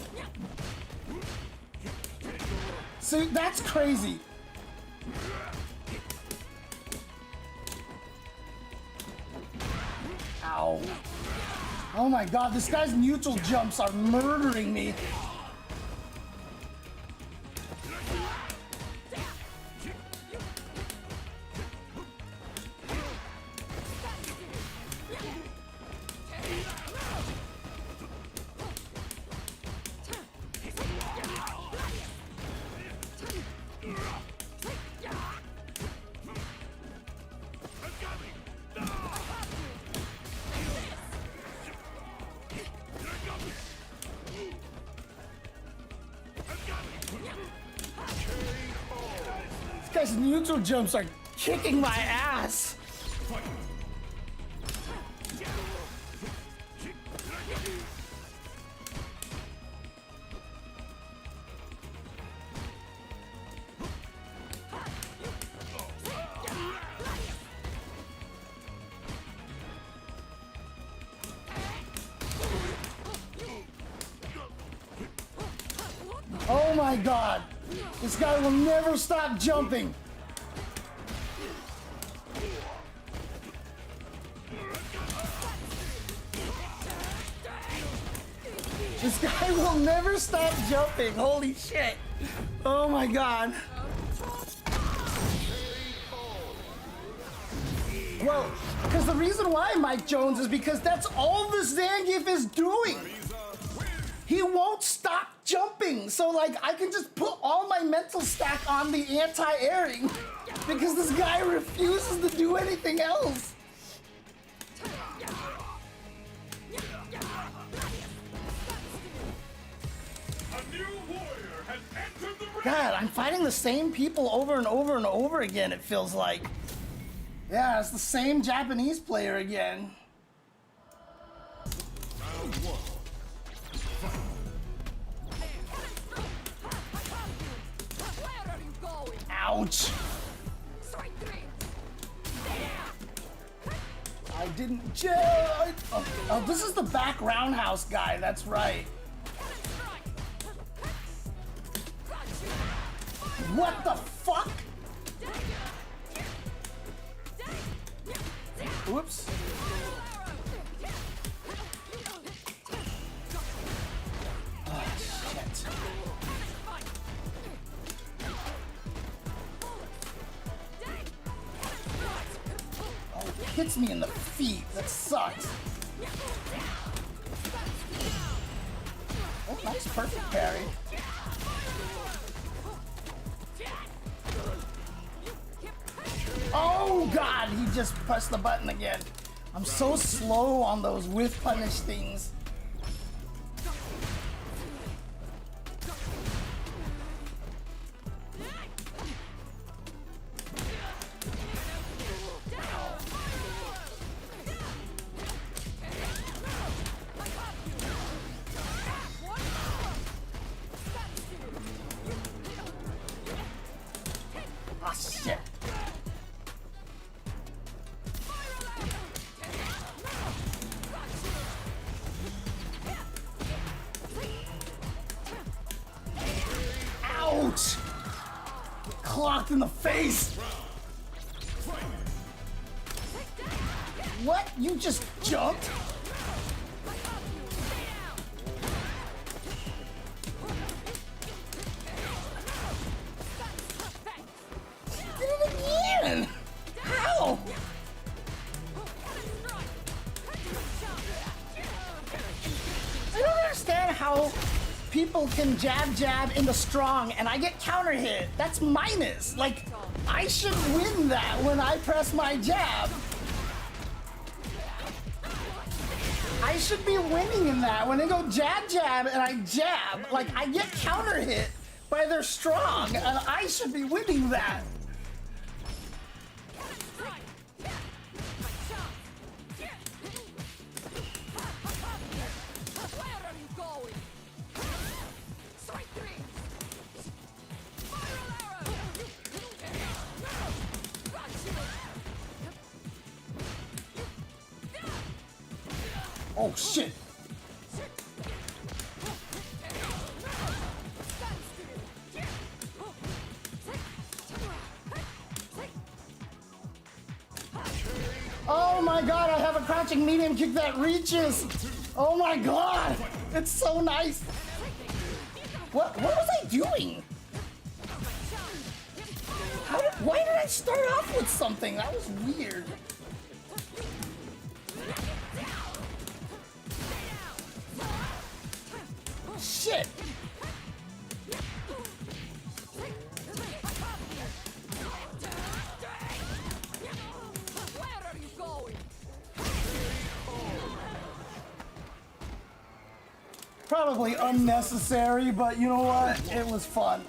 See, that's crazy. Ow. Oh my god, this guy's neutral jumps are murdering me. These guys' neutral jumps are kicking my ass. Oh my god. This guy will never stop jumping. This guy will never stop jumping. Holy shit. Oh my god. Well, because the reason why, Mike Jones, is because that's all the Zangief is doing. He won't stop jumping. So, like, I can just put all my mental stack on the anti-airing because this guy refuses to do anything else. God, I'm fighting the same people over and over and over again, it feels like. Yeah, it's the same Japanese player again.
Round one.
Where are you going?
Ouch.
Straight three.
I didn't... Oh, this is the back roundhouse guy, that's right. What the fuck? Whoops. Oh, shit. Oh, it hits me in the feet. That sucks. Oh, nice, perfect parry. Oh god, he just pressed the button again. I'm so slow on those whiff punish things. Ah, shit. Ouch! Clocked in the face! What? You just jumped? Did it again! How? I don't understand how people can jab into strong and I get counter hit. That's minus. Like, I should win that when I press my jab. I should be winning in that. When they go jab and I jab, like, I get counter hit by their strong and I should be winning that. Oh shit! Oh my god, I have a crouching medium kick that reaches! Oh my god! It's so nice! What was I doing? Why did I start off with something? That was weird. Shit!
Where are you going?
Probably unnecessary, but you know what? It was fun.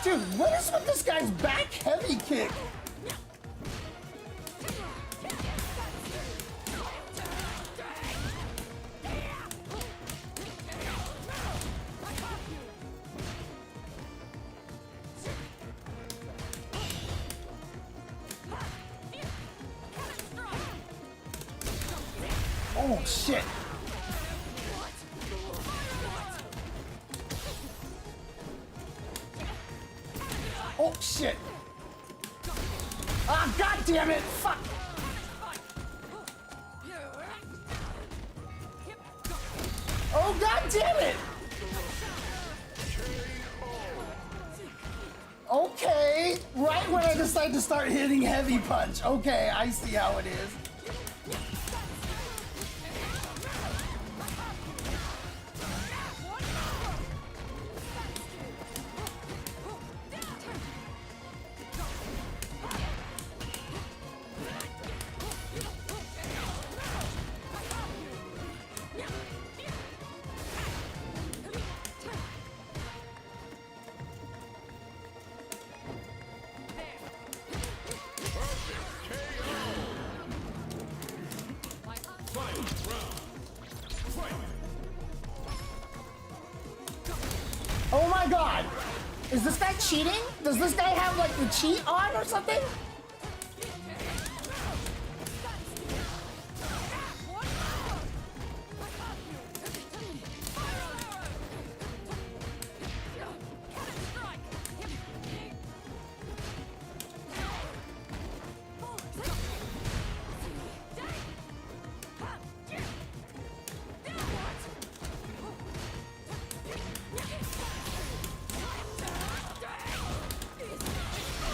Dude, what is with this guy's back heavy kick? Oh shit. Oh shit! Ah, god damn it! Fuck! Oh god damn it! Okay, right when I decide to start hitting heavy punch. Okay, I see how it is. Oh my god! Is this guy cheating? Does this guy have like the cheat on or something?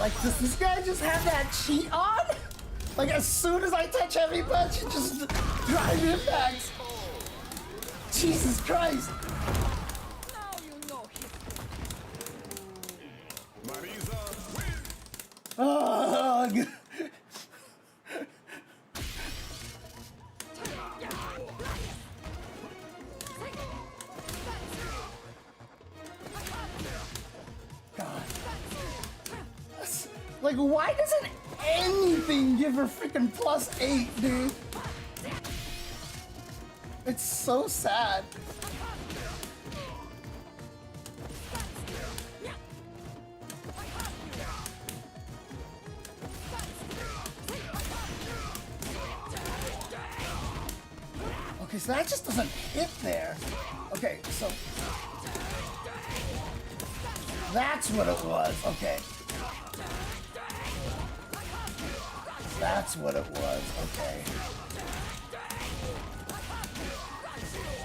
Like, does this guy just have that cheat on? Like, as soon as I touch heavy punch, it just drive impacts. Jesus Christ.
Now you know him.
Marisa wins.
Oh, God. Like, why doesn't anything give her freaking +8, dude? It's so sad. Okay, so that just doesn't hit there. Okay, so that's what it was. Okay. That's what it was. Okay.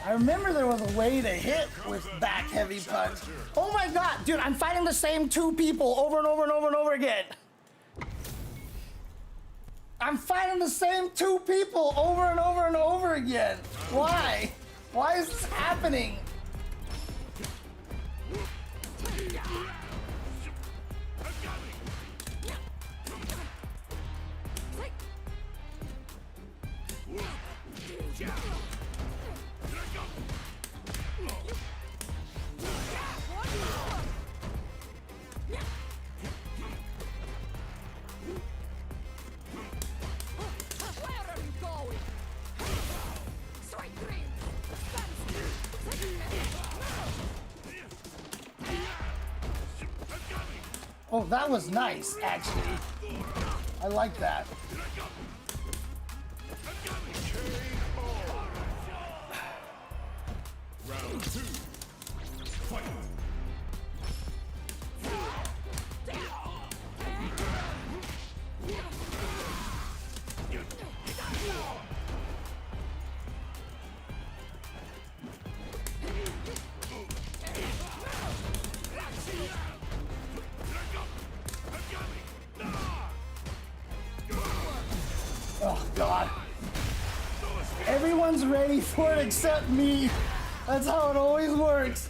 I remember there was a way to hit with back heavy punch. Oh my god, dude, I'm fighting the same two people over and over and over and over again. I'm fighting the same two people over and over and over again. Why? Why is this happening?
Where are you going? Strike green.
Oh, that was nice, actually. I like that.
Round 2. Fight.
Oh, God. Everyone's ready for it except me. That's how it always works.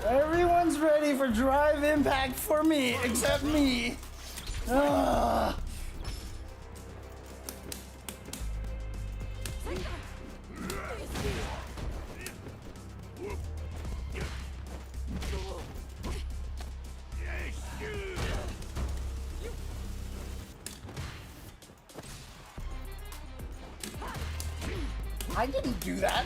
Everyone's ready for drive impact for me except me. Ugh. I didn't do that.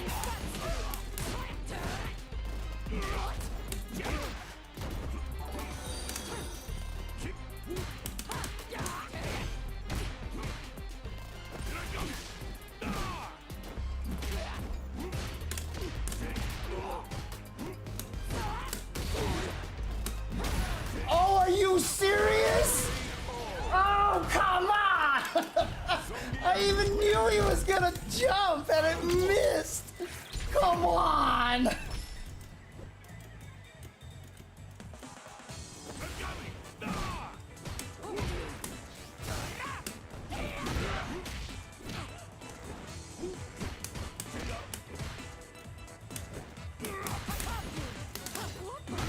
man!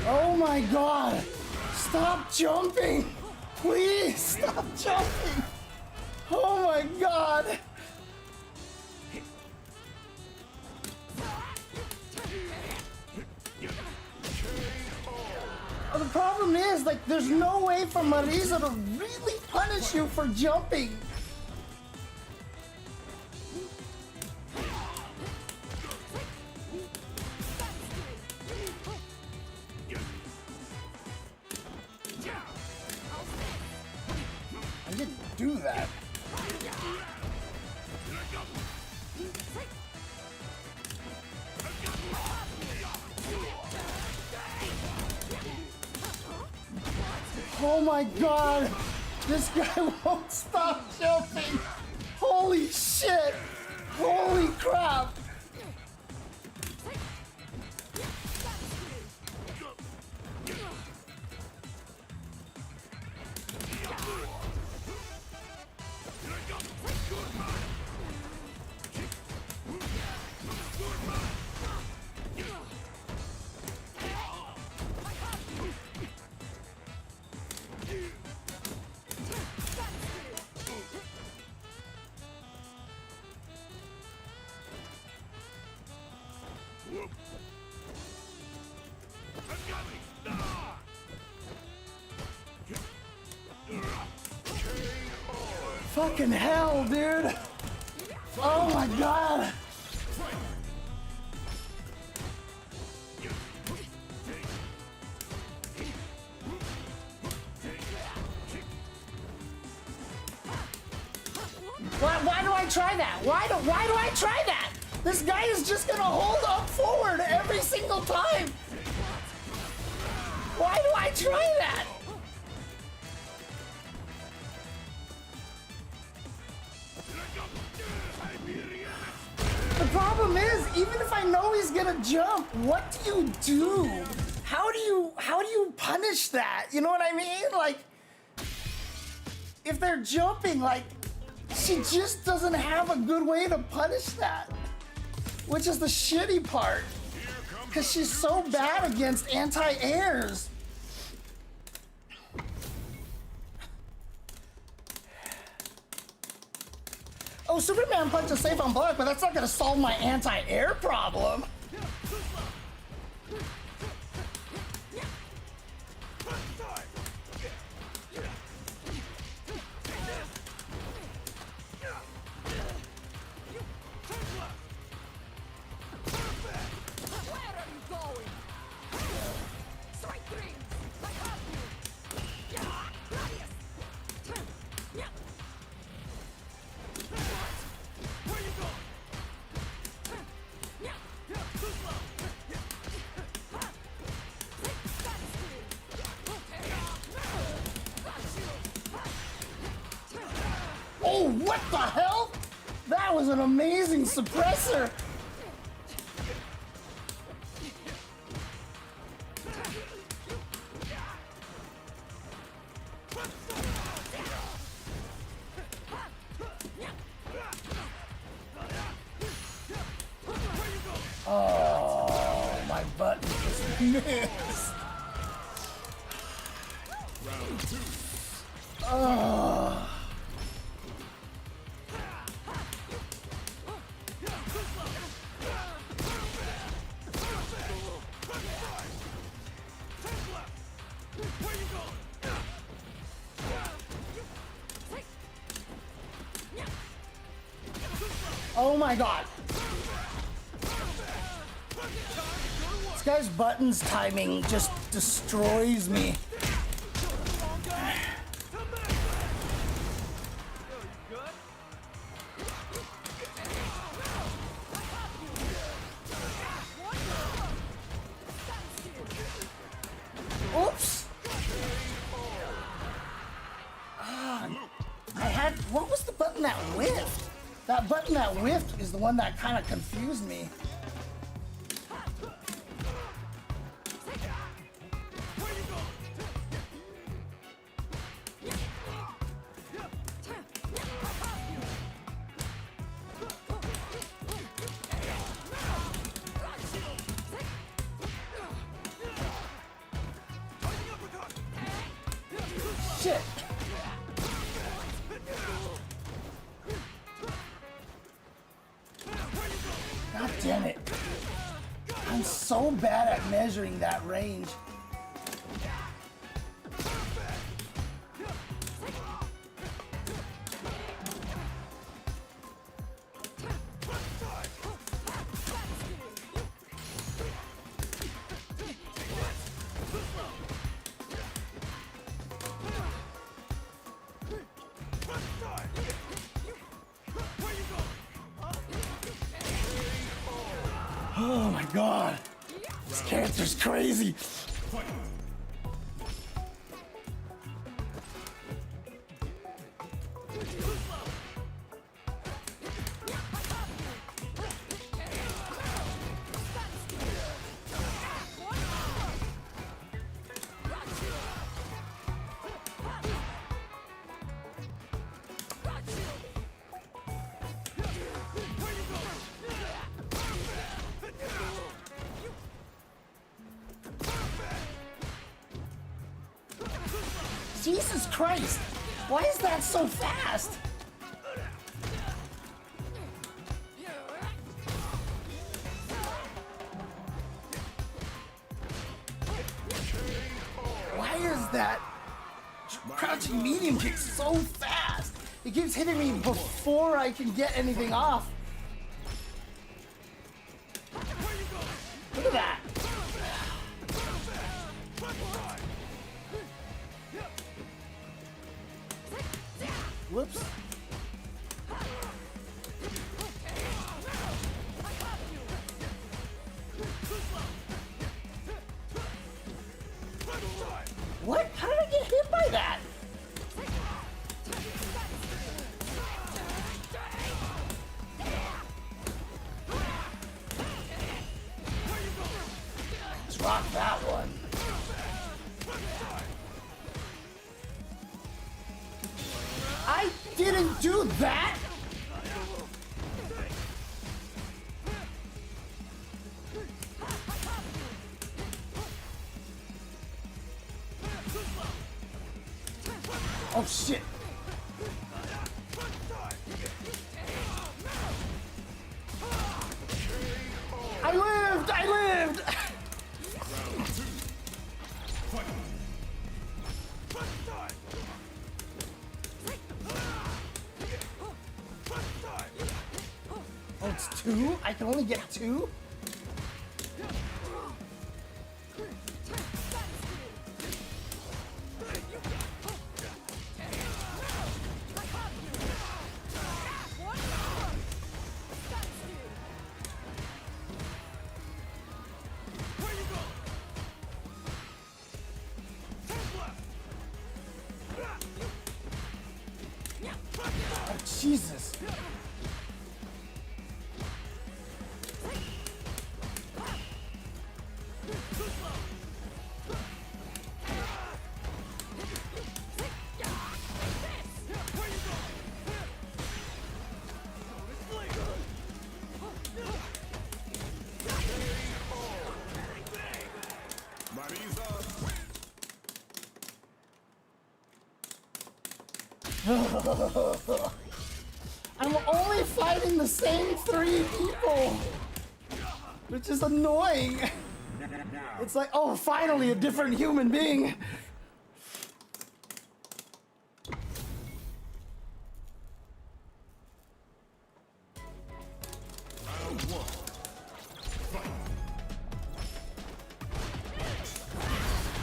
Oh my god! Stop jumping! Please stop jumping! Oh my god! The problem is, like, there's no way for Marisa to really punish you for jumping. I didn't do that. Oh my god! This guy won't stop jumping! Holy shit! Holy crap! Fucking hell, dude! Oh my god! Why do I try that? Why do I try that? This guy is just gonna hold up forward every single time! Why do I try that? The problem is, even if I know he's gonna jump, what do you do? How do you punish that? You know what I mean? Like, if they're jumping, like, she just doesn't have a good way to punish that. Which is the shitty part. Because she's so bad against anti-airs. Oh, Superman punch is safe on block, but that's not gonna solve my anti-air problem. Oh, what the hell? That was an amazing suppressor. Oh, my button just missed.
Round two.
Oh. Oh my god. This guy's buttons timing just destroys me. Oops. What was the button that whiffed? That button that whiffed is the one that kind of confused me. shit! God damn it. I'm so bad at measuring that range. Oh my god. This character's crazy. Jesus Christ! Why is that so fast? Why is that crouching medium kick so fast? It keeps hitting me before I can get anything off. Look at that! Whoops. What? How did I get hit by that? Drop that one. I didn't do that! Oh shit! I lived! I lived! Oh, it's two? I can only get two? Oh, Jesus.
Marisa
I'm only fighting the same three people, which is annoying. It's like, oh, finally a different human being.
round one. Fight.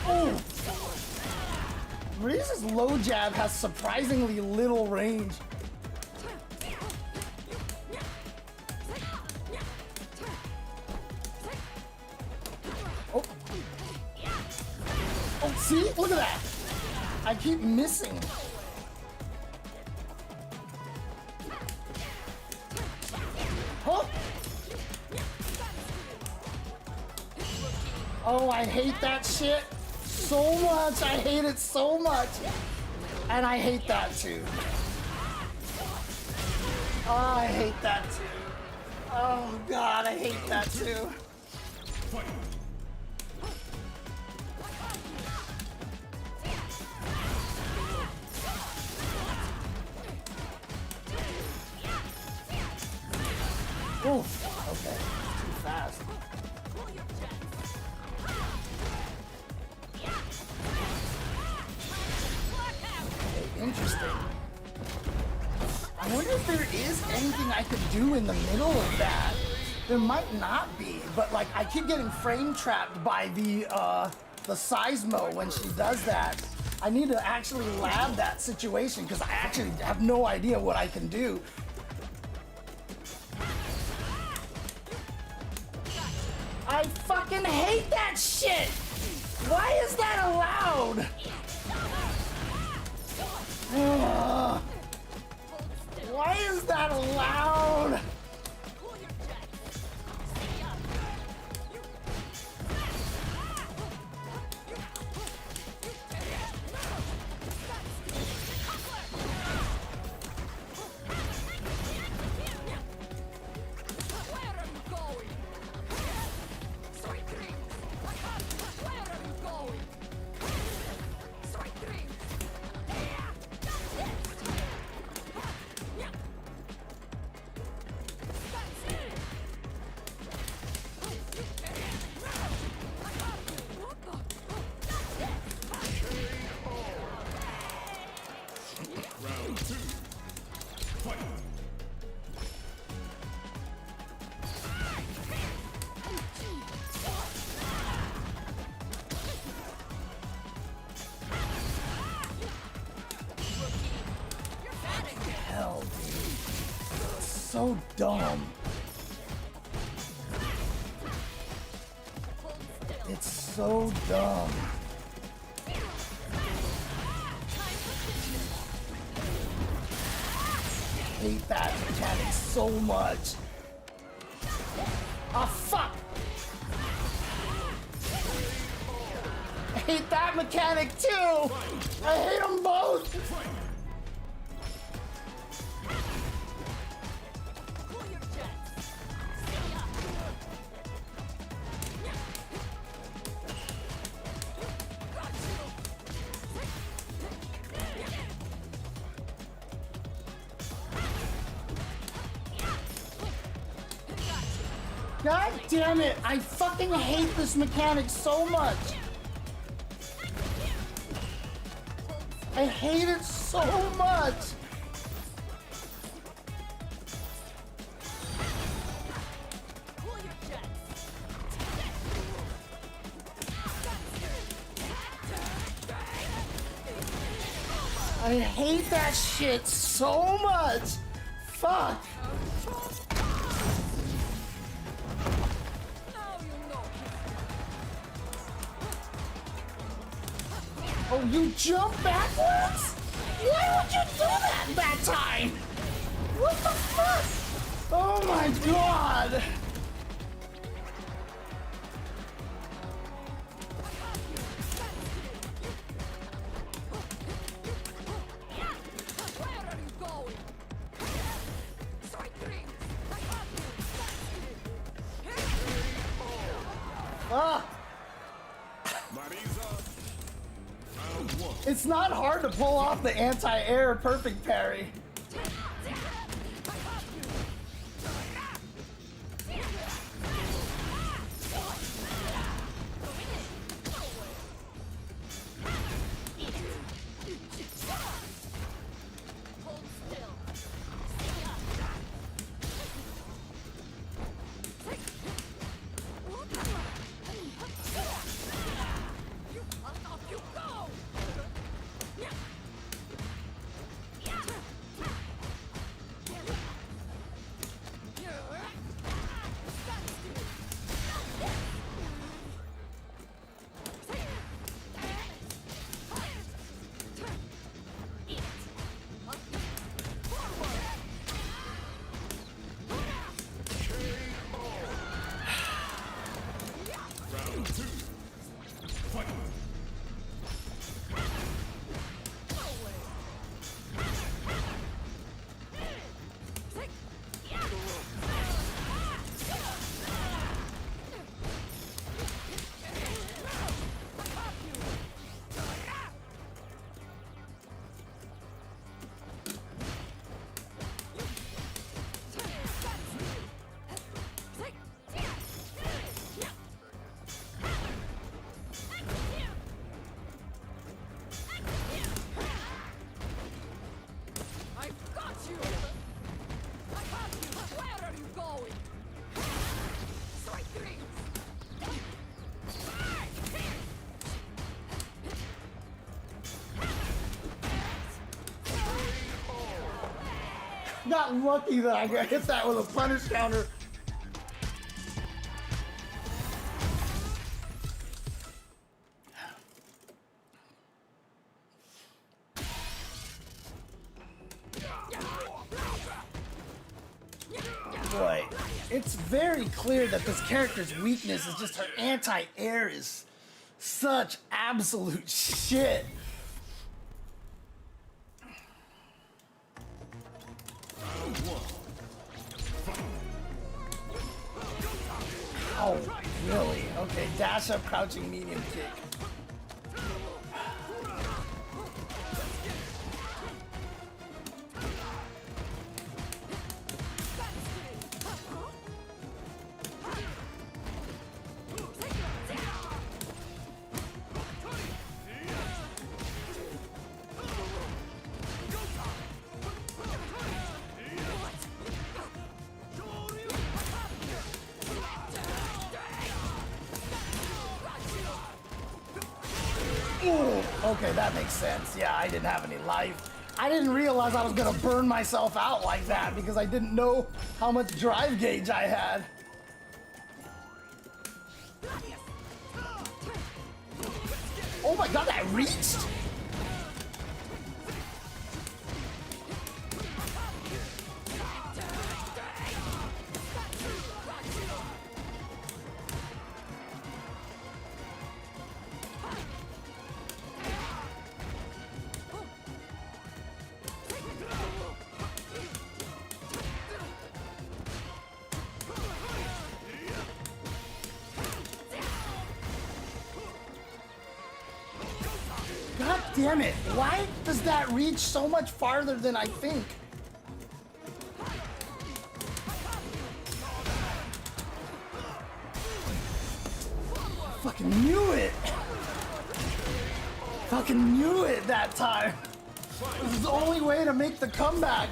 Oh! Marisa's low jab has surprisingly little range. Oh. Oh, see? Look at that. I keep missing. Huh? Oh, I hate that shit so much. I hate it so much. And I hate that too. Oh, I hate that too. Oh, God, I hate that too.
Fight.
if there is anything I could do in the middle of that. There might not be, but like I keep getting frame trapped by the seismo when she does that. I need to actually lab that situation because I actually have no idea what I can do. I fucking hate that shit! Why is that allowed? Ugh. Why is that allowed?
Round 2. Fight.
Hell, dude. So dumb. It's so dumb. I hate that mechanic so much. Oh fuck! I hate that mechanic too! I hate them both! God damn it! I fucking hate this mechanic so much! I hate it so much! I hate that shit so much! Fuck! Oh, you jump backwards? Why would you do that time? What the fuck? Oh my god! Ah!
Marisa. Round 1.
It's not hard to pull off the anti-air perfect parry. Got lucky that I hit that with a punish counter. Boy, it's very clear that this character's weakness is just her anti-air is such absolute shit. Oh, really? Okay, dash up, crouching, medium kick. Okay, that makes sense. Yeah, I didn't have any life. I didn't realize I was gonna burn myself out like that because I didn't know how much drive gauge I had. Oh my god, that reached? God damn it, why does that reach so much farther than I think? Fucking knew it! Fucking knew it that time! This is the only way to make the comeback!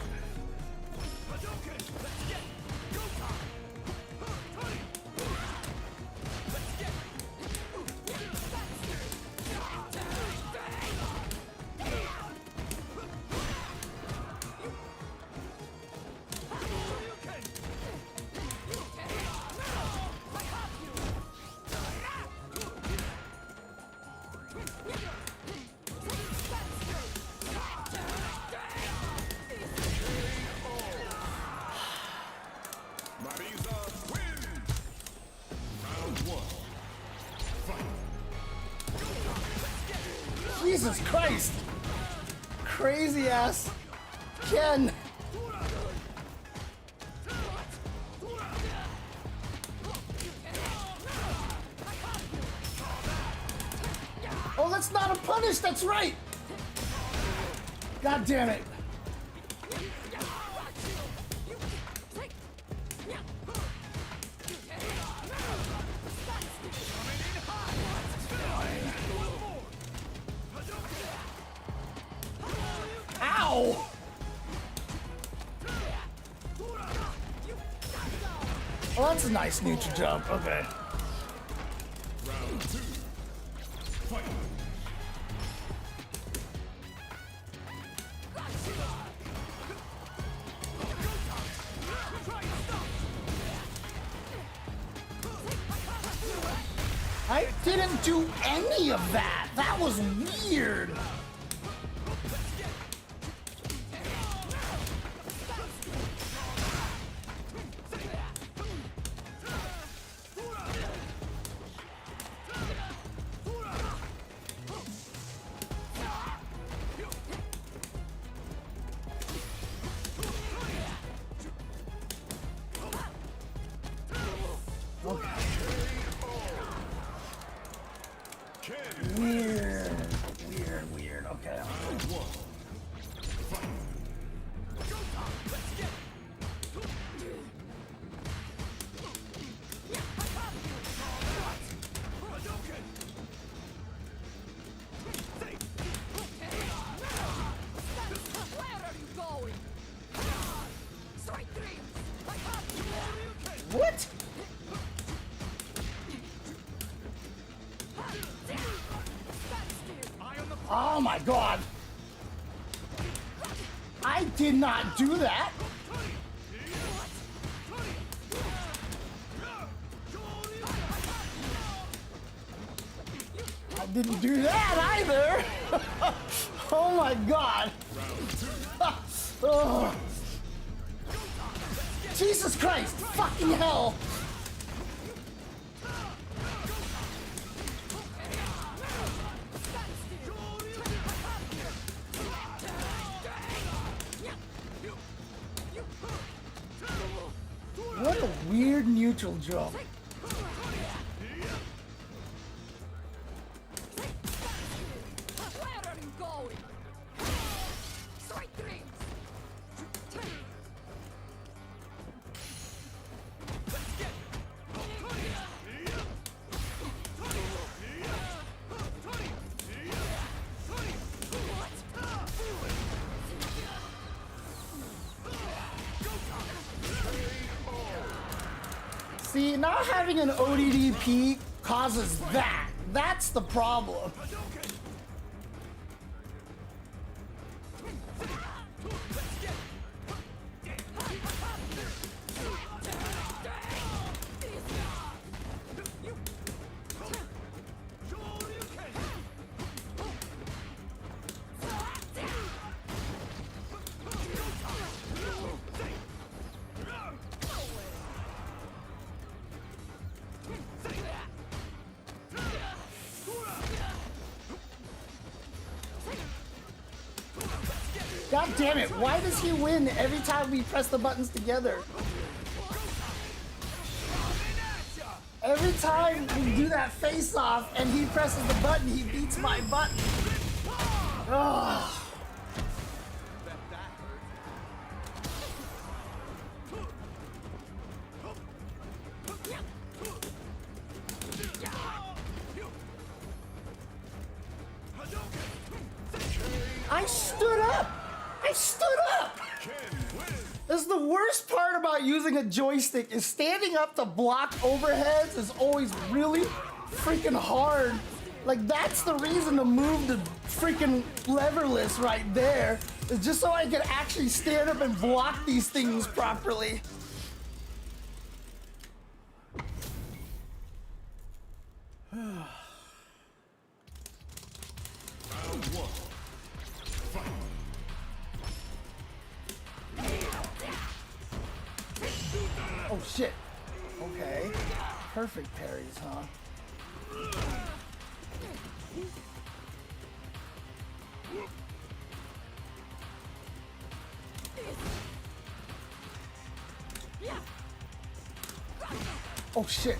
Marisa wins. Round 1. Fight.
Jesus Christ! Crazy ass Ken! Oh, that's not a punish, that's right! God damn it! Ow! Oh, that's a nice neutral jump. Okay.
Round 2. Fight.
I didn't do any of that. That was weird. Weird. Okay. What? Oh my god! I did not do that! Didn't do that either. Oh my god. Oh. Jesus Christ. Fucking hell. What a weird neutral jump.
Where are you going? Sweet dreams.
See, not having an ODDP causes that. That's the problem. God damn it, why does he win every time we press the buttons together? Every time we do that face-off and he presses the button, he beats my button. Ugh. I stood up! I stood up! That's the worst part about using a joystick is standing up to block overheads is always really freaking hard. Like that's the reason to move the freaking leverless right there. Is just so I can actually stand up and block these things properly. Oh shit. Okay. Perfect parries, huh? Oh shit.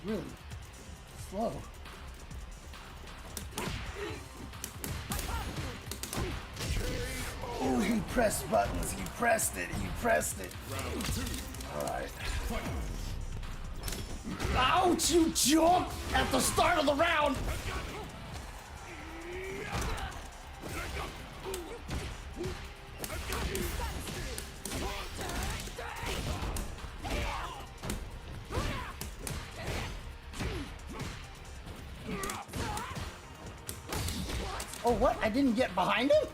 Really slow. Oh, he pressed buttons. He pressed it. He pressed it. All right. Ouch, you jerk! At the start of the round. Oh, what? I didn't get behind him?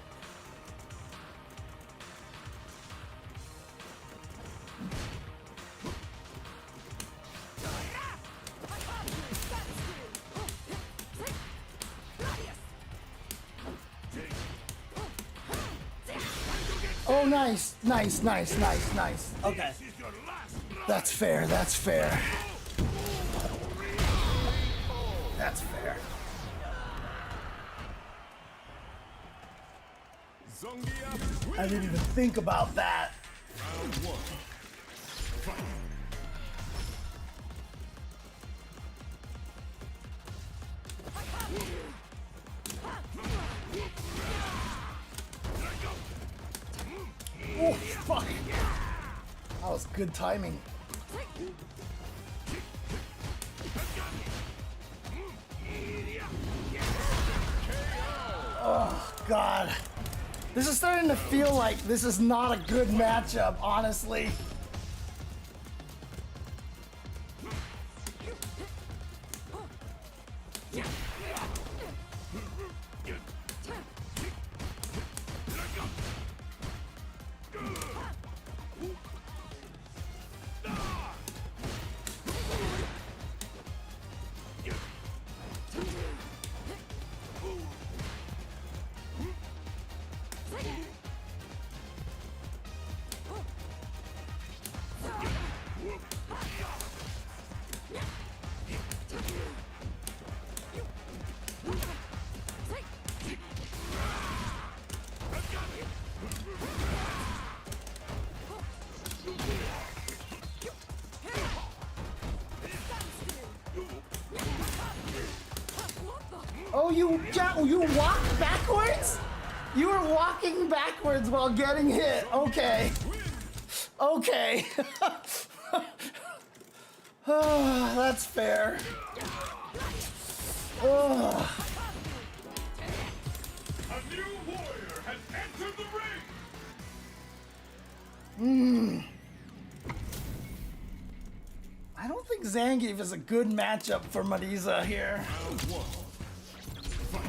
Oh, nice, nice, nice, nice, nice. Okay. That's fair, that's fair. That's fair. I didn't even think about that. Oh, fuck. That was good timing. Oh, God. This is starting to feel like this is not a good matchup, honestly. Oh, you walked backwards? You were walking backwards while getting hit. Okay. Okay. Oh, that's fair. Oh.
A new warrior has entered the ring.
I don't think Zangief is a good matchup for Marisa here.
Round one. Fight.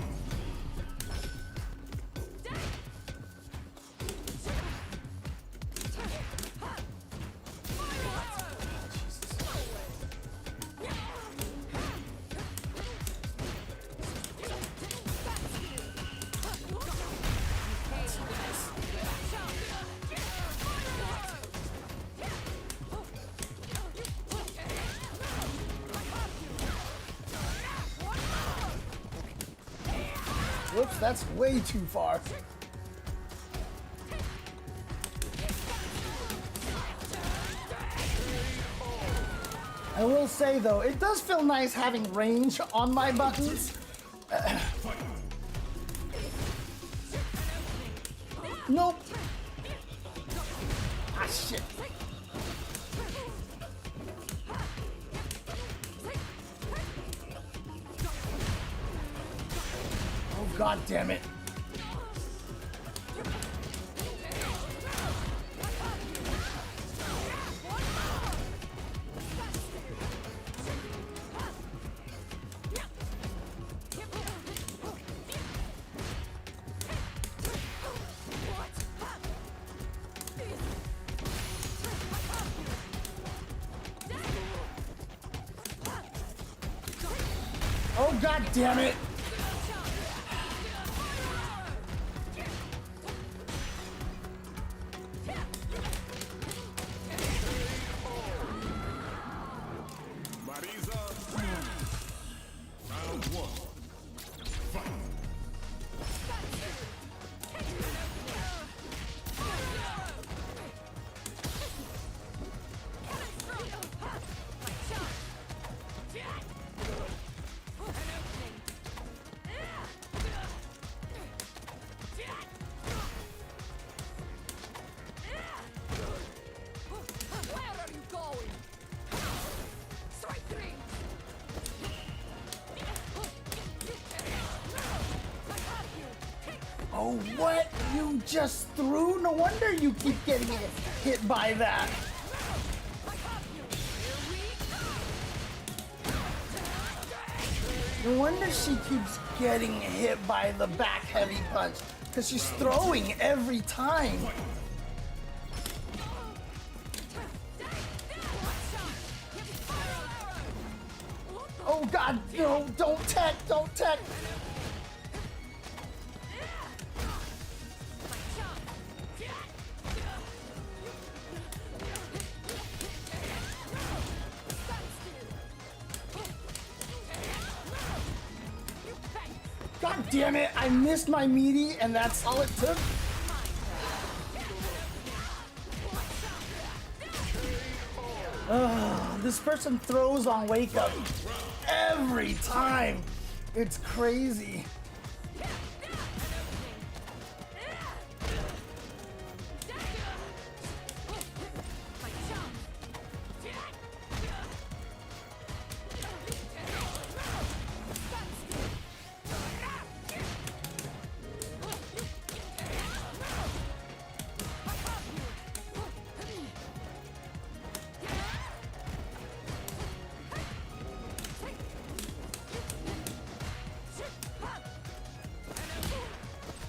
Whoops, that's way too far. I will say though, it does feel nice having range on my buttons. Nope. Ah, shit. Oh, God damn it. Oh, God damn it.
Marisa wins. Round one. Fight.
Where are you going? Strike three.
Oh, what? You just threw? No wonder you keep getting hit by that. No wonder she keeps getting hit by the back heavy punch. Because she's throwing every time. Oh, God, no, don't tech, don't tech. God damn it, I missed my meaty and that's all it took. This person throws on wake up every time. It's crazy.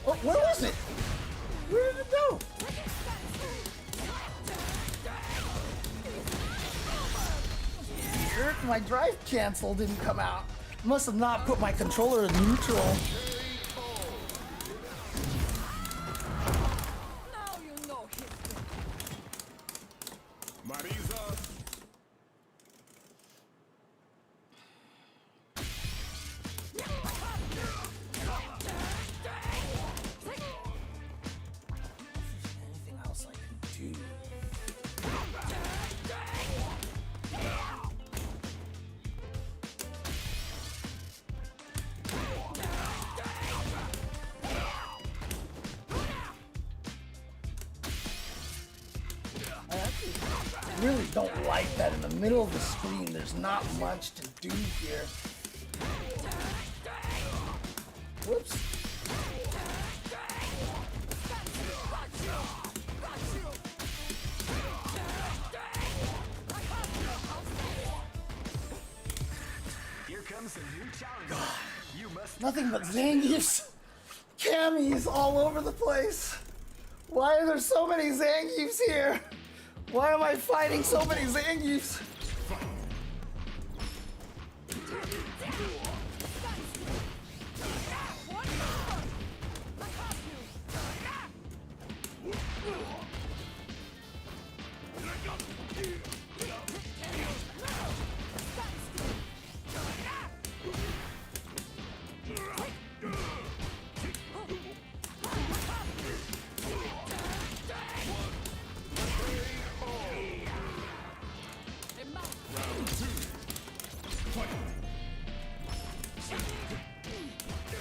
Oh, where was it? Where did it go? Jerk, my drive cancel didn't come out. Must have not put my controller in neutral.
Now you know history.
Marisa.
Anything else I can do? I actually really don't like that in the middle of the screen there's not much to do here. Whoops.
Here comes a new challenge. You must
Nothing but Zangiefs. Cammies all over the place. Why are there so many Zangiefs here? Why am I fighting so many Zangiefs?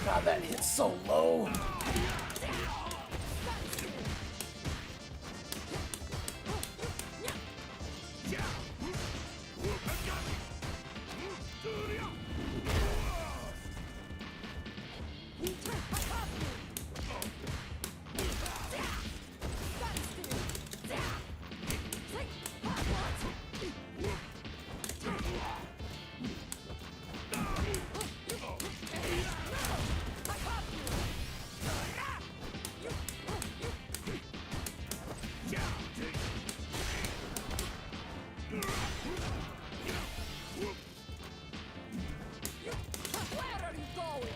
God, that hits so low.
Where are you going?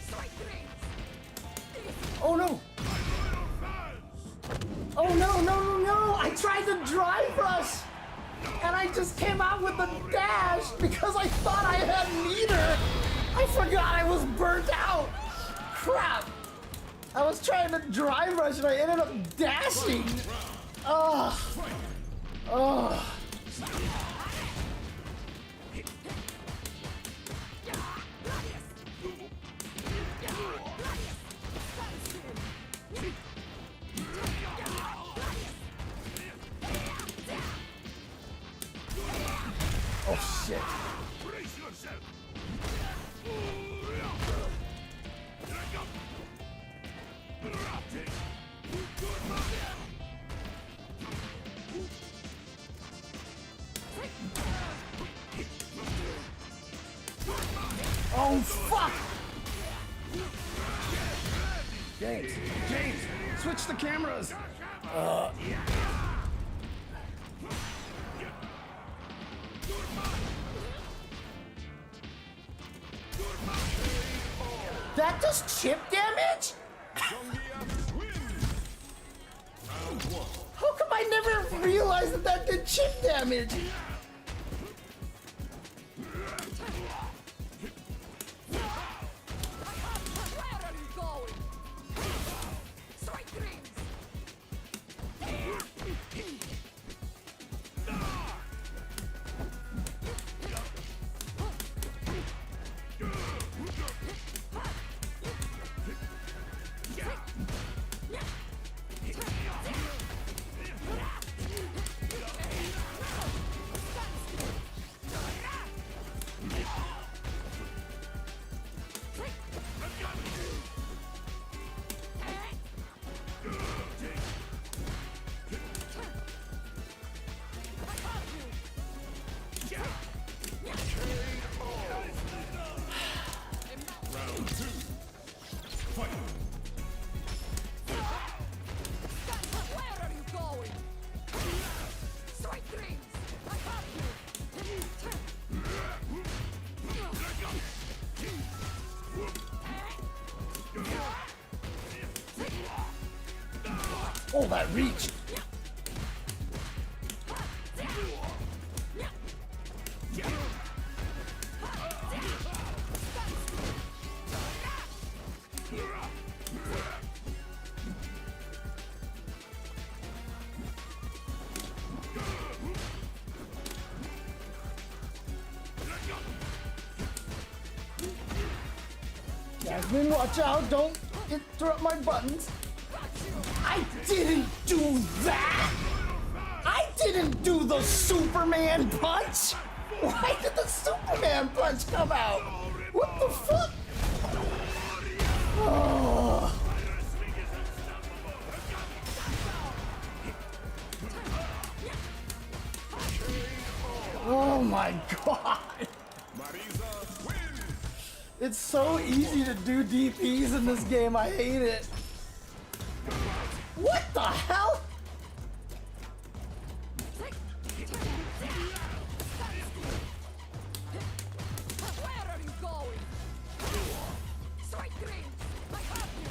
Strike three.
Oh no! Oh no, no, no, no! I tried to drive rush! And I just came out with a dash because I thought I had meter! I forgot I was burnt out! Crap! I was trying to drive rush and I ended up dashing! Ugh! Ugh! Oh shit!
Brace yourself.
Oh fuck!
James, switch the cameras.
That does chip damage? How come I never realized that that did chip damage?
Where are you going? Strike three.
Oh, that reach. Jasmine, watch out. Don't interrupt my buttons. I didn't do that. I didn't do the Superman punch. Why did the Superman punch come out? What the fuck? Oh. Oh my god.
Marisa wins.
It's so easy to do DPs in this game. I hate it. What the hell?
Where are you going? Sweet dreams! I have you!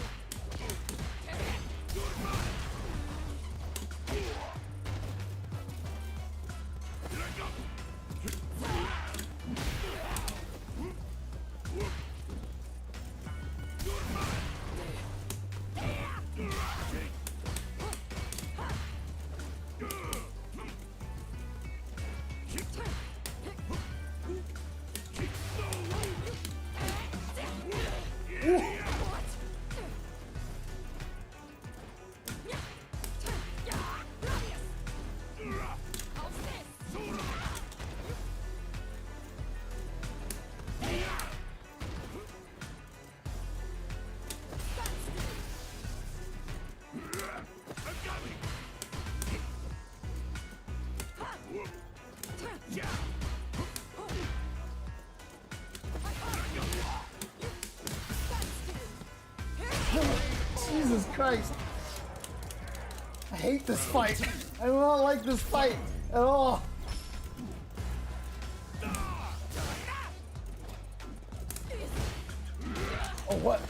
Jesus Christ. I hate this fight. I do not like this fight at all. Oh, what?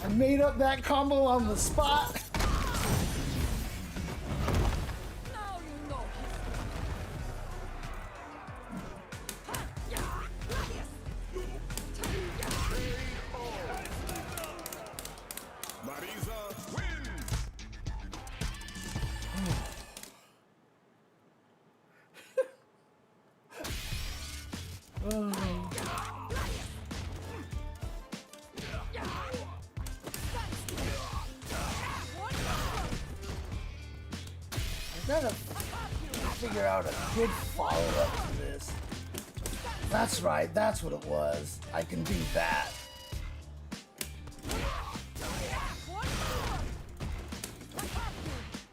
I made up that combo on the spot.
Now you know.
Marisa wins.
I gotta figure out a good follow-up to this. That's right, that's what it was. I can do that.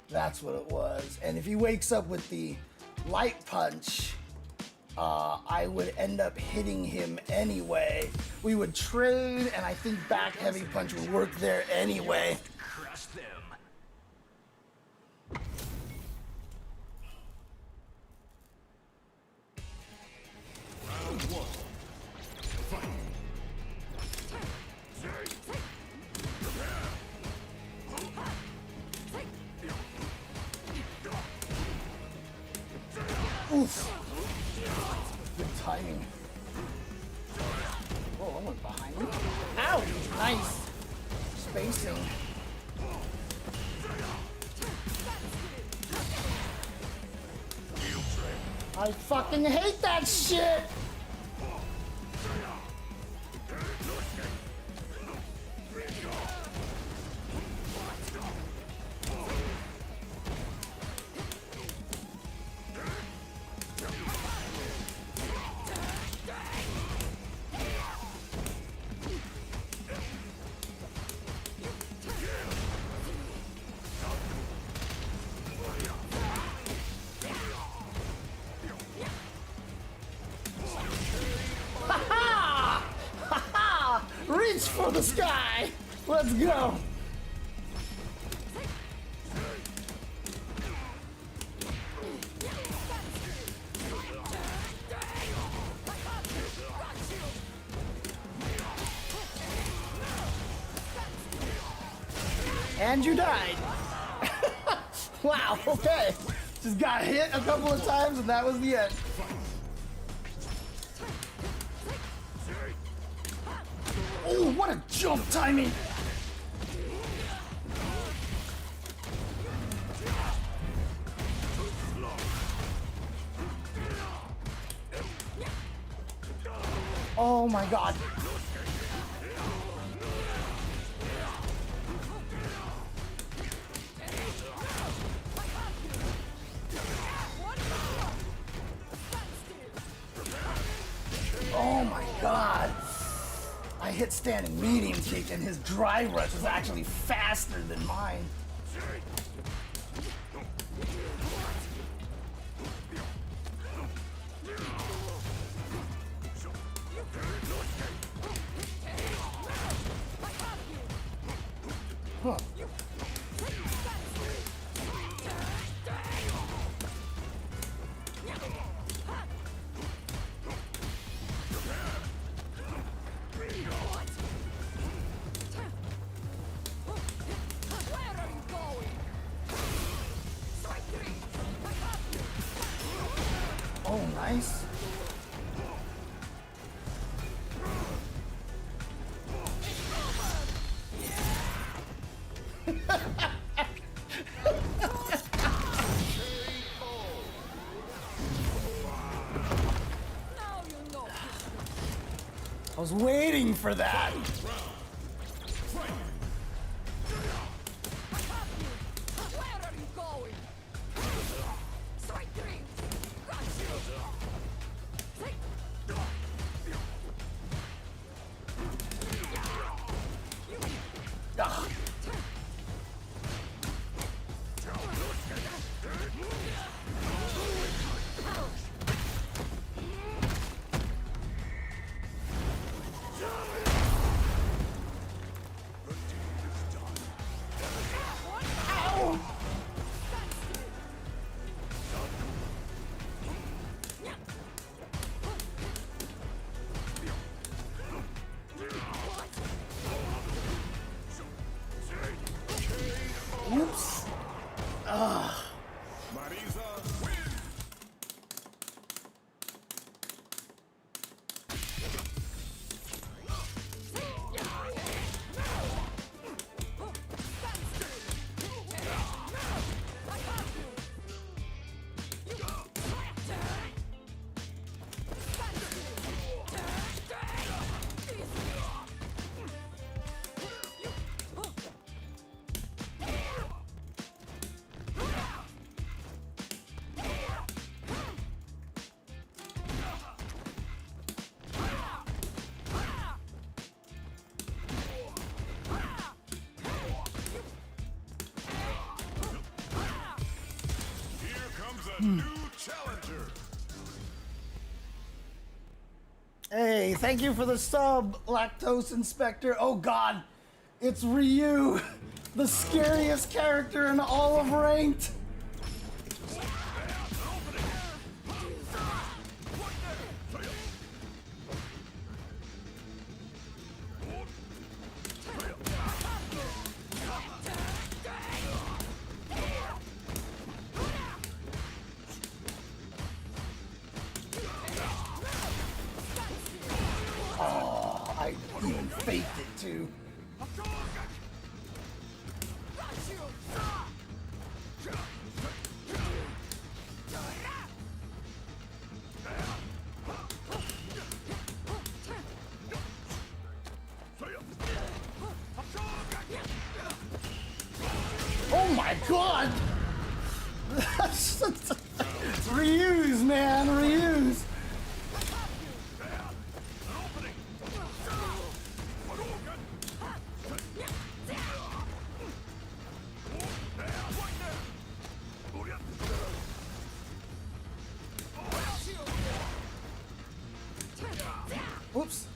That's what it was. And if he wakes up with the light punch, I would end up hitting him anyway. We would trade, and I think back heavy punch would work there anyway.
Crush them.
Round one. Fight.
Oof. Good timing. Oh, I went behind him. Ow! Nice. Spacing. I fucking hate that shit! the sky! Let's go! And you died. Wow, okay. Just got hit a couple of times and that was the end. Oh, what a jump timing! Oh my god. Oh my god. I hit standing medium kick and his drive rush was actually faster than mine. Huh. Oh, nice. I was waiting for that. Ugh. Ow. Oops.
Marisa wins. Here comes a new challenger.
Hey, thank you for the sub, Lactose Inspector. Oh god, it's Ryu, the scariest character in all of Ranked. Oh, I even faked it too. Oh my god! Reuse, man, reuse. Oops.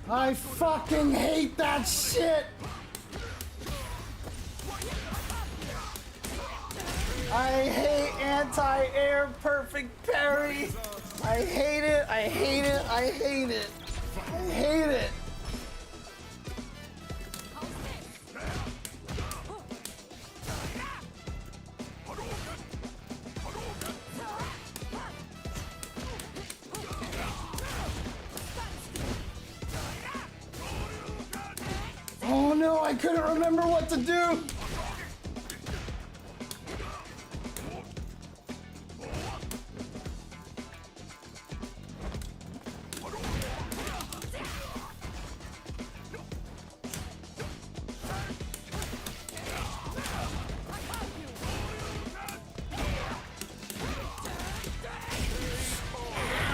I fucking hate that shit! I hate anti-air perfect parry! I hate it, I hate it, I hate it! I hate it! Oh no, I couldn't remember what to do!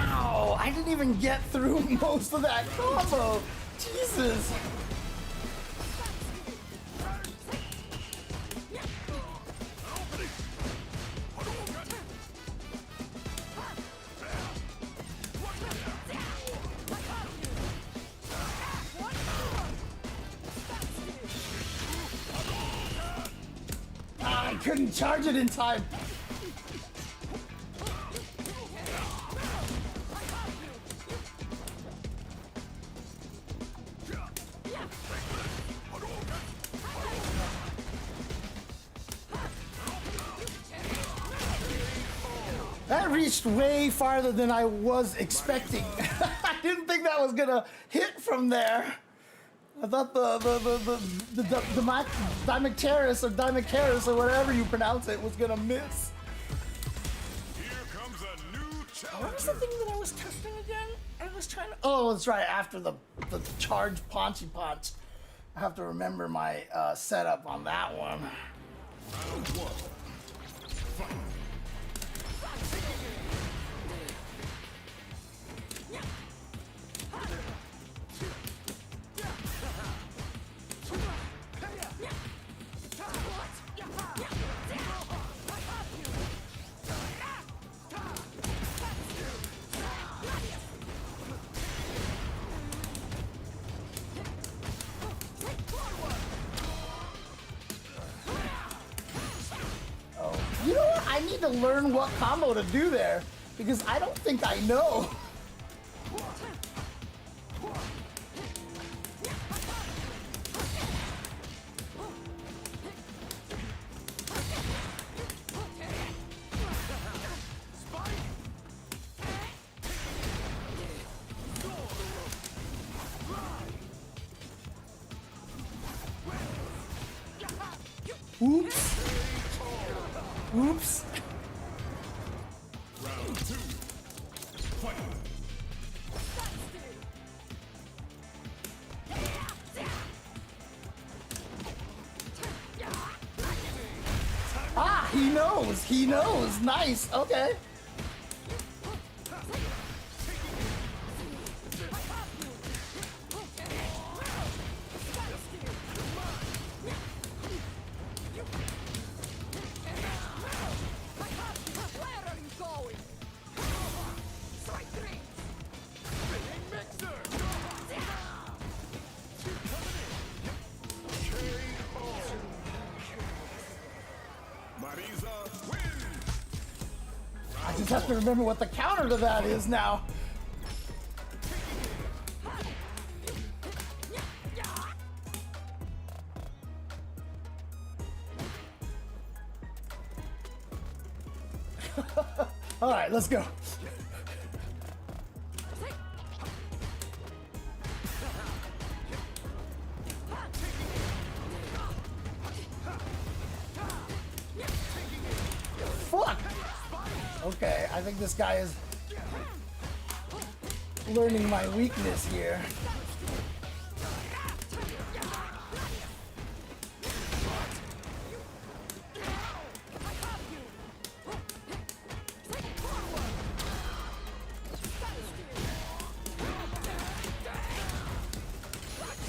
Ow! I didn't even get through most of that combo! Jesus! I couldn't charge it in time. That reached way farther than I was expecting. I didn't think that was gonna hit from there. I thought the Dimectaris or Dimectaris or whatever you pronounce it was gonna miss.
Here comes a new
What was the
challenger.
thing that I was testing again? I was trying to. Oh, that's right. After the charge paunchy punch, I have to remember my setup on that one.
Round one. Fight.
You know what? I need to learn what combo to do there because I don't think I know. Oops. Oops.
Round two. Fight.
Ah, he knows. He knows. Nice. Okay.
Where are you going? Strike three.
Marisa wins.
I just have to remember what the counter to that is now. All right, let's go. Fuck! Okay, I think this guy is learning my weakness here.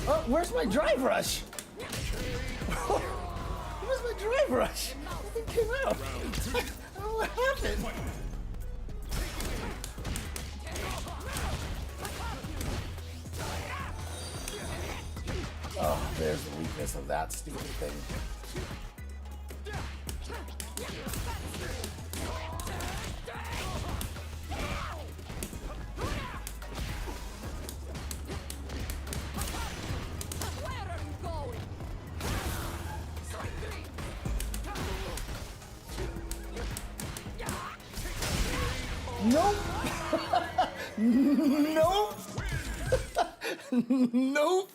Oh, where's my drive rush? Where's my drive rush? Nothing came out. I don't know what happened. Oh, there's the weakness of that stupid thing.
Where are you going?
Nope. Nope. Nope.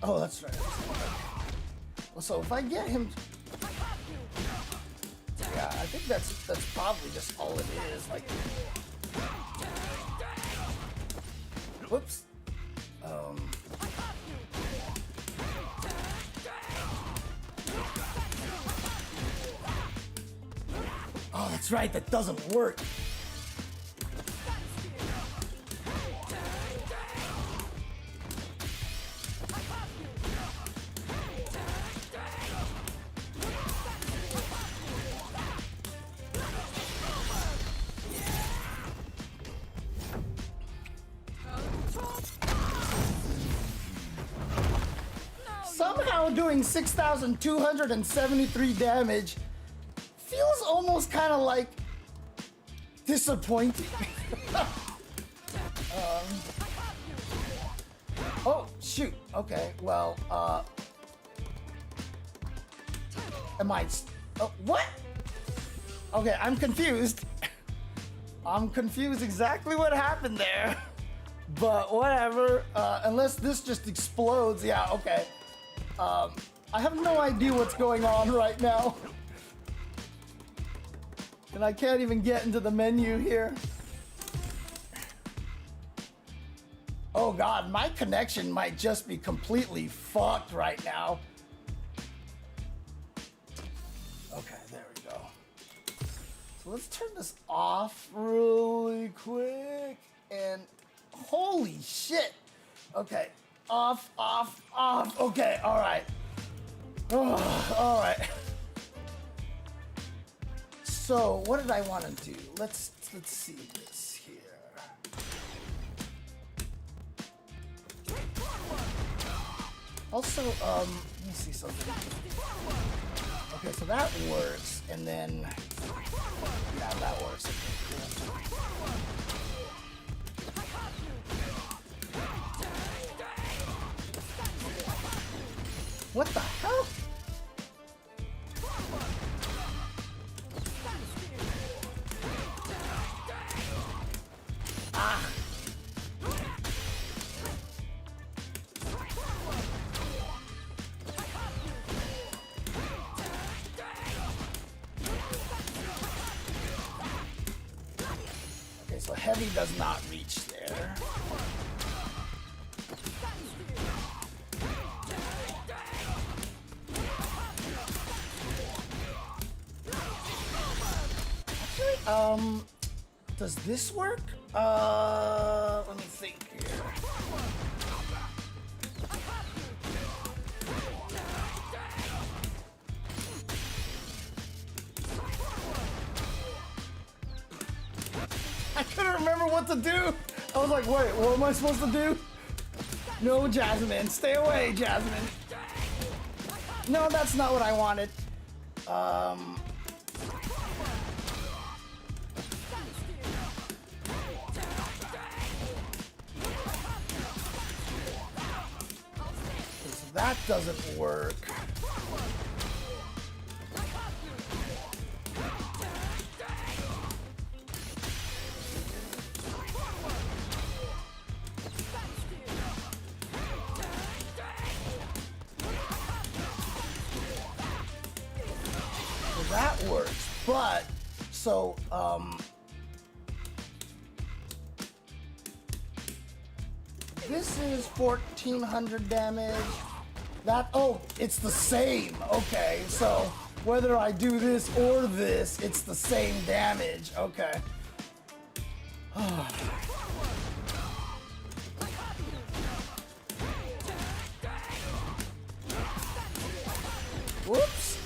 Oh, that's right. So if I get him, yeah, I think that's probably just all it is. Like, whoops. Oh, that's right. That doesn't work. Somehow doing 6,273 damage feels almost kind of like disappointing. Oh, shoot. Okay, well, am I... Oh, what? Okay, I'm confused. I'm confused exactly what happened there. But whatever, unless this just explodes, yeah, okay. I have no idea what's going on right now. And I can't even get into the menu here. Oh God, my connection might just be completely fucked right now. Okay, there we go. So let's turn this off really quick. And holy shit. Okay, off, off, off. Okay, all right. Oh, all right. So what did I want to do? Let's see this here. Also, let me see something. Okay, so that works, and then yeah, that works. Okay, cool. What the hell? Ah. Okay, so heavy does not reach there. Does this work? Let me think here. I couldn't remember what to do. I was like, wait, what am I supposed to do? No, Jasmine, stay away, Jasmine. No, that's not what I wanted. That doesn't work. So that works, but so this is 1,400 damage. That, oh, it's the same. Okay, so whether I do this or this, it's the same damage. Okay. Whoops.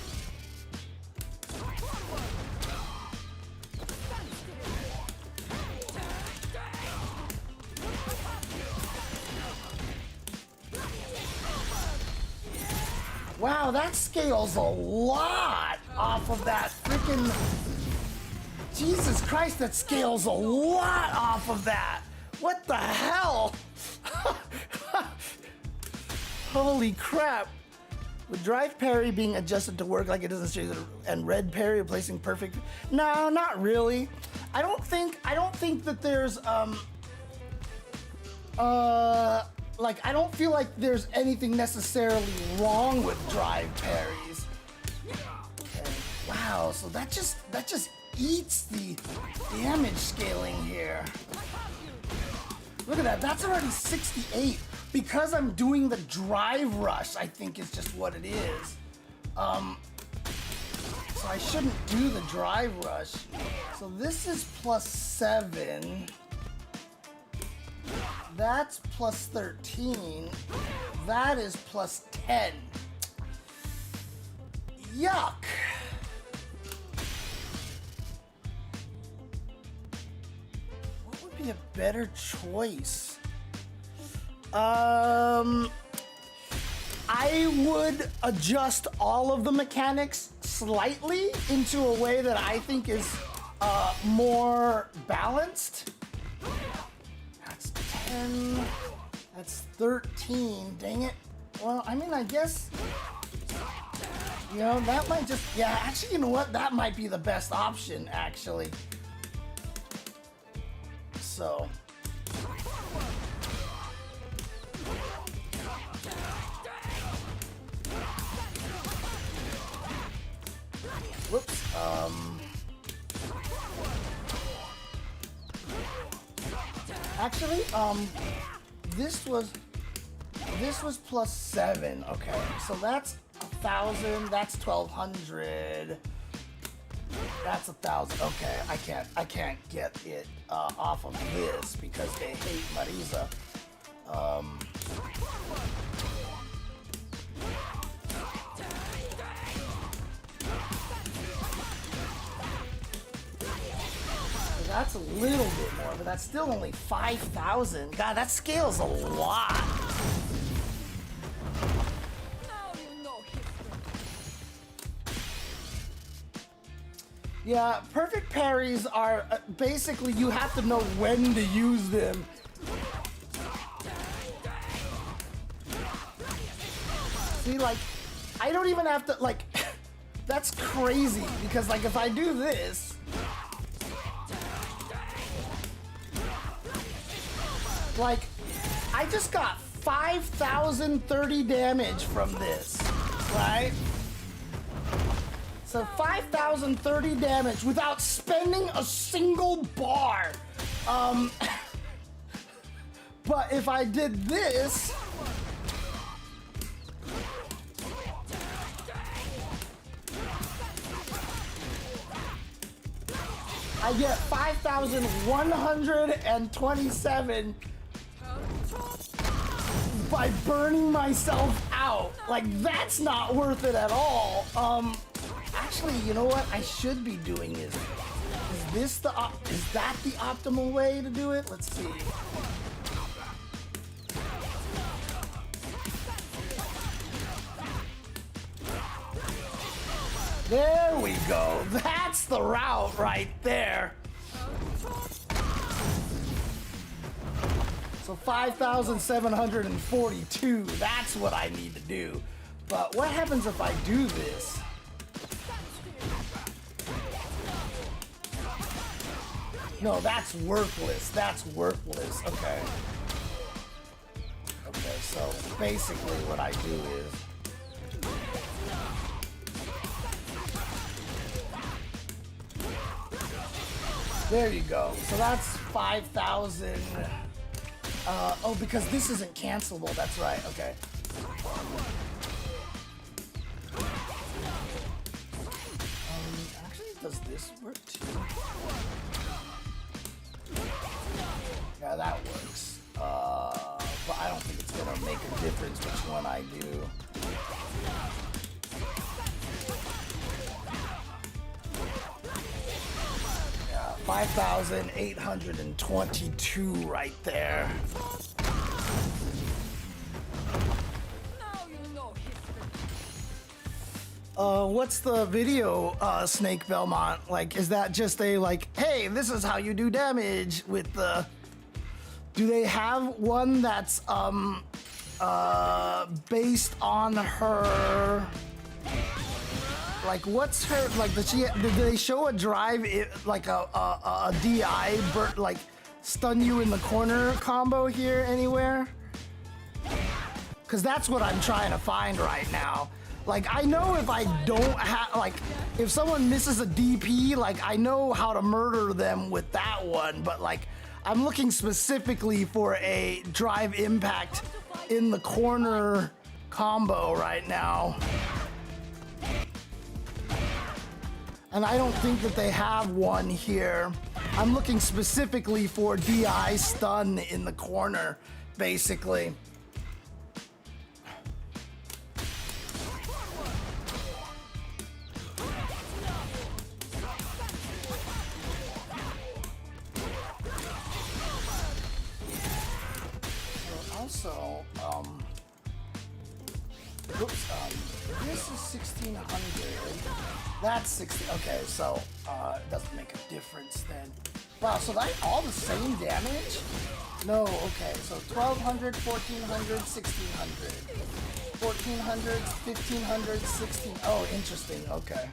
Wow, that scales a lot off of that freaking... Jesus Christ, that scales a lot off of that. What the hell? Holy crap. With drive parry being adjusted to work like it doesn't say, and red parry replacing perfect. No, not really. I don't think that there's like, I don't feel like there's anything necessarily wrong with drive parries. Okay. Wow, so that just eats the damage scaling here. Look at that, that's already 68. Because I'm doing the drive rush, I think is just what it is. So I shouldn't do the drive rush. So this is +7. That's +13. That is +10. Yuck. What would be a better choice? I would adjust all of the mechanics slightly into a way that I think is more balanced. That's 10. That's 13. Dang it. Well, I mean, I guess, you know, that might just, yeah, actually, you know what? That might be the best option, actually. So. Whoops. Actually, this was +7. Okay, so that's 1,000. That's 1,200. That's 1,000. Okay, I can't get it off of this because they hate Marisa. That's a little bit more, but that's still only 5,000. God, that scales a lot.
Now you know history.
Yeah, perfect parries are basically you have to know when to use them. See, like, I don't even have to, like, that's crazy because, like, if I do this, like, I just got 5,030 damage from this, right? So 5,030 damage without spending a single bar. But if I did this, I get 5,127 by burning myself out. Like, that's not worth it at all. Actually, you know what I should be doing is that the optimal way to do it? Let's see. There we go. That's the route right there. So 5,742, that's what I need to do. But what happens if I do this? No, that's worthless. That's worthless. Okay. Okay, so basically what I do is there you go. So that's 5,000. Oh, because this isn't cancelable. That's right. Okay. Actually, does this work too? Yeah, that works. But I don't think it's gonna make a difference which one I do. Yeah, 5,822 right there.
Now you know history.
What's the video, Snake Belmont? Like, is that just a, like, hey, this is how you do damage with the... Do they have one that's, based on her... Like, what's her, like, did they show a drive, like a DI, like, stun you in the corner combo here anywhere? Because that's what I'm trying to find right now. Like, I know if I don't have, like, if someone misses a DP, like, I know how to murder them with that one, but, like, I'm looking specifically for a drive impact in the corner combo right now. And I don't think that they have one here. I'm looking specifically for DI stun in the corner, basically. Also, oops, this is 1600. That's 60. Okay, so it doesn't make a difference then. Wow, so that all the same damage? No, okay, so 1200, 1400, 1600. 1400, 1500, 16. Oh, interesting, okay.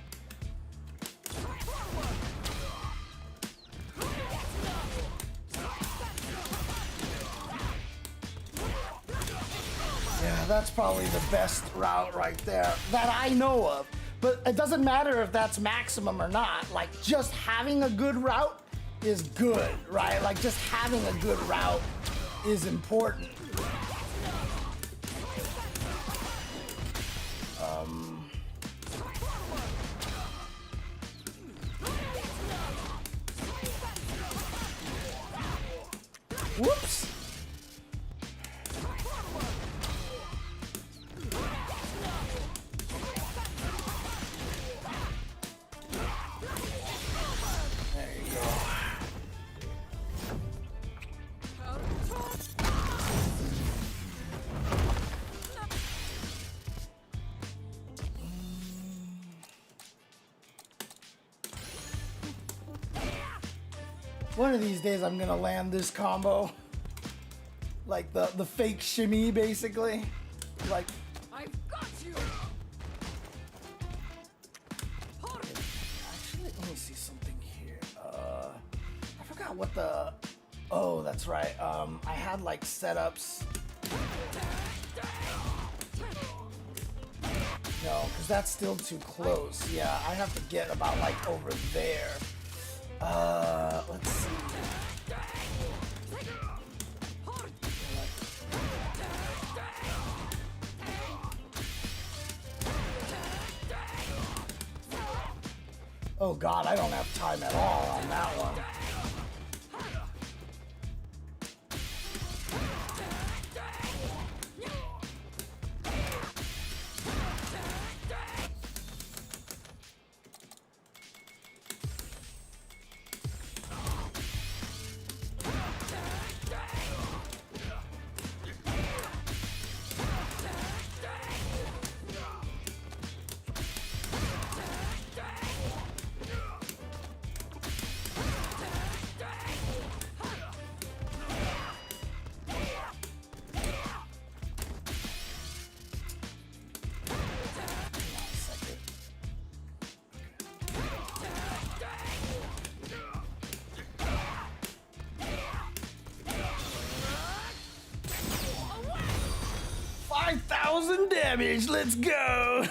Yeah, that's probably the best route right there that I know of. But it doesn't matter if that's maximum or not. Like, just having a good route is good, right? Like, just having a good route is important. Whoops. There you go. One of these days I'm gonna land this combo. Like the fake shimmy, basically. Like,
I've got you.
actually, let me see something here. I forgot what the, oh, that's right. I had like setups. No, because that's still too close. Yeah, I have to get about like over there. Let's see. Oh God, I don't have time at all on that one. Damage, let's go.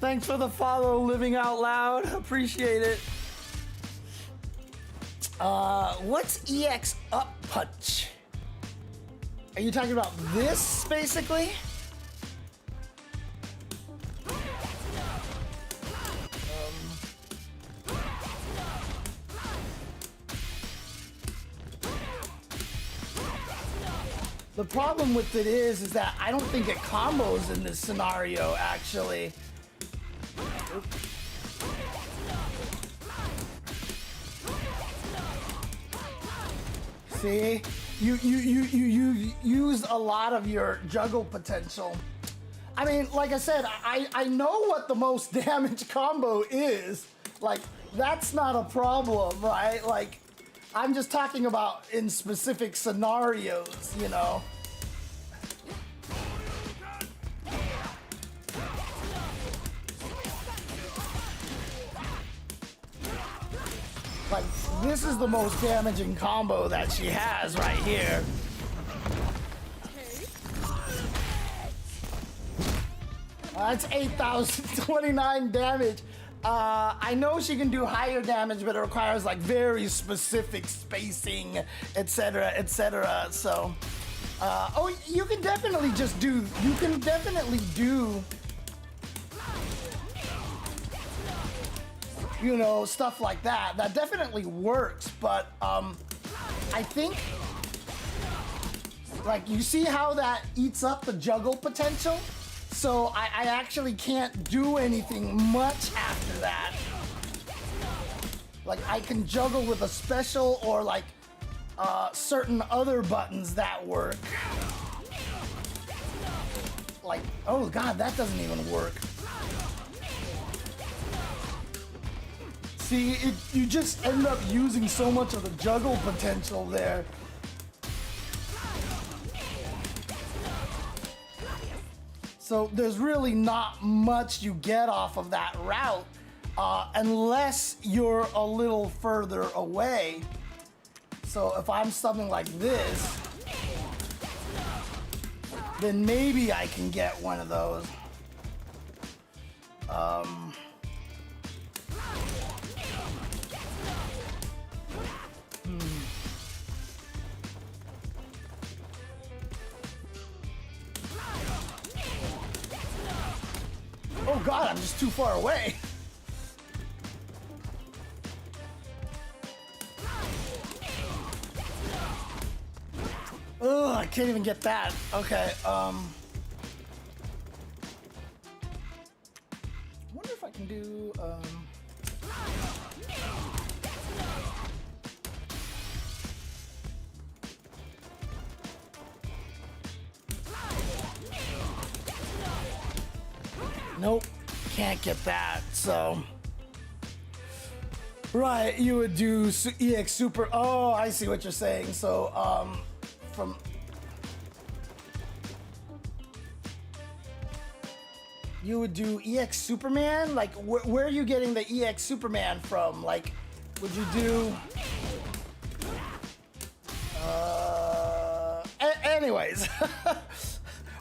Thanks for the follow, Living Out Loud. Appreciate it. What's EX up punch? Are you talking about this, basically? The problem with it is that I don't think it combos in this scenario, actually. See? You used a lot of your juggle potential. I mean, like I said, I know what the most damage combo is. Like, that's not a problem, right? Like, I'm just talking about in specific scenarios, you know? Like, this is the most damaging combo that she has right here. That's 8,029 damage. I know she can do higher damage, but it requires like very specific spacing, etc., etc. So, oh, you can definitely just do. You can definitely do. You know, stuff like that. That definitely works, but I think, like, you see how that eats up the juggle potential? So I actually can't do anything much after that. Like, I can juggle with a special or like certain other buttons that work. Like, oh god, that doesn't even work. See, you just end up using so much of the juggle potential there. So there's really not much you get off of that route unless you're a little further away. So if I'm something like this, then maybe I can get one of those. Oh god, I'm just too far away. Ugh, I can't even get that. Okay, I wonder if I can do, nope, can't get that, so. Right, you would do EX Super. Oh, I see what you're saying. So, from. You would do EX Superman? Like, where are you getting the EX Superman from? Like, would you do. Anyways.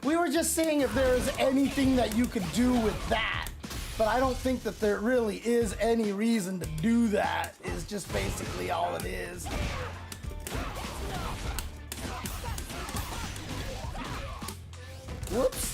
We were just seeing if there is anything that you could do with that, but I don't think that there really is any reason to do that, is just basically all it is. Whoops.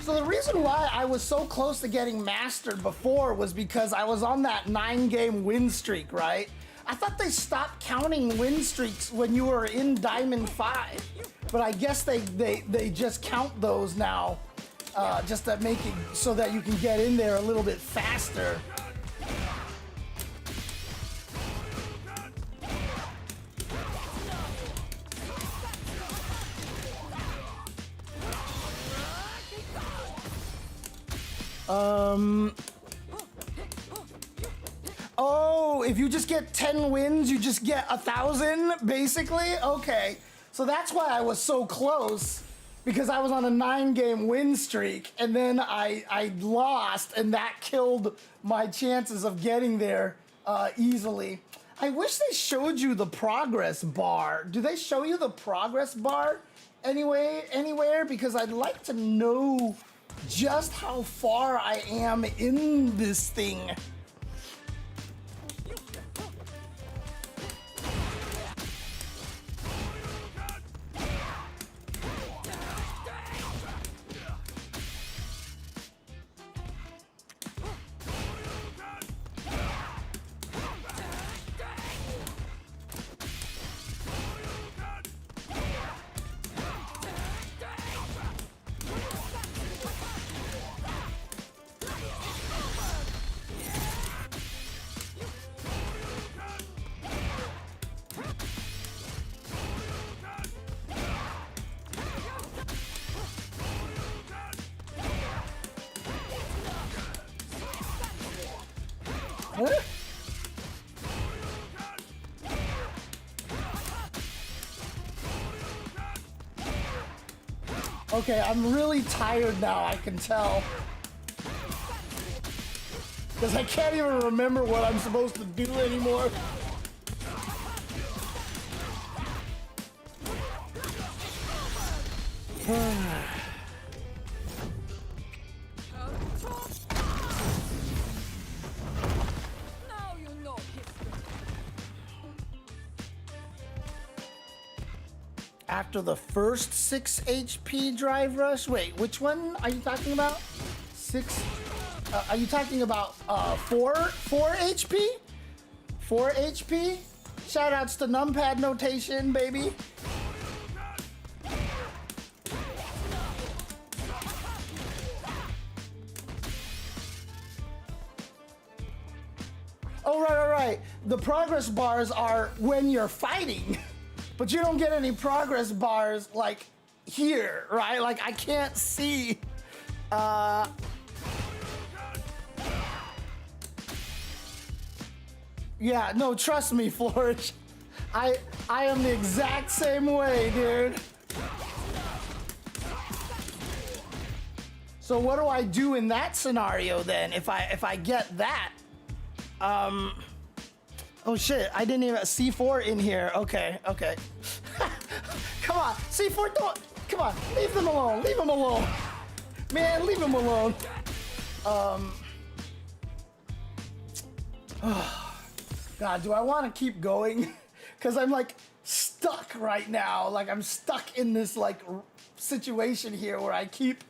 So the reason why I was so close to getting mastered before was because I was on that 9-game win streak, right? I thought they stopped counting win streaks when you were in Diamond 5, but I guess they just count those now, just to make it so that you can get in there a little bit faster. Oh, if you just get 10 wins, you just get 1,000, basically? Okay. So that's why I was so close, because I was on a 9-game win streak, and then I lost, and that killed my chances of getting there easily. I wish they showed you the progress bar. Do they show you the progress bar anywhere? Because I'd like to know just how far I am in this thing. Okay, I'm really tired now, I can tell. Because I can't even remember what I'm supposed to do anymore.
Now you know history.
After the first 6 HP drive rush, wait, which one are you talking about? 6, are you talking about 4 HP? 4 HP? Shoutouts to numpad notation, baby. Oh, right. The progress bars are when you're fighting, but you don't get any progress bars like here, right? Like I can't see. Yeah, no, trust me, Flourish. I am the exact same way, dude. So what do I do in that scenario then? If I get that? Oh shit, I didn't even C4 in here. Okay. Come on, C4, don't, come on, leave them alone, Man, leave them alone. God, do I want to keep going? Because I'm like stuck right now. Like I'm stuck in this like situation here where I keep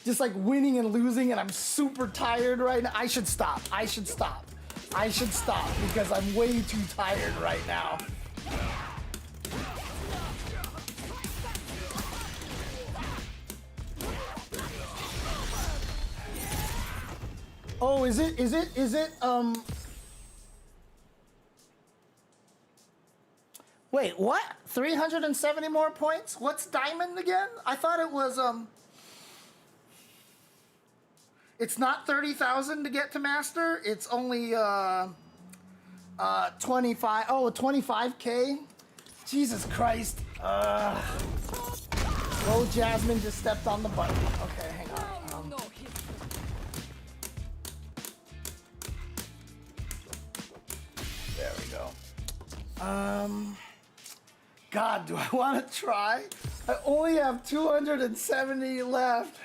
just like winning and losing and I'm super tired right now. I should stop because I'm way too tired right now. Oh, is it, wait, what? 370 more points? What's diamond again? I thought it was, it's not 30,000 to get to master. It's only, 25, oh, 25K? Jesus Christ. Oh, Jasmine just stepped on the button. Okay, hang on.
Now you know history.
There we go. God, do I want to try? I only have 270 left.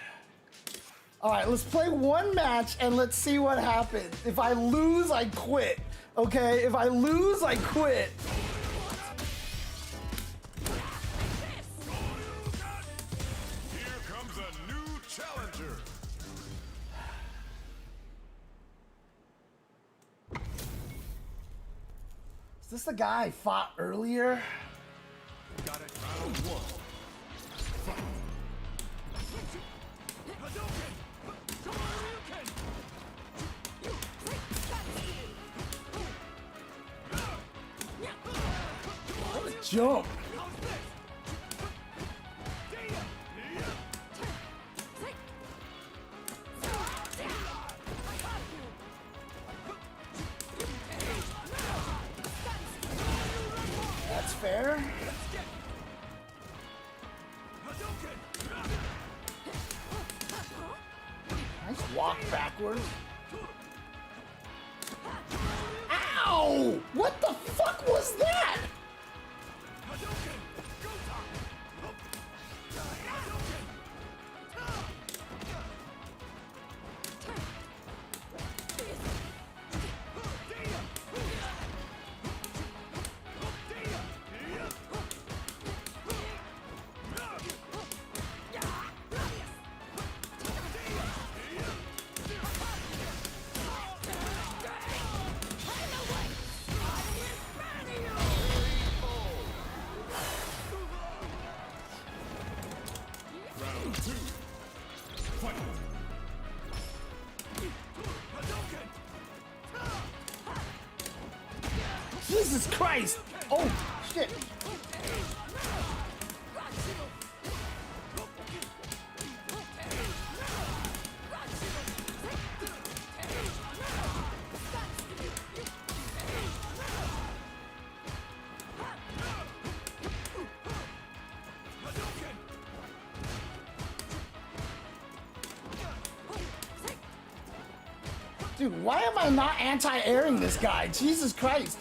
All right, let's play one match and let's see what happens. If I lose, I quit. Okay, if I lose, I quit.
Here comes a new challenger.
Is this the guy I fought earlier?
Got it. Round 1. Fight.
What a jump. That's fair. Nice walk backwards. Ow! What the fuck was that?
Round 2. Fight.
Jesus Christ! Oh, shit. Dude, why am I not anti-airing this guy? Jesus Christ.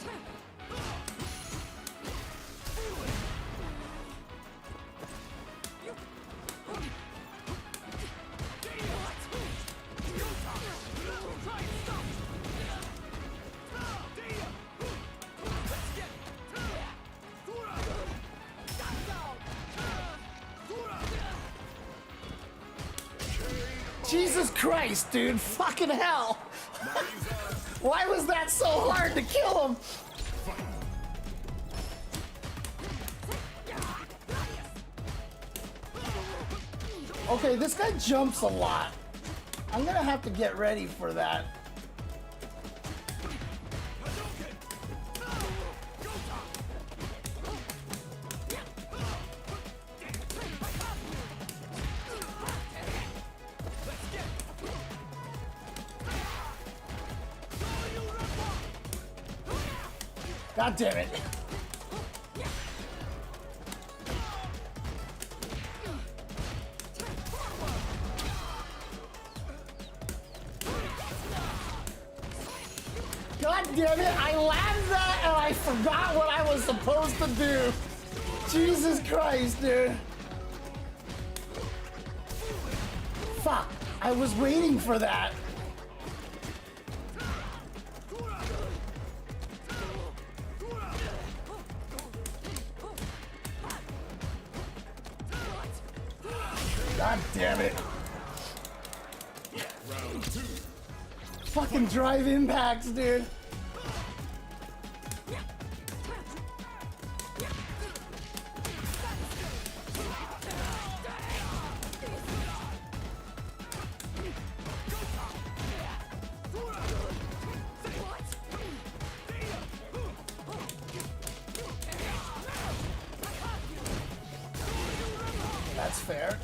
Jesus Christ, dude. Fucking hell. Why was that so hard to kill him? Okay, this guy jumps a lot. I'm gonna have to get ready for that. God damn it. God damn it, I landed that and I forgot what I was supposed to do. Jesus Christ, dude. Fuck, I was waiting for that. God damn it.
Round 2.
Fucking drive impacts, dude. That's fair.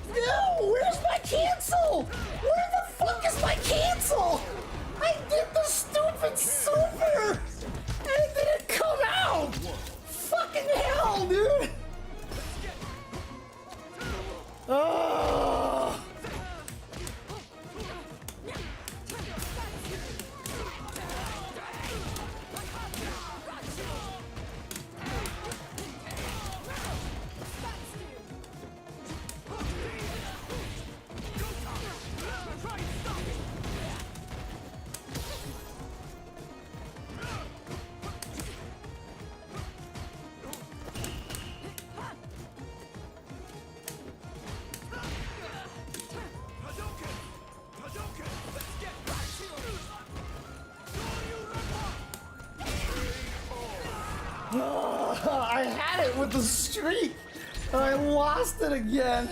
No, where's my cancel? Where the fuck is my cancel? I did the stupid super and it didn't come out. Fucking hell, dude. Oh. I had it with the streak, and I lost it again.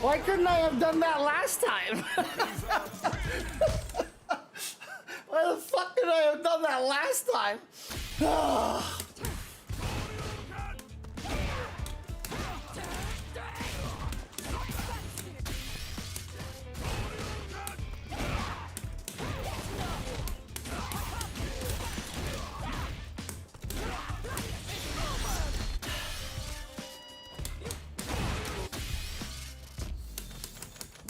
Why couldn't I have done that last time? Why the fuck could I have done that last time?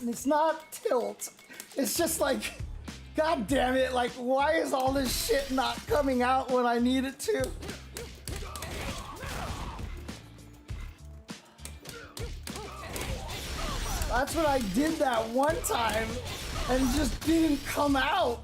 It's not tilt. It's just like, God damn it, like, why is all this shit not coming out when I need it to? That's what I did that one time and it just didn't come out.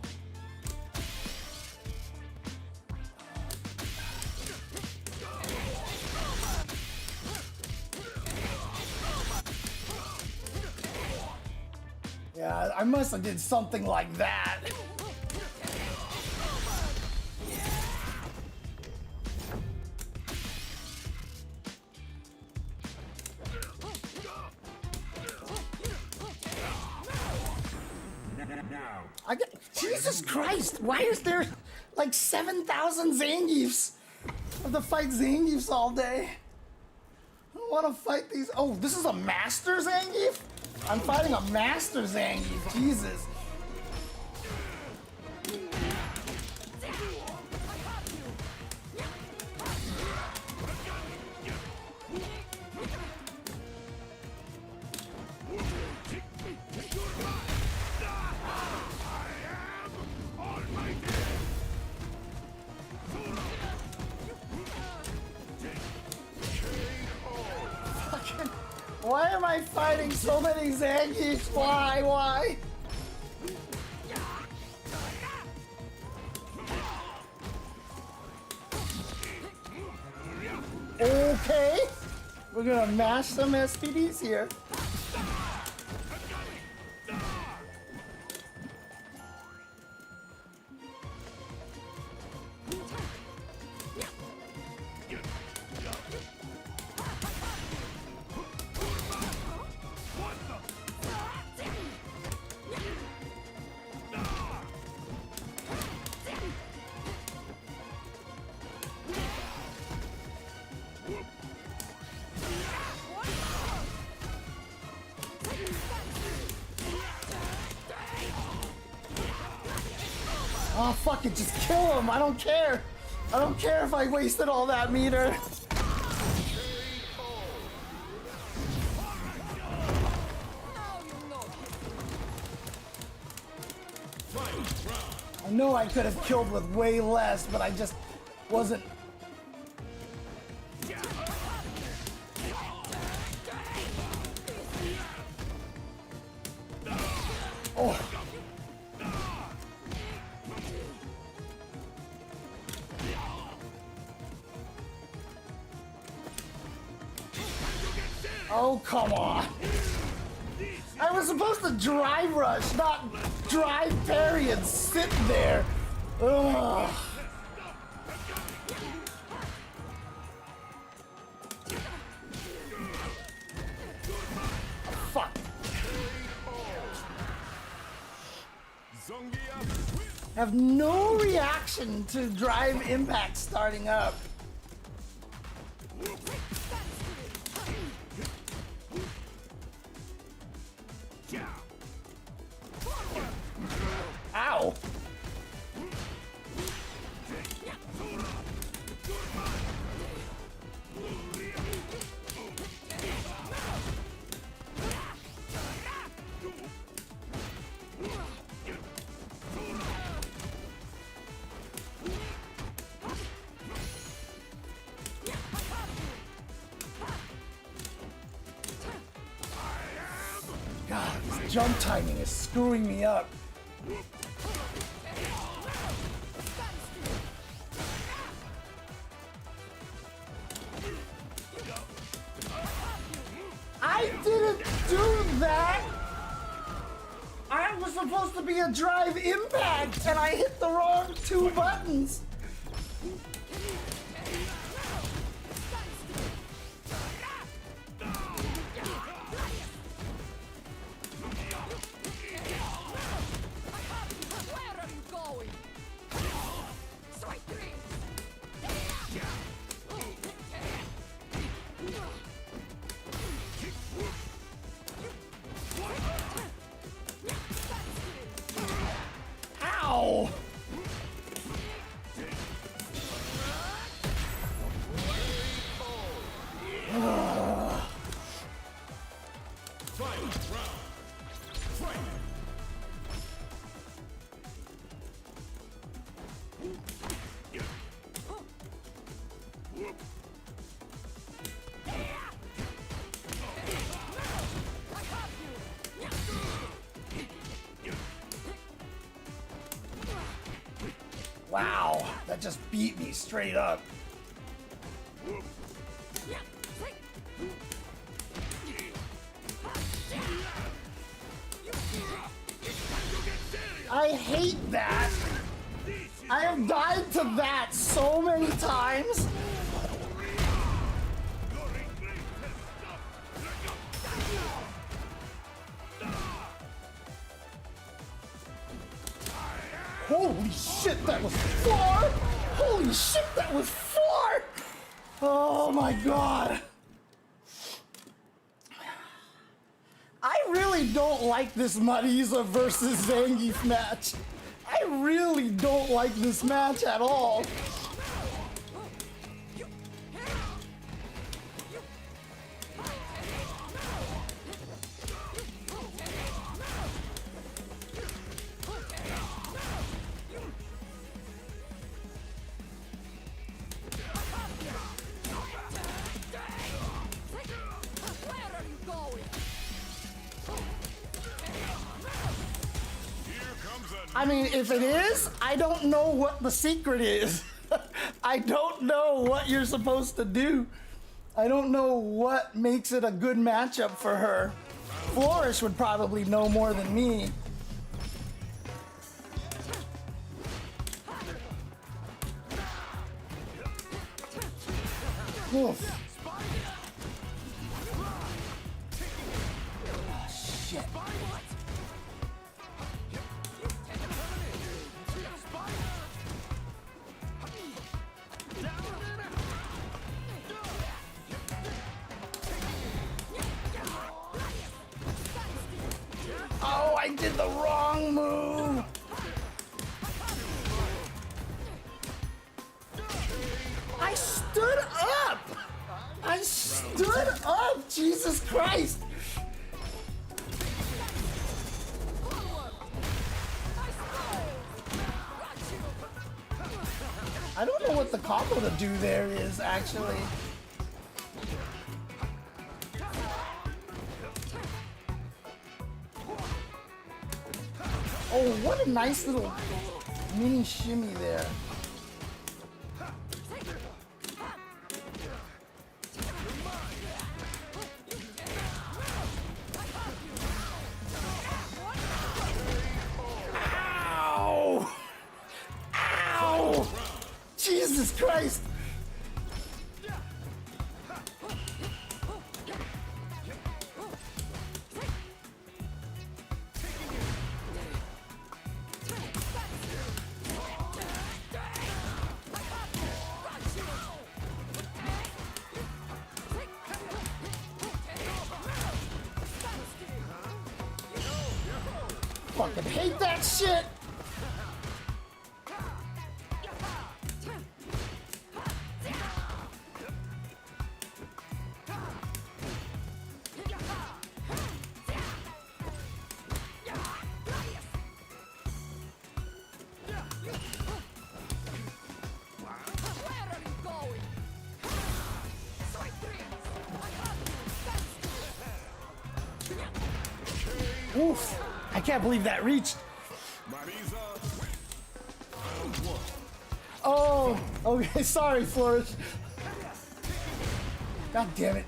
Yeah, I must have did something like that. Jesus Christ, why is there like 7,000 Zangiefs? I have to fight Zangiefs all day. I don't want to fight these. Oh, this is a Master Zangief? I'm fighting a Master Zangief, Jesus. Why am I fighting so many Zangiefs? Why? Okay. We're gonna mash some SPDs here. Oh, fuck it, just kill him. I don't care. I don't care if I wasted all that meter. I know I could have killed with way less, but I just wasn't. Oh. Oh, come on. I was supposed to drive rush, not drive parry and sit there. Ugh. Fuck. I have no reaction to drive impact starting up. Ow! God, this jump timing is screwing me up. I didn't do that! I was supposed to be a drive impact and I hit the wrong two buttons. Ow! That just beat me straight up. I hate that. I have died to that so many times. Holy shit, that was far! Holy shit, that was far! Oh my god. I really don't like this Marisa versus Zangief match. I really don't like this match at all. I mean, if it is, I don't know what the secret is. I don't know what you're supposed to do. I don't know what makes it a good matchup for her. Flourish would probably know more than me. Oof. Shit. Oh, I did the wrong move. I stood up. I stood up. Jesus Christ. I don't know what the combo to do there is, actually. Oh, what a nice little mini shimmy there. Ow! Ow! Jesus Christ! Fucking hate that shit! Oof! I can't believe that reached.
Marisa.
Oh, okay, sorry, Flourish. God damn it.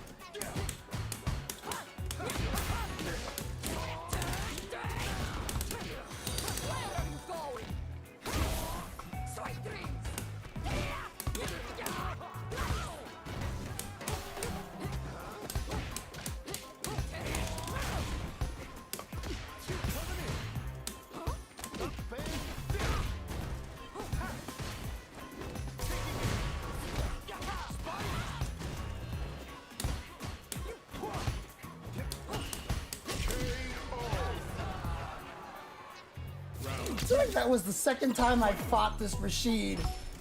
I feel like that was the second time I fought this Rashid,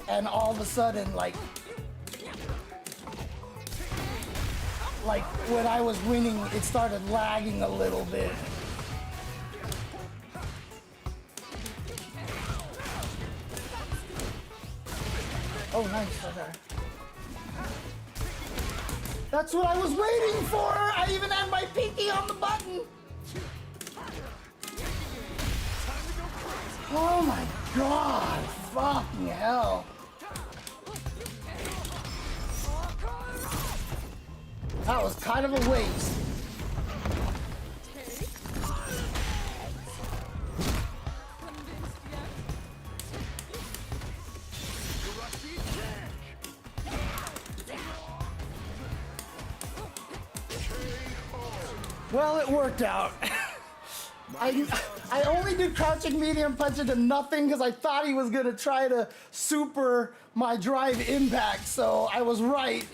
and all of a sudden, like when I was winning, it started lagging a little bit. Oh, nice, okay. That's what I was waiting for! I even had my pinky on the button! Oh my god! Fucking hell! That was kind of a waste.
Convinced yet?
Well, it worked out. I only did crouching medium punch into nothing because I thought he was gonna try to super my drive impact, so I was right.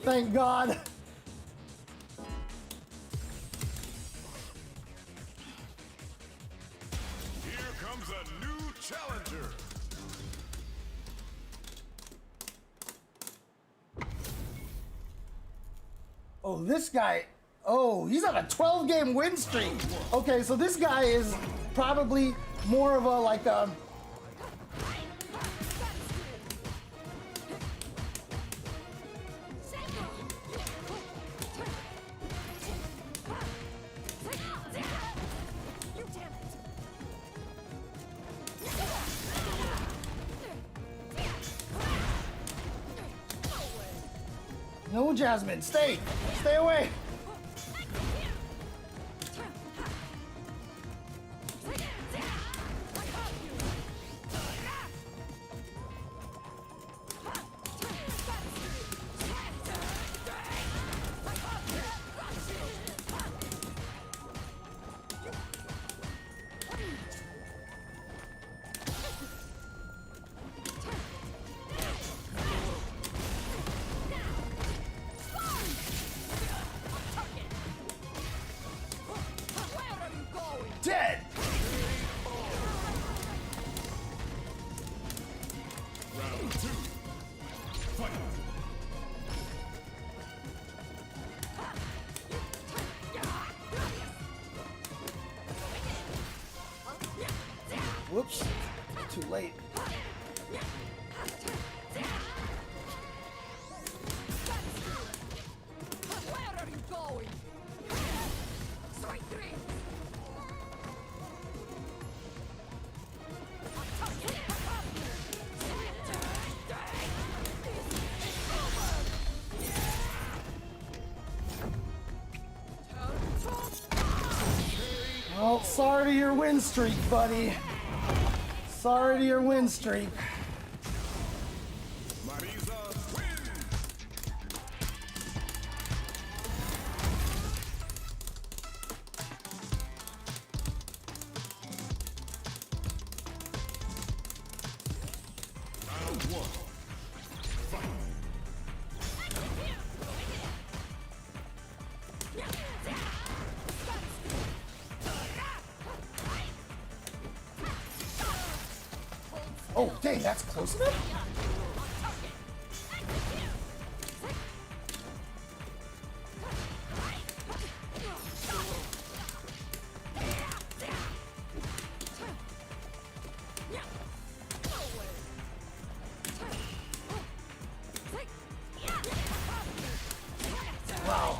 Thank God.
Here comes a new challenger.
Oh, this guy. Oh, he's on a 12-game win streak. Okay, so this guy is probably more of a like a.
You damn it!
No, Jasmine, stay away.
Where are you going?
Dead.
Round 2. Fight.
Whoops, too late.
Where are you going? Sweet dreams!
Well, sorry to your win streak, buddy. Sorry to your win streak.
Marisa wins. Round 1. Fight.
Oh, dang, that's close enough? Wow.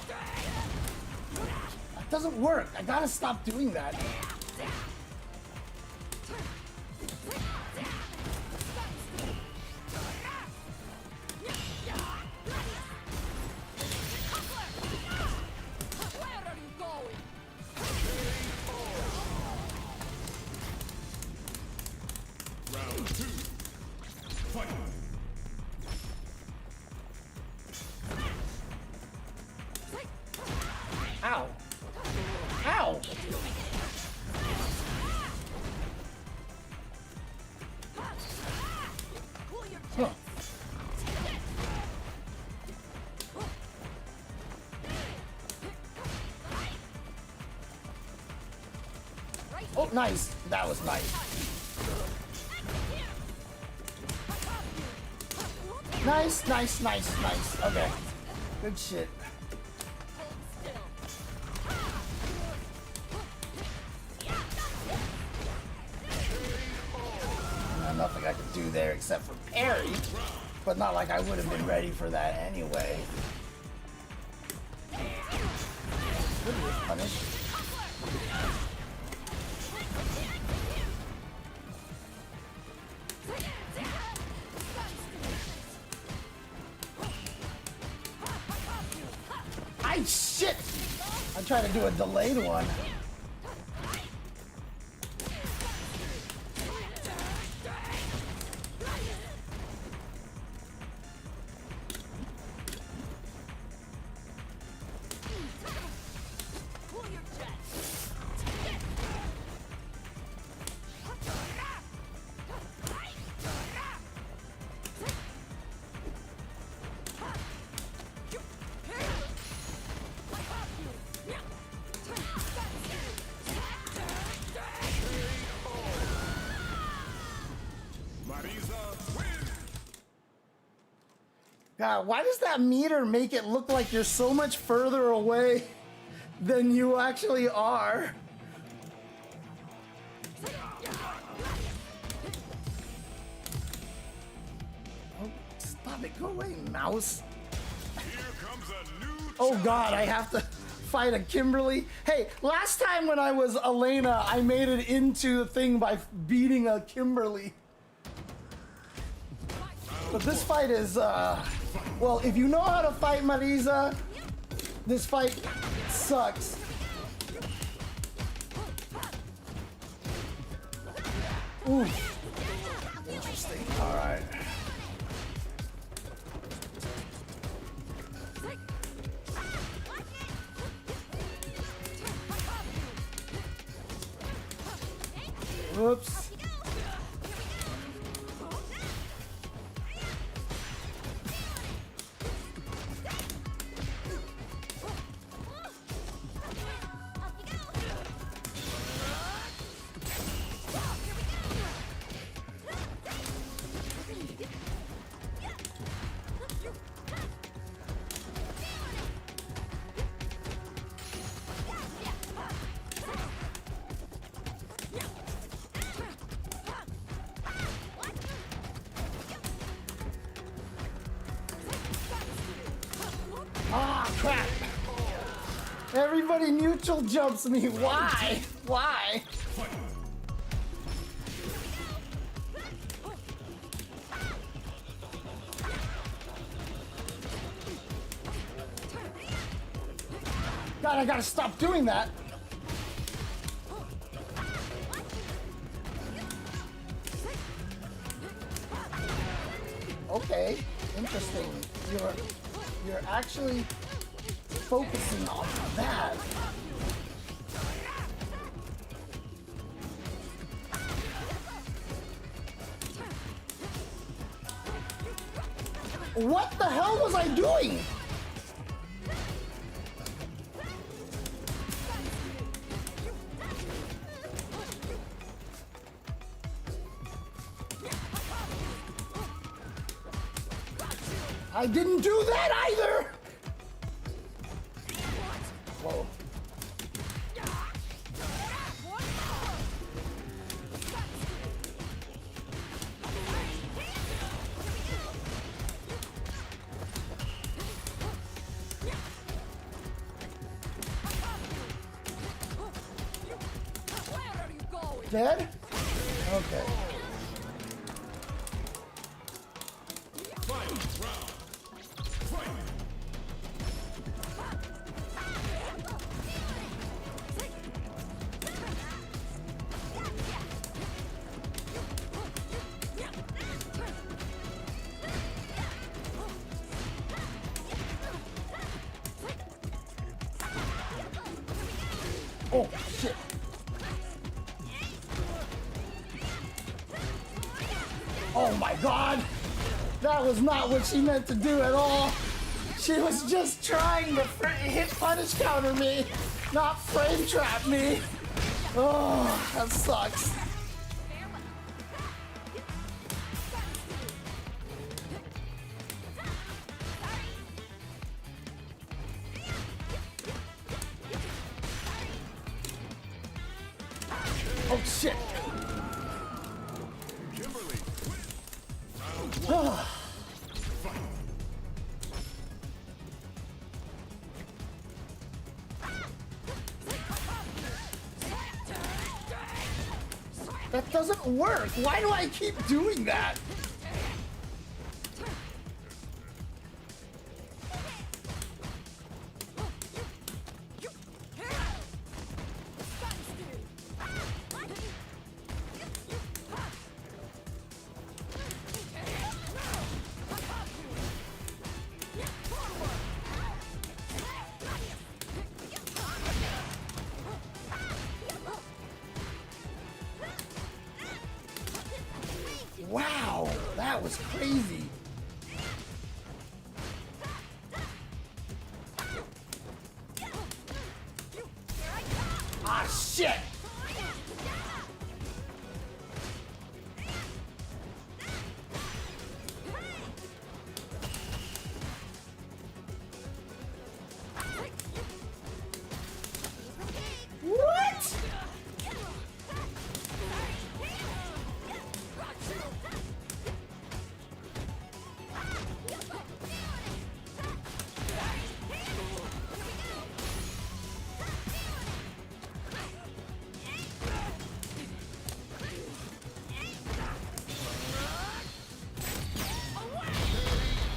That doesn't work. I gotta stop doing that.
Where are you going?
Round 2. Fight.
Ow. Ow. Huh. Oh, nice. That was nice. Nice, nice, nice, nice. Okay. Good shit. Nothing I could do there except for parry, but not like I would have been ready for that anyway. Good punish. try to do a delayed one.
Marisa wins.
God, why does that meter make it look like you're so much further away than you actually are? Oh, stop it. Go away, mouse.
Here comes a new
Oh God, I have to fight a Kimberly. Hey, last time when I was Elena, I made it into the thing by beating a Kimberly. But this fight is, well, if you know how to fight Marisa, this fight sucks. Ooh. Interesting. All right. Whoops. Ah, crap! Everybody neutral jumps me. Why? Why? God, I gotta stop doing that. Okay, interesting. You're actually focusing on that. What the hell was I doing? I didn't do that either! Whoa.
Where are you going?
Dead? Okay.
Final round. Fight.
Oh, shit. Oh my God! That was not what she meant to do at all. She was just trying to hit punish counter me, not frame trap me. Oh, that sucks. Oh shit.
Kimberly wins. Round one. Fight.
That doesn't work. Why do I keep doing that? That was crazy. Ah, shit! What?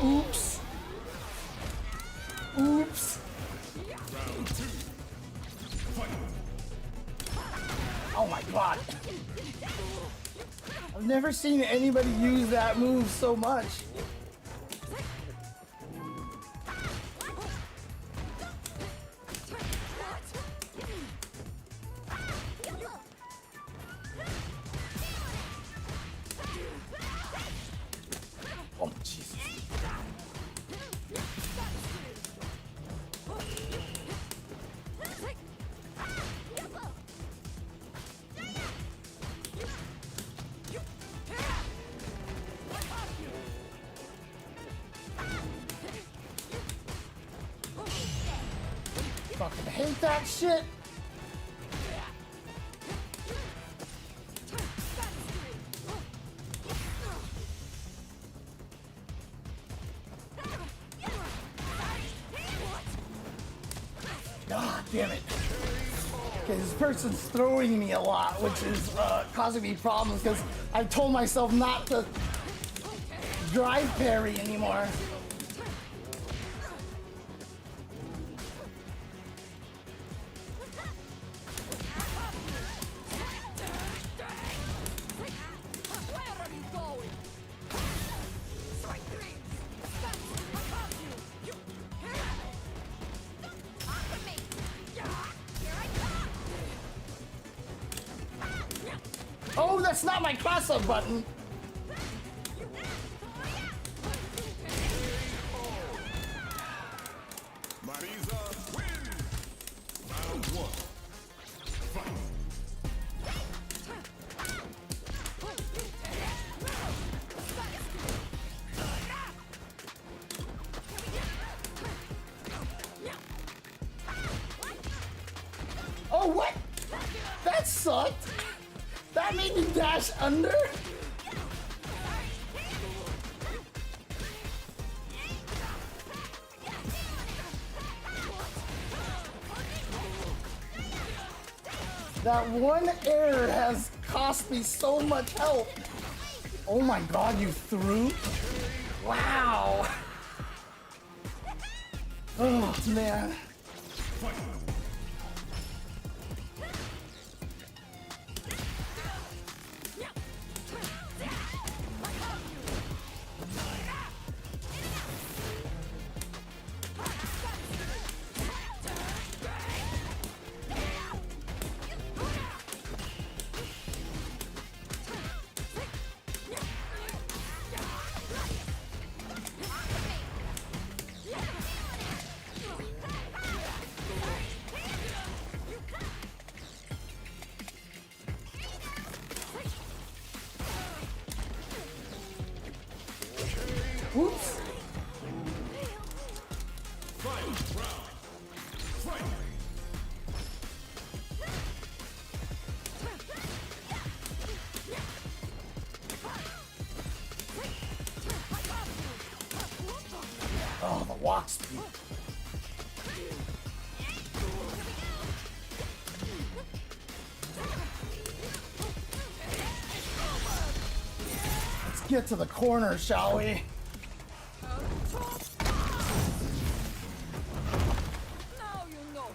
Oops. Oops.
Round two. Fight.
Oh my god. I've never seen anybody use that move so much. Oh, Jesus. Fucking hate that shit. God damn it. Okay, this person's throwing me a lot, which is causing me problems because I told myself not to drive parry anymore.
Where are you going? Sweet dreams! Above you! Onto me! Here I come!
Oh, that's not my cross-up button.
Marisa wins. Round one. Fight.
Oh, what? That sucked. That made me dash under? That one error has cost me so much health. Oh my god, you threw? Wow. Oh, man.
Fight.
Oops.
Fight. Round. Fight.
Oh, the walk speed. Let's get to the corner, shall we?
Now you know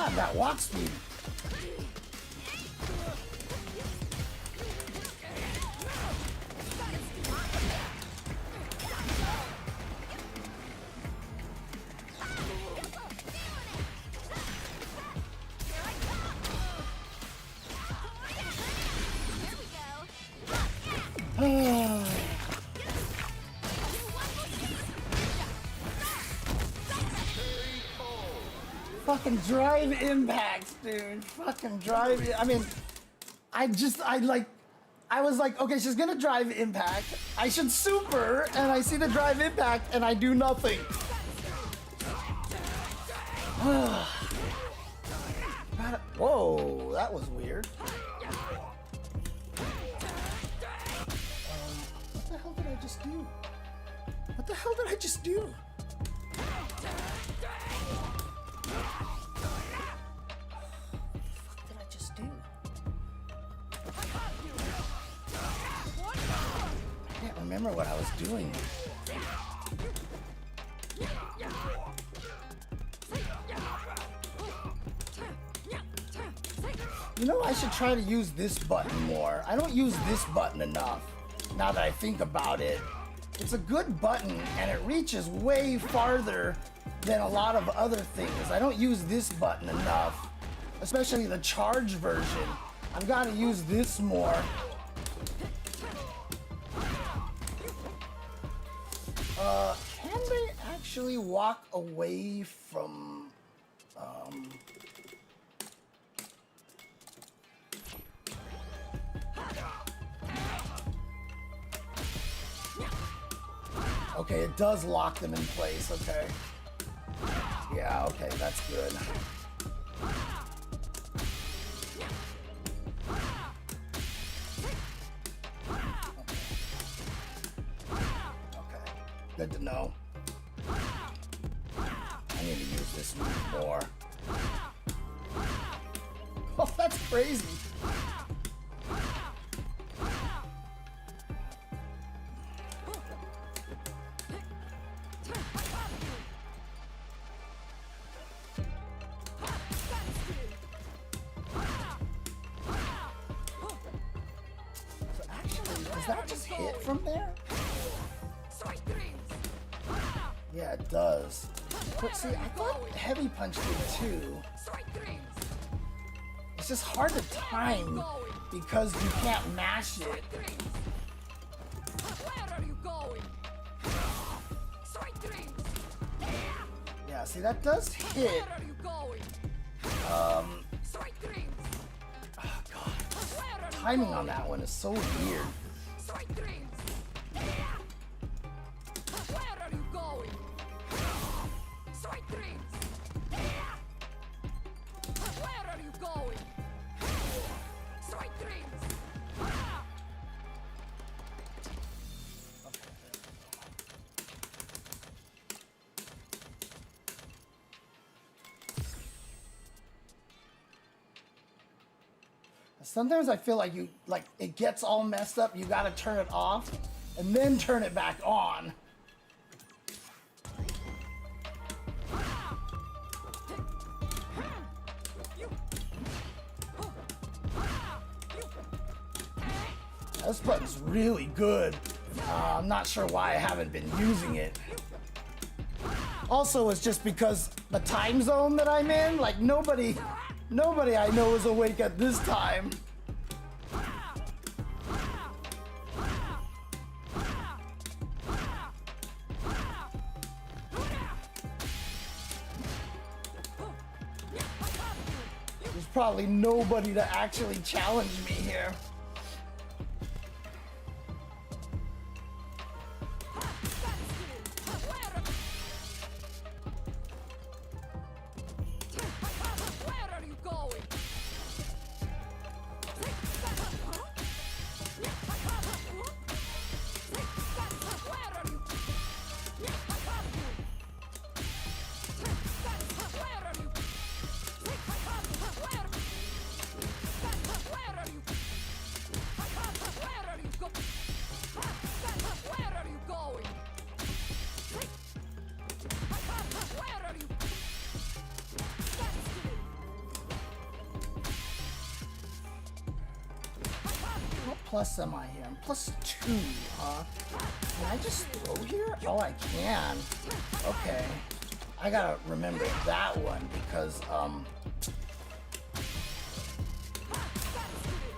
God, that walk speed. Fucking drive impacts, dude. Fucking drive. I mean, I was like, okay, she's gonna drive impact. I should super, and I see the drive impact, and I do nothing. Whoa, that was weird. What the hell did I just do? What the hell did I just do? I can't remember what I was doing. You know, I should try to use this button more. I don't use this button enough, now that I think about it. It's a good button, and it reaches way farther than a lot of other things. I don't use this button enough, especially the charge version. I've got to use this more. Can they actually walk away from, Okay, it does lock them in place, okay. Yeah, okay, that's good. Okay, good to know. I need to use this move more. Oh, that's crazy. Does that just hit from there? Yeah, it does. But see, I thought Heavy Punch did too. It's just hard to time because you can't mash it. Yeah, see, that does hit. Oh god. Timing on that one is so weird. Sometimes I feel like it gets all messed up, you gotta turn it off and then turn it back on. This button's really good. I'm not sure why I haven't been using it. Also, it's just because the time zone that I'm in, like nobody I know is awake at this time. There's probably nobody to actually challenge me here. plus am I here? I'm plus 2, huh? Can I just throw here? Oh, I can. Okay. I gotta remember that one because,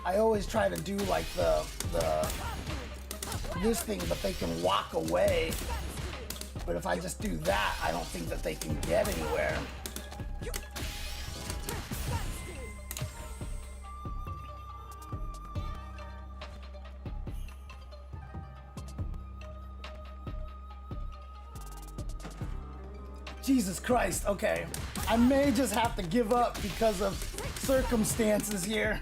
I always try to do like this thing, but they can walk away. But if I just do that, I don't think that they can get anywhere. Jesus Christ, okay. I may just have to give up because of circumstances here.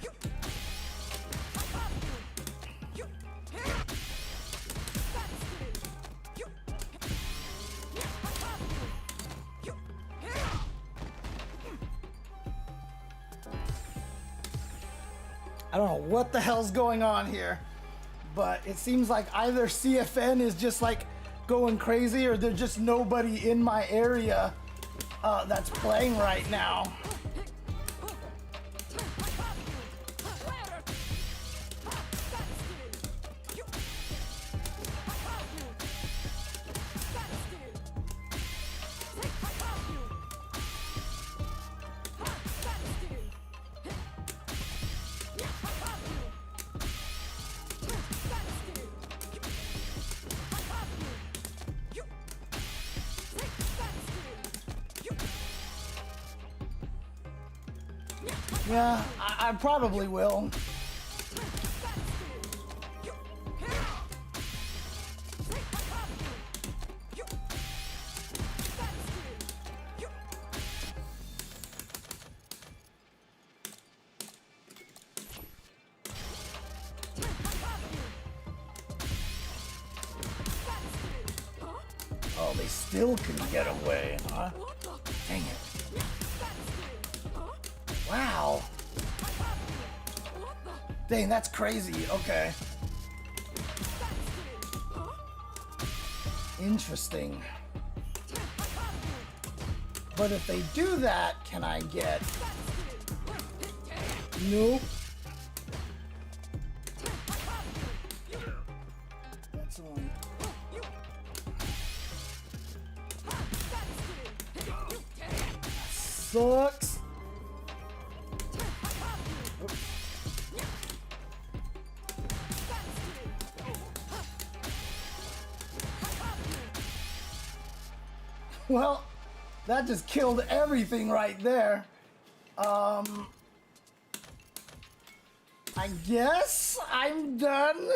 I don't know what the hell's going on here, but it seems like either CFN is just like going crazy or there's just nobody in my area that's playing right now. Yeah, I probably will. Oh, they still can get away, huh? Dang it. Wow. Dang, that's crazy. Okay. Interesting. But if they do that, can I get... Nope. That's only... Sucks. Well, that just killed everything right there. I guess I'm done.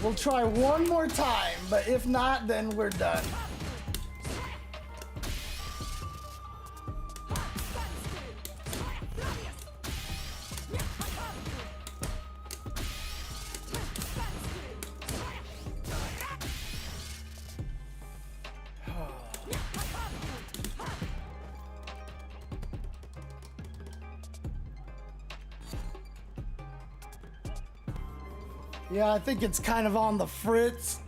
We'll try one more time, but if not, then we're done. Yeah, I think it's kind of on the fritz.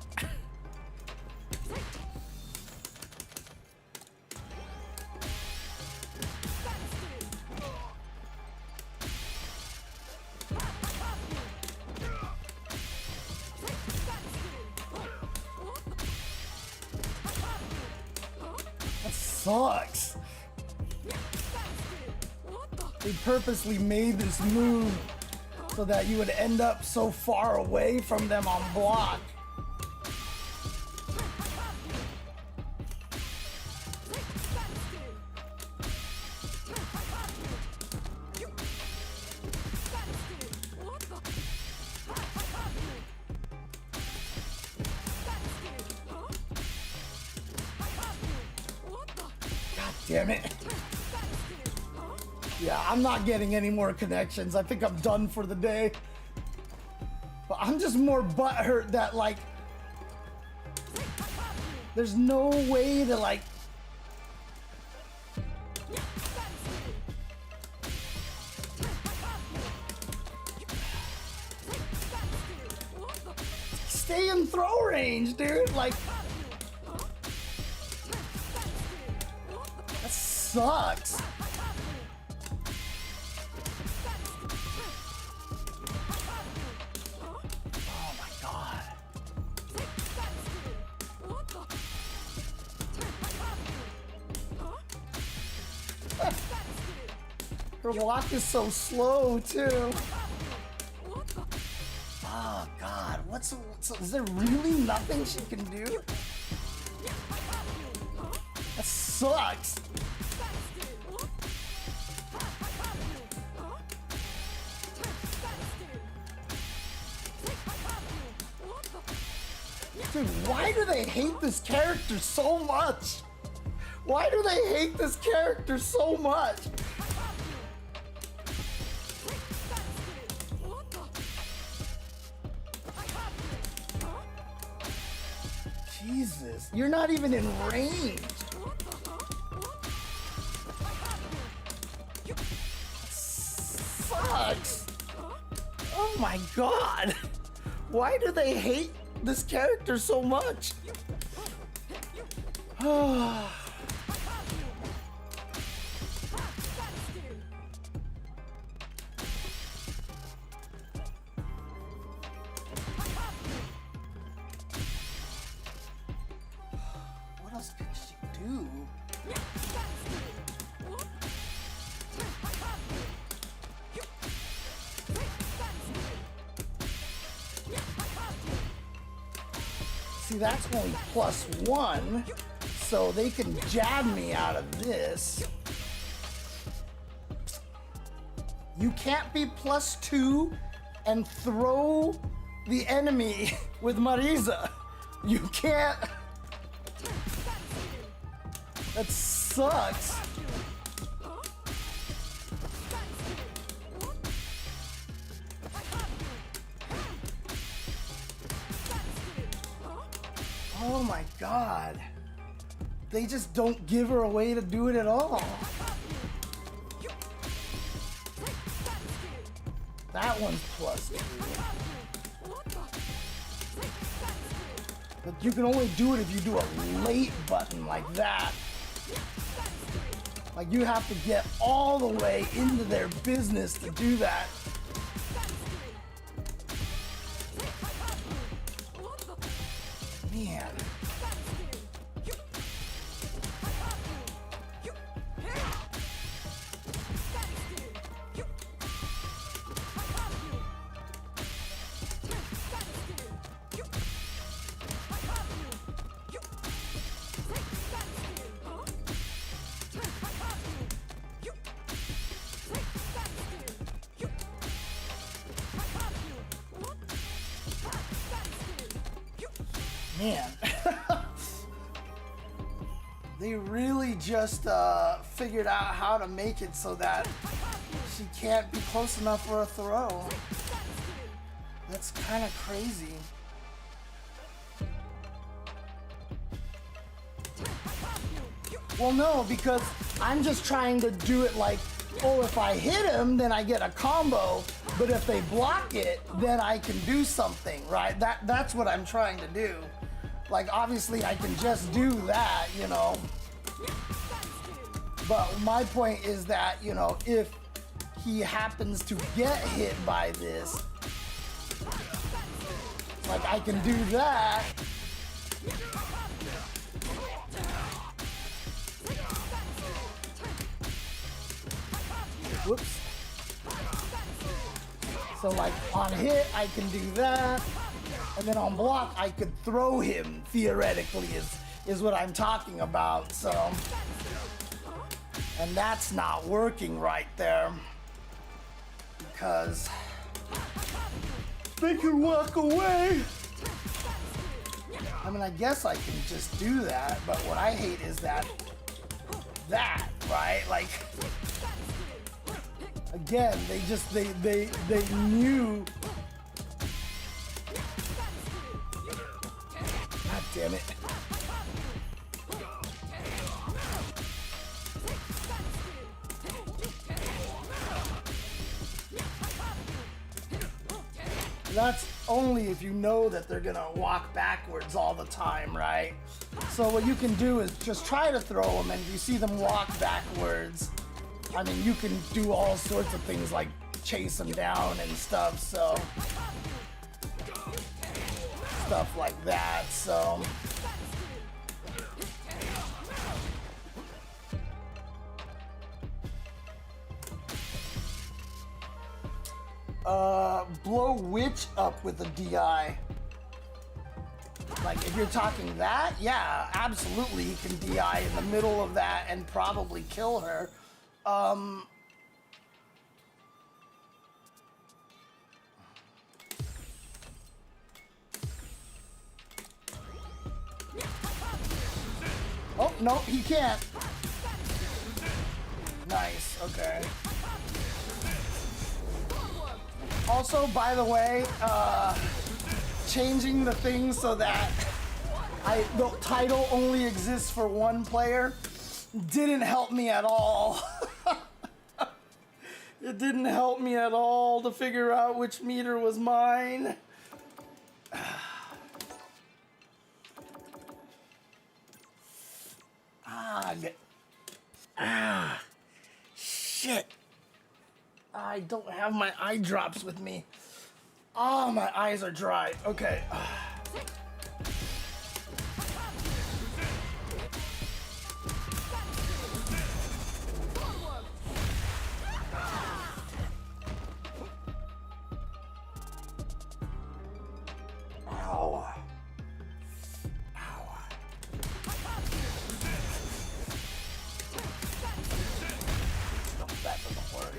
That sucks. They purposely made this move so that you would end up so far away from them on block. God damn it. Yeah, I'm not getting any more connections. I think I'm done for the day. But I'm just more butthurt that, like, there's no way to, like, stay in throw range, dude. Like, that sucks. Her block is so slow too. Oh God, is there really nothing she can do? That sucks. Dude, why do they hate this character so much? Why do they hate this character so much? Jesus, you're not even in range. Sucks. Oh my God. Why do they hate this character so much? What else can she do? See, that's only +1, so they can jab me out of this. You can't be +2 and throw the enemy with Marisa. You can't. That sucks. Oh my God. They just don't give her a way to do it at all. That one's +2. But you can only do it if you do a late button like that. Like you have to get all the way into their business to do that. Man. Man. They really just figured out how to make it so that she can't be close enough for a throw. That's kind of crazy. Well, no, because I'm just trying to do it like, oh, if I hit him, then I get a combo. But if they block it, then I can do something, right? That's what I'm trying to do. Like, obviously, I can just do that, you know. But my point is that, you know, if he happens to get hit by this, like, I can do that. Whoops. So, like, on hit, I can do that. And then on block, I could throw him, theoretically, is what I'm talking about, so. And that's not working right there. Because they can walk away. I mean, I guess I can just do that, but what I hate is that, right? Like, again, they knew. God damn it. That's only if you know that they're gonna walk backwards all the time, right? So what you can do is just try to throw them, and if you see them walk backwards, I mean, you can do all sorts of things like chase them down and stuff, so. Stuff like that, so. blow Witch up with a DI. Like, if you're talking that, yeah, absolutely, he can DI in the middle of that and probably kill her. Oh, no, he can't. Nice, okay. Also, by the way, changing the thing so that the title only exists for one player didn't help me at all. It didn't help me at all to figure out which meter was mine. Shit. I don't have my eye drops with me. Oh, my eyes are dry. Okay. Ow. Ow. No, that doesn't work.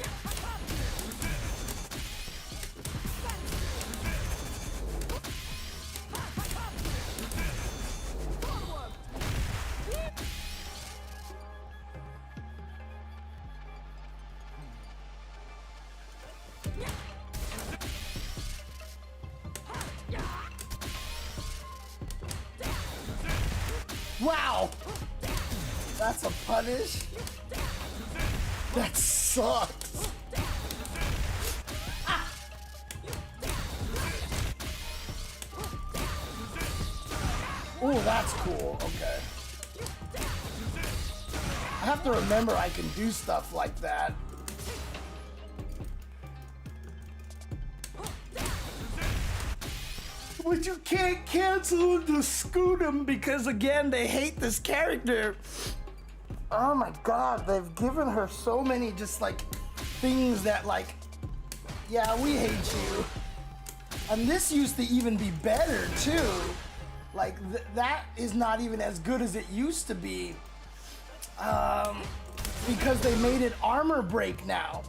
Wow! That's a punish? That sucks! Ah. Oh, that's cool. Okay. I have to remember I can do stuff like that. But you can't cancel the scoot him because, again, they hate this character. Oh my god, they've given her so many just like things that, like, yeah, we hate you. And this used to even be better too. Like, that is not even as good as it used to be. Because they made it armor break now.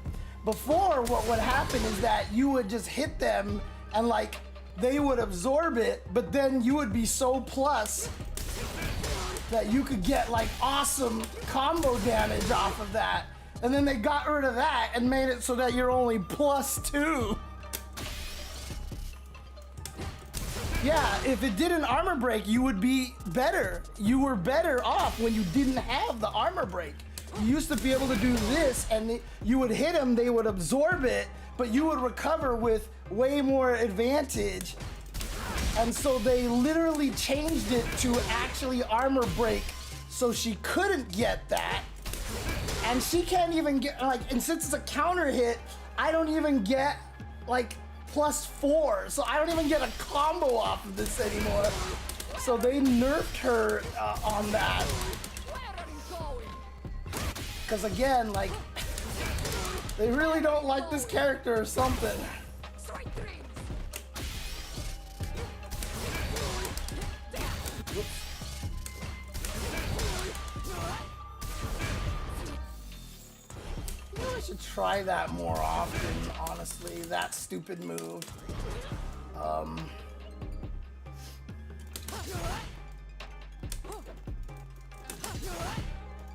Before, what would happen is that you would just hit them and, like, they would absorb it, but then you would be so plus that you could get like awesome combo damage off of that. And then they got rid of that and made it so that you're only +2. Yeah, if it didn't armor break, you would be better. You were better off when you didn't have the armor break. You used to be able to do this and you would hit them, they would absorb it, but you would recover with way more advantage. And so they literally changed it to actually armor break so she couldn't get that. And she can't even get, like, and since it's a counter hit, I don't even get like +4. So I don't even get a combo off of this anymore. So they nerfed her on that. Because again, like, they really don't like this character or something. I should try that more often, honestly, that stupid move.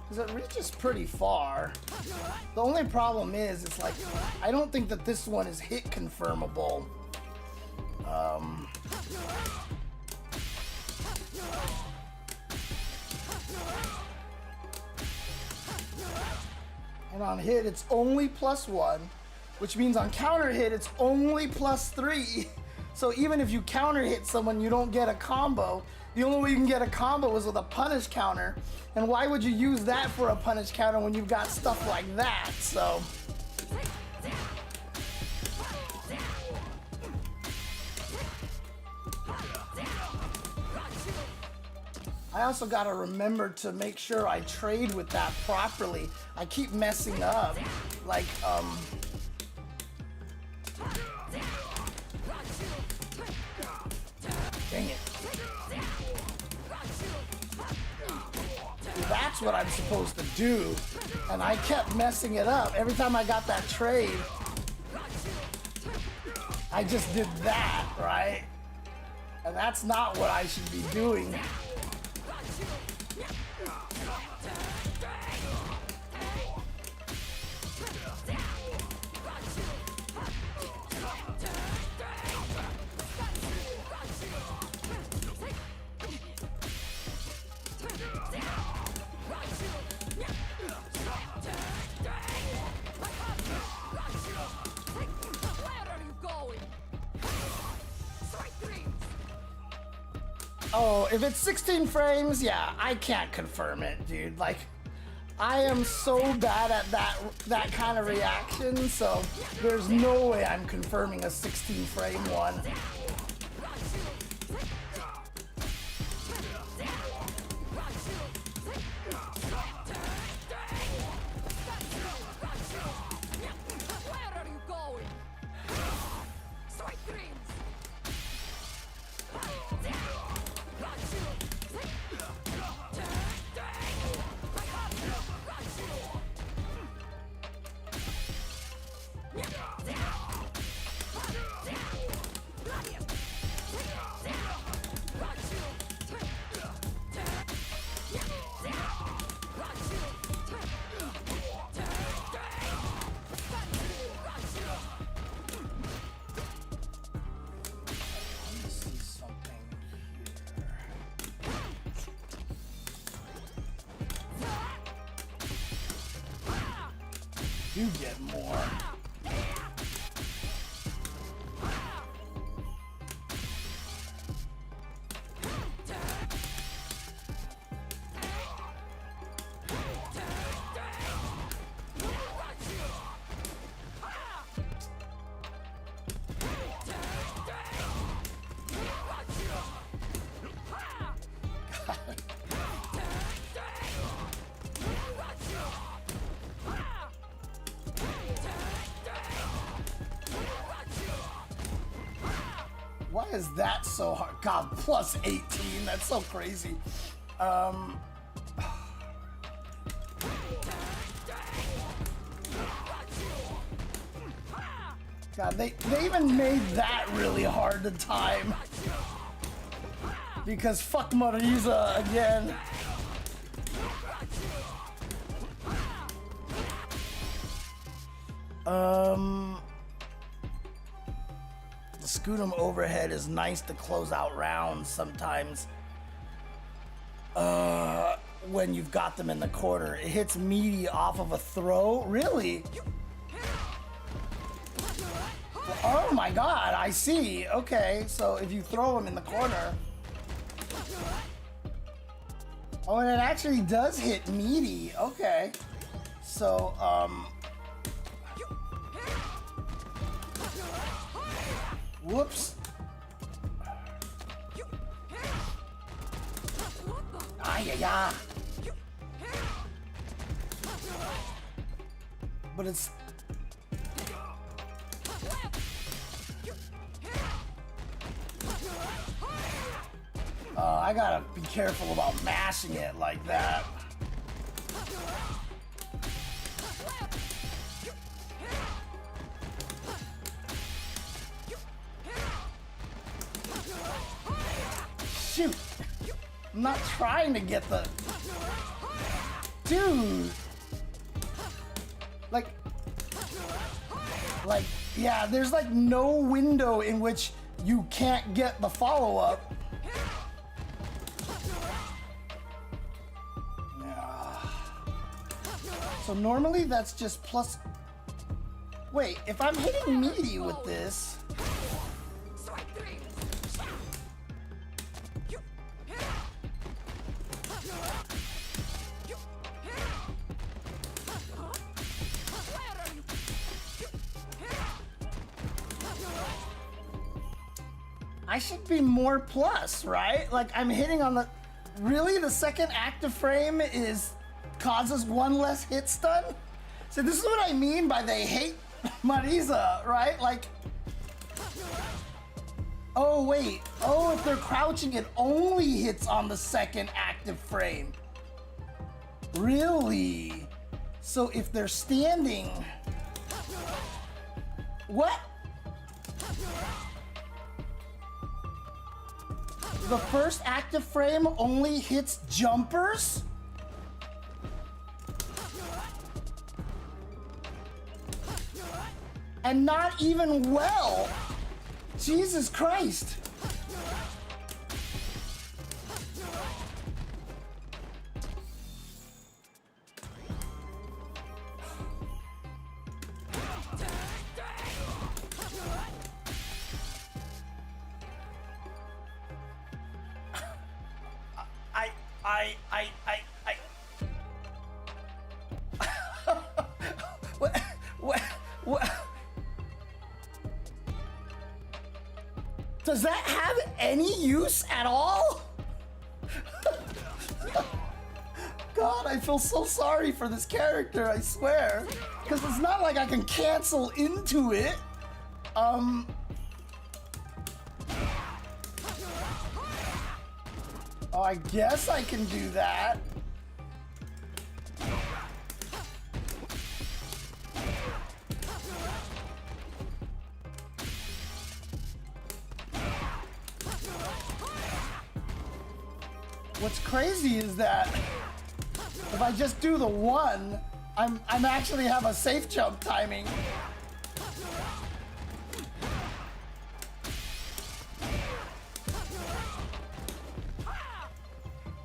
Because it reaches pretty far. The only problem is, it's like, I don't think that this one is hit confirmable. And on hit, it's only +1, which means on counter hit, it's only +3. So even if you counter hit someone, you don't get a combo. The only way you can get a combo is with a punish counter. And why would you use that for a punish counter when you've got stuff like that? So. I also gotta remember to make sure I trade with that properly. I keep messing up. Like, Dang it. That's what I'm supposed to do. And I kept messing it up. Every time I got that trade, I just did that, right? And that's not what I should be doing. Oh, if it's 16 frames, yeah, I can't confirm it, dude. Like, I am so bad at that kind of reaction, so there's no way I'm confirming a 16 frame one. You get more. Why is that so hard? God, plus 18, that's so crazy. God, they even made that really hard to time. Because fuck Marisa again. The Scudam overhead is nice to close out rounds sometimes. When you've got them in the corner. It hits meaty off of a throw. Really? Oh my god, I see. Okay, so if you throw them in the corner. Oh, and it actually does hit meaty. Okay. So, whoops. Ay-ya-ya. But it's... I gotta be careful about mashing it like that. Shoot! I'm not trying to get the... Dude! Like, yeah, there's like no window in which you can't get the follow-up. So normally that's just plus... Wait, if I'm hitting meaty with this... I should be more plus, right? Like I'm hitting on the... Really? The second active frame is... causes one less hit stun? So this is what I mean by they hate Marisa, right? Like, Oh, wait. Oh, if they're crouching, it only hits on the second active frame. Really? So if they're standing... What? The first active frame only hits jumpers? And not even well. Jesus Christ. What? Does that have any use at all? God, I feel so sorry for this character, I swear. Because it's not like I can cancel into it. Oh, I guess I can do that. What's crazy is that if I just do the one, I'm actually have a safe jump timing.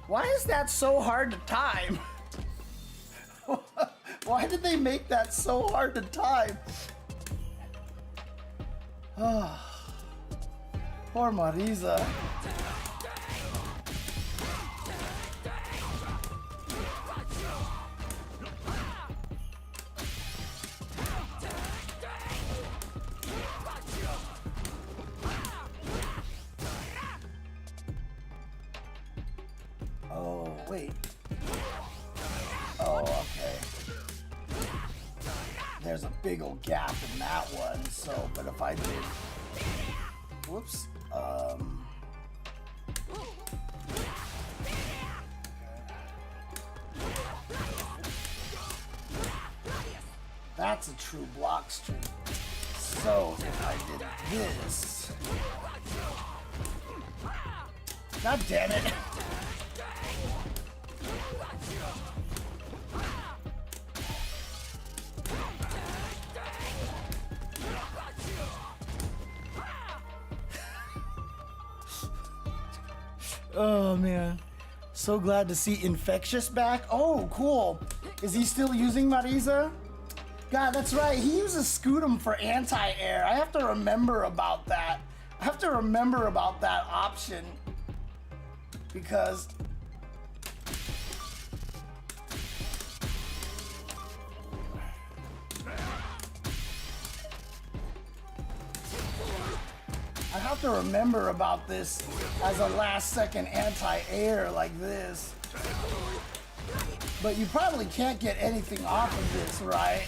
Why is that so hard to time? Why did they make that so hard to time? Poor Marisa. Oh, wait. Oh, okay. There's a big old gap in that one, so, but if I did... Whoops. That's a true block streak. So, if I did this... God damn it! Oh man, so glad to see Infectious back. Oh, cool. Is he still using Marisa? God, that's right. He uses Scootum for anti-air. I have to remember about that. I have to remember about that option because I have to remember about this as a last second anti-air like this. But you probably can't get anything off of this, right?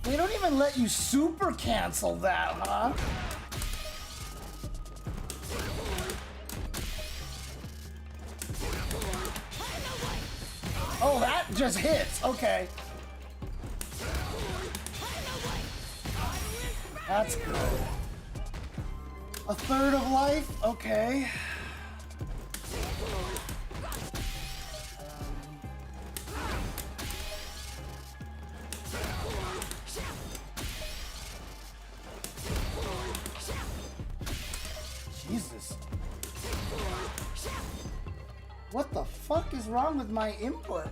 They don't even let you super cancel that, huh? Oh, that just hits. Okay. That's good. A third of life? Okay. Jesus. What the fuck is wrong with my input?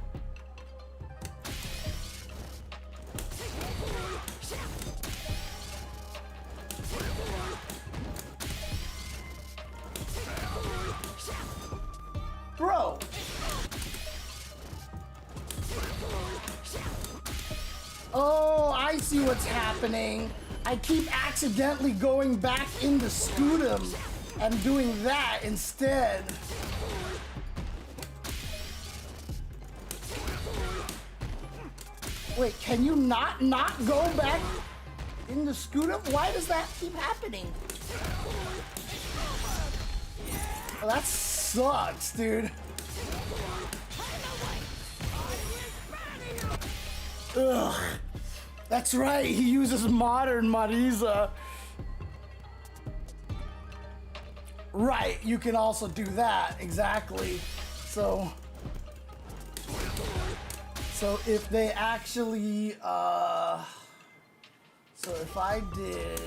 Bro. Oh, I see what's happening. I keep accidentally going back into Scutum and doing that instead. Wait, can you not go back into Scutum? Why does that keep happening? Well, that sucks, dude. Ugh. That's right, he uses modern Marisa. Right, you can also do that, exactly. So if they actually, so if I did,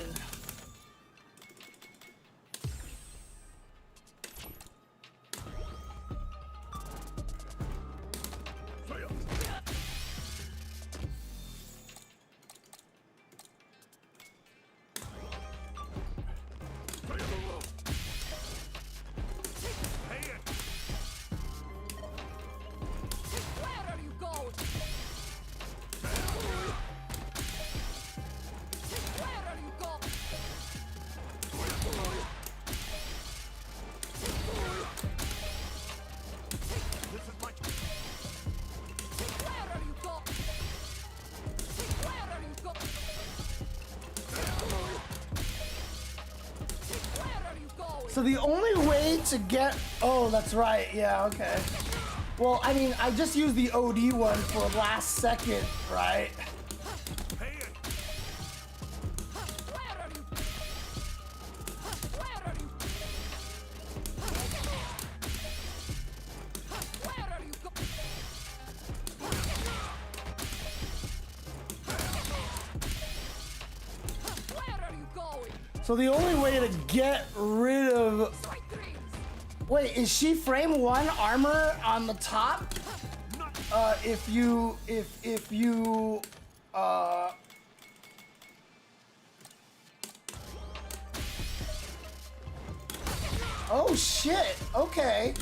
so the only way to get, oh, that's right, yeah, okay. Well, I mean, I just used the OD one for last second, right? So the only way to get rid of... Wait, is she frame 1 armor on the top? If you... Oh shit, okay.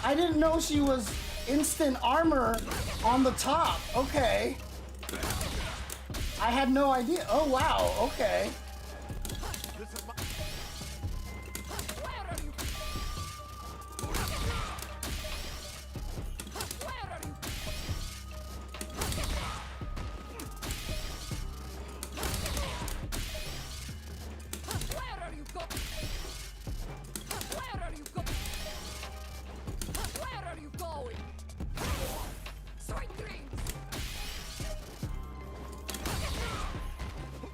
I didn't know she was instant armor on the top, okay. I had no idea. Oh wow, okay.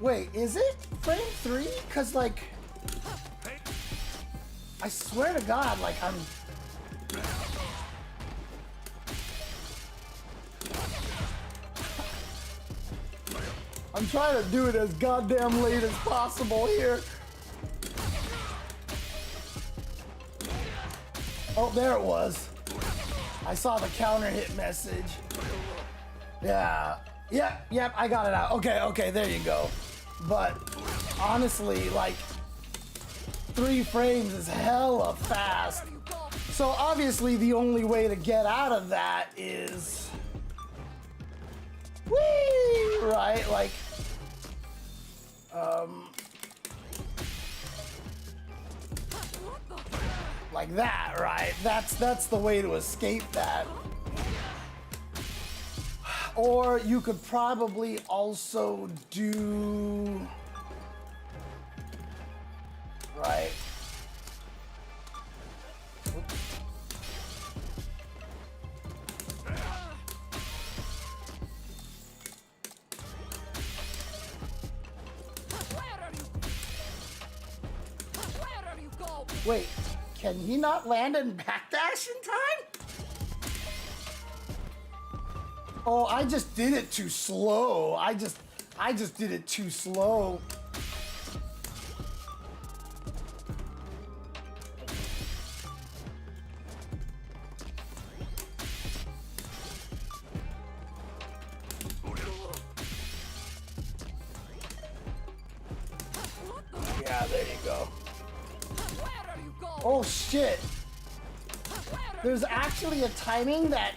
Wait, is it frame 3? Cause like, I swear to God, like I'm trying to do it as goddamn late as possible here. Oh, there it was. I saw the counter hit message. Yeah. Yep, I got it out. Okay, there you go. But honestly, like 3 frames is hella fast. So obviously the only way to get out of that is whee, right? Like that, right? That's the way to escape that. Or you could probably also do, right? Oops. Wait, can he not land and backdash in time? Oh, I just did it too slow. I just did it too slow. Yeah, there you go. Oh shit. There's actually a timing that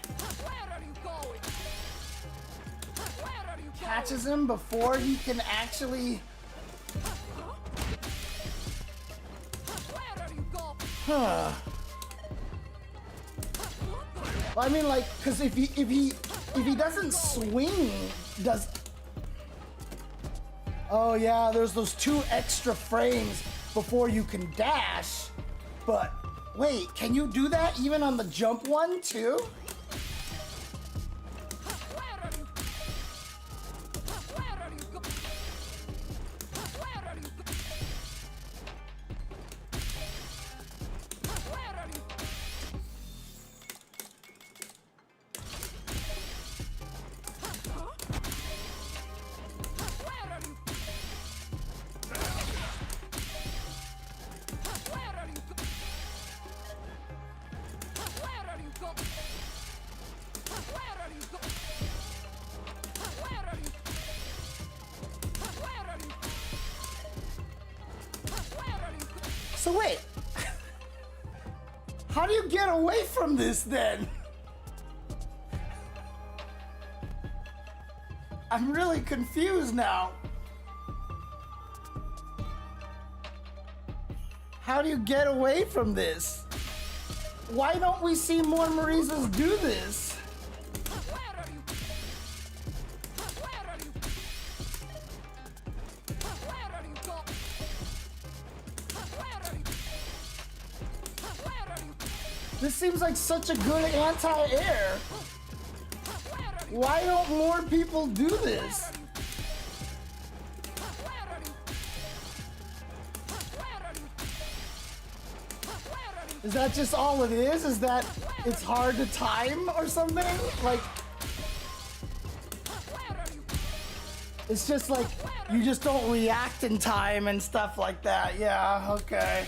catches him before he can actually...
Where are you go?
Huh. Well, I mean, like, because if he doesn't swing, does... Oh yeah, there's those 2 extra frames before you can dash. But wait, can you do that even on the jump one too?
Where are you? Where are you go? Where are you go? Where are you? Where are you? Where are you go? Where are you go? Where are you go? Where are you? Where are you? Where are you go?
So wait, how do you get away from this then? I'm really confused now. How do you get away from this? Why don't we see more Marisas do this?
Where are you? Where are you? Where are you go? Where are you? Where are you?
This seems like such a good anti-air.
Where are you?
Why don't more people do this?
Where are you? Where are you? Where are you?
Is that just all it is? Is that it's hard to time or something? Like,
Where are you?
it's just like you just don't react in time and stuff like that. Yeah, okay.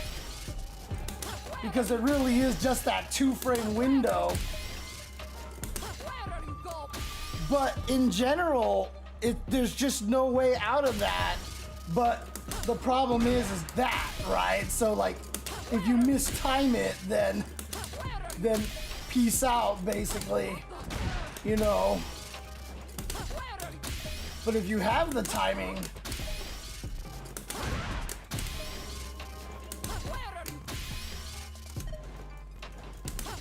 Because it really is just that 2-frame window.
Where are you go?
But in general, there's just no way out of that. But the problem is that, right? So like, if you mistime it, then peace out, basically. You know.
Where are you?
But if you have the timing,
Where are you?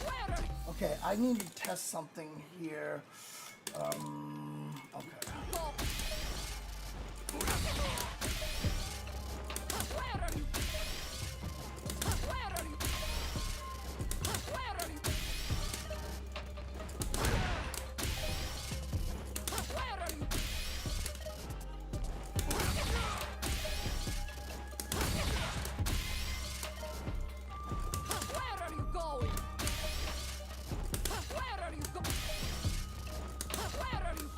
Where are you?
okay, I need to test something here. Okay.
Go. Where are you? Where are you? Where are you? Where are you? Where are you going? Where are you go? Where are you?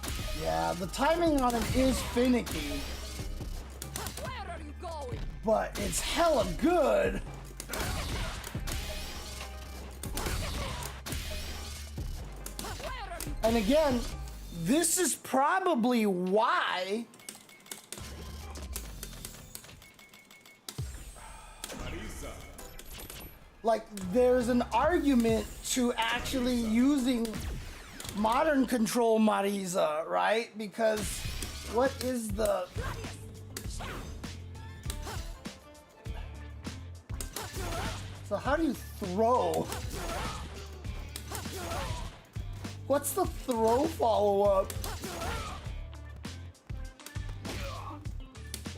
Yeah, the timing on it is finicky,
Where are you going?
but it's hella good.
Where are you?
And again, this is probably why
Marisa.
like there's an argument to actually using modern control Marisa, right? Because what is the... So how do you throw? What's the throw follow-up?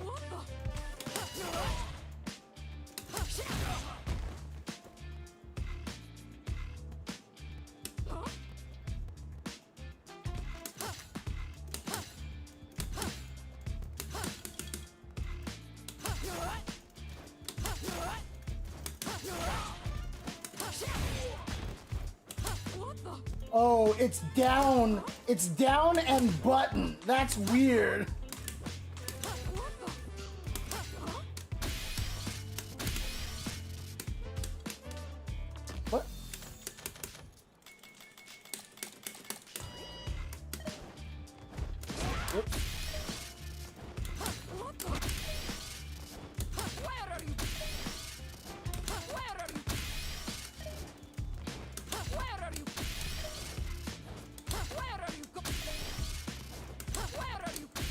What the? Huh? What the?
Oh, it's down. It's down and button. That's weird.
What the? Huh?
What? Oops.
What the? Where are you? Where are you? Where are you? Where are you? Where are you?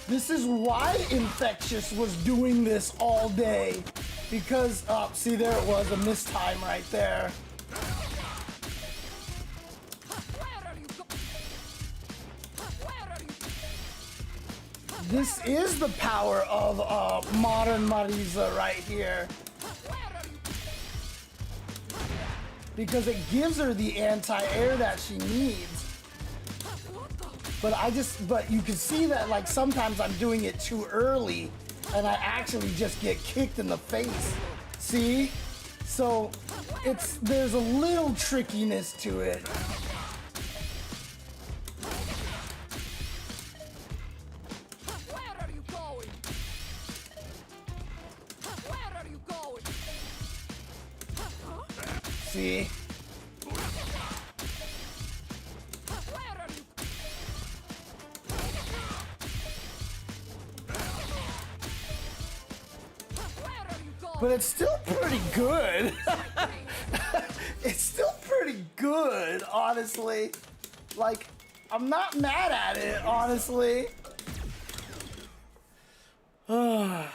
This is why Infectious was doing this all day. Because, see, there it was, a mistime right there.
Where are you going? Where are you?
This is the power of modern Marisa right here.
Where are you?
Because it gives her the anti-air that she needs. But you can see that like sometimes I'm doing it too early and I actually just get kicked in the face. See? So there's a little trickiness to it.
Where are you going? Where are you going?
See?
Where are you? Where are you going?
But it's still pretty good. It's still pretty good, honestly. Like, I'm not mad at it, honestly. Oh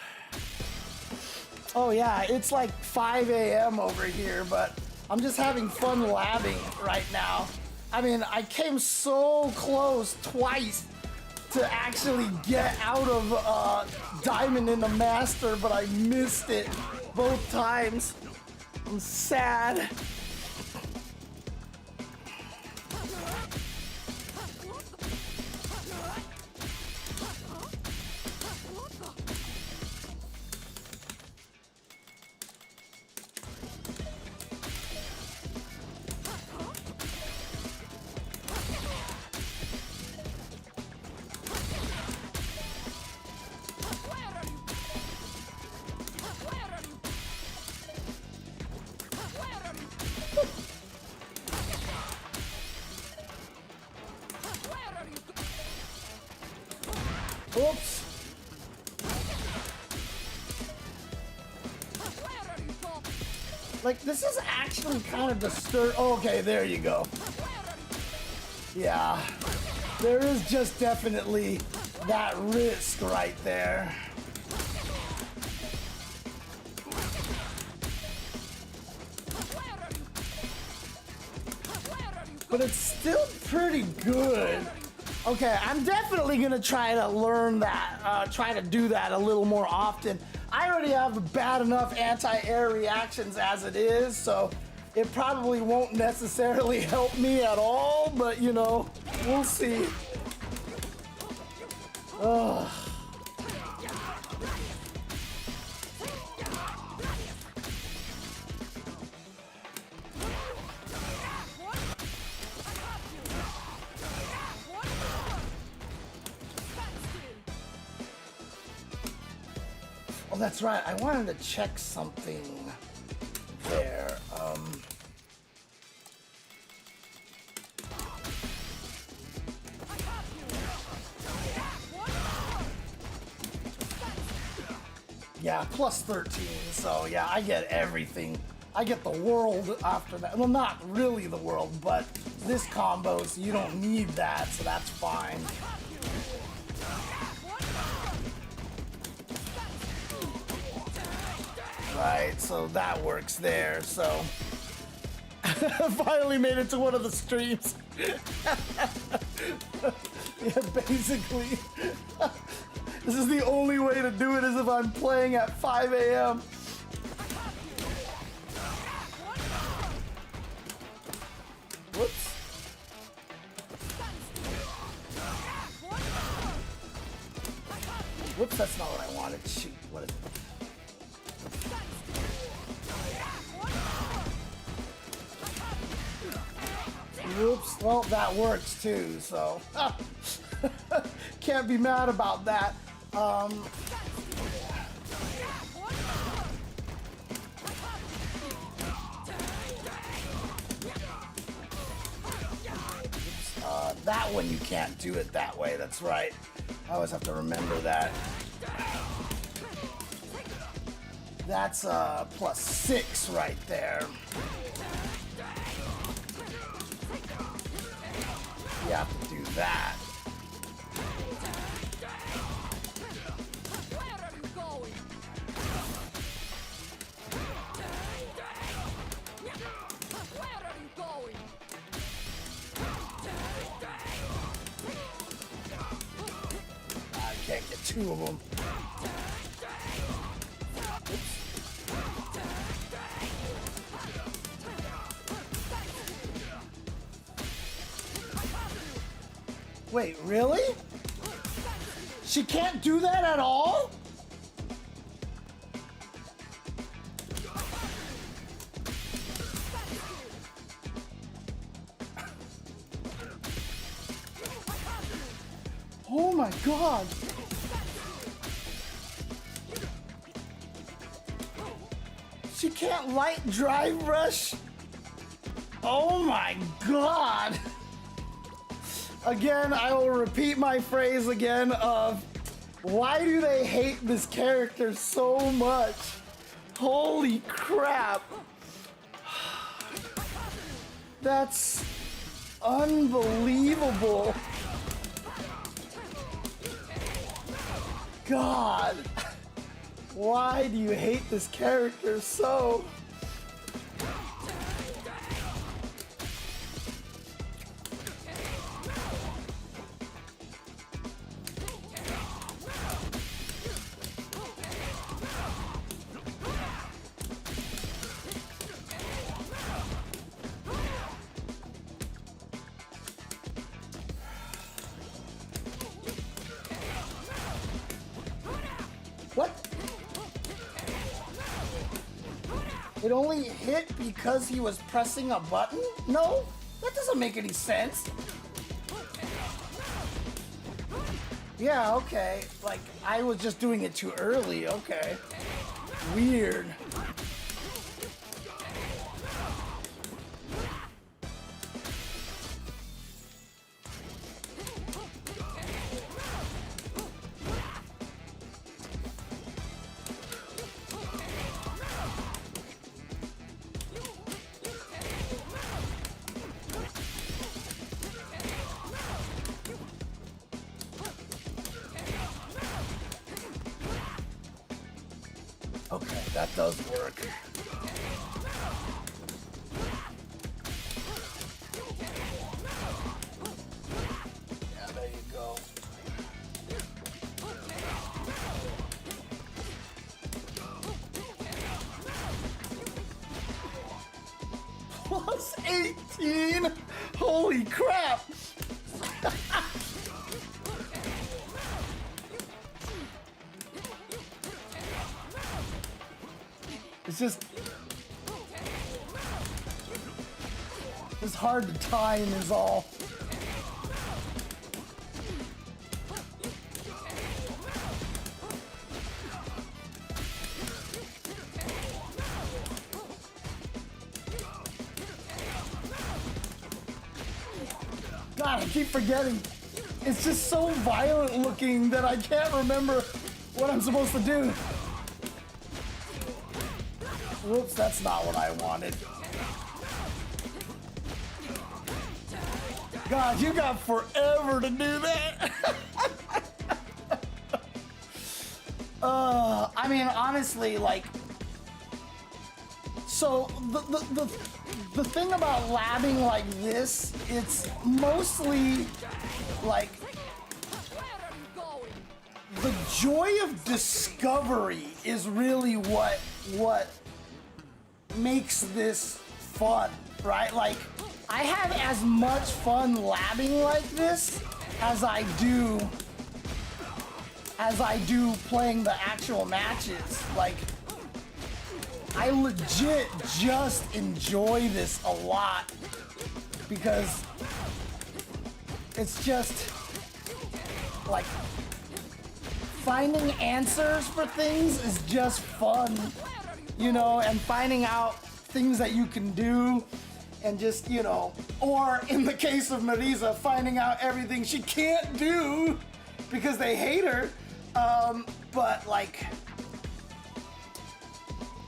yeah, it's like 5 a.m. over here, but I'm just having fun labbing right now. I mean, I came so close twice to actually get out of Diamond in the Master, but I missed it both times. I'm sad. Oops. Like, this is actually kind of disturbing. Okay, there you go. Yeah. There is just definitely that risk right there. But it's still pretty good. Okay, I'm definitely gonna try to learn that, try to do that a little more often. I already have bad enough anti-air reactions as it is, so it probably won't necessarily help me at all, but you know, we'll see. Ugh. Oh, that's right. I wanted to check something there. Yeah, plus 13. So yeah, I get everything. I get the world after that. Well, not really the world, but this combo, so you don't need that, so that's fine. Right, so that works there, so. Finally made it to one of the streams. Yeah, basically. This is the only way to do it is if I'm playing at 5 a.m. Whoops. Whoops, that's not what I wanted. Shoot, what is it? Oops, well, that works too, so. Can't be mad about that. That one you can't do it that way, that's right. I always have to remember that. That's plus 6 right there. You have to do that. two of them. Wait, really? She can't do that at all? Oh my god! She can't light drive rush? Oh my god! Again, I will repeat my phrase again of why do they hate this character so much? Holy crap! That's unbelievable. God, why do you hate this character so? What? It only hit because he was pressing a button? No, that doesn't make any sense. Yeah, okay. Like, I was just doing it too early. Okay. Weird. Okay, that does work. Yeah, there you go. Plus 18? Holy crap! It's hard to time is all. God, I keep forgetting. It's just so violent looking that I can't remember what I'm supposed to do. Whoops, that's not what I wanted. God, you got forever to do that. I mean, honestly, like, so the thing about labbing like this, it's mostly like the joy of discovery is really what makes this fun, right? Like, I have as much fun labbing like this as I do playing the actual matches. Like, I legit just enjoy this a lot because it's just like finding answers for things is just fun, you know, and finding out things that you can do and just, you know, or in the case of Marisa, finding out everything she can't do because they hate her. But like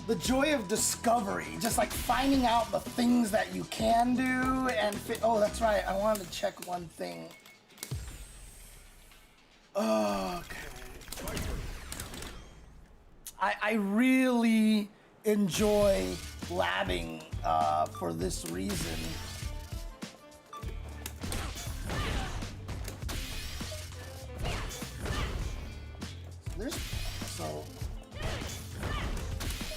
the joy of discovery, just like finding out the things that you can do and oh, that's right. I wanted to check one thing. Okay. I really enjoy labbing for this reason. There's so.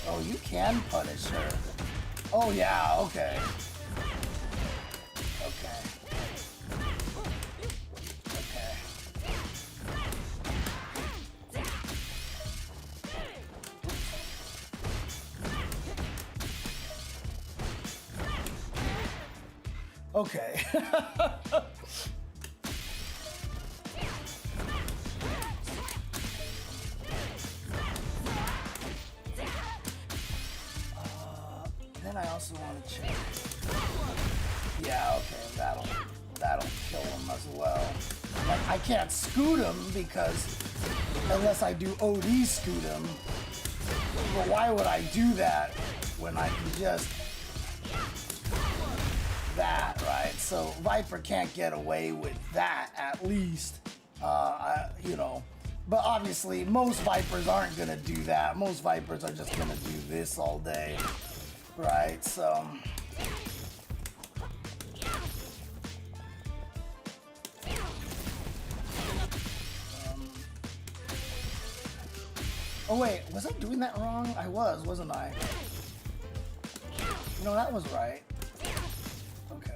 Oh, you can punish her. Oh yeah. Okay. Okay. Okay. Okay. Then I also want to check. Yeah, okay, that'll kill him as well. Like I can't scoot him because unless I do OD scoot him. But why would I do that when I can just that, right? So Viper can't get away with that at least, you know. But obviously, most Vipers aren't gonna do that. Most Vipers are just gonna do this all day, right? So. Oh wait, was I doing that wrong? I was, wasn't I? No, that was right. Okay.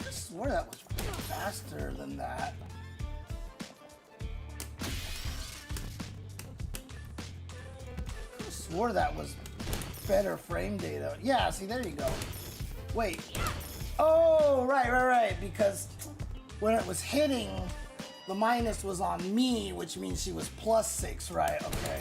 I swore that was faster than that. I swore that was better frame data. Yeah, see, there you go. Wait. Oh, right. Because when it was hitting, the minus was on me, which means she was +6, right? Okay.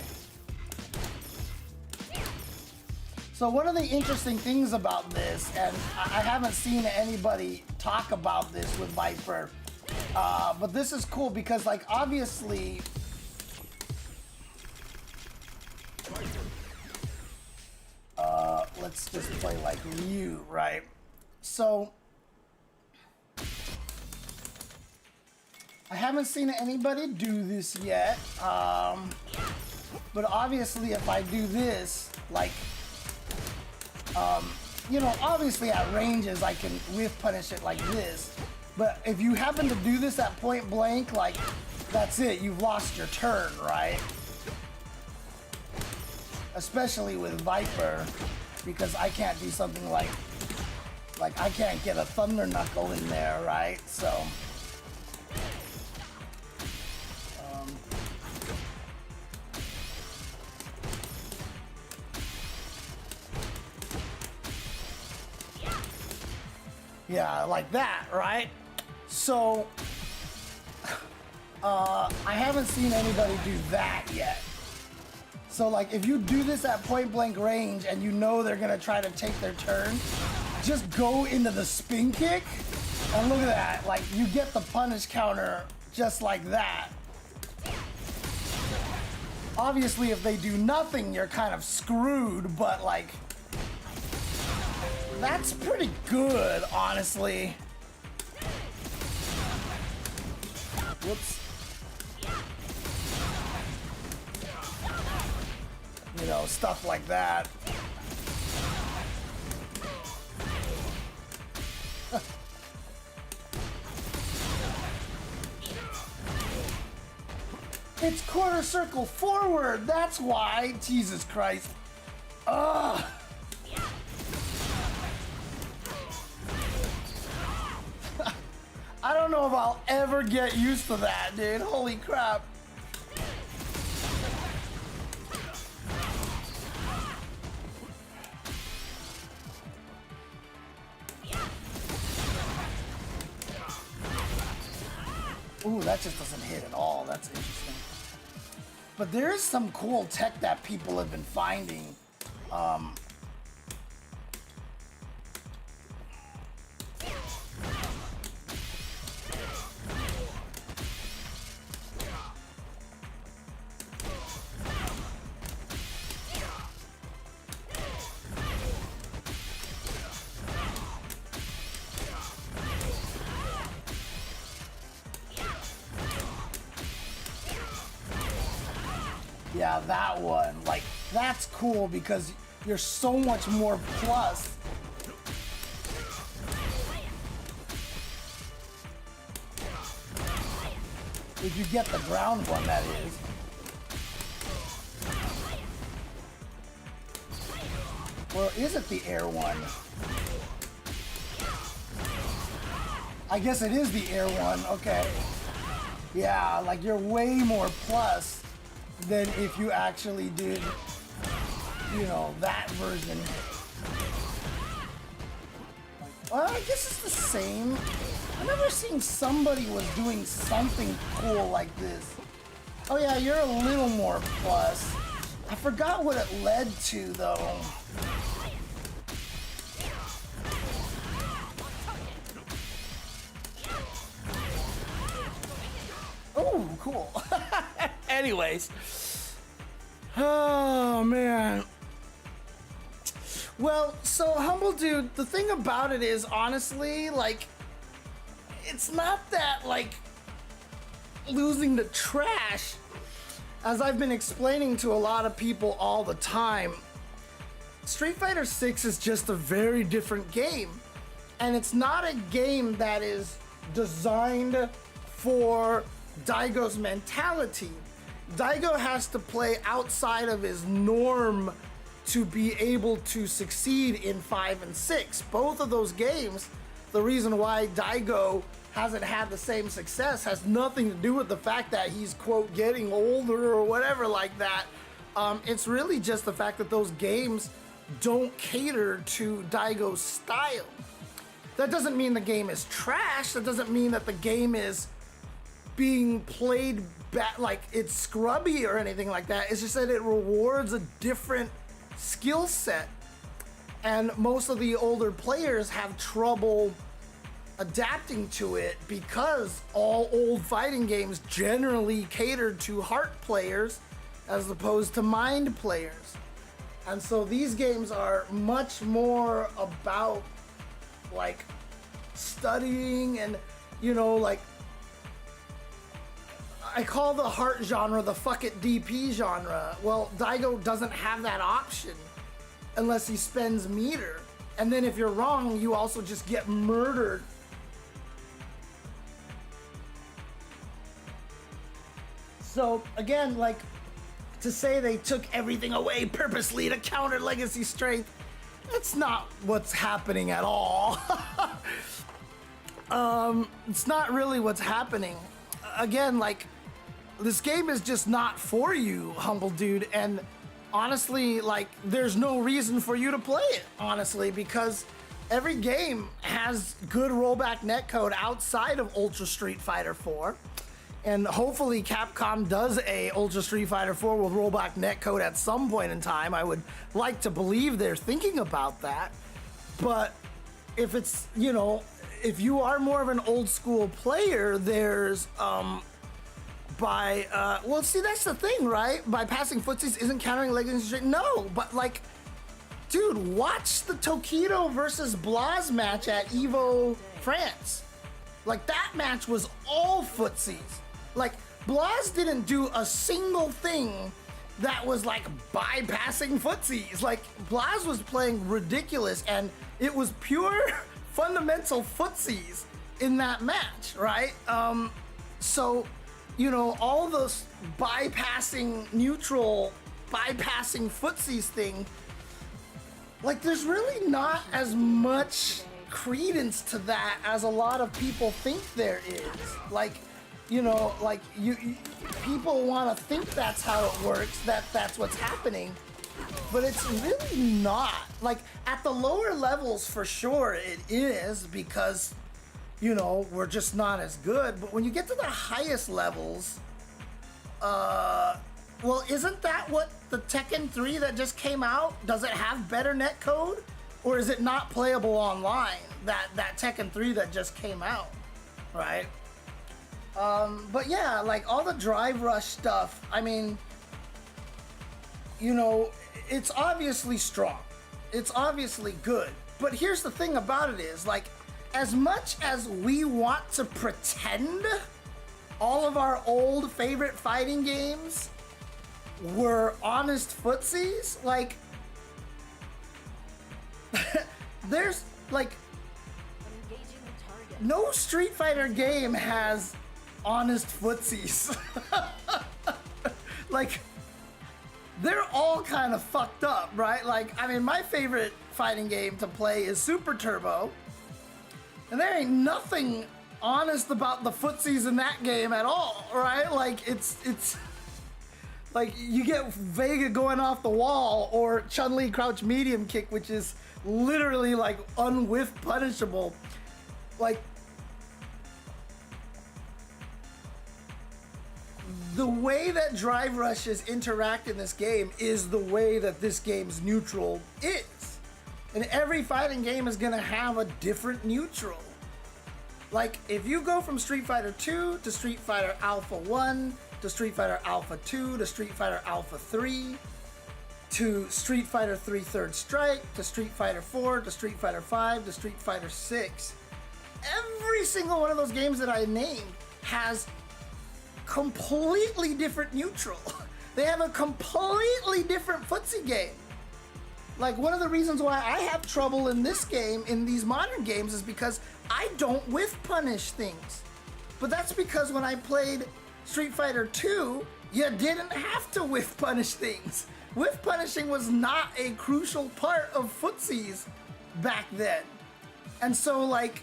So one of the interesting things about this, and I haven't seen anybody talk about this with Viper, but this is cool because, like, obviously, let's just play like Ryu, right? So I haven't seen anybody do this yet, but obviously if I do this, like, you know, obviously at ranges I can whiff punish it like this, but if you happen to do this at point blank, like, that's it, you've lost your turn, right? Especially with Viper, because I can't do something like I can't get a Thunder Knuckle in there, right? So yeah, like that, right? So I haven't seen anybody do that yet. So, like, if you do this at point blank range and you know they're gonna try to take their turn, just go into the spin kick, and look at that, like, you get the punish counter just like that. Obviously, if they do nothing, you're kind of screwed, but, like, that's pretty good, honestly. Whoops. You know, stuff like that. It's quarter circle forward, that's why. Jesus Christ. Ugh. I don't know if I'll ever get used to that, dude. Holy crap. Ooh, that just doesn't hit at all. That's interesting. But there is some cool tech that people have been finding. Yeah, that one. Like, that's cool because you're so much more plus. If you get the ground one, that is. Or is it the air one? I guess it is the air one, okay. Yeah, like you're way more plus than if you actually did, you know, that version. Well, I guess it's the same. I remember seeing somebody was doing something cool like this. Oh yeah, you're a little more plus. I forgot what it led to though. Oh, cool. Anyways. Oh, man. Well, so Humble Dude, the thing about it is, honestly, like, it's not that, like, losing to trash. As I've been explaining to a lot of people all the time, Street Fighter 6 is just a very different game. And it's not a game that is designed for Daigo's mentality. Daigo has to play outside of his norm to be able to succeed in 5 and 6. Both of those games, the reason why Daigo hasn't had the same success has nothing to do with the fact that he's, quote, getting older or whatever like that. It's really just the fact that those games don't cater to Daigo's style. That doesn't mean the game is trash. That doesn't mean that the game is being played like it's scrubby or anything like that. It's just that it rewards a different skill set. And most of the older players have trouble adapting to it because all old fighting games generally cater to heart players as opposed to mind players. And so these games are much more about like studying and, you know, like, I call the heart genre the fuck it DP genre. Well, Daigo doesn't have that option unless he spends meter. And then if you're wrong, you also just get murdered. So again, like, to say they took everything away purposely to counter legacy strength, that's not what's happening at all. It's not really what's happening. Again, like, this game is just not for you, Humble Dude, and honestly, like, there's no reason for you to play it, honestly, because every game has good rollback netcode outside of Ultra Street Fighter 4, and hopefully Capcom does a Ultra Street Fighter 4 with rollback netcode at some point in time. I would like to believe they're thinking about that, but if it's, you know, if you are more of an old school player, there's, well, see, that's the thing, right? By passing footsies isn't countering legacy strength. No, but like, dude, watch the Tokido versus Blas match at Evo France. Like, that match was all footsies. Like, Blas didn't do a single thing that was like bypassing footsies. Like, Blas was playing ridiculous, and it was pure fundamental footsies in that match, right? So, you know, all those bypassing neutral, bypassing footsies thing, like, there's really not as much credence to that as a lot of people think there is. Like, you know, like, people want to think that's how it works, that's what's happening, but it's really not. Like, at the lower levels, for sure it is, because, you know, we're just not as good. But when you get to the highest levels, well, isn't that what the Tekken 3 that just came out? Does it have better netcode? Or is it not playable online? That Tekken 3 that just came out, right? But yeah, like, all the Drive Rush stuff, I mean, you know, it's obviously strong. It's obviously good. But here's the thing about it is, like, as much as we want to pretend all of our old favorite fighting games were honest footsies. Like, there's like
Engaging the target.
no Street Fighter game has honest footsies. Like, they're all kind of fucked up, right? Like, I mean, my favorite fighting game to play is Super Turbo, and there ain't nothing honest about the footsies in that game at all, right? Like, it's like you get Vega going off the wall or Chun-Li crouch medium kick, which is literally like unwhiff punishable. Like, the way that drive rushes interact in this game is the way that this game's neutral is. And every fighting game is gonna have a different neutral. Like, if you go from Street Fighter 2 to Street Fighter Alpha 1 to Street Fighter Alpha 2 to Street Fighter Alpha 3 to Street Fighter 3 Third Strike to Street Fighter 4 to Street Fighter 5 to Street Fighter 6, every single one of those games that I named has completely different neutral. They have a completely different footsie game. Like, one of the reasons why I have trouble in this game, in these modern games, is because I don't whiff punish things. But that's because when I played Street Fighter 2, you didn't have to whiff punish things. Whiff punishing was not a crucial part of footsies back then. And so, like,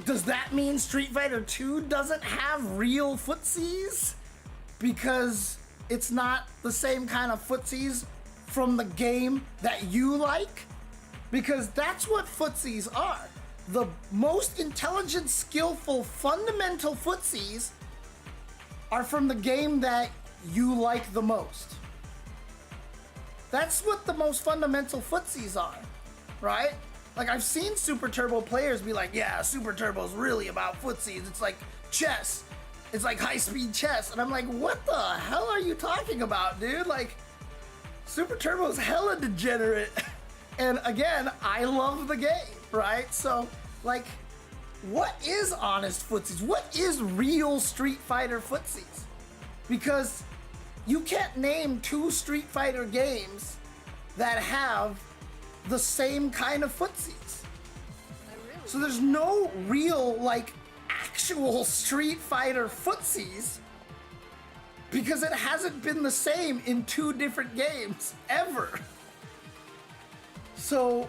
does that mean Street Fighter 2 doesn't have real footsies? Because it's not the same kind of footsies from the game that you like? Because that's what footsies are. The most intelligent, skillful, fundamental footsies are from the game that you like the most. That's what the most fundamental footsies are, right? Like, I've seen Super Turbo players be like, yeah, Super Turbo's really about footsies. It's like chess. It's like high-speed chess. And I'm like, what the hell are you talking about, dude? Like, Super Turbo's hella degenerate. And again, I love the game, right? So, like, what is honest footsies? What is real Street Fighter footsies? Because you can't name 2 Street Fighter games that have the same kind of footsies. So there's no real, like, actual Street Fighter footsies because it hasn't been the same in 2 different games ever. So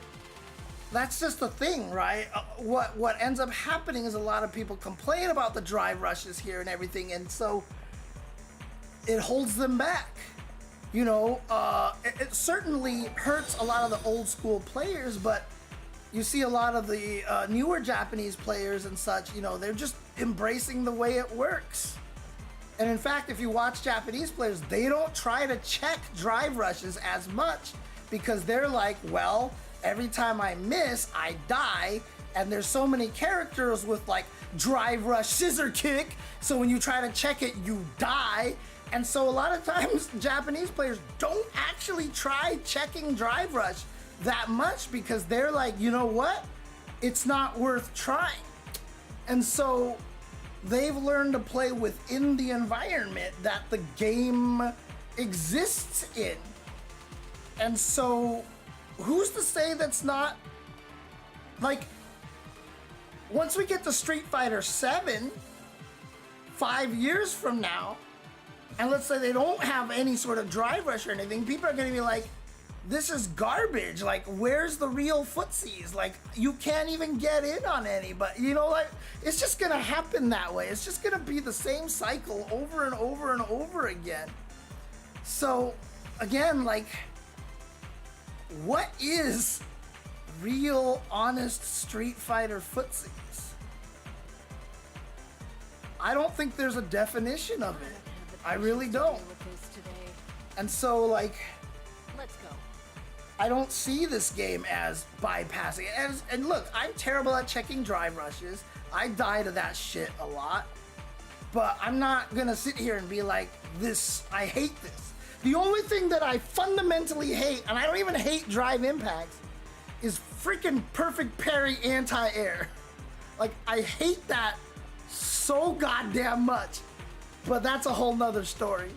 that's just the thing, right? What ends up happening is a lot of people complain about the drive rushes here and everything, and so it holds them back. You know, it certainly hurts a lot of the old school players, but you see a lot of the newer Japanese players and such, you know, they're just embracing the way it works. And in fact, if you watch Japanese players, they don't try to check drive rushes as much because they're like, well, every time I miss, I die, and there's so many characters with like drive rush scissor kick, so when you try to check it, you die. And so a lot of times Japanese players don't actually try checking drive rush that much because they're like, you know what? It's not worth trying. And so they've learned to play within the environment that the game exists in. And so who's to say that's not, like, once we get to Street Fighter 7, 5 years from now, and let's say they don't have any sort of drive rush or anything, people are gonna be like, this is garbage. Like, where's the real footsies? Like, you can't even get in on any, but you know, like, it's just gonna happen that way. It's just gonna be the same cycle over and over and over again. So, again, like, what is real, honest Street Fighter footsies? I don't think there's a definition of it. I really don't. And so, like,
Let's go.
I don't see this game as bypassing. And look, I'm terrible at checking drive rushes. I die to that shit a lot. But I'm not gonna sit here and be like, I hate this. The only thing that I fundamentally hate, and I don't even hate drive impacts, is freaking perfect parry anti-air. Like, I hate that so goddamn much. But that's a whole nother story.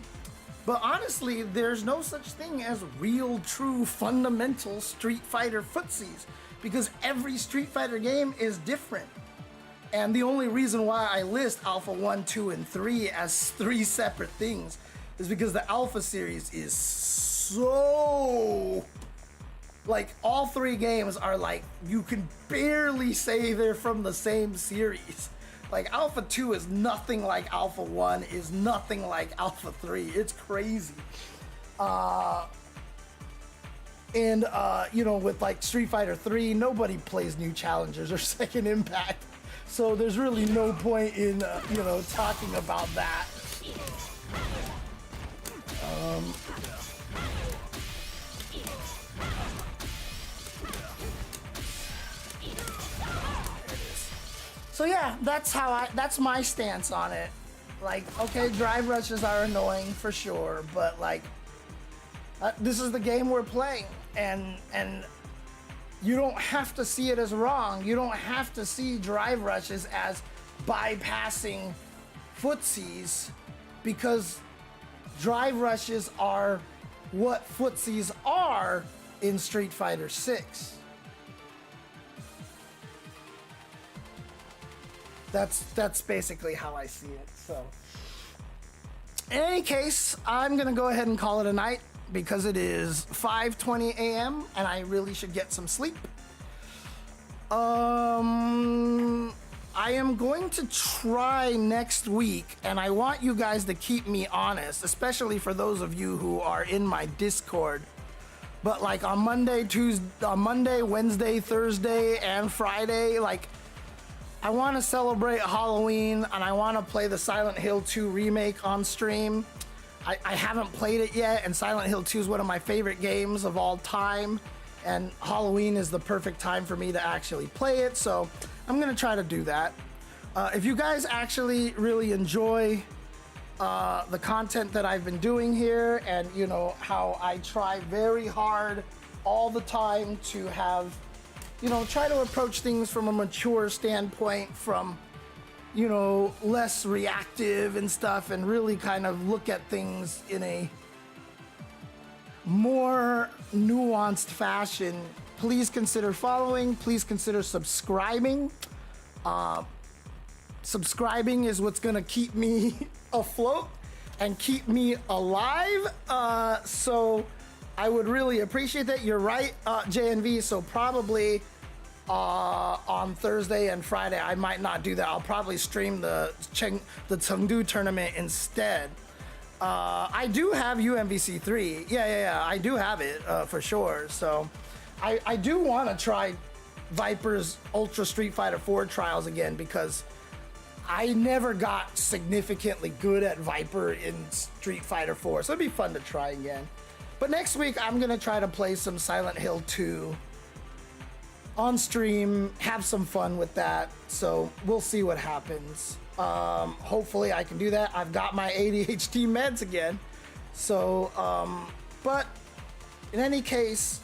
But honestly, there's no such thing as real, true, fundamental Street Fighter footsies because every Street Fighter game is different. And the only reason why I list Alpha 1, 2, and 3 as 3 separate things is because the Alpha series is so... Like, all 3 games are like, you can barely say they're from the same series. Like, Alpha 2 is nothing like Alpha 1, is nothing like Alpha 3. It's crazy. You know, with like Street Fighter 3, nobody plays New Challengers or Second Impact. So there's really no point in, you know, talking about that. So yeah, that's my stance on it. Like, okay, drive rushes are annoying for sure, but like, this is the game we're playing, and you don't have to see it as wrong. You don't have to see drive rushes as bypassing footsies, because drive rushes are what footsies are in Street Fighter 6. That's basically how I see it. So, in any case, I'm gonna go ahead and call it a night because it is 5:20 a.m. and I really should get some sleep. I am going to try next week, and I want you guys to keep me honest, especially for those of you who are in my Discord. But like on Monday, Wednesday, Thursday, and Friday, like, I want to celebrate Halloween, and I want to play the Silent Hill 2 remake on stream. I haven't played it yet, and Silent Hill 2 is one of my favorite games of all time, and Halloween is the perfect time for me to actually play it, so I'm going to try to do that. If you guys actually really enjoy the content that I've been doing here, and you know how I try very hard all the time to have, you know, try to approach things from a mature standpoint, from, you know, less reactive and stuff, and really kind of look at things in a more nuanced fashion, please consider following, please consider subscribing. Subscribing is what's gonna keep me afloat and keep me alive. So I would really appreciate that. You're right, JNV, so probably on Thursday and Friday I might not do that. I'll probably stream the Chengdu tournament instead. I do have UMVC 3. Yeah, I do have it for sure. So I do want to try Viper's Ultra Street Fighter 4 trials again, because I never got significantly good at Viper in Street Fighter 4, so it'd be fun to try again. But next week, I'm gonna try to play some Silent Hill 2 on stream, have some fun with that, so we'll see what happens. Hopefully I can do that. I've got my ADHD meds again, so, but in any case,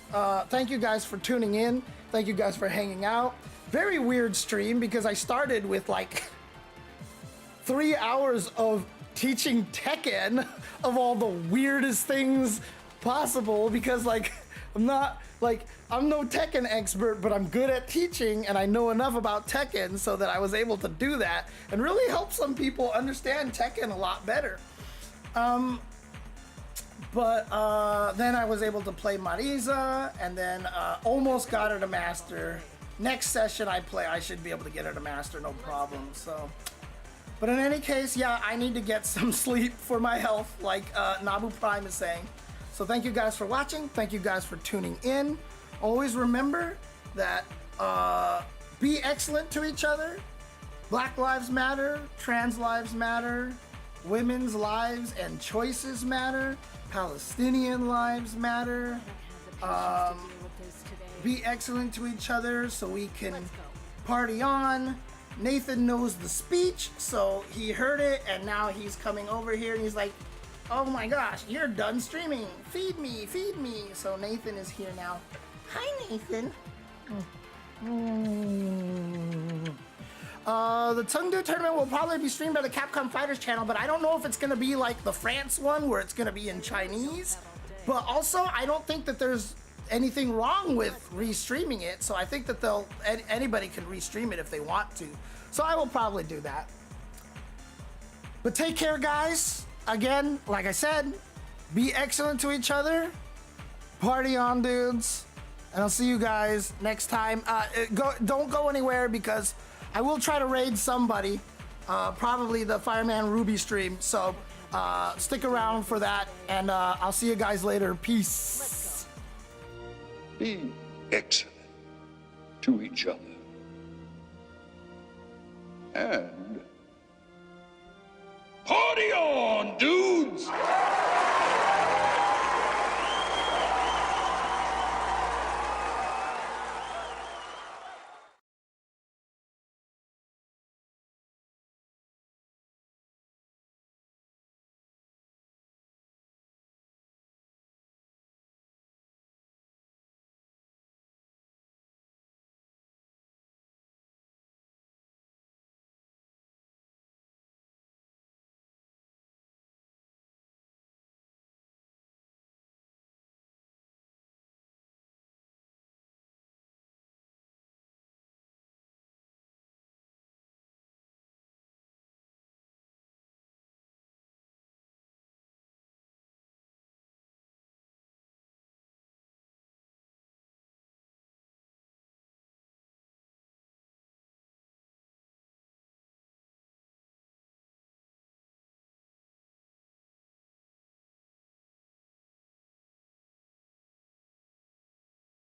thank you guys for tuning in. Thank you guys for hanging out. Very weird stream, because I started with like 3 hours of teaching Tekken, of all the weirdest things possible, because like I'm no Tekken expert, but I'm good at teaching and I know enough about Tekken so that I was able to do that and really help some people understand Tekken a lot better. But then I was able to play Marisa, and then almost got her to master. Next session I should be able to get her to master, no problem. So, but in any case, yeah, I need to get some sleep for my health, like Nabu Prime is saying. So thank you guys for watching. Thank you guys for tuning in. Always remember that be excellent to each other. Black lives matter. Trans lives matter. Women's lives and choices matter. Palestinian lives matter. Be excellent to each other so we can party on. Nathan knows the speech, so he heard it, and now he's coming over here and he's like, oh my gosh, you're done streaming. Feed me, feed me. So Nathan is here now. Hi, Nathan. The Chengdu tournament will probably be streamed by the Capcom Fighters channel, but I don't know if it's gonna be like the France one where it's gonna be in Chinese. But also, I don't think that there's anything wrong with restreaming it, so I think that anybody can restream it if they want to. So I will probably do that. But take care, guys. Again, like I said, be excellent to each other. Party on, dudes. And I'll see you guys next time. Don't go anywhere because I will try to raid somebody. Probably the Fireman Ruby stream. So stick around for that. And I'll see you guys later. Peace.
Be excellent to each other. And party on, dudes!